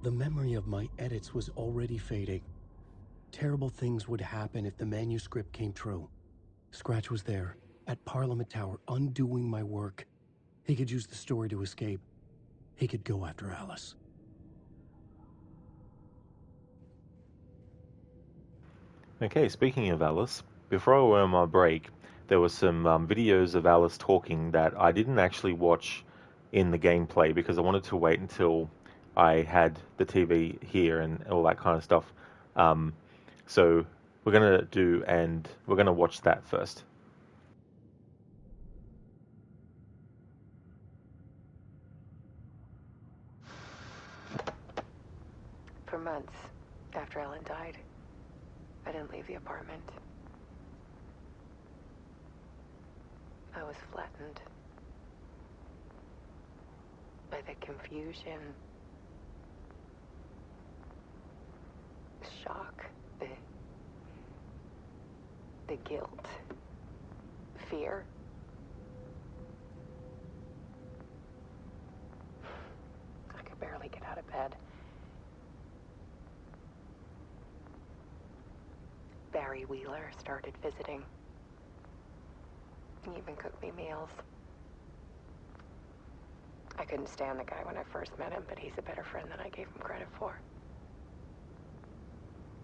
The memory of my edits was already fading. Terrible things would happen if the manuscript came true. Scratch was there, at Parliament Tower, undoing my work. He could use the story to escape. He could go after Alice. Okay, speaking of Alice, before I went on my break, there were some videos of Alice talking that I didn't actually watch in the gameplay because I wanted to wait until I had the TV here and all that kind of stuff. So we're gonna watch that first. For months after Ellen died, I didn't leave the apartment. I was flattened by the confusion, the shock, the guilt, fear. I could barely get out of bed. Barry Wheeler started visiting. He even cooked me meals. I couldn't stand the guy when I first met him, but he's a better friend than I gave him credit for.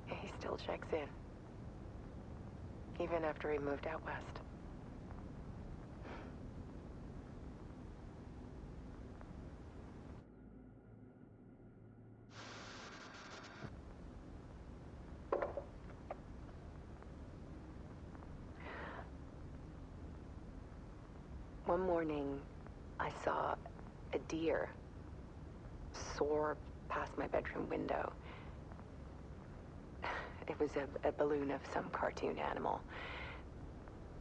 He still checks in, even after he moved out west. One morning, I saw a deer soar past my bedroom window. It was a balloon of some cartoon animal.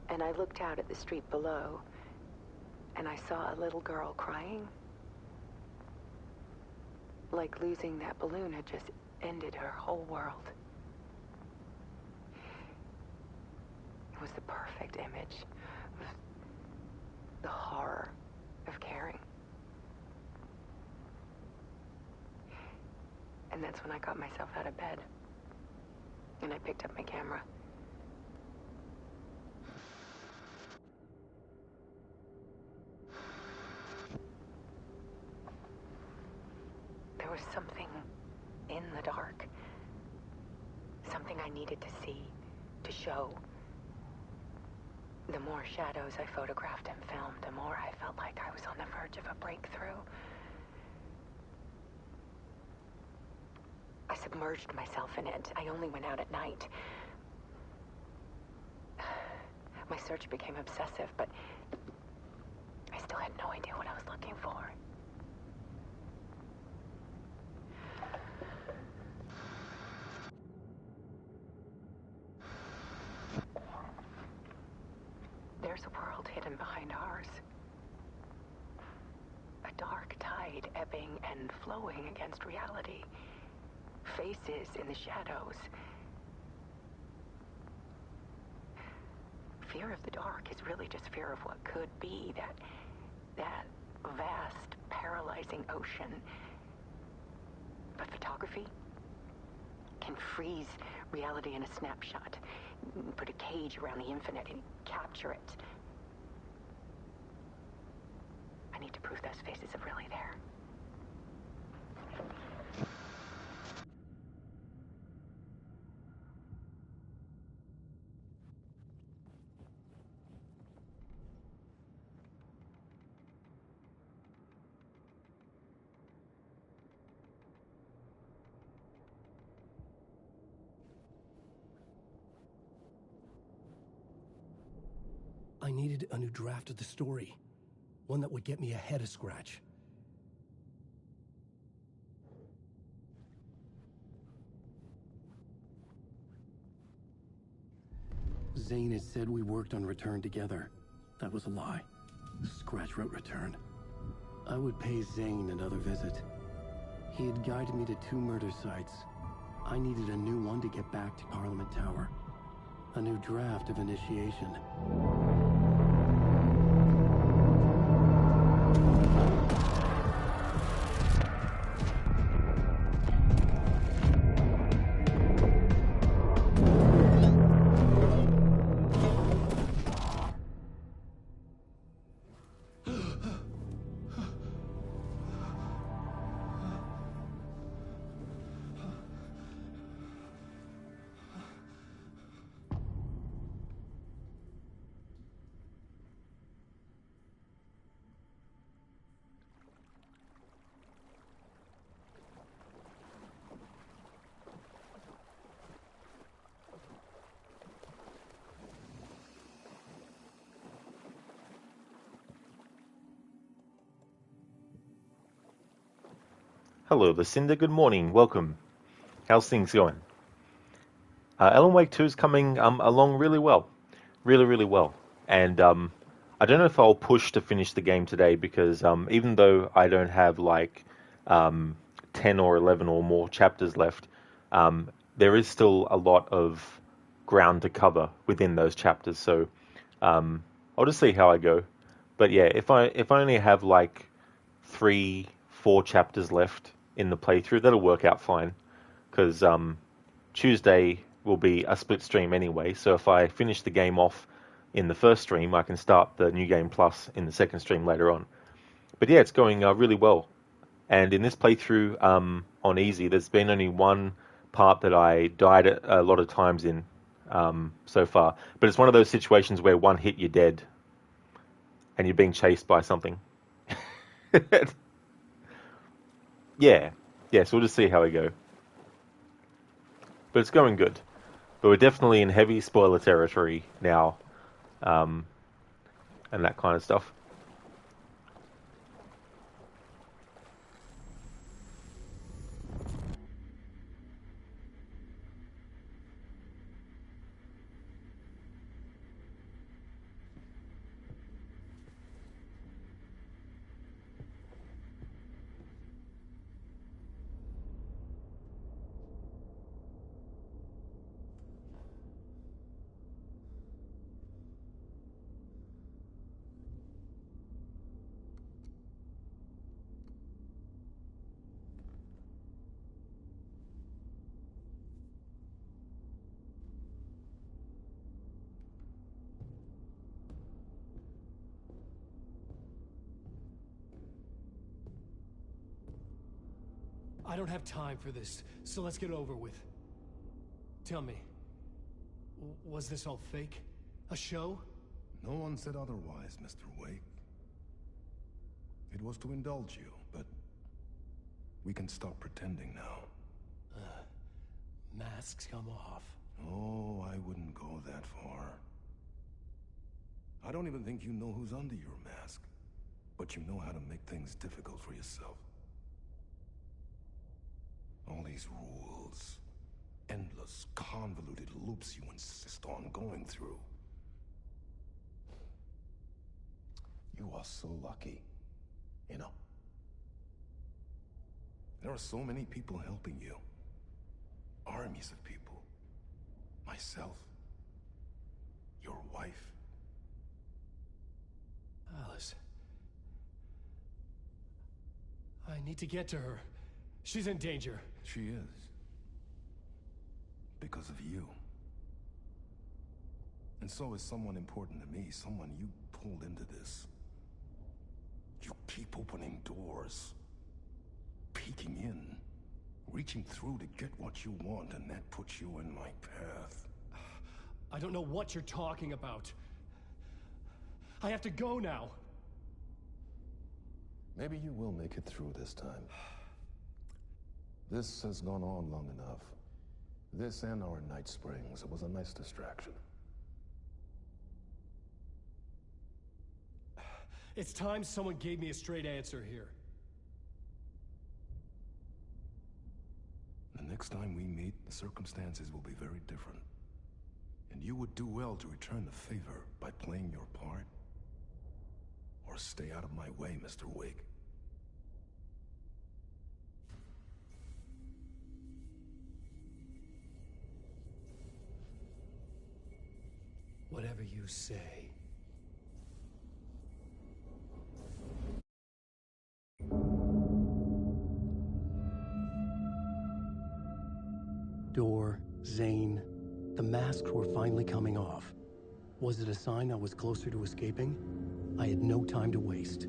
And I looked out at the street below, and I saw a little girl crying. Like losing that balloon had just ended her whole world. It was the perfect image of the horror of caring. And that's when I got myself out of bed. And I picked up my camera. There was something in the dark. Something I needed to see, to show. The more shadows I photographed and filmed, the more I felt like I was on the verge of a breakthrough. I submerged myself in it. I only went out at night. My search became obsessive, but I still had no idea what I was looking for. There's a world hidden behind ours. A dark tide ebbing and flowing against reality. Faces in the shadows. Fear of the dark is really just fear of what could be, that vast, paralyzing ocean. But photography can freeze reality in a snapshot, put a cage around the infinite and capture it. I need to prove those faces are really there. I needed a new draft of the story. One that would get me ahead of Scratch. Zane had said we worked on Return together. That was a lie. Scratch wrote Return. I would pay Zane another visit. He had guided me to 2 murder sites. I needed a new one to get back to Parliament Tower. A new draft of Initiation. Hello, Lucinda. Good morning. Welcome. How's things going? Alan Wake 2 is coming along really well. Really, really well. And I don't know if I'll push to finish the game today because even though I don't have like 10 or 11 or more chapters left, there is still a lot of ground to cover within those chapters. So I'll just see how I go. But yeah, if I only have like 3-4 chapters left in the playthrough, that'll work out fine. Because Tuesday will be a split stream anyway. So if I finish the game off in the first stream, I can start the New Game Plus in the second stream later on. But yeah, it's going really well. And in this playthrough on easy, there's been only one part that I died a lot of times in so far. But it's one of those situations where one hit you're dead and you're being chased by something. Yeah, so we'll just see how we go. But it's going good. But we're definitely in heavy spoiler territory now. And that kind of stuff. I don't have time for this, so let's get over with. Tell me, was this all fake? A show? No one said otherwise, Mr. Wake. It was to indulge you, but we can stop pretending now. Masks come off. Oh, I wouldn't go that far. I don't even think you know who's under your mask, but you know how to make things difficult for yourself. All these rules, endless, convoluted loops you insist on going through. You are so lucky, you know. There are so many people helping you. Armies of people. Myself. Your wife. Alice. I need to get to her. She's in danger. She is. Because of you. And so is someone important to me, someone you pulled into this. You keep opening doors. Peeking in. Reaching through to get what you want, and that puts you in my path. I don't know what you're talking about. I have to go now. Maybe you will make it through this time. This has gone on long enough. This and our Night Springs. It was a nice distraction. It's time someone gave me a straight answer here. The next time we meet, the circumstances will be very different. And you would do well to return the favor by playing your part. Or stay out of my way, Mr. Wake. Whatever you say. Door, Zane, the masks were finally coming off. Was it a sign I was closer to escaping? I had no time to waste.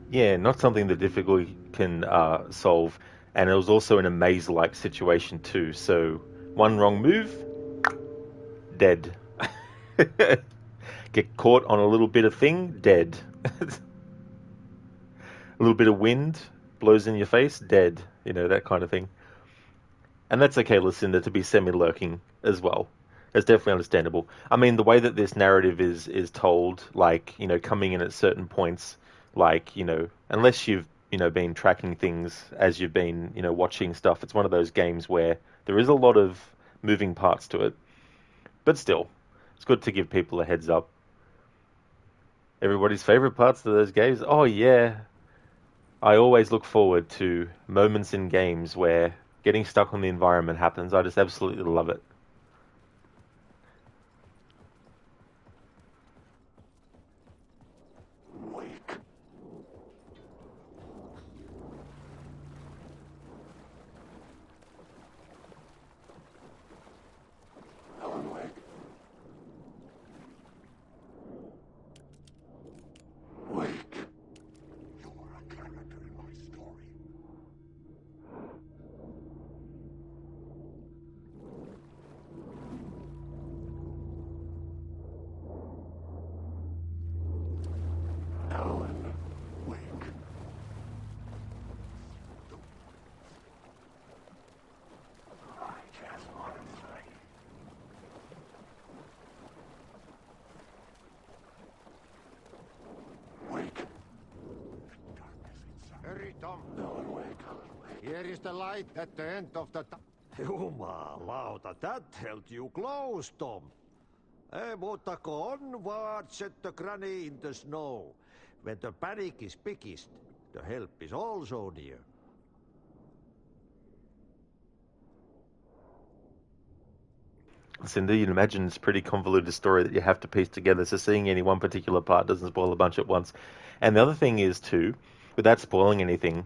Yeah, not something that difficulty can solve. And it was also in a maze-like situation too. So one wrong move, dead. Get caught on a little bit of thing, dead. A little bit of wind blows in your face, dead. You know, that kind of thing. And that's okay, Lucinda, to be semi-lurking as well. It's definitely understandable. I mean, the way that this narrative is told, like, you know, coming in at certain points, Like, unless you've, been tracking things as you've been, watching stuff, it's one of those games where there is a lot of moving parts to it. But still, it's good to give people a heads up. Everybody's favorite parts of those games? Oh, yeah. I always look forward to moments in games where getting stuck on the environment happens. I just absolutely love it. Hurry, Tom. Alan Wake. Here is the light at the end of the Jumalauta, that held you close, Tom. Mutta onward, said the granny in the snow. When the panic is biggest, the help is also near. Cindy, you'd imagine it's a pretty convoluted story that you have to piece together, so seeing any one particular part doesn't spoil a bunch at once. And the other thing is, too, without spoiling anything,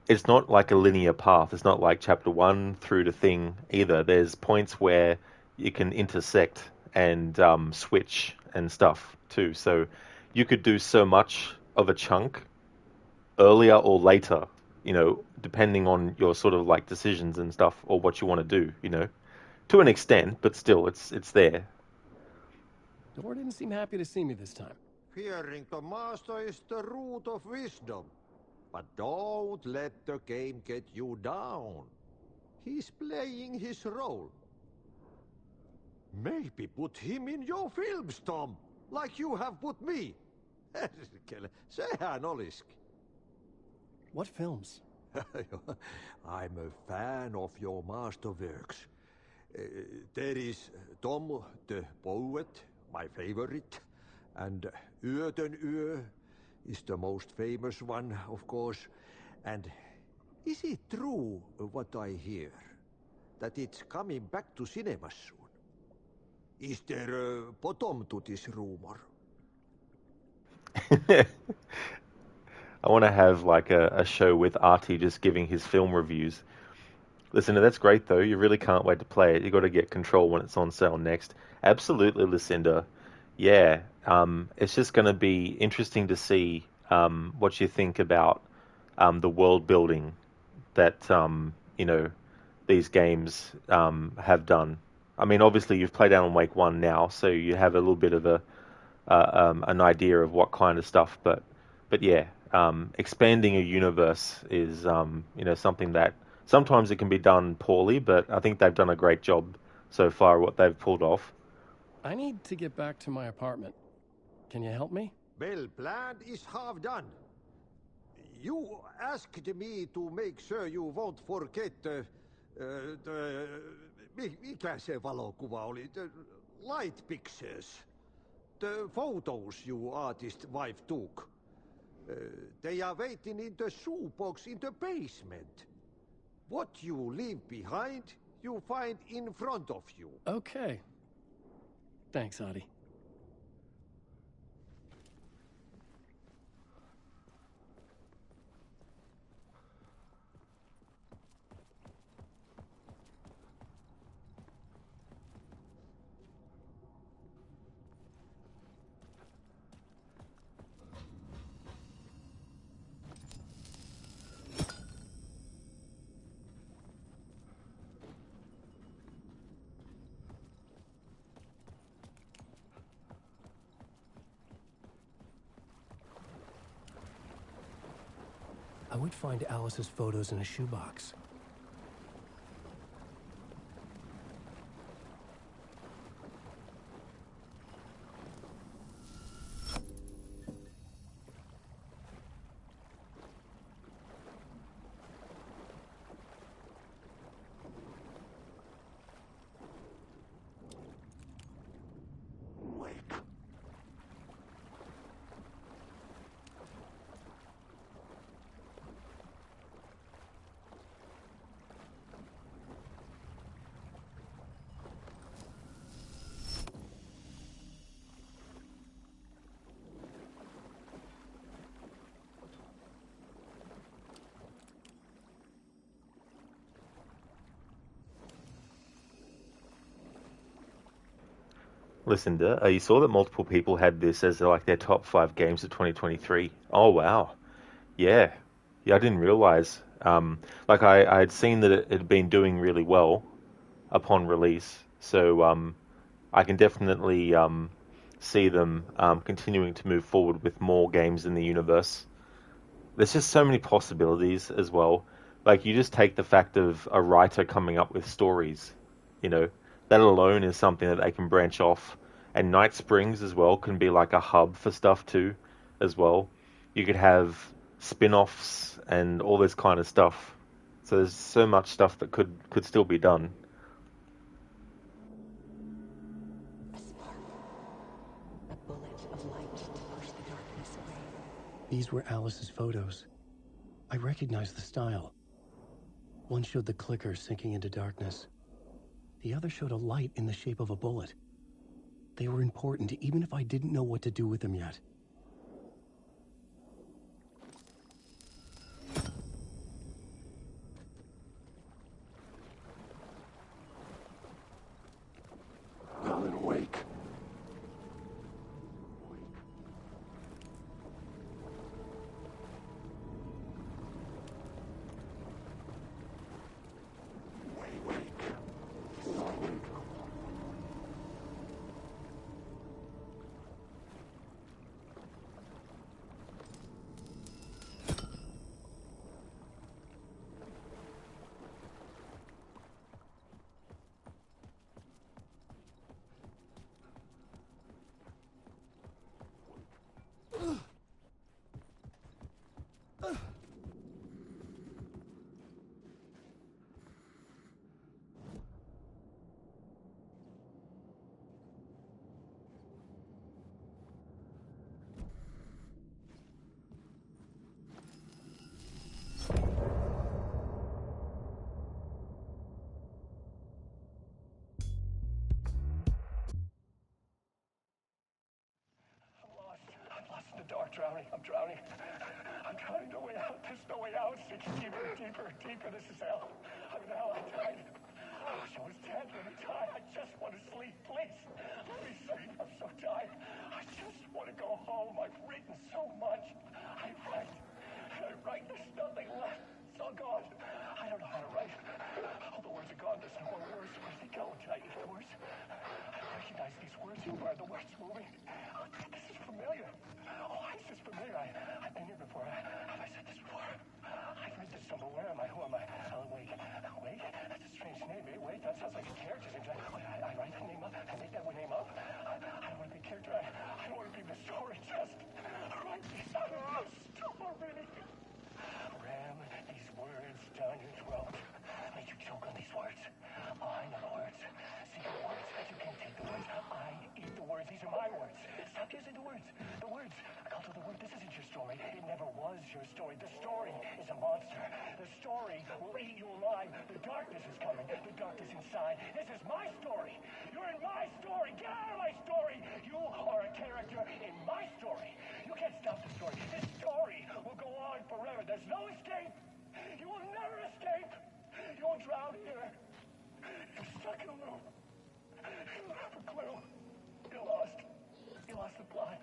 it's not like a linear path. It's not like chapter 1 through to thing either. There's points where you can intersect and switch and stuff, too. So you could do so much of a chunk earlier or later, depending on your sort of like decisions and stuff or what you want to do, to an extent, but still, it's there. Door didn't seem happy to see me this time. Fearing the master is the root of wisdom. But don't let the game get you down. He's playing his role. Maybe put him in your films, Tom, like you have put me. Sehän olisikin. What films? I'm a fan of your masterworks. There is Tom the Poet, my favorite, and Yöten Yö is the most famous one, of course. And is it true what I hear, that it's coming back to cinemas soon? Is there a bottom to this rumor? I want to have like a show with Artie just giving his film reviews. Lucinda, that's great though. You really can't wait to play it. You got to get Control when it's on sale next. Absolutely, Lucinda. Yeah, it's just going to be interesting to see what you think about the world building that these games have done. I mean, obviously you've played Alan Wake 1 now, so you have a little bit of an idea of what kind of stuff. But yeah, expanding a universe is something that sometimes it can be done poorly, but I think they've done a great job so far. What they've pulled off. I need to get back to my apartment. Can you help me? Well, plan is half done. You asked me to make sure you won't forget mikä se valokuva oli? The light pictures. The photos you artist wife took. They are waiting in the shoebox in the basement. What you leave behind, you find in front of you. Okay. Thanks, Adi. I would find Alice's photos in a shoebox. Lucinda, you saw that multiple people had this as like their top 5 games of 2023. Oh wow, yeah, I didn't realize. Like I had seen that it had been doing really well upon release, so I can definitely see them continuing to move forward with more games in the universe. There's just so many possibilities as well. Like you just take the fact of a writer coming up with stories, you know, that alone is something that they can branch off. And Night Springs as well can be like a hub for stuff too, as well. You could have spin-offs and all this kind of stuff. So there's so much stuff that could still be done. A bullet of light to push the darkness away. These were Alice's photos. I recognized the style. One showed the clicker sinking into darkness. The other showed a light in the shape of a bullet. They were important, even if I didn't know what to do with them yet. Alan Wake. Drowning. I'm drowning. I'm drowning. No way out. There's no way out. It's deeper, deeper, deeper. This is hell. I'm in hell. I died. Oh, I was dead. Let me die. I just want to sleep. Please. Let me sleep. I'm so tired. I just want to go home. I've written so much. I write. There's nothing left. It's all gone. I don't know how to write. All the words are gone. There's no more words. Where do they go? Did I eat the words? I recognize these words. Who are the words moving? Oh, this is familiar. Oh, why is this familiar? I've been here before. Have I said this before? I've read this somewhere. Where am I? Who am I? Alan Wake. Wake? That's a strange name. Wake? That sounds like a character name. I write that name up. I make that name up. I don't want to be a character. I don't want to be the story. Just write this story. Ram these words down your throat. Make you choke on these words. I know the words. See the words. You can't take the words. I eat the words. These are my words. Stop using the words. The words. I call it the word. This isn't your story. It never was your story. The story is a monster. The story will eat you alive. The darkness is coming. The darkness inside. This is my story. You're in my story. Get out of my story. You are a character in my story. You can't stop the story. This story will go on forever. There's no escape. You will never escape. You will drown here. You're stuck in a loop. You don't have a clue. You're lost. You lost the plot.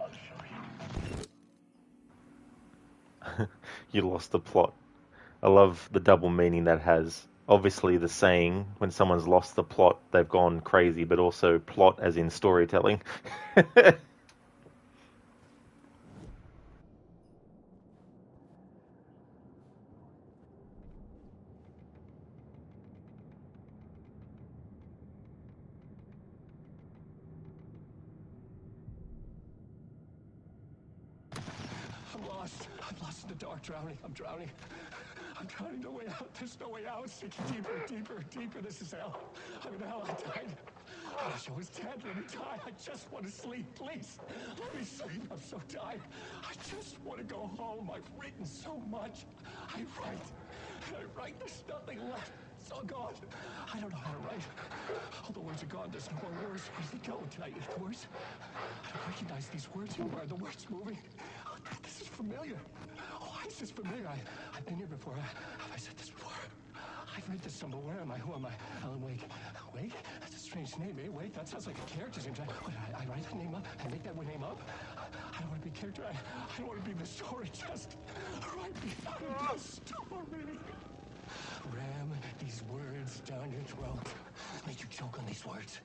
I'll show you. You lost the plot. I love the double meaning that has. Obviously, the saying, when someone's lost the plot, they've gone crazy, but also plot as in storytelling. I'm lost in the dark, drowning. I'm drowning. I'm drowning. No way out. There's no way out. It's deeper, deeper, deeper. This is hell. I'm in hell. I died. Gosh, I was dead. Let me die. I just want to sleep. Please. Let me sleep. I'm so tired. I just want to go home. I've written so much. I write. There's nothing left. It's all gone. I don't know how to write. All the words are gone. There's no more words. Where do they go? Did I eat the words? I don't recognize these words. Who are the words moving? Oh, this is familiar. Oh, why is this familiar? I've been here before. Have I said this before? I've afraid to stumble. Where am I? Who am I? Alan Wake. Wake? That's a strange name, eh? Wake? That sounds like a character's name. I write that name up? I make that name up? I don't want to be a character. I don't want to be the story. Just write me out of the story. Ram these words down your throat. Make you choke on these words.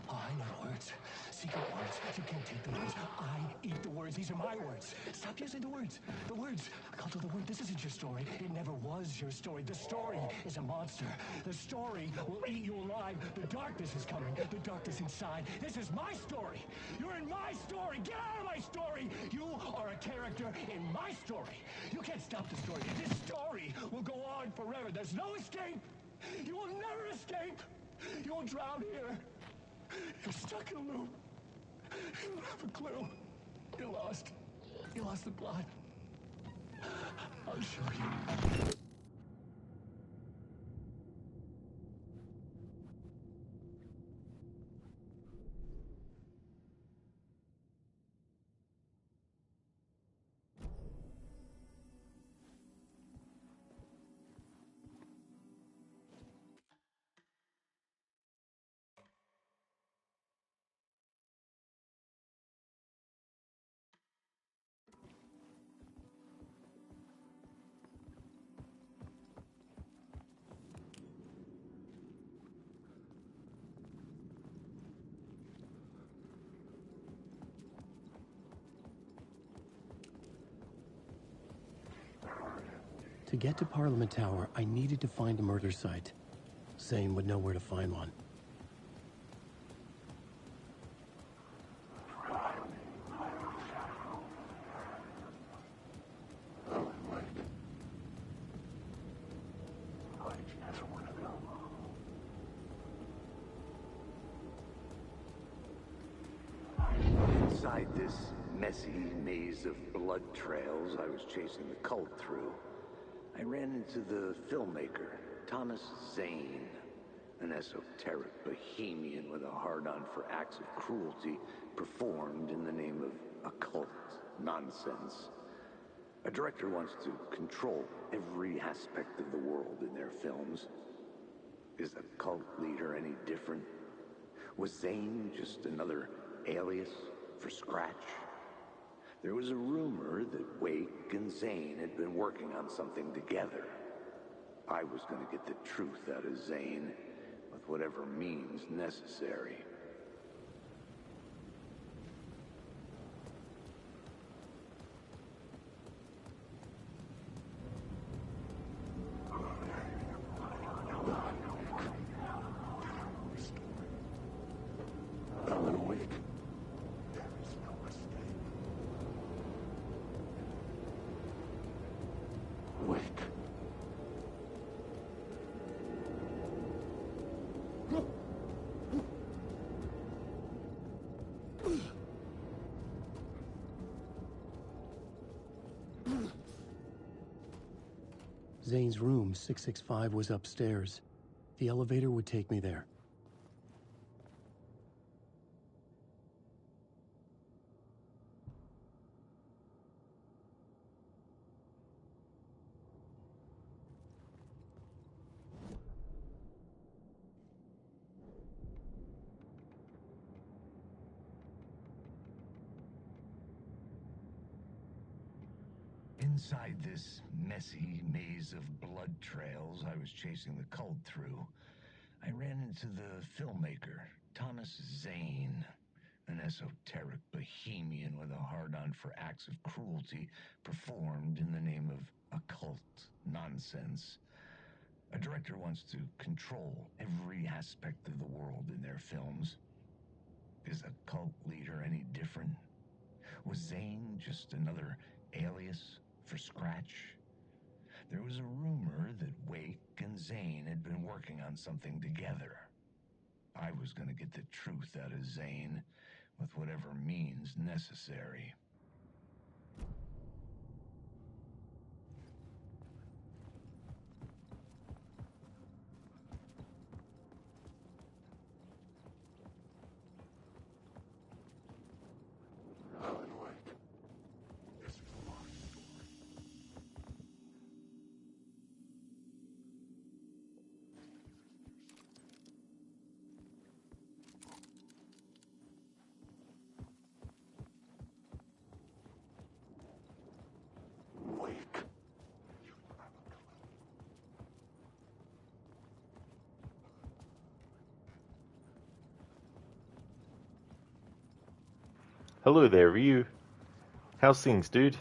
Oh, I know words. Secret words. You can't take the words. I eat the words. These are my words. Stop using the words. The words. Cult of the word. This isn't your story. It never was your story. The story is a monster. The story will eat you alive. The darkness is coming. The darkness inside. This is my story. You're in my story. Get out of my story. You are a character in my story. You can't stop the story. This story will go on forever. There's no escape. You will never escape. You will drown here. You're stuck in a loop. You don't have a clue. You're lost. You lost the plot. I'll show you. To get to Parliament Tower, I needed to find a murder site. Zane would know where to find one. Inside this messy maze of blood trails I was chasing the cult through, I ran into the filmmaker, Thomas Zane, an esoteric bohemian with a hard-on for acts of cruelty performed in the name of occult nonsense. A director wants to control every aspect of the world in their films. Is a cult leader any different? Was Zane just another alias for Scratch? There was a rumor that Wake and Zane had been working on something together. I was going to get the truth out of Zane with whatever means necessary. Alan Wake. Zane's room, 665, was upstairs. The elevator would take me there. Inside this messy maze of blood trails I was chasing the cult through, I ran into the filmmaker, Thomas Zane, an esoteric bohemian with a hard-on for acts of cruelty performed in the name of occult nonsense. A director wants to control every aspect of the world in their films. Is a cult leader any different? Was Zane just another alias for Scratch? There was a rumor that Wake and Zane had been working on something together. I was going to get the truth out of Zane with whatever means necessary. Hello there, Ryu. How's things, dude?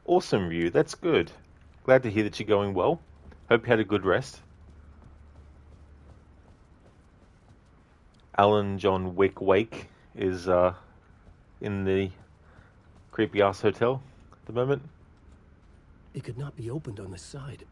Awesome, Ryu. That's good. Glad to hear that you're going well. Hope you had a good rest. Alan John Wick Wake is in the creepy ass hotel at the moment. It could not be opened on the side.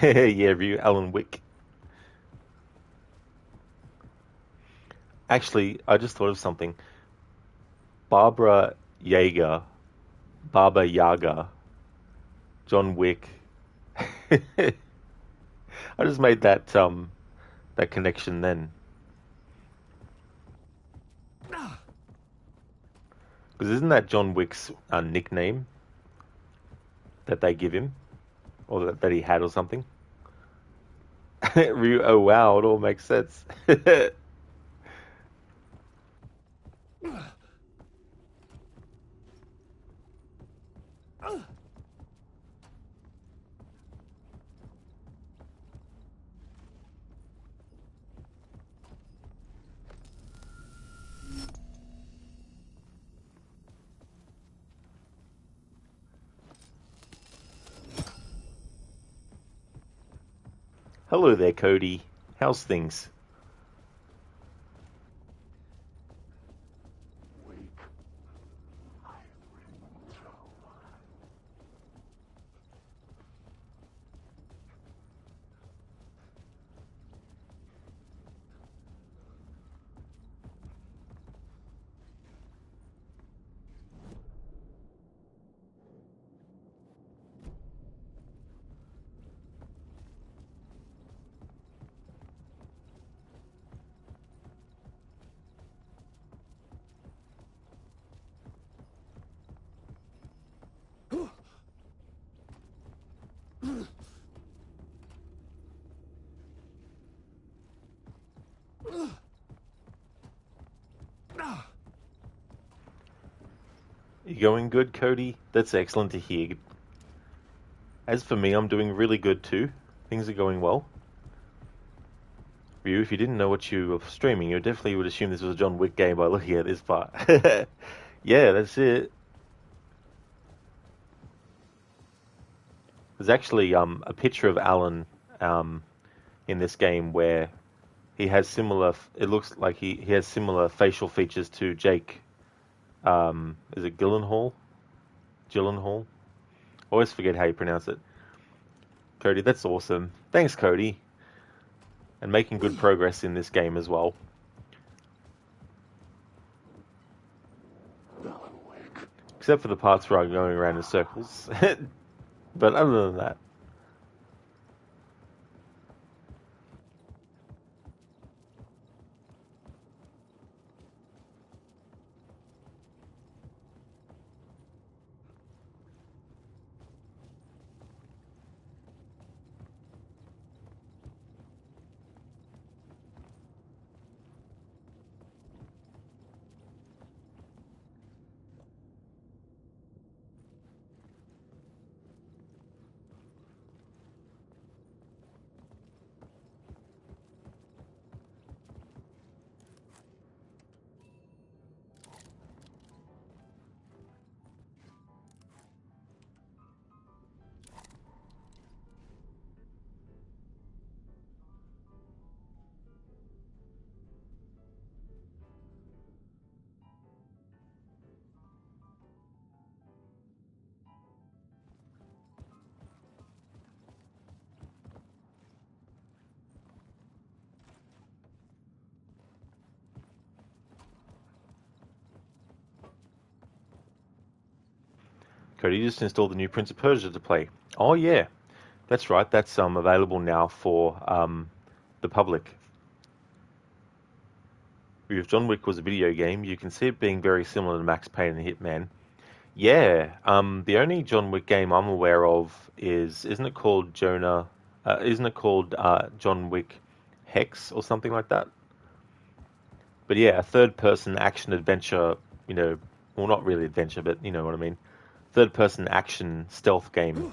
Yeah, Ryu, Alan Wick. Actually, I just thought of something. Barbara Yaga, Baba Yaga, John Wick. I just made that that connection then. Because isn't that John Wick's nickname that they give him? Or that he had or something? Ryu, oh wow, it all makes sense. Hello there, Cody. How's things? You going good, Cody? That's excellent to hear. As for me, I'm doing really good too. Things are going well. Ryu, if you didn't know what you were streaming, you definitely would assume this was a John Wick game by looking at this part. Yeah, that's it. There's actually a picture of Alan in this game where he has similar. It looks like he has similar facial features to Jake. Is it Gyllenhaal? Gyllenhaal? I always forget how you pronounce it. Cody, that's awesome. Thanks, Cody. And making good progress in this game as well. Except for the parts where I'm going around in circles. But other than that. Cody, you just installed the new Prince of Persia to play. Oh yeah, that's right. That's available now for the public. If John Wick was a video game, you can see it being very similar to Max Payne and Hitman. Yeah, the only John Wick game I'm aware of isn't it called John Wick Hex or something like that? But yeah, a third-person action adventure, well, not really adventure, but you know what I mean. Third-person action stealth game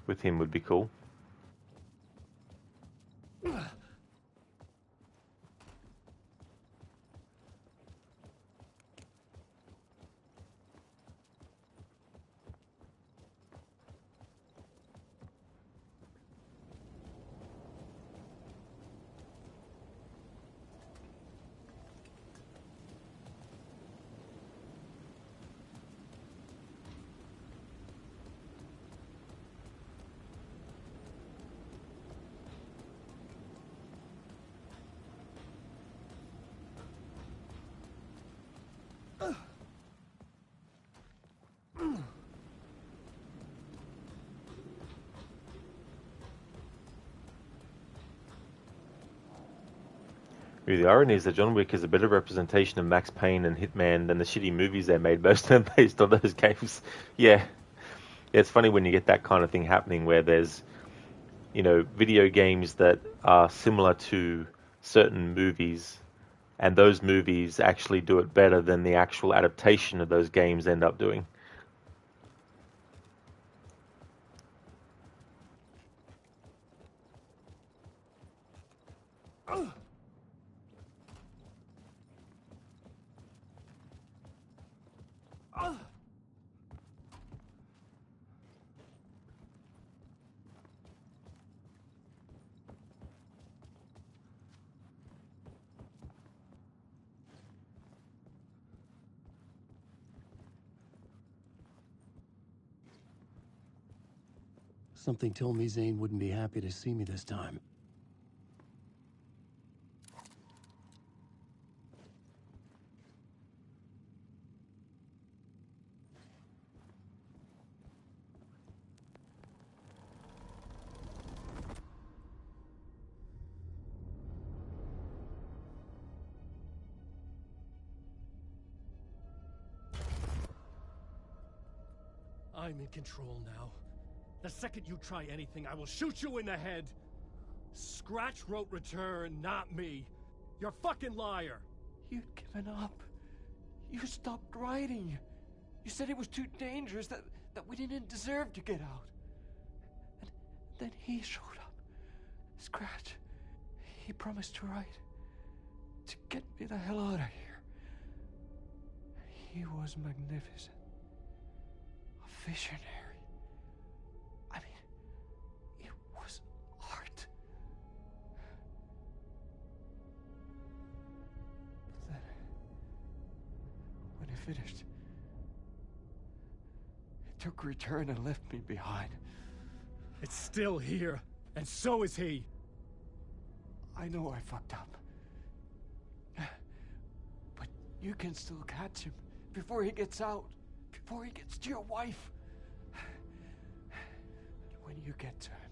with him would be cool. The irony is that John Wick is a better representation of Max Payne and Hitman than the shitty movies they made, most of them based on those games. Yeah, it's funny when you get that kind of thing happening where there's, video games that are similar to certain movies, and those movies actually do it better than the actual adaptation of those games end up doing. Something told me Zane wouldn't be happy to see me this time. I'm in control now. The second you try anything, I will shoot you in the head! Scratch wrote return, not me. You're a fucking liar! You'd given up. You stopped writing. You said it was too dangerous, that we didn't deserve to get out. And then he showed up. Scratch. He promised to write. To get me the hell out of here. He was magnificent. A visionary. Finished. It took return and left me behind. It's still here, and so is he. I know I fucked up. But you can still catch him before he gets out, before he gets to your wife. And when you get to him,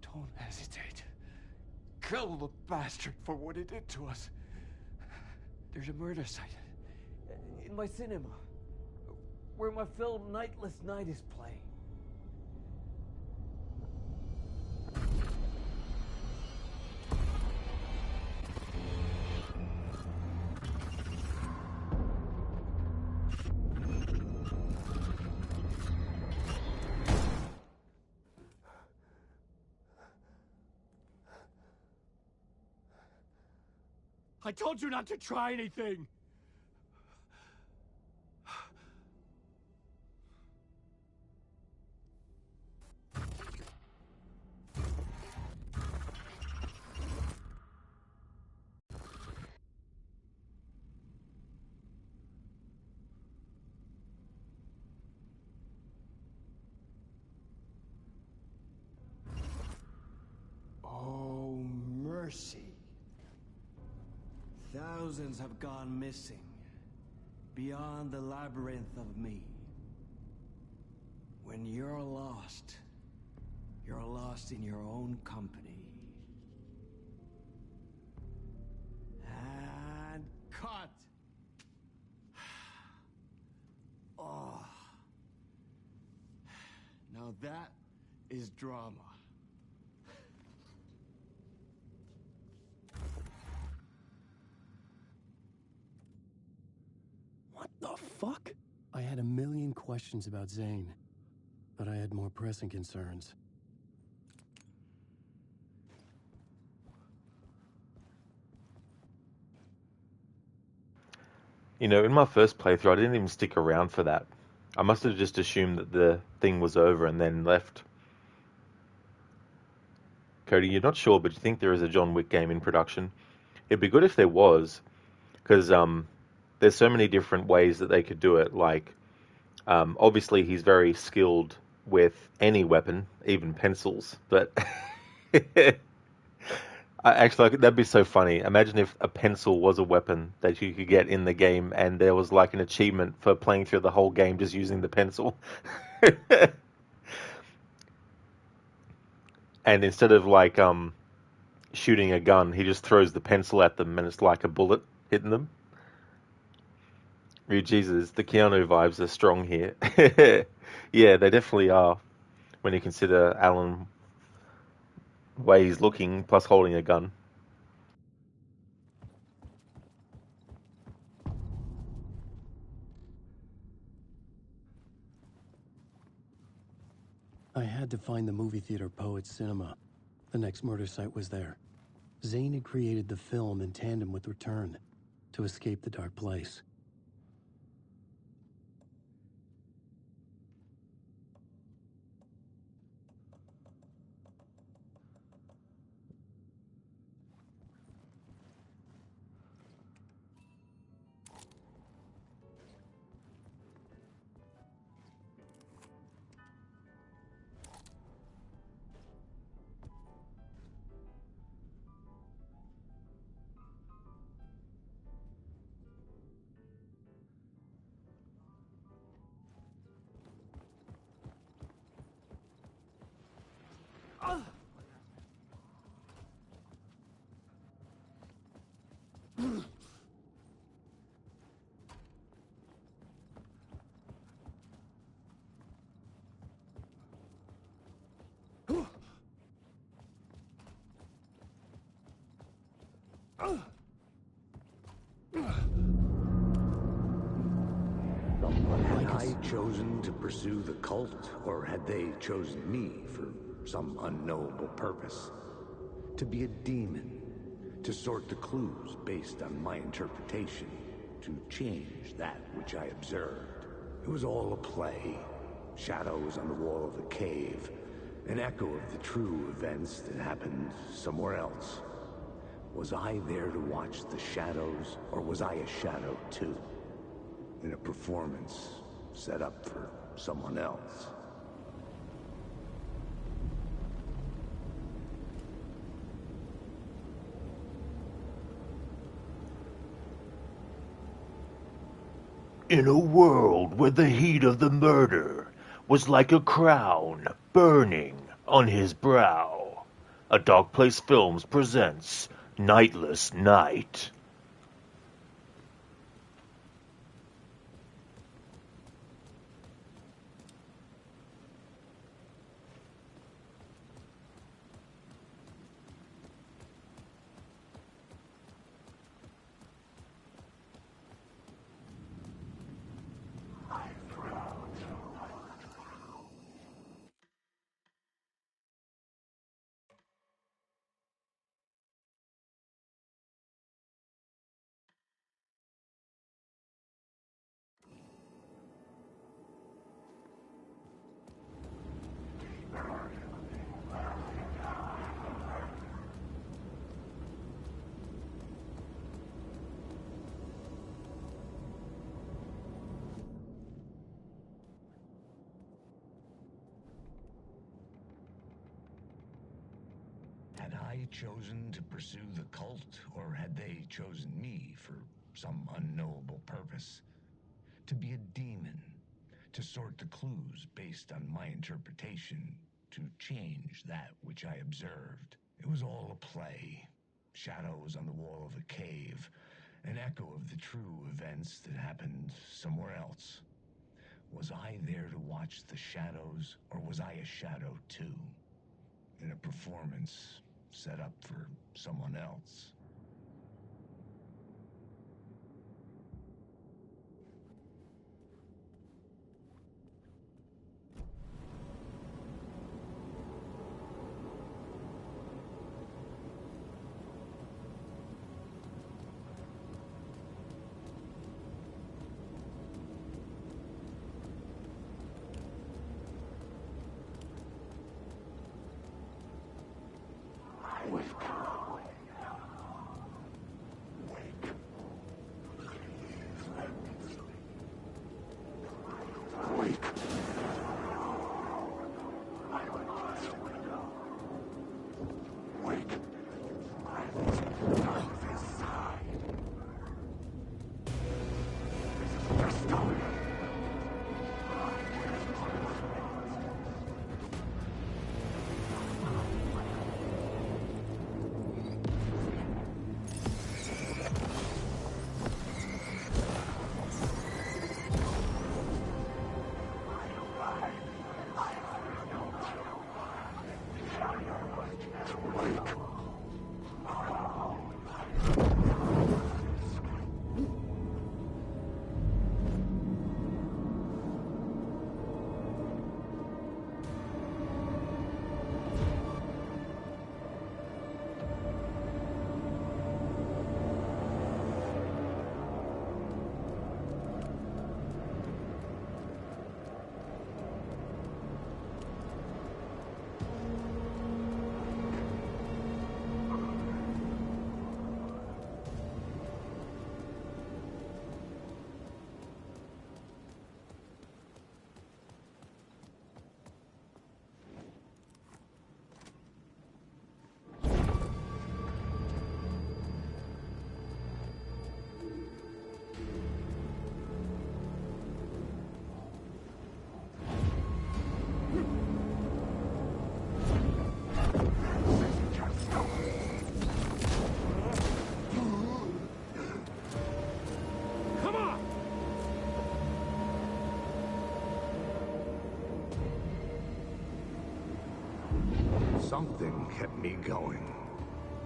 don't hesitate. Kill the bastard for what he did to us. There's a murder site in my cinema, where my film Nightless Night is playing. I told you not to try anything! Oh, mercy. Thousands have gone missing. beyond the labyrinth of me. When you're lost in your own company. And cut! Oh. Now that is drama. What the fuck? I had a million questions about Zane, but I had more pressing concerns. You know, in my first playthrough, I didn't even stick around for that. I must have just assumed that the thing was over and then left. Cody, you're not sure, but you think there is a John Wick game in production. It'd be good if there was, because there's so many different ways that they could do it. Like, obviously, he's very skilled with any weapon, even pencils. But actually, that'd be so funny. Imagine if a pencil was a weapon that you could get in the game, and there was like an achievement for playing through the whole game just using the pencil. And instead of like shooting a gun, he just throws the pencil at them, and it's like a bullet hitting them. Jesus, the Keanu vibes are strong here. Yeah, they definitely are. When you consider Alan, the way he's looking, plus holding a gun. I had to find the movie theater Poets Cinema. The next murder site was there. Zane had created the film in tandem with Return to escape the dark place. Had I chosen to pursue the cult, or had they chosen me for some unknowable purpose? To be a demon, to sort the clues based on my interpretation, to change that which I observed. It was all a play. Shadows on the wall of the cave, an echo of the true events that happened somewhere else. Was I there to watch the shadows, or was I a shadow too? In a performance set up for someone else. In a world where the heat of the murder was like a crown burning on his brow, A Dark Place Films presents Nightless Night. Had I chosen to pursue the cult, or had they chosen me for some unknowable purpose? to be a demon, to sort the clues based on my interpretation, to change that which I observed. It was all a play. Shadows on the wall of a cave, an echo of the true events that happened somewhere else. Was I there to watch the shadows, or was I a shadow too? In a performance set up for someone else. Something kept me going.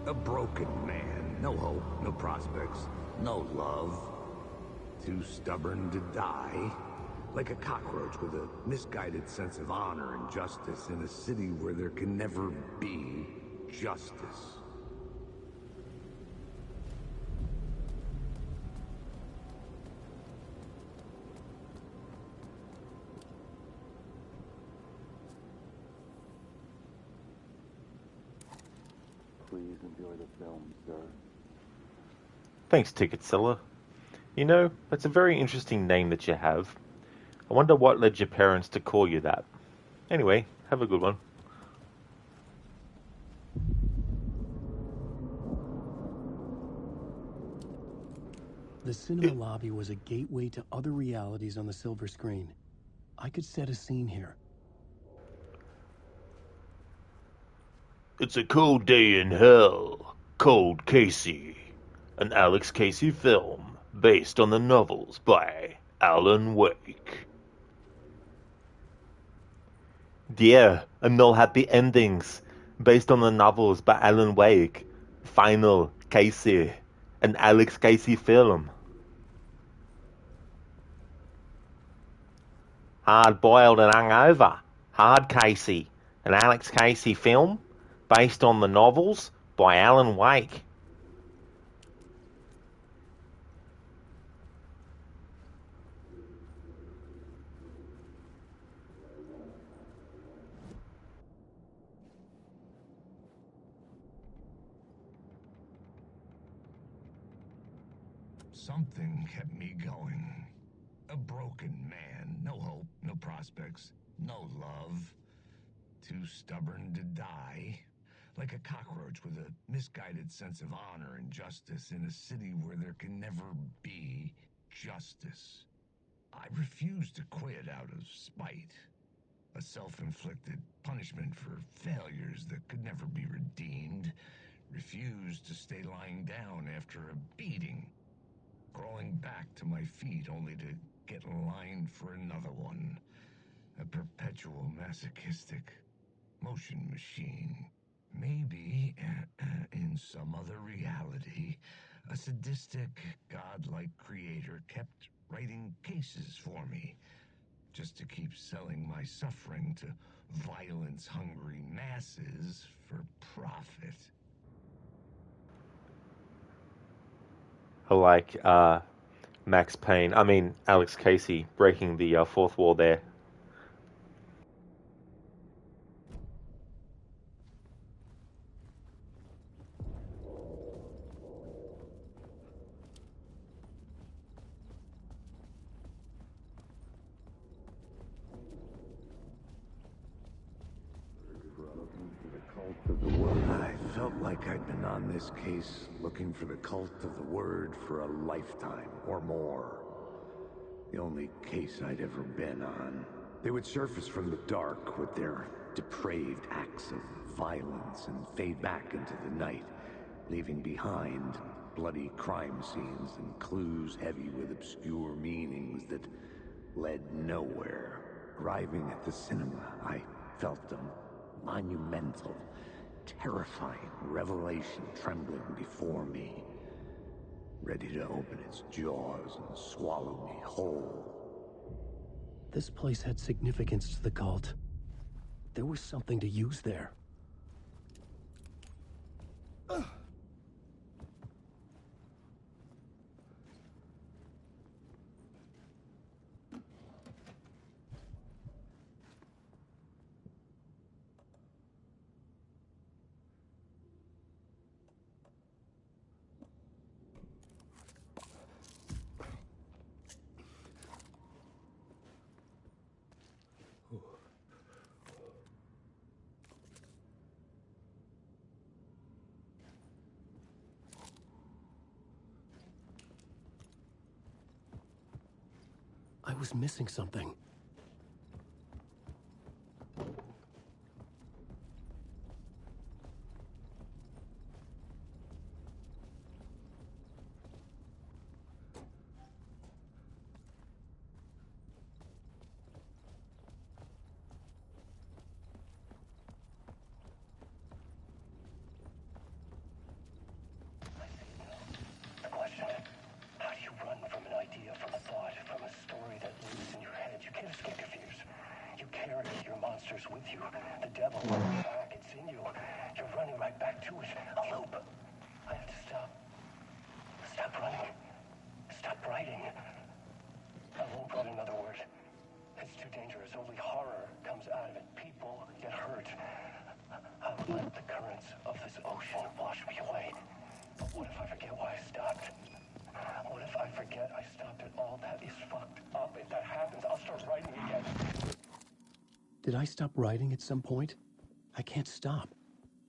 A broken man. No hope, no prospects, no love. Too stubborn to die. Like a cockroach with a misguided sense of honor and justice in a city where there can never be justice. Please enjoy the film, sir. Thanks, ticket seller. You know, that's a very interesting name that you have. I wonder what led your parents to call you that. Anyway, have a good one. The cinema lobby was a gateway to other realities on the silver screen. I could set a scene here. It's a cold day in hell. Cold Casey. An Alex Casey film based on the novels by Alan Wake. Yeah, and no happy endings. Based on the novels by Alan Wake. Final Casey. An Alex Casey film. Hard boiled and hungover. Hard Casey. An Alex Casey film based on the novels by Alan Wake. Something kept me going. A broken man. No hope, no prospects, no love. Too stubborn to die. Like a cockroach with a misguided sense of honor and justice in a city where there can never be justice. I refused to quit out of spite. A self-inflicted punishment for failures that could never be redeemed. Refused to stay lying down after a beating. Crawling back to my feet only to get lined for another one. A perpetual masochistic motion machine. Maybe, in some other reality, a sadistic, godlike creator kept writing cases for me, just to keep selling my suffering to violence-hungry masses for profit. I like Alex Casey breaking the fourth wall there. I felt like I'd been on this case looking for the cult of the word for a lifetime or more. The only case I'd ever been on. They would surface from the dark with their depraved acts of violence and fade back into the night, leaving behind bloody crime scenes and clues heavy with obscure meanings that led nowhere. Arriving at the cinema, I felt them monumental, terrifying revelation trembling before me, ready to open its jaws and swallow me whole. This place had significance to the cult. There was something to use there. I was missing something. With you. The devil is back. It's in you. You're running right back to it. A loop. I have to stop. Stop running. Stop writing. I won't write another word. It's too dangerous. Only horror comes out of it. People get hurt. I'll let the currents of this ocean wash me away. But what if I forget why I stopped? What if I forget I stopped at all? That is fucked up. If that happens, I'll start writing again. Did I stop writing at some point? I can't stop.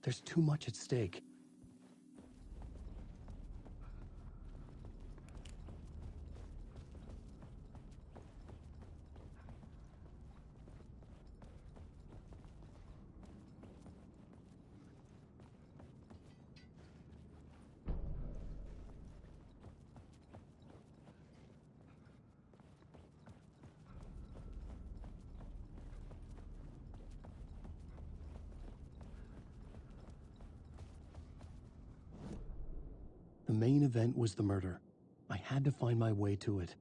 There's too much at stake. The main event was the murder. I had to find my way to it.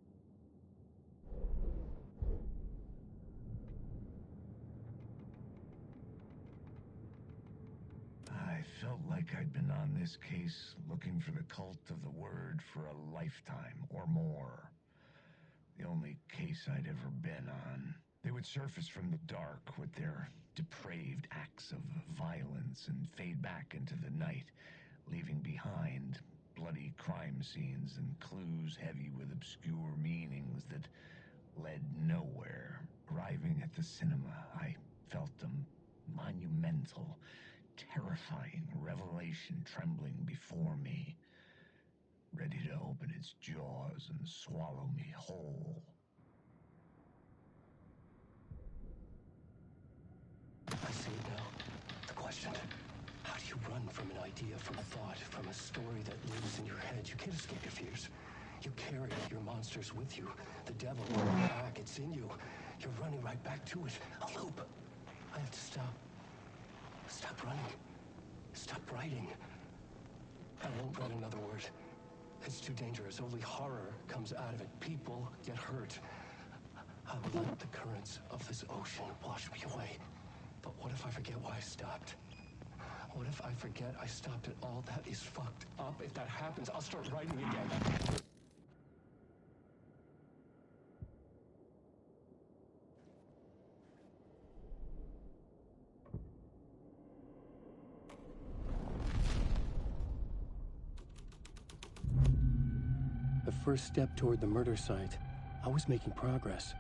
I felt like I'd been on this case looking for the cult of the word for a lifetime or more. The only case I'd ever been on. They would surface from the dark with their depraved acts of violence and fade back into the night, leaving behind bloody crime scenes and clues heavy with obscure meanings that led nowhere. Arriving at the cinema, I felt them monumental, terrifying revelation trembling before me, ready to open its jaws and swallow me whole. it now. The question, how do you run from an idea, from a thought, from a story that lives in your head? You can't escape your fears. You carry your monsters with you. The devil, back, it's in you. You're running right back to it. A loop. I have to stop. Stop running. Stop writing. I won't write another word. It's too dangerous. Only horror comes out of it. People get hurt. I will let the currents of this ocean wash me away. But what if I forget why I stopped? What if I forget I stopped at all? That is fucked up. If that happens, I'll start writing again. The first step toward the murder site. I was making progress.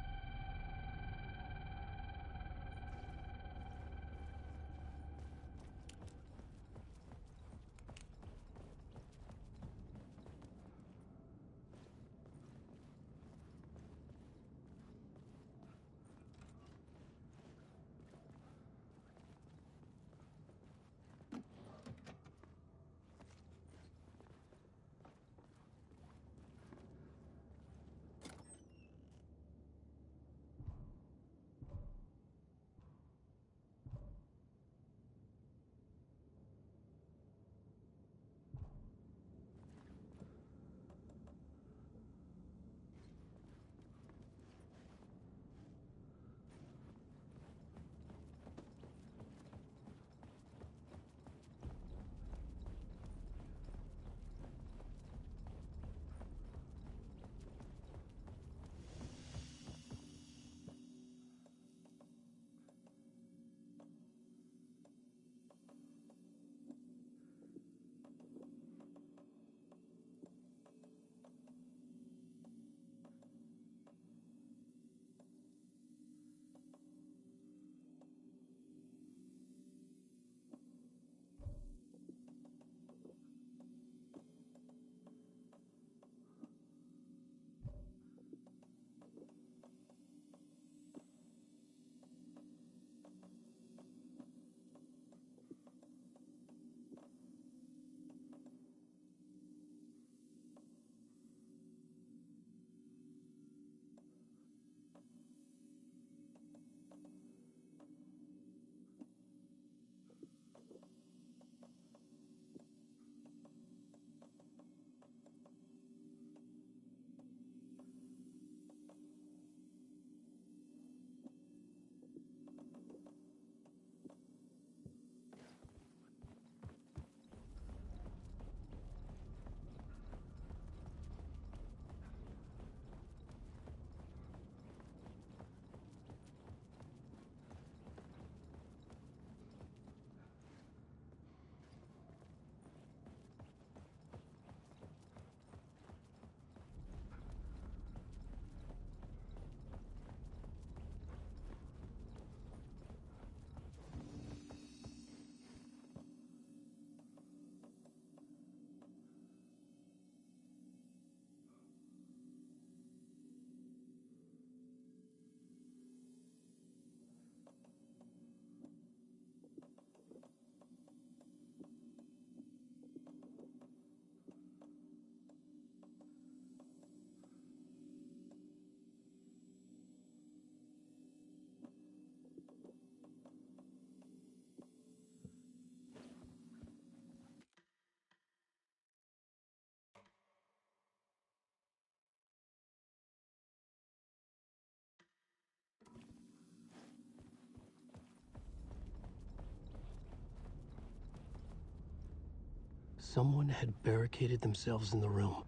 Someone had barricaded themselves in the room.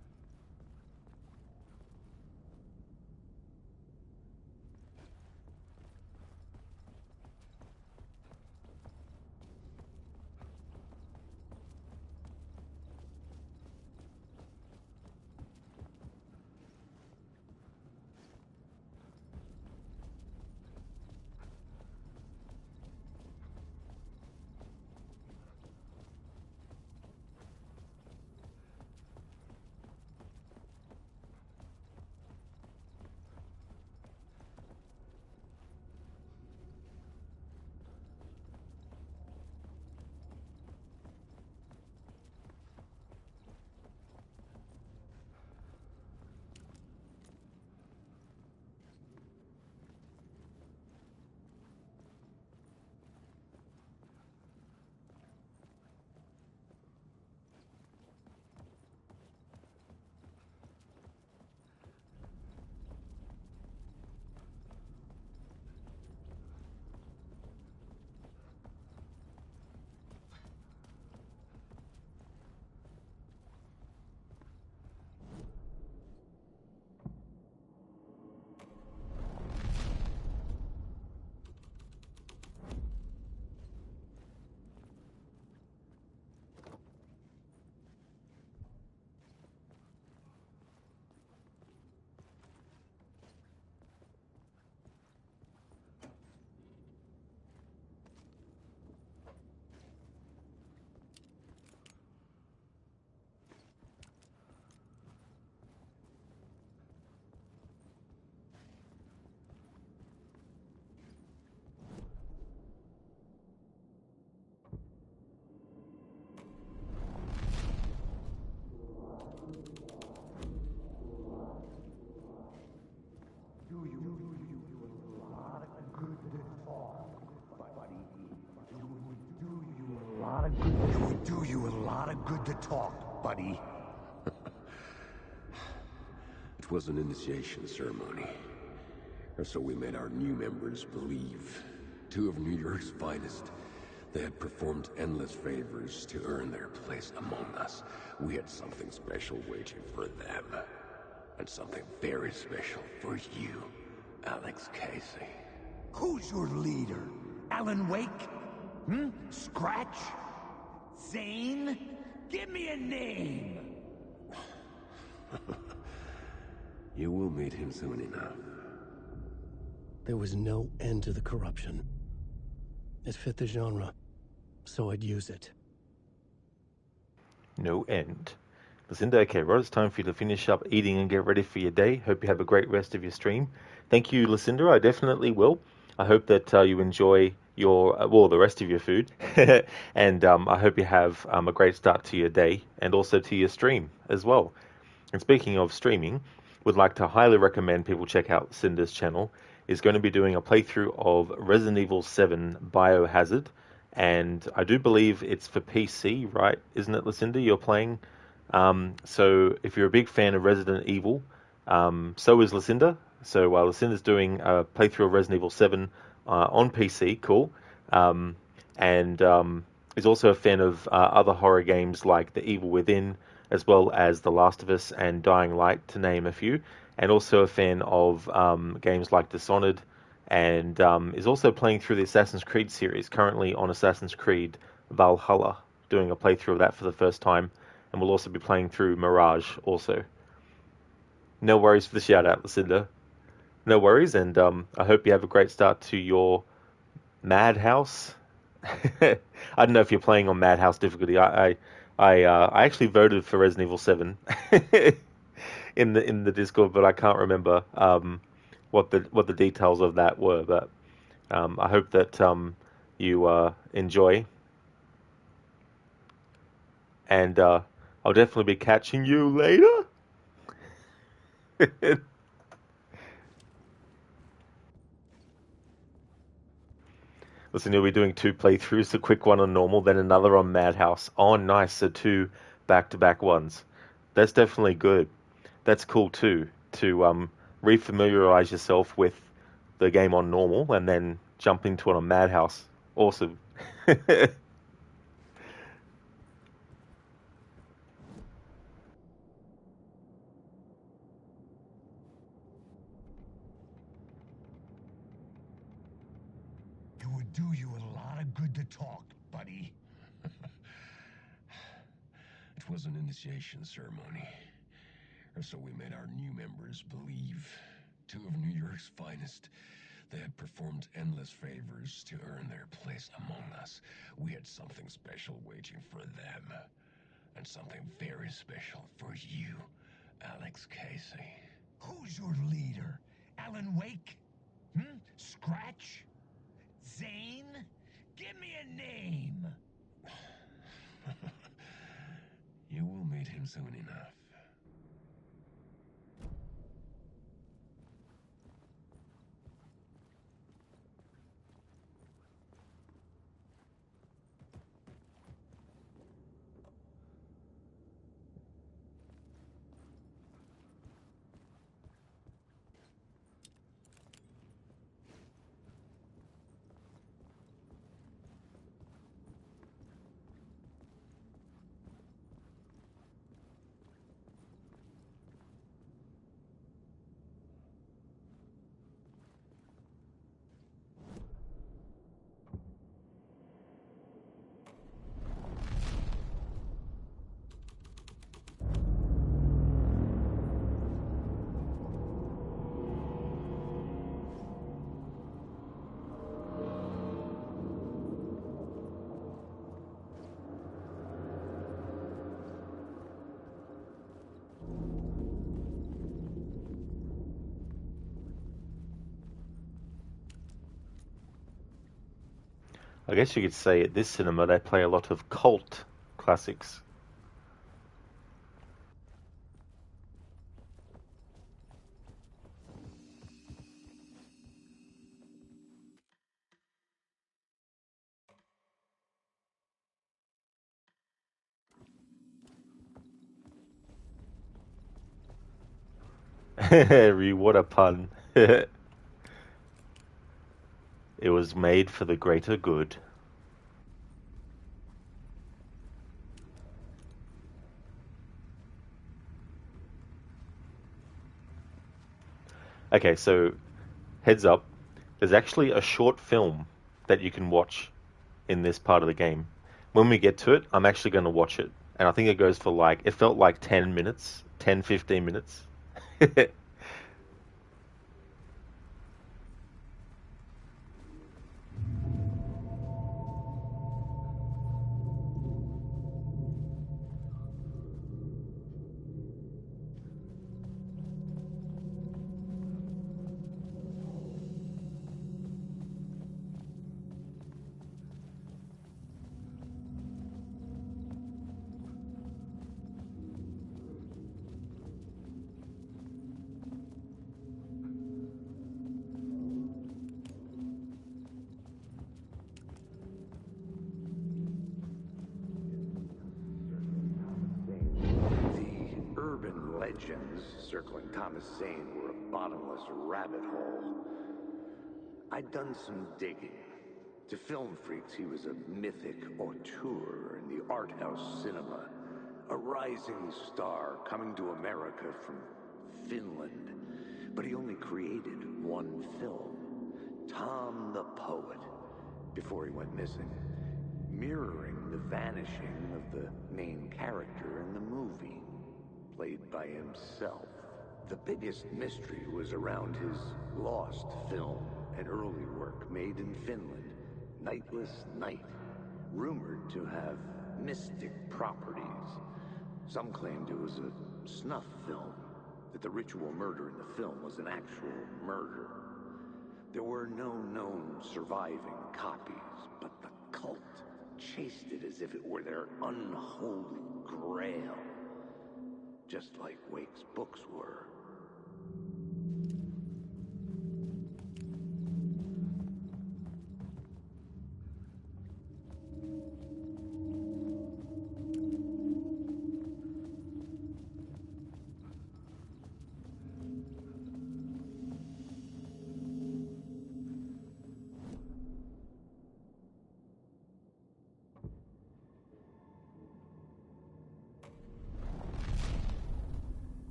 do you a lot of good to talk, buddy. It was an initiation ceremony. Or so we made our new members believe. Two of New York's finest. They had performed endless favors to earn their place among us. We had something special waiting for them. And something very special for you, Alex Casey. Who's your leader? Alan Wake? Scratch? Zane? Give me a name! You will meet him soon enough. There was no end to the corruption. It fit the genre, so I'd use it. No end. Lucinda, okay, Rod, it's time for you to finish up eating and get ready for your day. Hope you have a great rest of your stream. Thank you, Lucinda. I definitely will. I hope that you enjoy your, the rest of your food. And I hope you have a great start to your day and also to your stream as well. And speaking of streaming, would like to highly recommend people check out Lucinda's channel. Is going to be doing a playthrough of Resident Evil 7 Biohazard. And I do believe it's for PC, right? Isn't it, Lucinda? You're playing. So if you're a big fan of Resident Evil, so is Lucinda. So Lucinda's doing a playthrough of Resident Evil 7 on PC, cool. And is also a fan of other horror games like The Evil Within, as well as The Last of Us and Dying Light, to name a few. And also a fan of games like Dishonored, and is also playing through the Assassin's Creed series, currently on Assassin's Creed Valhalla, doing a playthrough of that for the first time. And we'll also be playing through Mirage also. No worries for the shout out, Lucinda. No worries, and I hope you have a great start to your Madhouse. I don't know if you're playing on Madhouse difficulty. I actually voted for Resident Evil 7 in the Discord, but I can't remember what the details of that were. But I hope that you enjoy, and I'll definitely be catching you later. Listen, you'll be doing 2 playthroughs, a quick one on normal, then another on Madhouse. Oh, nice, so 2 back-to-back ones. That's definitely good. That's cool too, to refamiliarize yourself with the game on normal and then jump into it on Madhouse. Awesome. It would do you a lot of good to talk, buddy. It was an initiation ceremony. Or so we made our new members believe. Two of New York's finest. They had performed endless favors to earn their place among us. We had something special waiting for them. And something very special for you, Alex Casey. Who's your leader? Alan Wake? Scratch? Zane? Give me a name! You will meet him soon enough. I guess you could say at this cinema they play a lot of cult classics. What a pun. It was made for the greater good. Okay, so heads up, there's actually a short film that you can watch in this part of the game. When we get to it, I'm actually going to watch it. And I think it goes for like, it felt like 10 minutes, 10, 15 minutes. Legends circling Thomas Zane were a bottomless rabbit hole. I'd done some digging. To film freaks, he was a mythic auteur in the art house cinema. A rising star coming to America from Finland. But he only created one film, Tom the Poet, before he went missing, mirroring the vanishing of the main character in the movie, played by himself. The biggest mystery was around his lost film, an early work made in Finland, Nightless Night, rumored to have mystic properties. Some claimed it was a snuff film, that the ritual murder in the film was an actual murder. There were no known surviving copies, but the cult chased it as if it were their unholy grail. Just like Wake's books were.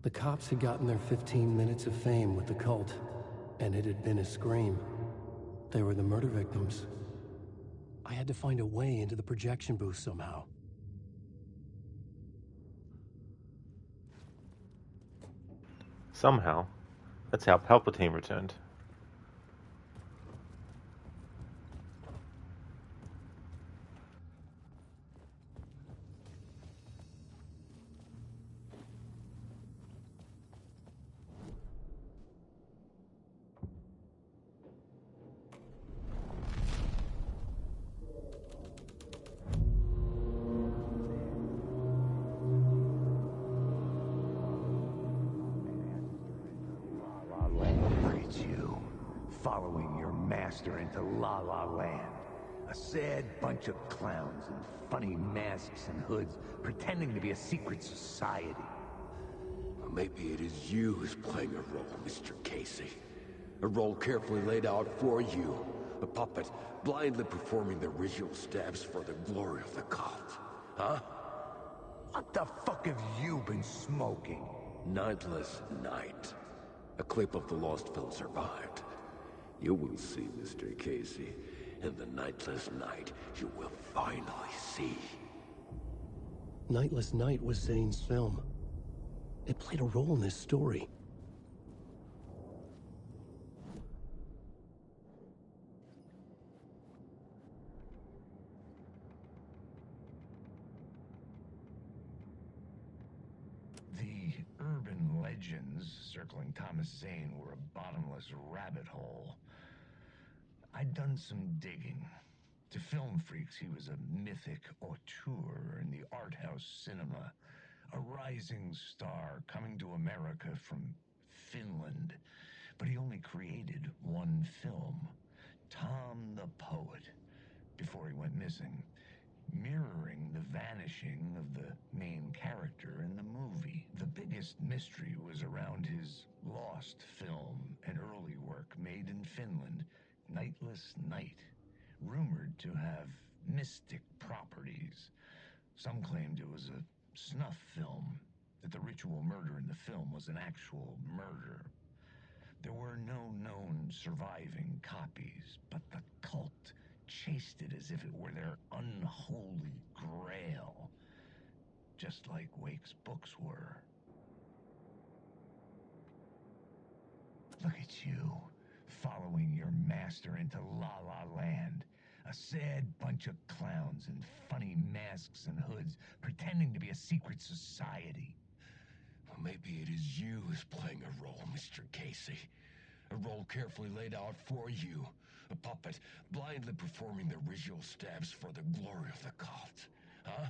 The cops had gotten their 15 minutes of fame with the cult, and it had been a scream. They were the murder victims. I had to find a way into the projection booth somehow. Somehow. That's how Palpatine returned. Following your master into La La Land. A sad bunch of clowns in funny masks and hoods pretending to be a secret society. Well, maybe it is you who's playing a role, Mr. Casey. A role carefully laid out for you. A puppet blindly performing the ritual steps for the glory of the cult. Huh? What the fuck have you been smoking? Nightless Night. A clip of the lost film survived. You will see, Mr. Casey. In the Nightless Night, you will finally see. Nightless Night was Zane's film. It played a role in this story. The urban legends circling Thomas Zane were a bottomless rabbit hole. I'd done some digging. To film freaks, he was a mythic auteur in the art house cinema, a rising star coming to America from Finland. But he only created one film, Tom the Poet, before he went missing, mirroring the vanishing of the main character in the movie. The biggest mystery was around his lost film, an early work made in Finland, Nightless Night, rumored to have mystic properties. Some claimed it was a snuff film, that the ritual murder in the film was an actual murder. There were no known surviving copies, but the cult chased it as if it were their unholy grail, just like Wake's books were. Look at you, following your master into La La Land. A sad bunch of clowns in funny masks and hoods, pretending to be a secret society. Well, maybe it is you who's playing a role, Mr. Casey. A role carefully laid out for you. A puppet blindly performing the ritual steps for the glory of the cult. Huh?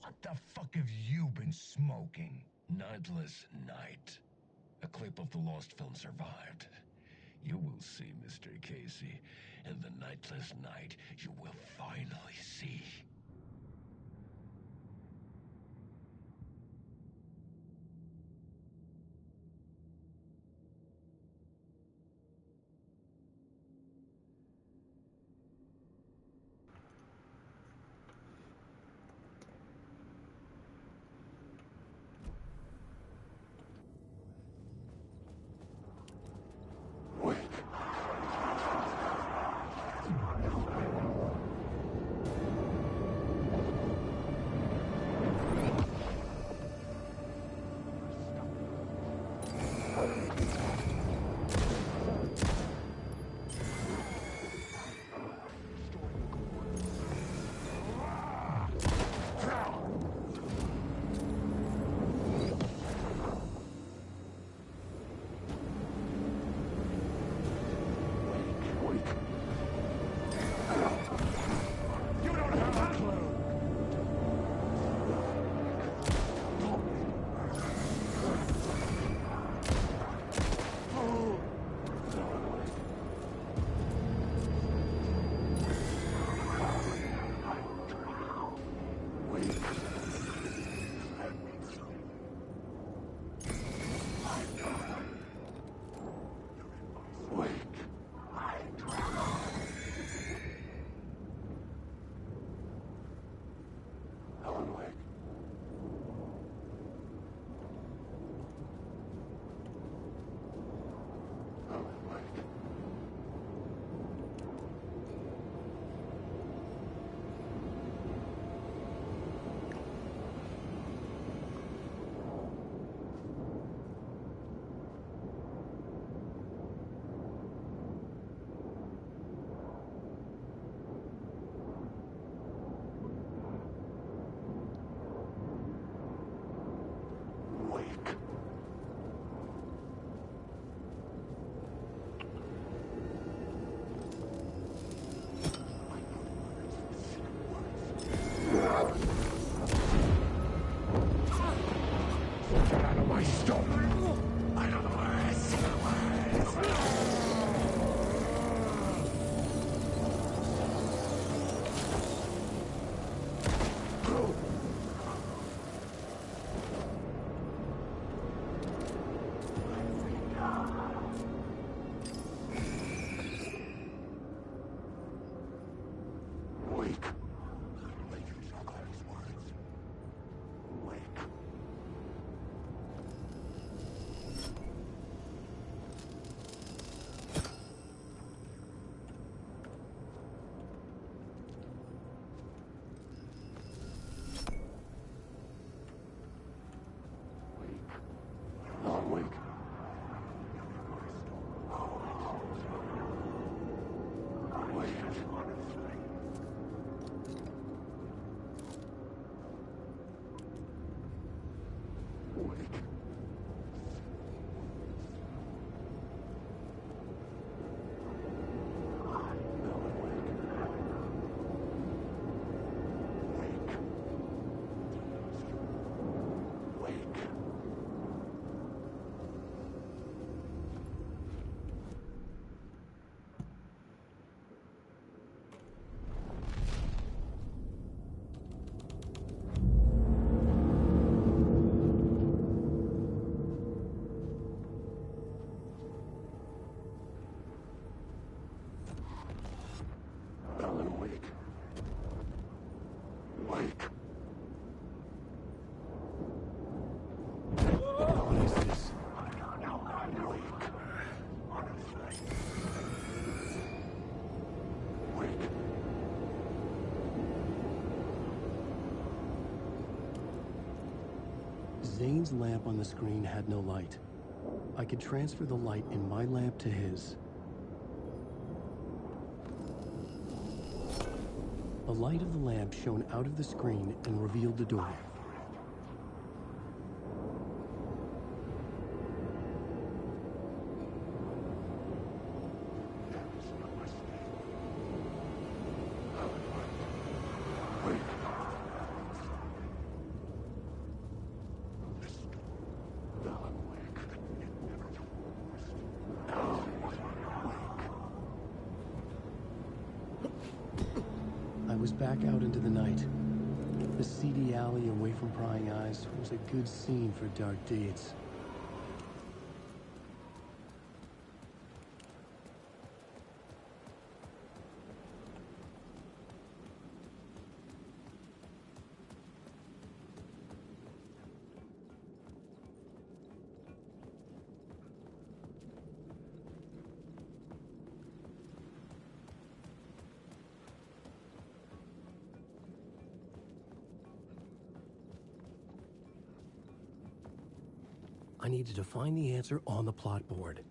What the fuck have you been smoking? Nightless Night. A clip of the lost film survived. You will see, Mr. Casey. In the Nightless Night, you will finally see. Alan Wake. Wake. What is this? Alan Wake. Wake. Zane's lamp on the screen had no light. I could transfer the light in my lamp to his. The light of the lamp shone out of the screen and revealed the door. I was back out into the night. The seedy alley away from prying eyes was a good scene for dark deeds. I needed to find the answer on the plot board.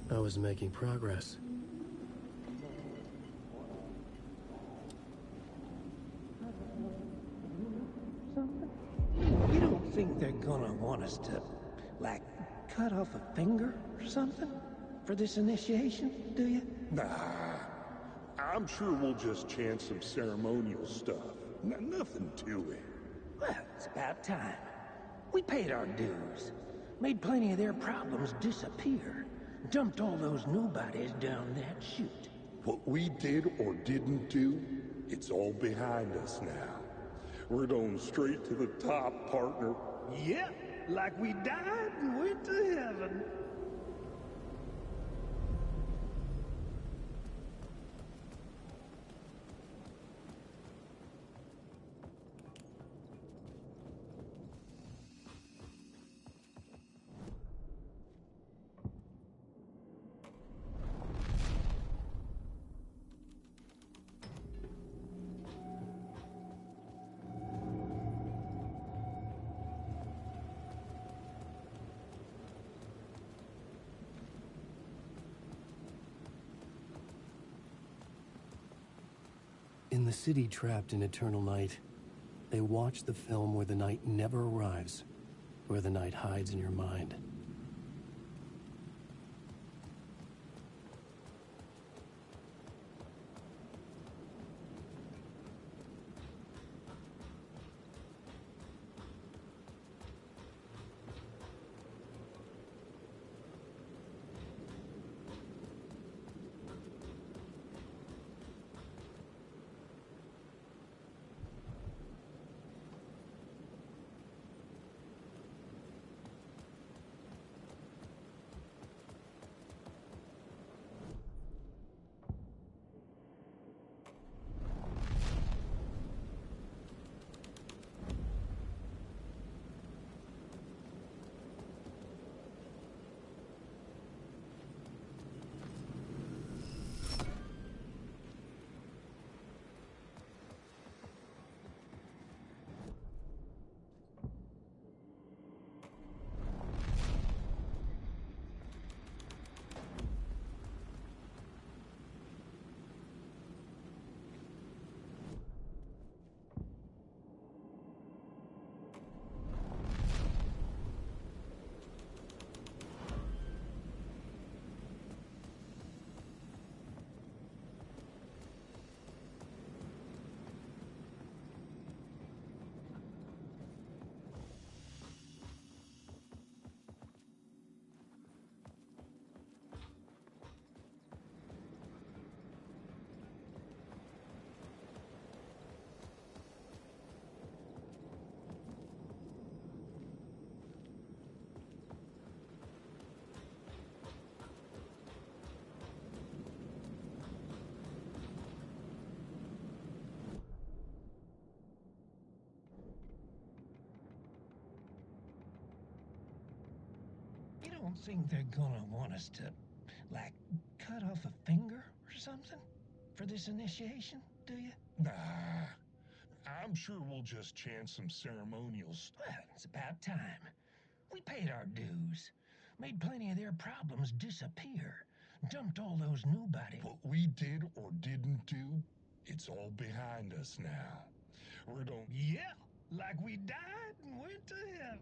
I was making progress. You don't think they're gonna want us to, like, cut off a finger or something for this initiation, do you? Nah, I'm sure we'll just chant some ceremonial stuff. Nothing to it. Well, it's about time. We paid our dues, made plenty of their problems disappear, dumped all those nobodies down that chute. What we did or didn't do, it's all behind us now. We're going straight to the top, partner. Yep, like we died and went to heaven. In the city trapped in eternal night, they watch the film where the night never arrives, where the night hides in your mind. You don't think they're gonna want us to, like, cut off a finger or something for this initiation, do you? Nah, I'm sure we'll just chant some ceremonial stuff. Well, it's about time. We paid our dues, made plenty of their problems disappear, dumped all those nobodies. What we did or didn't do, it's all behind us now. We're going... Yeah, like we died and went to heaven.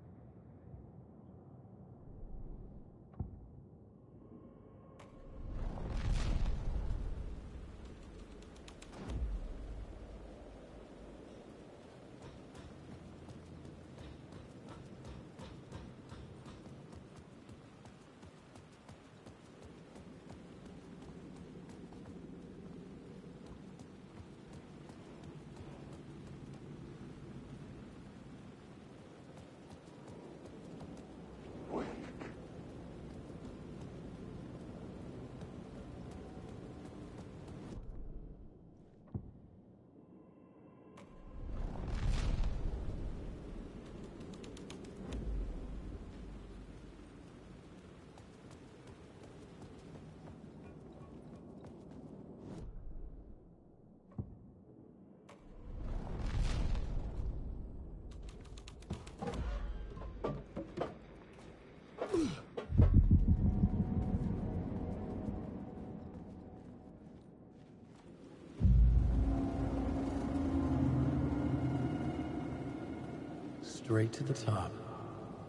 Straight to the top.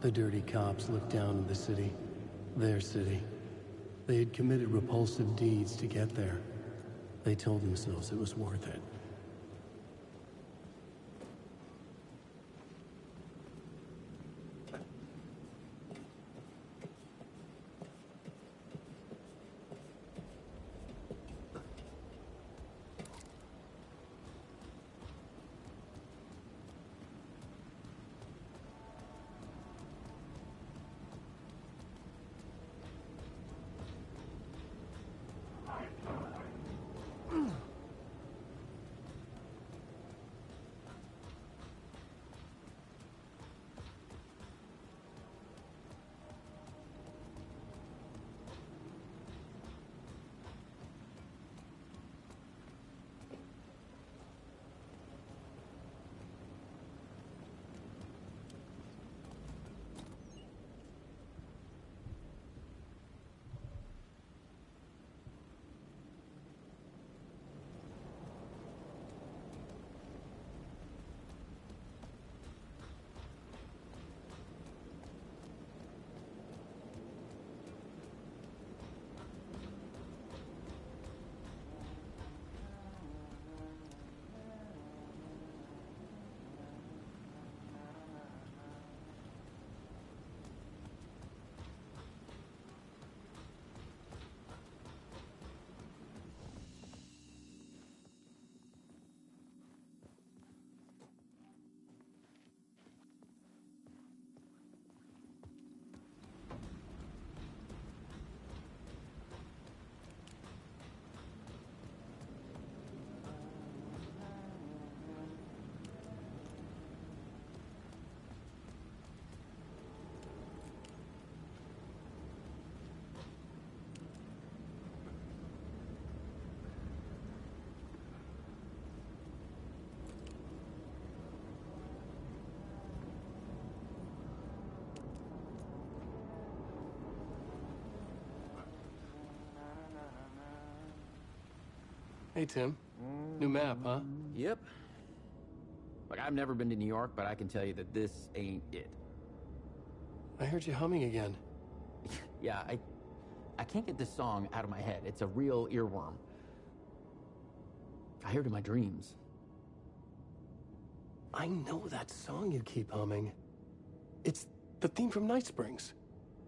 The dirty cops look down on the city, Their city. They had committed repulsive deeds to get there. They told themselves it was worth it. Hey, Tim. New map, huh? Yep. Like, I've never been to New York, but I can tell you that this ain't it. I heard you humming again. Yeah, I can't get this song out of my head. It's a real earworm. I hear it in my dreams. I know that song you keep humming. It's the theme from Night Springs.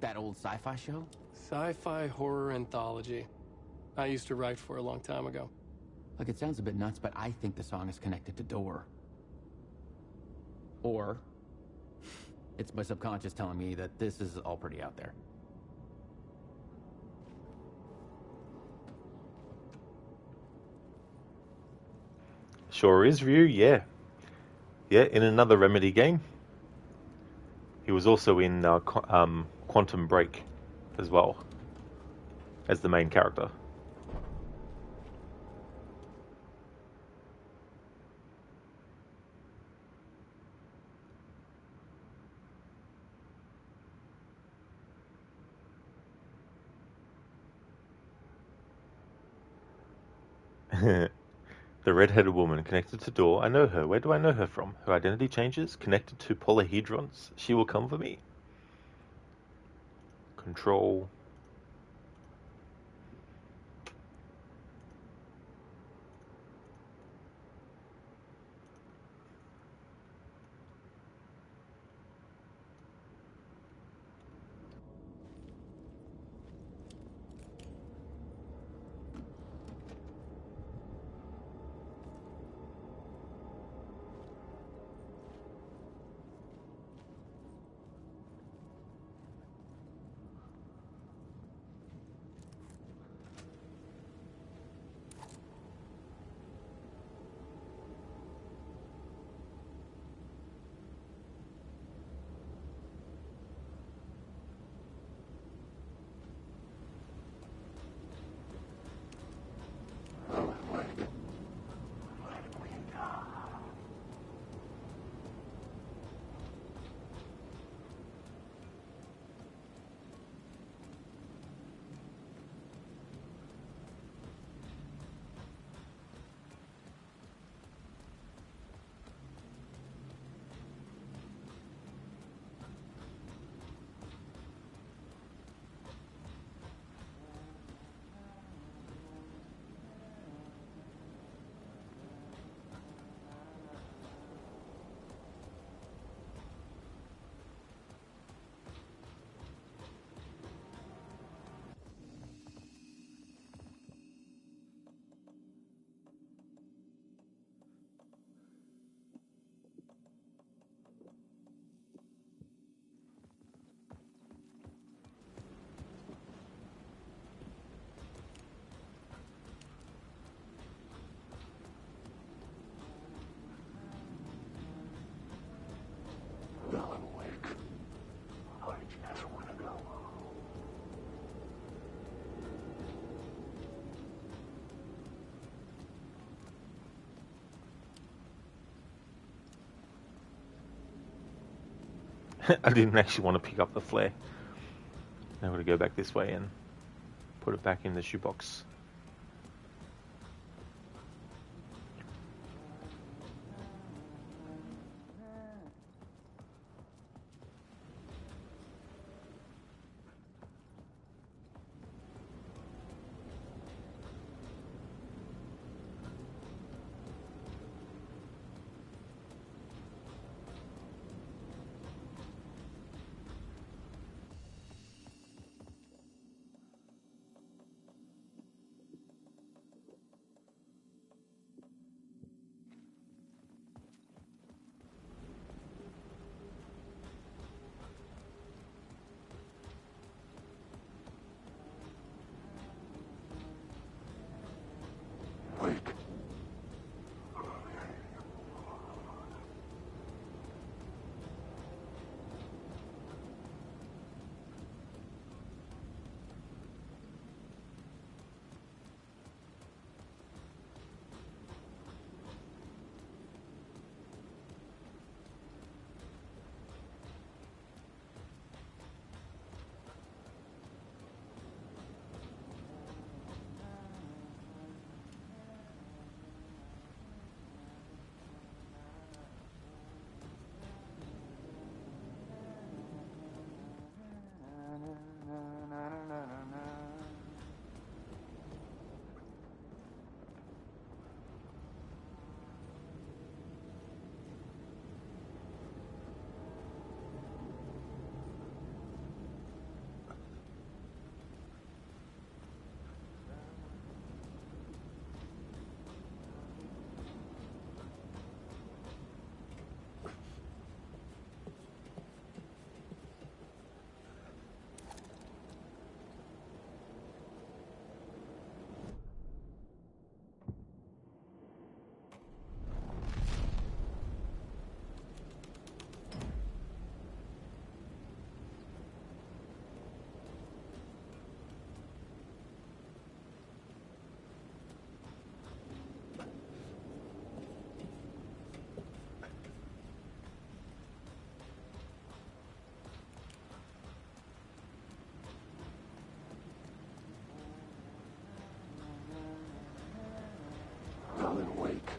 That old sci-fi show? Sci-fi horror anthology. I used to write for a long time ago. Like, it sounds a bit nuts, but I think the song is connected to Door. Or it's my subconscious telling me that this is all pretty out there. Sure is, Ryu, yeah. Yeah, in another Remedy game. He was also in Quantum Break as well, as the main character. The red-headed woman connected to Door. I know her. Where do I know her from? Her identity changes. Connected to polyhedrons. She will come for me. Control. I didn't actually want to pick up the flare. Now I'm going to go back this way and put it back in the shoebox. Alan Wake.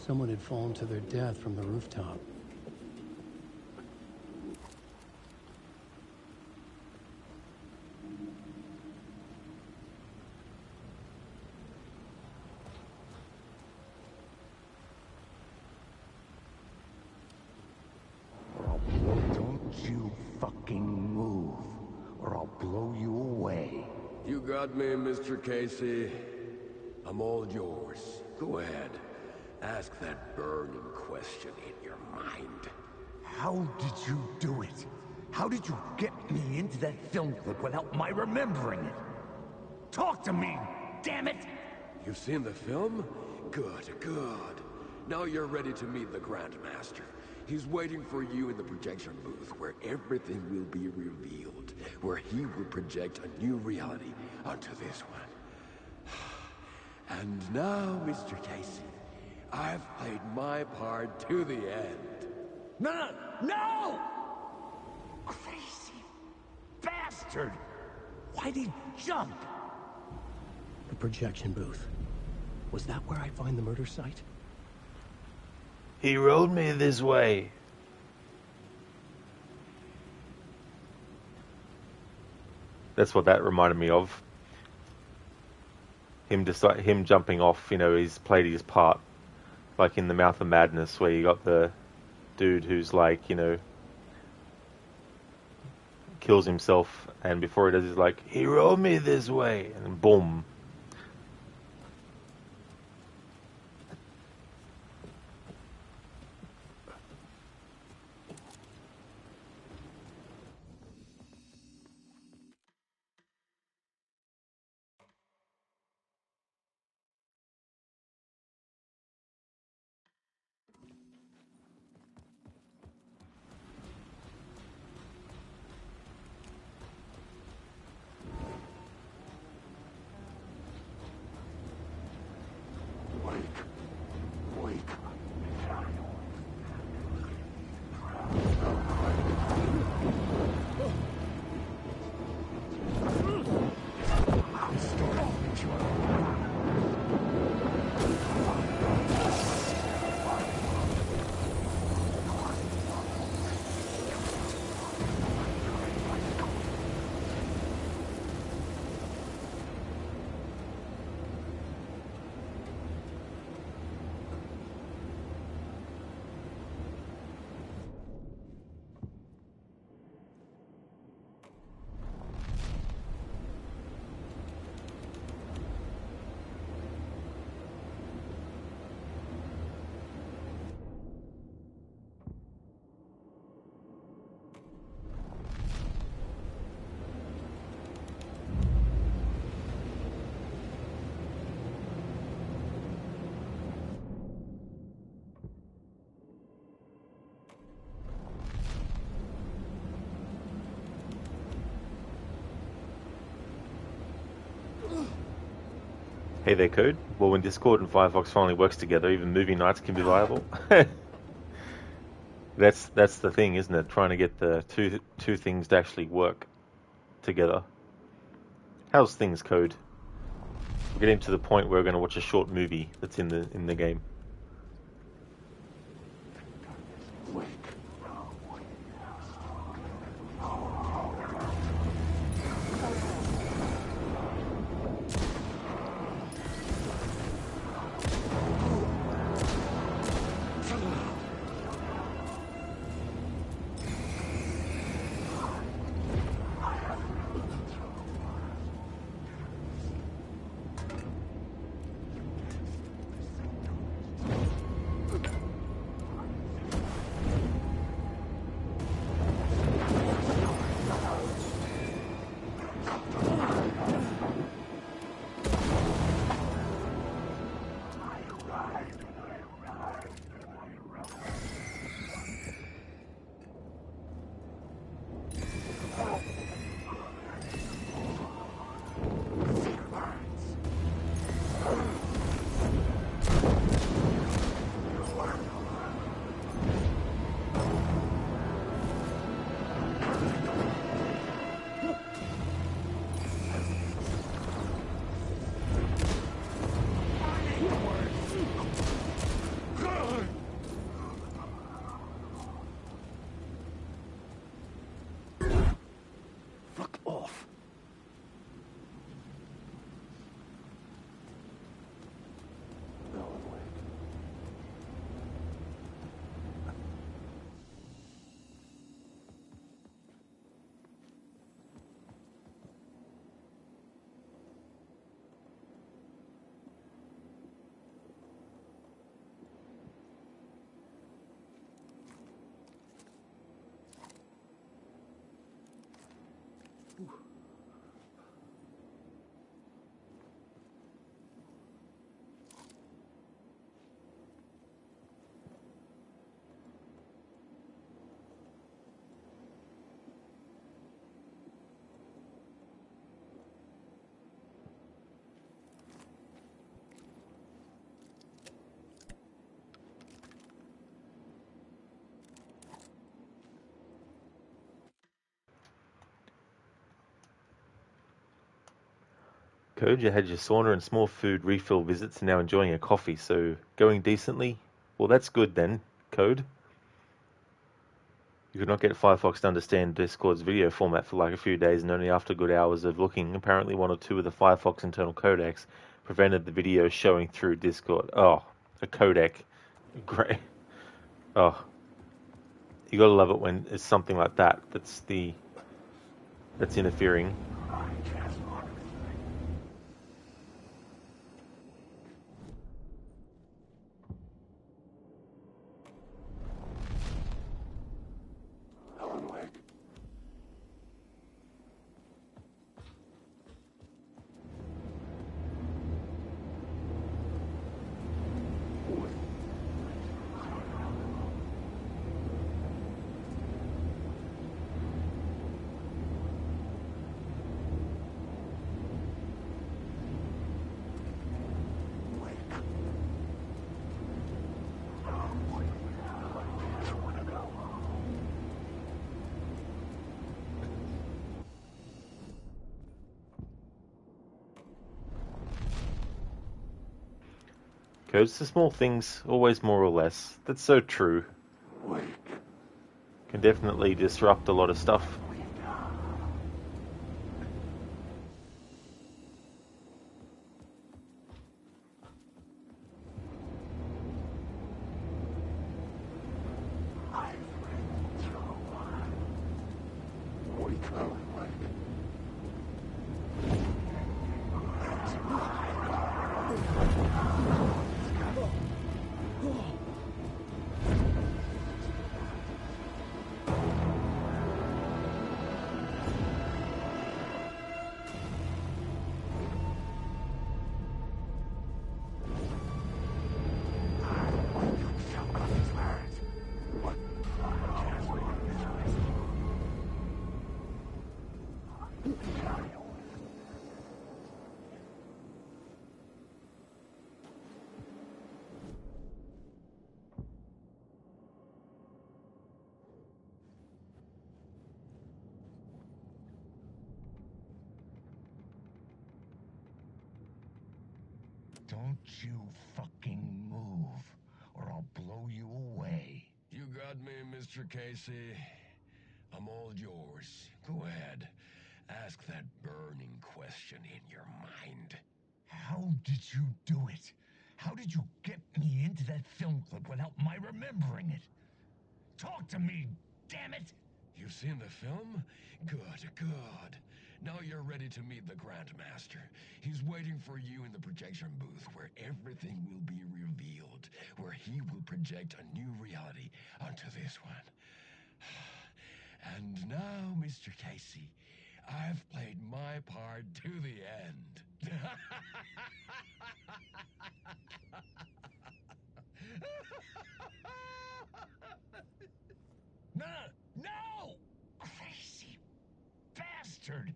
Someone had fallen to their death from the rooftop. Don't you fucking move, or I'll blow you away. You got me, Mr. Casey. I'm all yours. Go ahead. Ask that burning question in your mind. How did you do it? How did you get me into that film clip without my remembering it? Talk to me, damn it! You've seen the film? Good, good. Now you're ready to meet the Grandmaster. He's waiting for you in the projection booth, where everything will be revealed, where he will project a new reality onto this one. And now, Mr. Casey, I've played my part to the end. No! No! Crazy bastard! Why'd he jump? The projection booth. Was that where I find the murder site? He rode me this way. That's what that reminded me of. Him jumping off, you know, he's played his part. Like in The Mouth of Madness, where you got the dude who's like, you know, kills himself, and before he does, he's like, he rode me this way, and then boom. Hey there, Code. Well, when Discord and Firefox finally works together, even movie nights can be viable. That's the thing, isn't it? Trying to get the two things to actually work together. How's things, Code? We're getting to the point where we're going to watch a short movie that's in the game. Code, you had your sauna and small food refill visits and now enjoying a coffee, so going decently? Well, that's good then, Code. You could not get Firefox to understand Discord's video format for like a few days, and only after good hours of looking, apparently one or two of the Firefox internal codecs prevented the video showing through Discord. Oh, a codec. Great. Oh. You gotta love it when it's something like that that's interfering. Alan Wake. It's the small things, always more or less. That's so true. Can definitely disrupt a lot of stuff. Don't you fucking move, or I'll blow you away. You got me, Mr. Casey. I'm all yours. Go ahead. Ask that burning question in your mind. How did you do it? How did you get me into that film clip without my remembering it? Talk to me, damn it! You've seen the film? Good, good. Now you're ready to meet the Grandmaster. He's waiting for you in the projection booth where everything will be revealed, where he will project a new reality onto this one. And now, Mr. Casey, I've played my part to the end. No! No! Crazy bastard!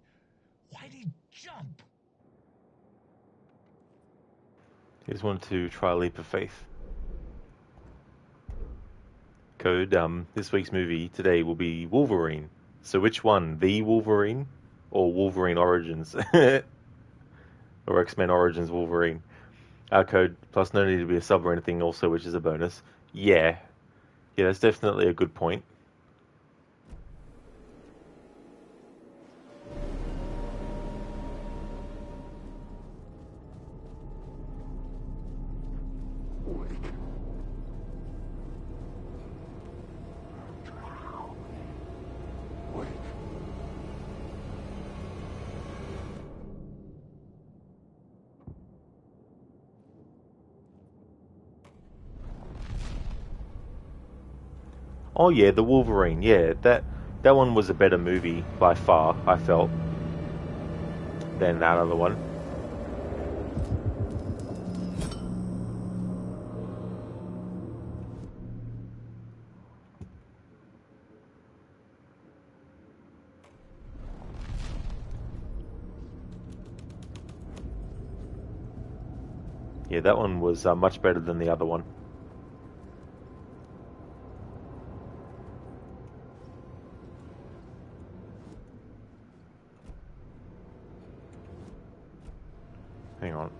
Why'd he jump? He just wanted to try a leap of faith. Code, this week's movie today will be Wolverine. So which one? The Wolverine? Or Wolverine Origins? Or X-Men Origins Wolverine? Code, plus no need to be a sub or anything also, which is a bonus. Yeah. Yeah, that's definitely a good point. Oh yeah, the Wolverine. Yeah, that one was a better movie by far, I felt, than that other one. Yeah, that one was much better than the other one. Hang on.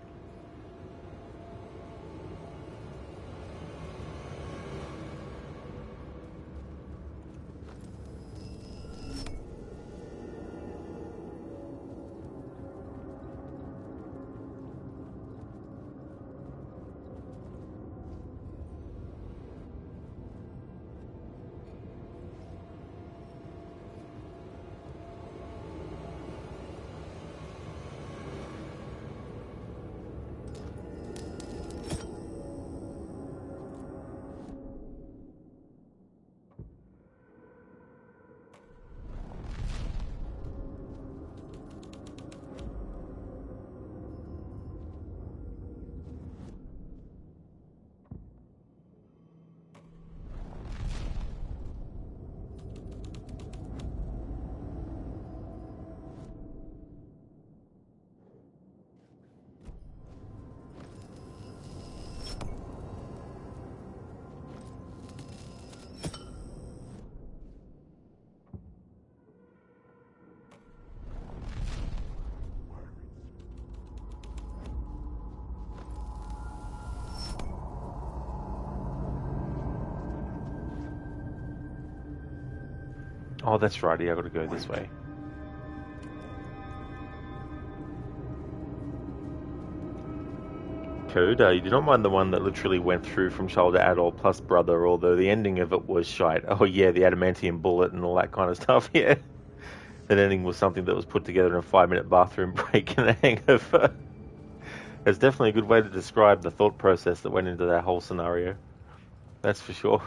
Oh, that's right. Yeah, I got to go this way. Code, you do not mind the one that literally went through from child to adult plus brother, although the ending of it was shite. Oh yeah, the adamantium bullet and all that kind of stuff, yeah. That ending was something that was put together in a 5-minute bathroom break in a hangover. It's definitely a good way to describe the thought process that went into that whole scenario. That's for sure.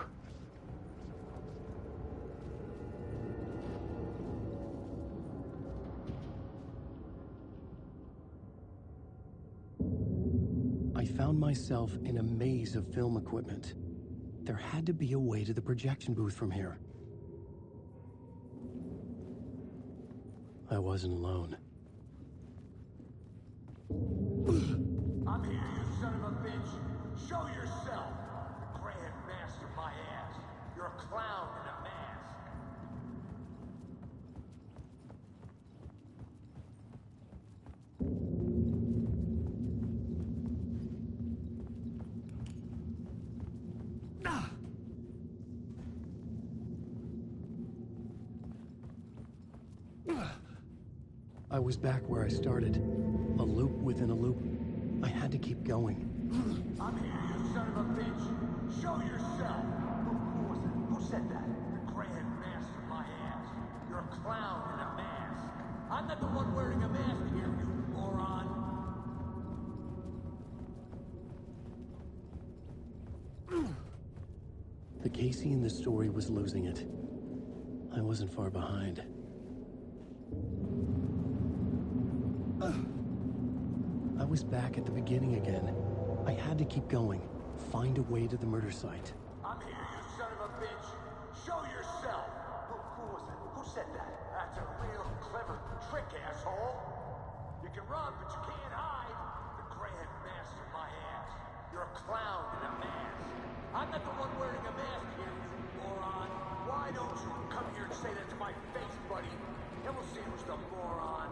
I found myself in a maze of film equipment. There had to be a way to the projection booth from here. I wasn't alone. I'm here, you son of a bitch. Show yourself. The Grand Master my ass. You're a clown in a mask. I was back where I started. A loop within a loop. I had to keep going. I'm here, you son of a bitch. Show yourself. Who was it? Who said that? The Grand Master my ass. You're a clown in a mask. I'm not the one wearing a mask here, you moron. The Casey in the story was losing it. I wasn't far behind. I was back at the beginning again. I had to keep going. Find a way to the murder site. I'm here, you son of a bitch. Show yourself. Who was it? Who said that? That's a real clever trick, asshole. You can run, but you can't hide. The Grand Master my ass. You're a clown in a mask. I'm not the one wearing a mask here, you moron. Why don't you come here and say that to my face, buddy? Then we'll see who's the moron.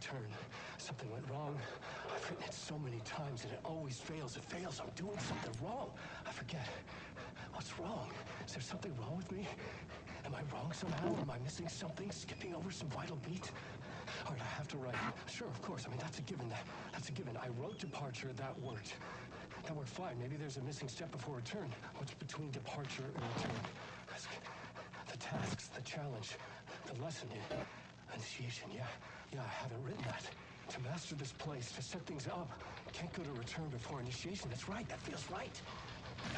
return. Something went wrong. I've written it so many times and it always fails. It fails. I'm doing something wrong. I forget. What's wrong? Is there something wrong with me? Am I wrong somehow? Am I missing something? Skipping over some vital beat? All right, I have to write. Sure, of course. I mean, that's a given. That's a given. I wrote departure. That worked. That worked fine. Maybe there's a missing step before return. What's between departure and return? The tasks, the challenge, the lesson, initiation. Yeah, I haven't written that. To master this place, to set things up. Can't go to return before initiation. That's right. That feels right.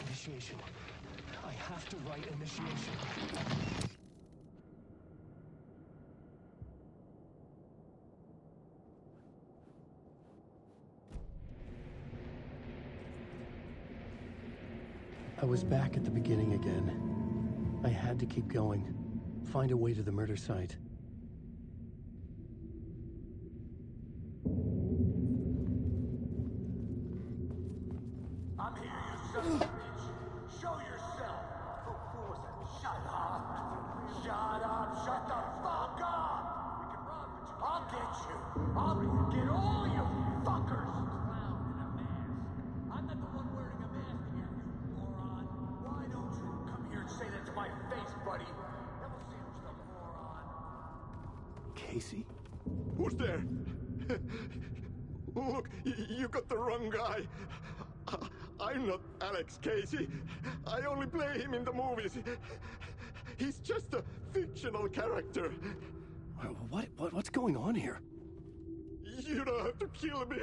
Initiation. I have to write initiation. I was back at the beginning again. I had to keep going. Find a way to the murder site. I'm here, you son of a bitch. Show yourself. Who was it? Shut up. Shut up. Shut the fuck up. We can run, but you I'll get you. I'll get all you fuckers. Clown in a mask. I'm not the one wearing a mask here, you moron. Why don't you come here and say that to my face, buddy? Then we'll see who's the moron. Casey? Who's there? Look, you got the wrong guy. I'm not Alex Casey. I only play him in the movies. He's just a fictional character. What's going on here? You don't have to kill me.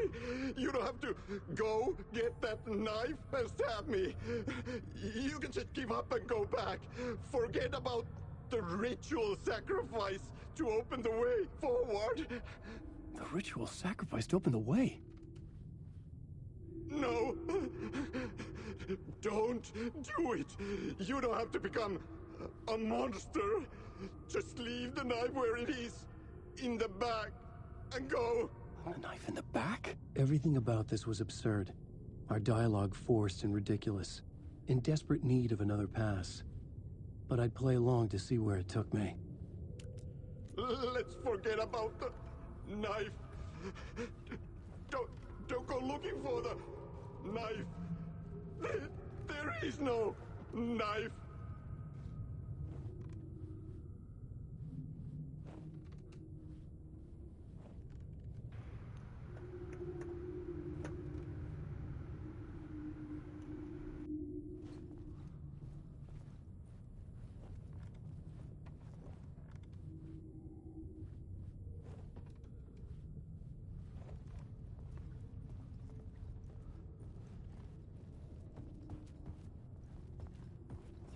You don't have to go get that knife and stab me. You can just give up and go back. Forget about the ritual sacrifice to open the way forward. The ritual sacrifice to open the way? No. Don't do it. You don't have to become a monster. Just leave the knife where it is, in the back, and go. A knife in the back? Everything about this was absurd. Our dialogue forced and ridiculous. In desperate need of another pass. But I'd play along to see where it took me. Let's forget about the knife. Don't go looking for the knife. There is no knife.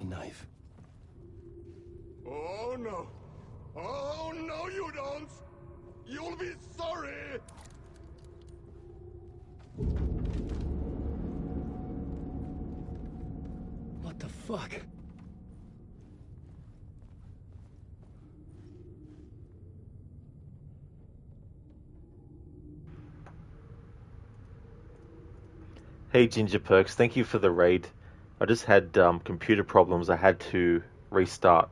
Knife. Oh no. Oh no, you don't. You'll be sorry. What the fuck? Hey Ginger Perks, thank you for the raid. I just had computer problems. I had to restart.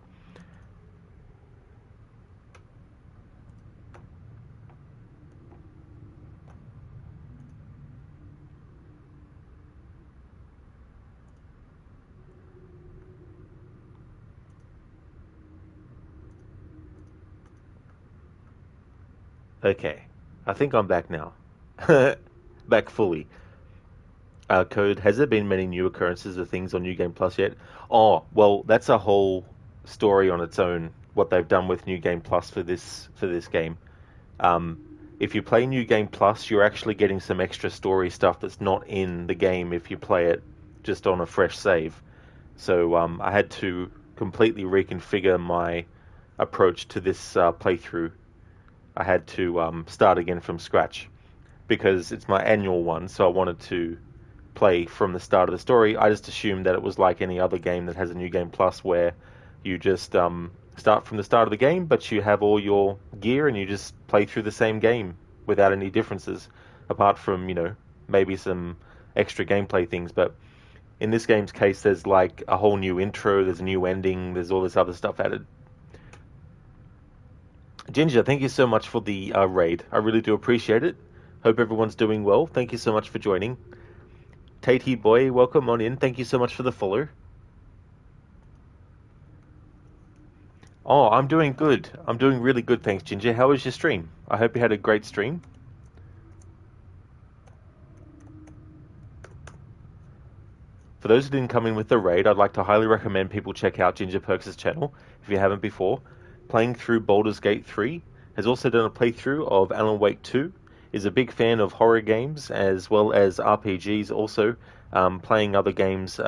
Okay, I think I'm back now. Back fully. Code, has there been many new occurrences of things on New Game Plus yet? Oh, well, that's a whole story on its own, what they've done with New Game Plus for this game. If you play New Game Plus, you're actually getting some extra story stuff that's not in the game if you play it just on a fresh save. So I had to completely reconfigure my approach to this playthrough. I had to start again from scratch because it's my annual one, so I wanted to play from the start of the story. I just assumed that it was like any other game that has a New Game Plus where you just start from the start of the game, but you have all your gear and you just play through the same game without any differences, apart from, maybe some extra gameplay things. But in this game's case, there's like a whole new intro, there's a new ending, there's all this other stuff added. Ginger, thank you so much for the raid. I really do appreciate it. Hope everyone's doing well. Thank you so much for joining. Tatey boy, welcome on in. Thank you so much for the follow. Oh, I'm doing good. I'm doing really good, thanks, Ginger. How was your stream? I hope you had a great stream. For those who didn't come in with the raid, I'd like to highly recommend people check out Ginger Perks' channel, if you haven't before. Playing through Baldur's Gate 3, has also done a playthrough of Alan Wake 2, is a big fan of horror games as well as RPGs also, playing other games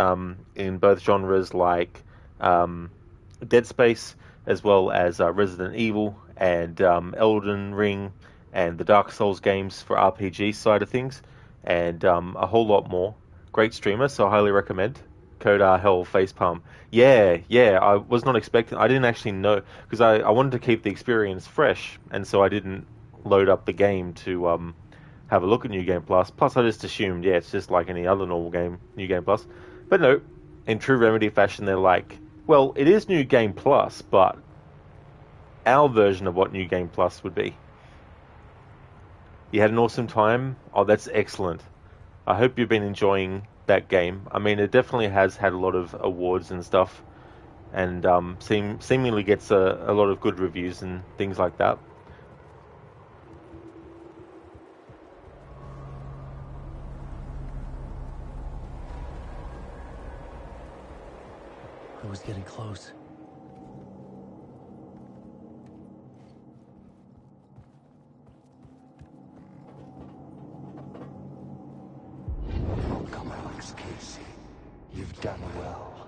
in both genres like Dead Space, as well as Resident Evil and Elden Ring and the Dark Souls games for RPG side of things, and a whole lot more. Great streamer, so I highly recommend. Code Hell Facepalm. Yeah, I was not expecting, I didn't actually know, because I wanted to keep the experience fresh, and so I didn't load up the game to have a look at New Game Plus. Plus I just assumed, yeah, it's just like any other normal game, New Game Plus. But no, in true Remedy fashion, they're like, well, it is New Game Plus, but our version of what New Game Plus would be. You had an awesome time? Oh, that's excellent. I hope you've been enjoying that game. I mean, it definitely has had a lot of awards and stuff, and seemingly gets a lot of good reviews and things like that. I was getting close. Come, Alex Casey. You've done well.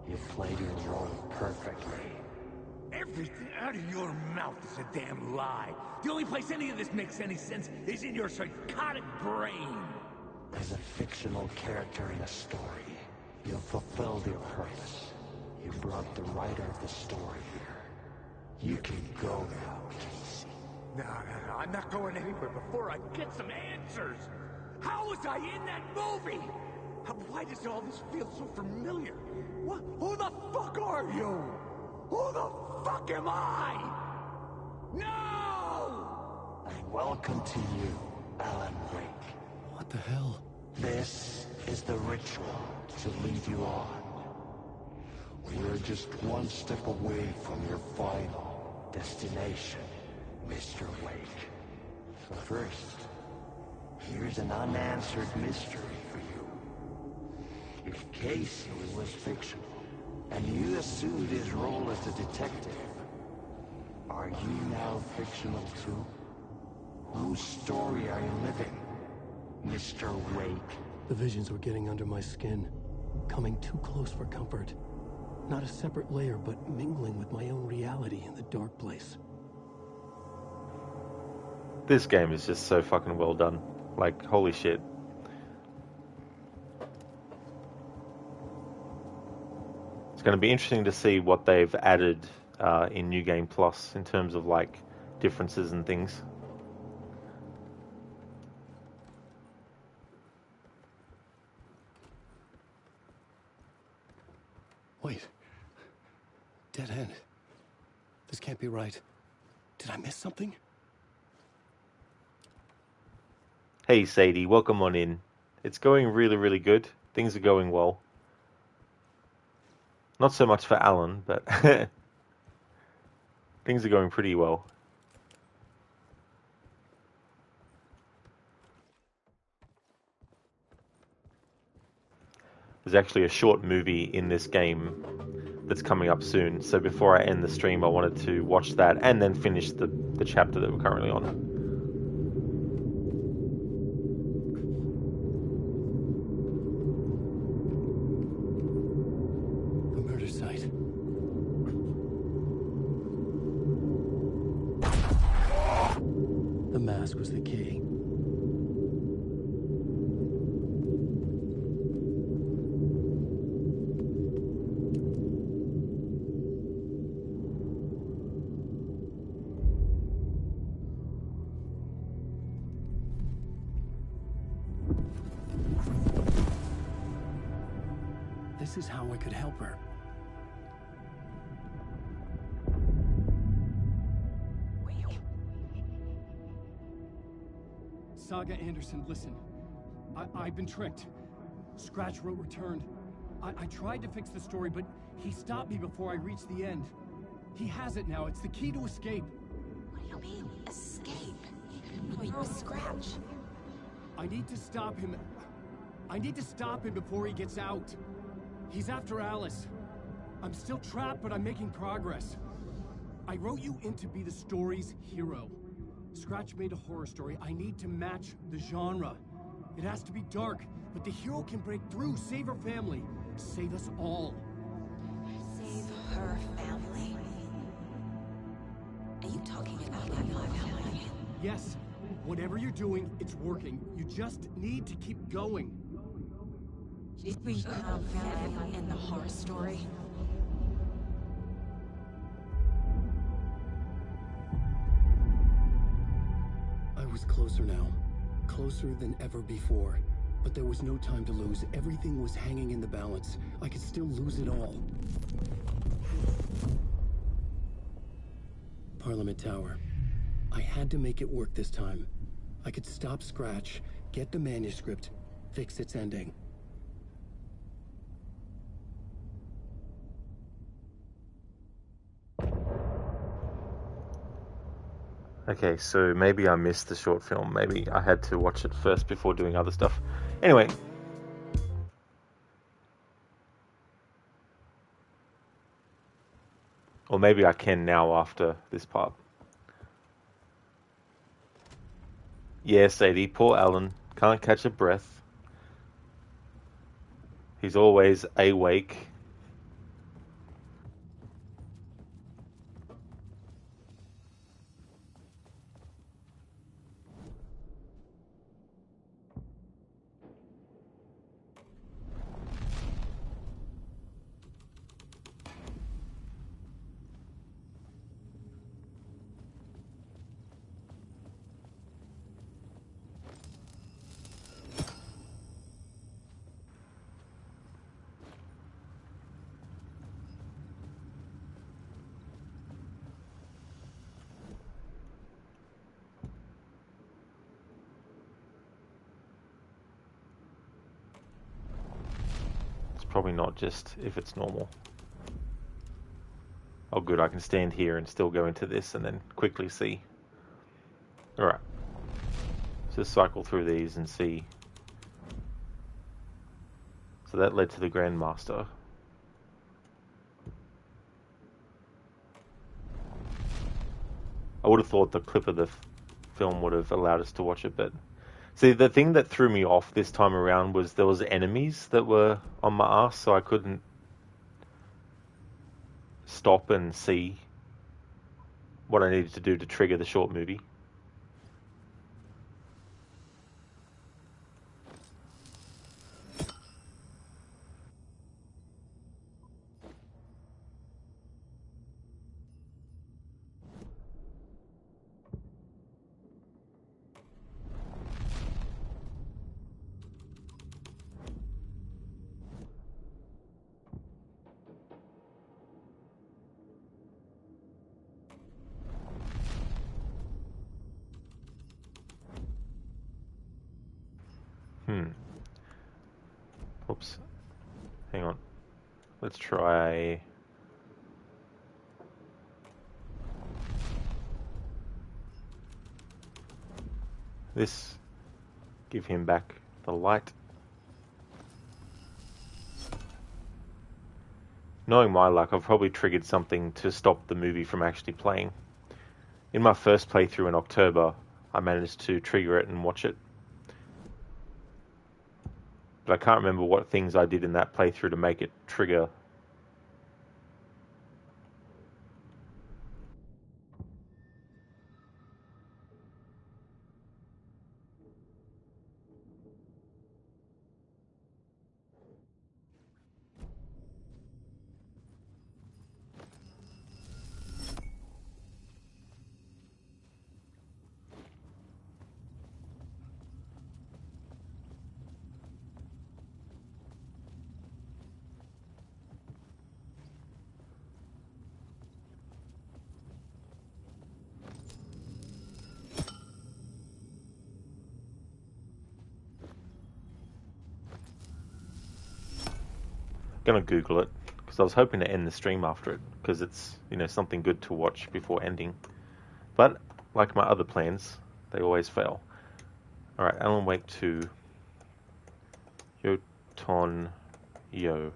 You've played your role perfectly. Everything out of your mouth is a damn lie. The only place any of this makes any sense is in your psychotic brain. As a fictional character in a story, you've fulfilled your purpose. You brought the writer of the story here. You can go now, Casey. No, I'm not going anywhere before I get some answers. How was I in that movie? Why does all this feel so familiar? What? Who the fuck are you? Who the fuck am I? No! And welcome to you, Alan Wake. What the hell? This is the ritual to lead you on. We're just one step away from your final destination, Mr. Wake. But first, here's an unanswered mystery for you. If Casey was fictional, and you assumed his role as a detective, are you now fictional too? Whose story are you living, Mr. Wake? The visions were getting under my skin, coming too close for comfort. Not a separate layer, but mingling with my own reality in the dark place. This game is just so fucking well done. Like, holy shit. It's going to be interesting to see what they've added in New Game Plus in terms of, like, differences and things. Wait. Dead end. This can't be right. Did I miss something? Hey Sadie, welcome on in. It's going really, really good. Things are going well. Not so much for Alan, but things are going pretty well. There's actually a short movie in this game that's coming up soon, so before I end the stream I wanted to watch that and then finish the chapter that we're currently on. A murder site. The mask was the key. This is how I could help her. Saga Anderson, listen. I've been tricked. Scratch wrote returned. I tried to fix the story, but he stopped me before I reached the end. He has it now. It's the key to escape. What do you mean, escape? You're a Scratch. I need to stop him. I need to stop him before he gets out. He's after Alice. I'm still trapped, but I'm making progress. I wrote you in to be the story's hero. Scratch made a horror story. I need to match the genre. It has to be dark, but the hero can break through, save her family, save us all. Save her family? Are you talking about my family? Yes. Whatever you're doing, it's working. You just need to keep going. Did we have family in the horror story? I was closer now. Closer than ever before. But there was no time to lose. Everything was hanging in the balance. I could still lose it all. Parliament Tower. I had to make it work this time. I could stop Scratch, get the manuscript, fix its ending. Okay, so maybe I missed the short film. Maybe I had to watch it first before doing other stuff. Anyway. Or maybe I can now after this part. Yeah, Sadie, poor Alan. Can't catch a breath. He's always awake. Probably not just if it's normal. Oh good, I can stand here and still go into this and then quickly see. Alright. So just cycle through these and see. So that led to the Grandmaster. I would have thought the clip of the film would have allowed us to watch it, but see, the thing that threw me off this time around was there was enemies that were on my ass, so I couldn't stop and see what I needed to do to trigger the short movie. Oops. Hang on. Let's try... this. Give him back the light. Knowing my luck, I've probably triggered something to stop the movie from actually playing. In my first playthrough in October, I managed to trigger it and watch it. But I can't remember what things I did in that playthrough to make it trigger. gonna Google it because I was hoping to end the stream after it because it's, you know, something good to watch before ending. But like my other plans, they always fail. All right, Alan Wake 2. Yoton Yo.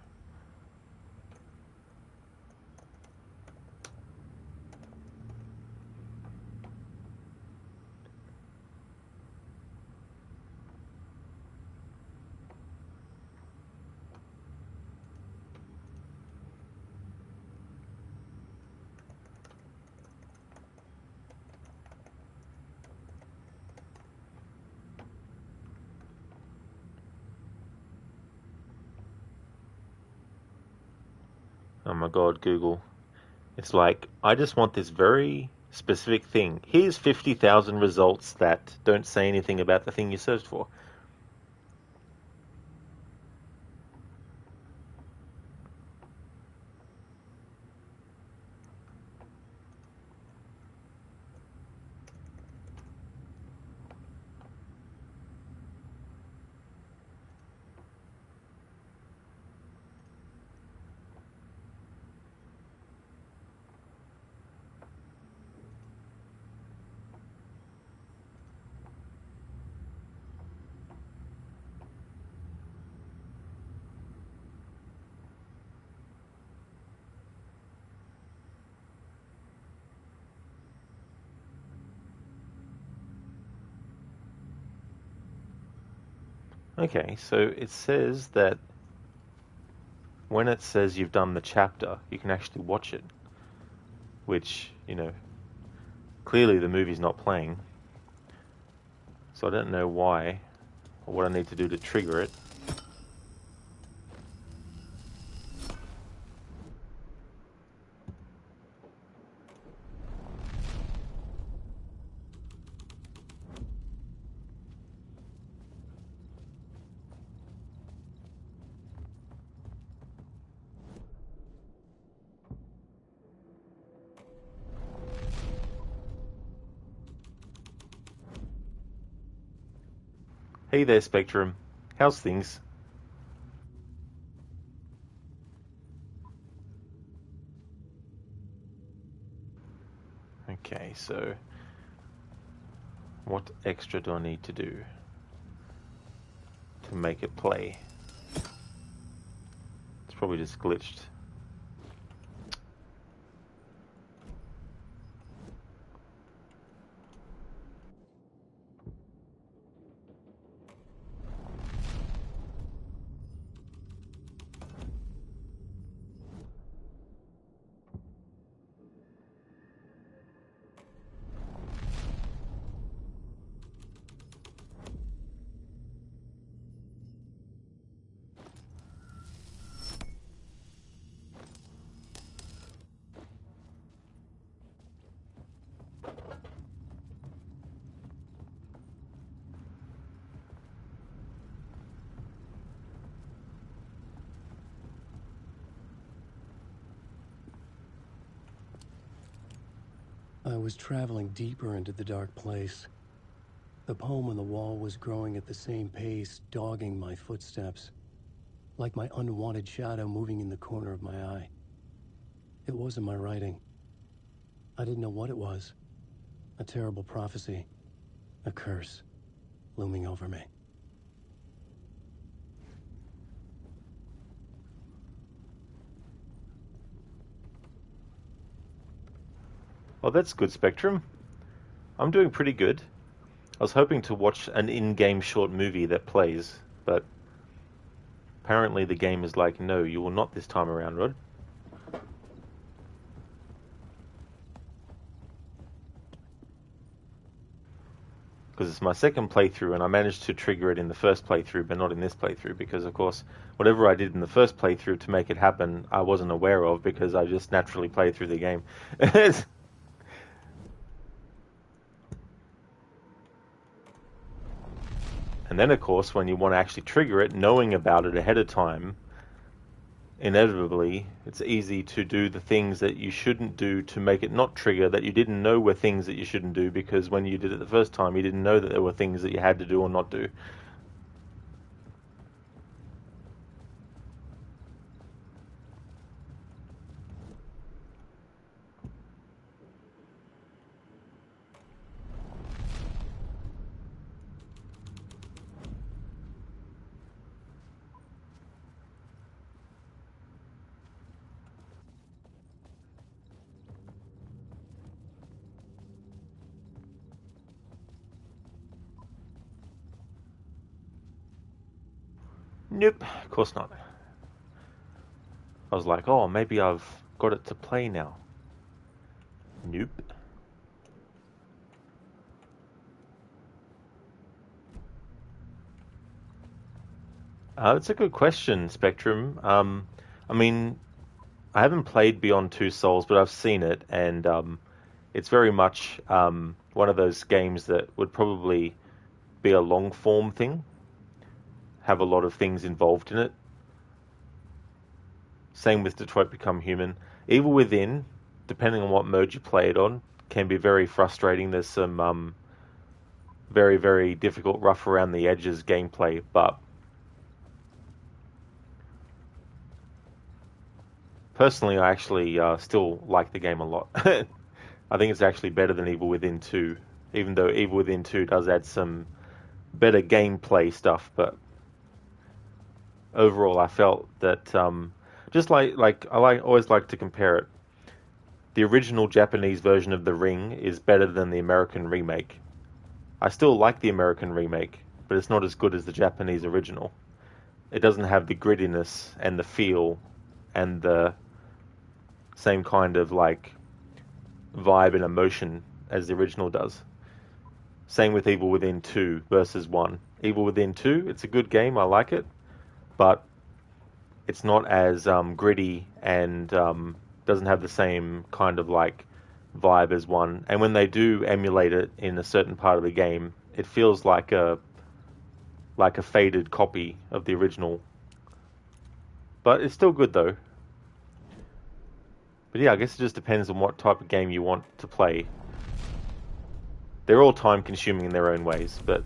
Oh my god, Google. It's like, I just want this very specific thing. Here's 50,000 results that don't say anything about the thing you searched for. Okay, so it says that when it says you've done the chapter, you can actually watch it. Which, you know, clearly the movie's not playing. So I don't know why, or what I need to do to trigger it. Hey there, Spectrum. How's things? Okay, so what extra do I need to do to make it play? It's probably just glitched. I was traveling deeper into the dark place. The poem on the wall was growing at the same pace, dogging my footsteps, like my unwanted shadow moving in the corner of my eye. It wasn't my writing. I didn't know what it was. A terrible prophecy, a curse, looming over me. Well, that's good, Spectrum. I'm doing pretty good. I was hoping to watch an in-game short movie that plays, but apparently the game is like, no, you will not this time around, Rod. Because it's my second playthrough, and I managed to trigger it in the first playthrough, but not in this playthrough, because, of course, whatever I did in the first playthrough to make it happen, I wasn't aware of, because I just naturally played through the game. And then, of course, when you want to actually trigger it, knowing about it ahead of time, inevitably, it's easy to do the things that you shouldn't do to make it not trigger, that you didn't know were things that you shouldn't do, because when you did it the first time, you didn't know that there were things that you had to do or not do. Nope, of course not. I was like, oh, maybe I've got it to play now. Nope. It's a good question, Spectrum. I mean, I haven't played Beyond Two Souls, but I've seen it, and it's very much one of those games that would probably be a long-form thing, have a lot of things involved in it. Same with Detroit Become Human. Evil Within, depending on what mode you play it on, can be very frustrating. There's some very, very difficult, rough around the edges gameplay, but personally, I actually still like the game a lot. I think it's actually better than Evil Within 2, even though Evil Within 2 does add some better gameplay stuff, but overall I felt that just like always like to compare it. The original Japanese version of The Ring is better than the American remake. I still like the American remake, but it's not as good as the Japanese original. It doesn't have the grittiness and the feel and the same kind of like vibe and emotion as the original does. Same with Evil Within 2 versus 1. Evil Within 2, it's a good game, I like it, but it's not as gritty and doesn't have the same kind of like vibe as 1. And when they do emulate it in a certain part of the game, it feels like a faded copy of the original. But it's still good though. But yeah, I guess it just depends on what type of game you want to play. They're all time consuming in their own ways, but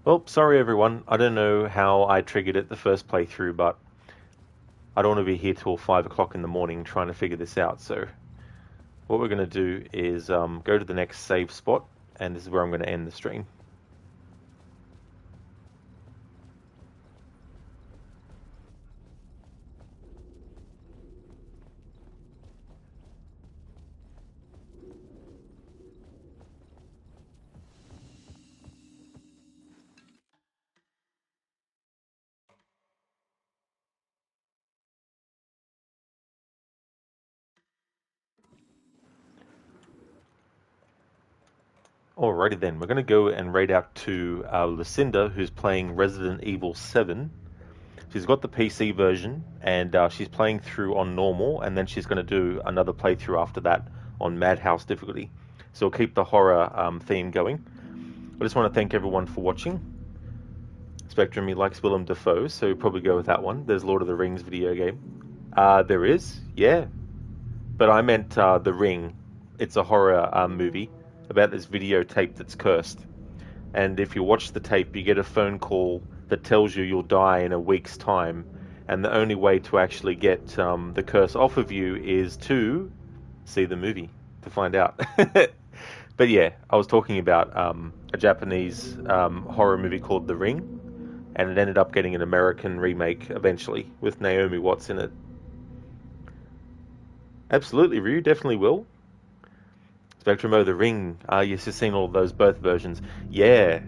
well, sorry everyone. I don't know how I triggered it the first playthrough, but I don't want to be here till 5 o'clock in the morning trying to figure this out. So what we're going to do is go to the next save spot, and this is where I'm going to end the stream. Alrighty then, we're going to go and raid out to Lucinda, who's playing Resident Evil 7. She's got the PC version, and she's playing through on normal, and then she's going to do another playthrough after that on Madhouse difficulty. So we'll keep the horror theme going. I just want to thank everyone for watching. Spectrum, he likes Willem Dafoe, so we'll probably go with that one. There's Lord of the Rings video game. There is, yeah. But I meant The Ring. It's a horror movie about this videotape that's cursed. And if you watch the tape, you get a phone call that tells you you'll die in a week's time. And the only way to actually get the curse off of you is to see the movie to find out. But yeah, I was talking about a Japanese horror movie called The Ring. And it ended up getting an American remake eventually with Naomi Watts in it. Absolutely, Ryu, definitely will. Spectrum, The Ring. Yes, you've seen all those, both versions. Yeah,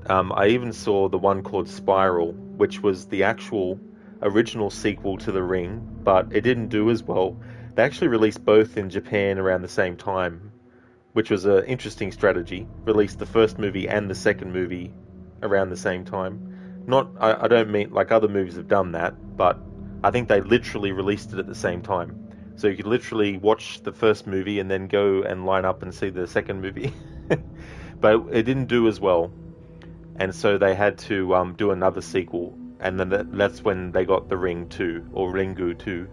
I even saw the one called Spiral, which was the actual original sequel to The Ring, but it didn't do as well. They actually released both in Japan around the same time, which was an interesting strategy. Released the first movie and the second movie around the same time. I don't mean like other movies have done that, but I think they literally released it at the same time. So you could literally watch the first movie and then go and line up and see the second movie. But it didn't do as well. And so they had to do another sequel. And then that's when they got The Ring 2, or Ringu 2.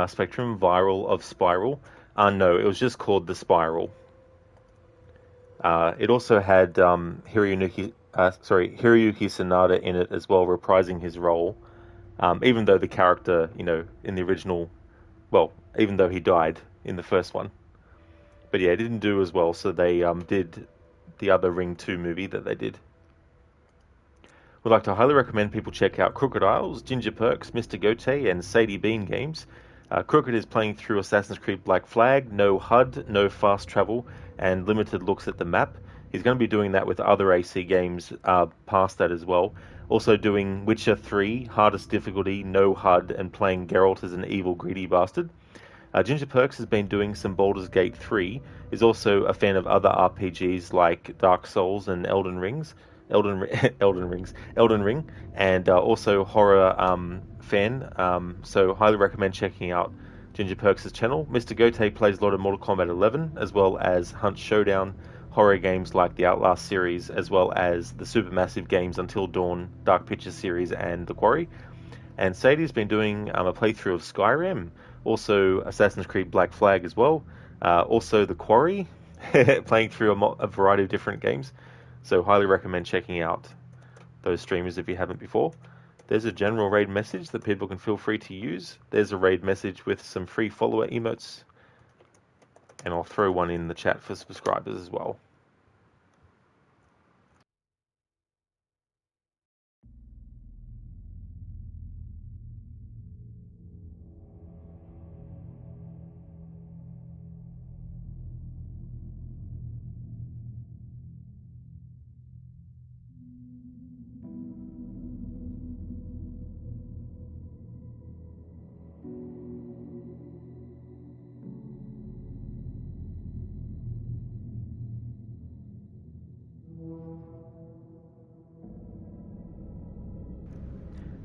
Spectrum Viral of Spiral. No, it was just called The Spiral. It also had Hiroyuki Sanada in it as well, reprising his role. Even though the character, in the original, even though he died in the first one. But yeah, it didn't do as well, so they did the other Ring 2 movie that they did. We'd like to highly recommend people check out Crooked Isles, Ginger Perks, Mr. Gote, and Sadie Bean games. Crooked is playing through Assassin's Creed Black Flag, no HUD, no fast travel, and limited looks at the map. He's going to be doing that with other AC games past that as well. Also doing Witcher 3, hardest difficulty, no HUD, and playing Geralt as an evil, greedy bastard. Ginger Perks has been doing some Baldur's Gate 3, is also a fan of other RPGs like Dark Souls and Elden Ring, and also horror fan, so highly recommend checking out Ginger Perks' channel. Mr. Gote plays a lot of Mortal Kombat 11, as well as Hunt Showdown, horror games like the Outlast series, as well as the supermassive games Until Dawn, Dark Pictures series, and The Quarry. And Sadie's been doing a playthrough of Skyrim, also Assassin's Creed Black Flag as well, also The Quarry, playing through a variety of different games. So highly recommend checking out those streamers if you haven't before. There's a general raid message that people can feel free to use. There's a raid message with some free follower emotes. And I'll throw one in the chat for subscribers as well.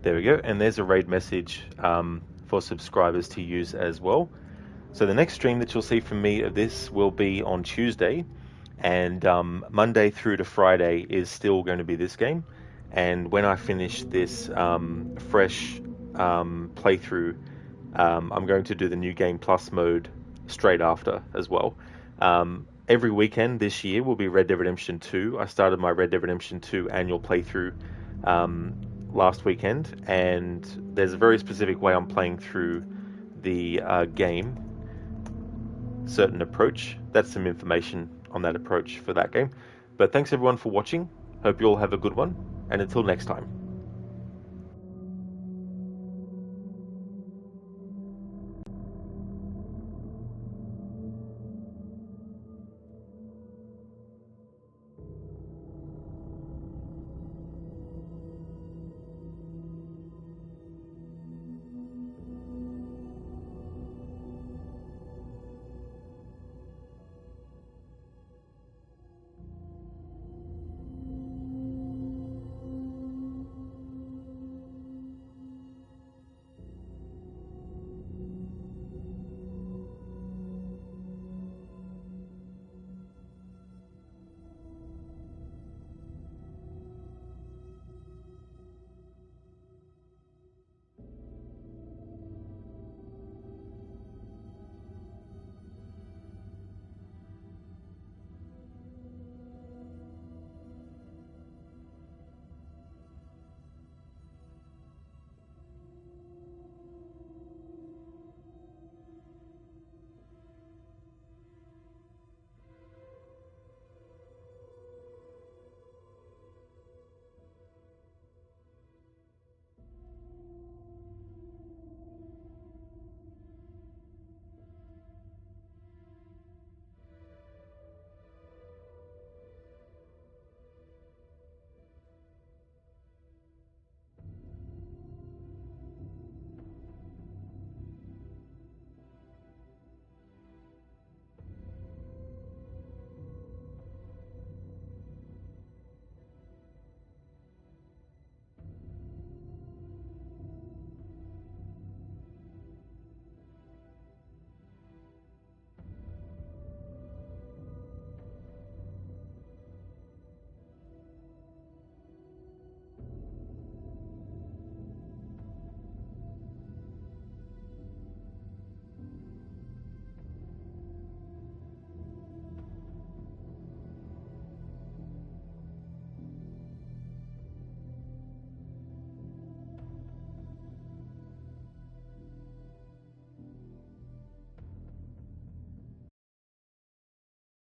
There we go, and there's a raid message for subscribers to use as well. So the next stream that you'll see from me of this will be on Tuesday, and Monday through to Friday is still going to be this game. And when I finish this fresh playthrough, I'm going to do the New Game Plus mode straight after as well. Every weekend this year will be Red Dead Redemption 2. I started my Red Dead Redemption 2 annual playthrough last weekend, and there's a very specific way I'm playing through the game, certain approach. That's some information on that approach for that game. But thanks everyone for watching. Hope you all have a good one, and until next time.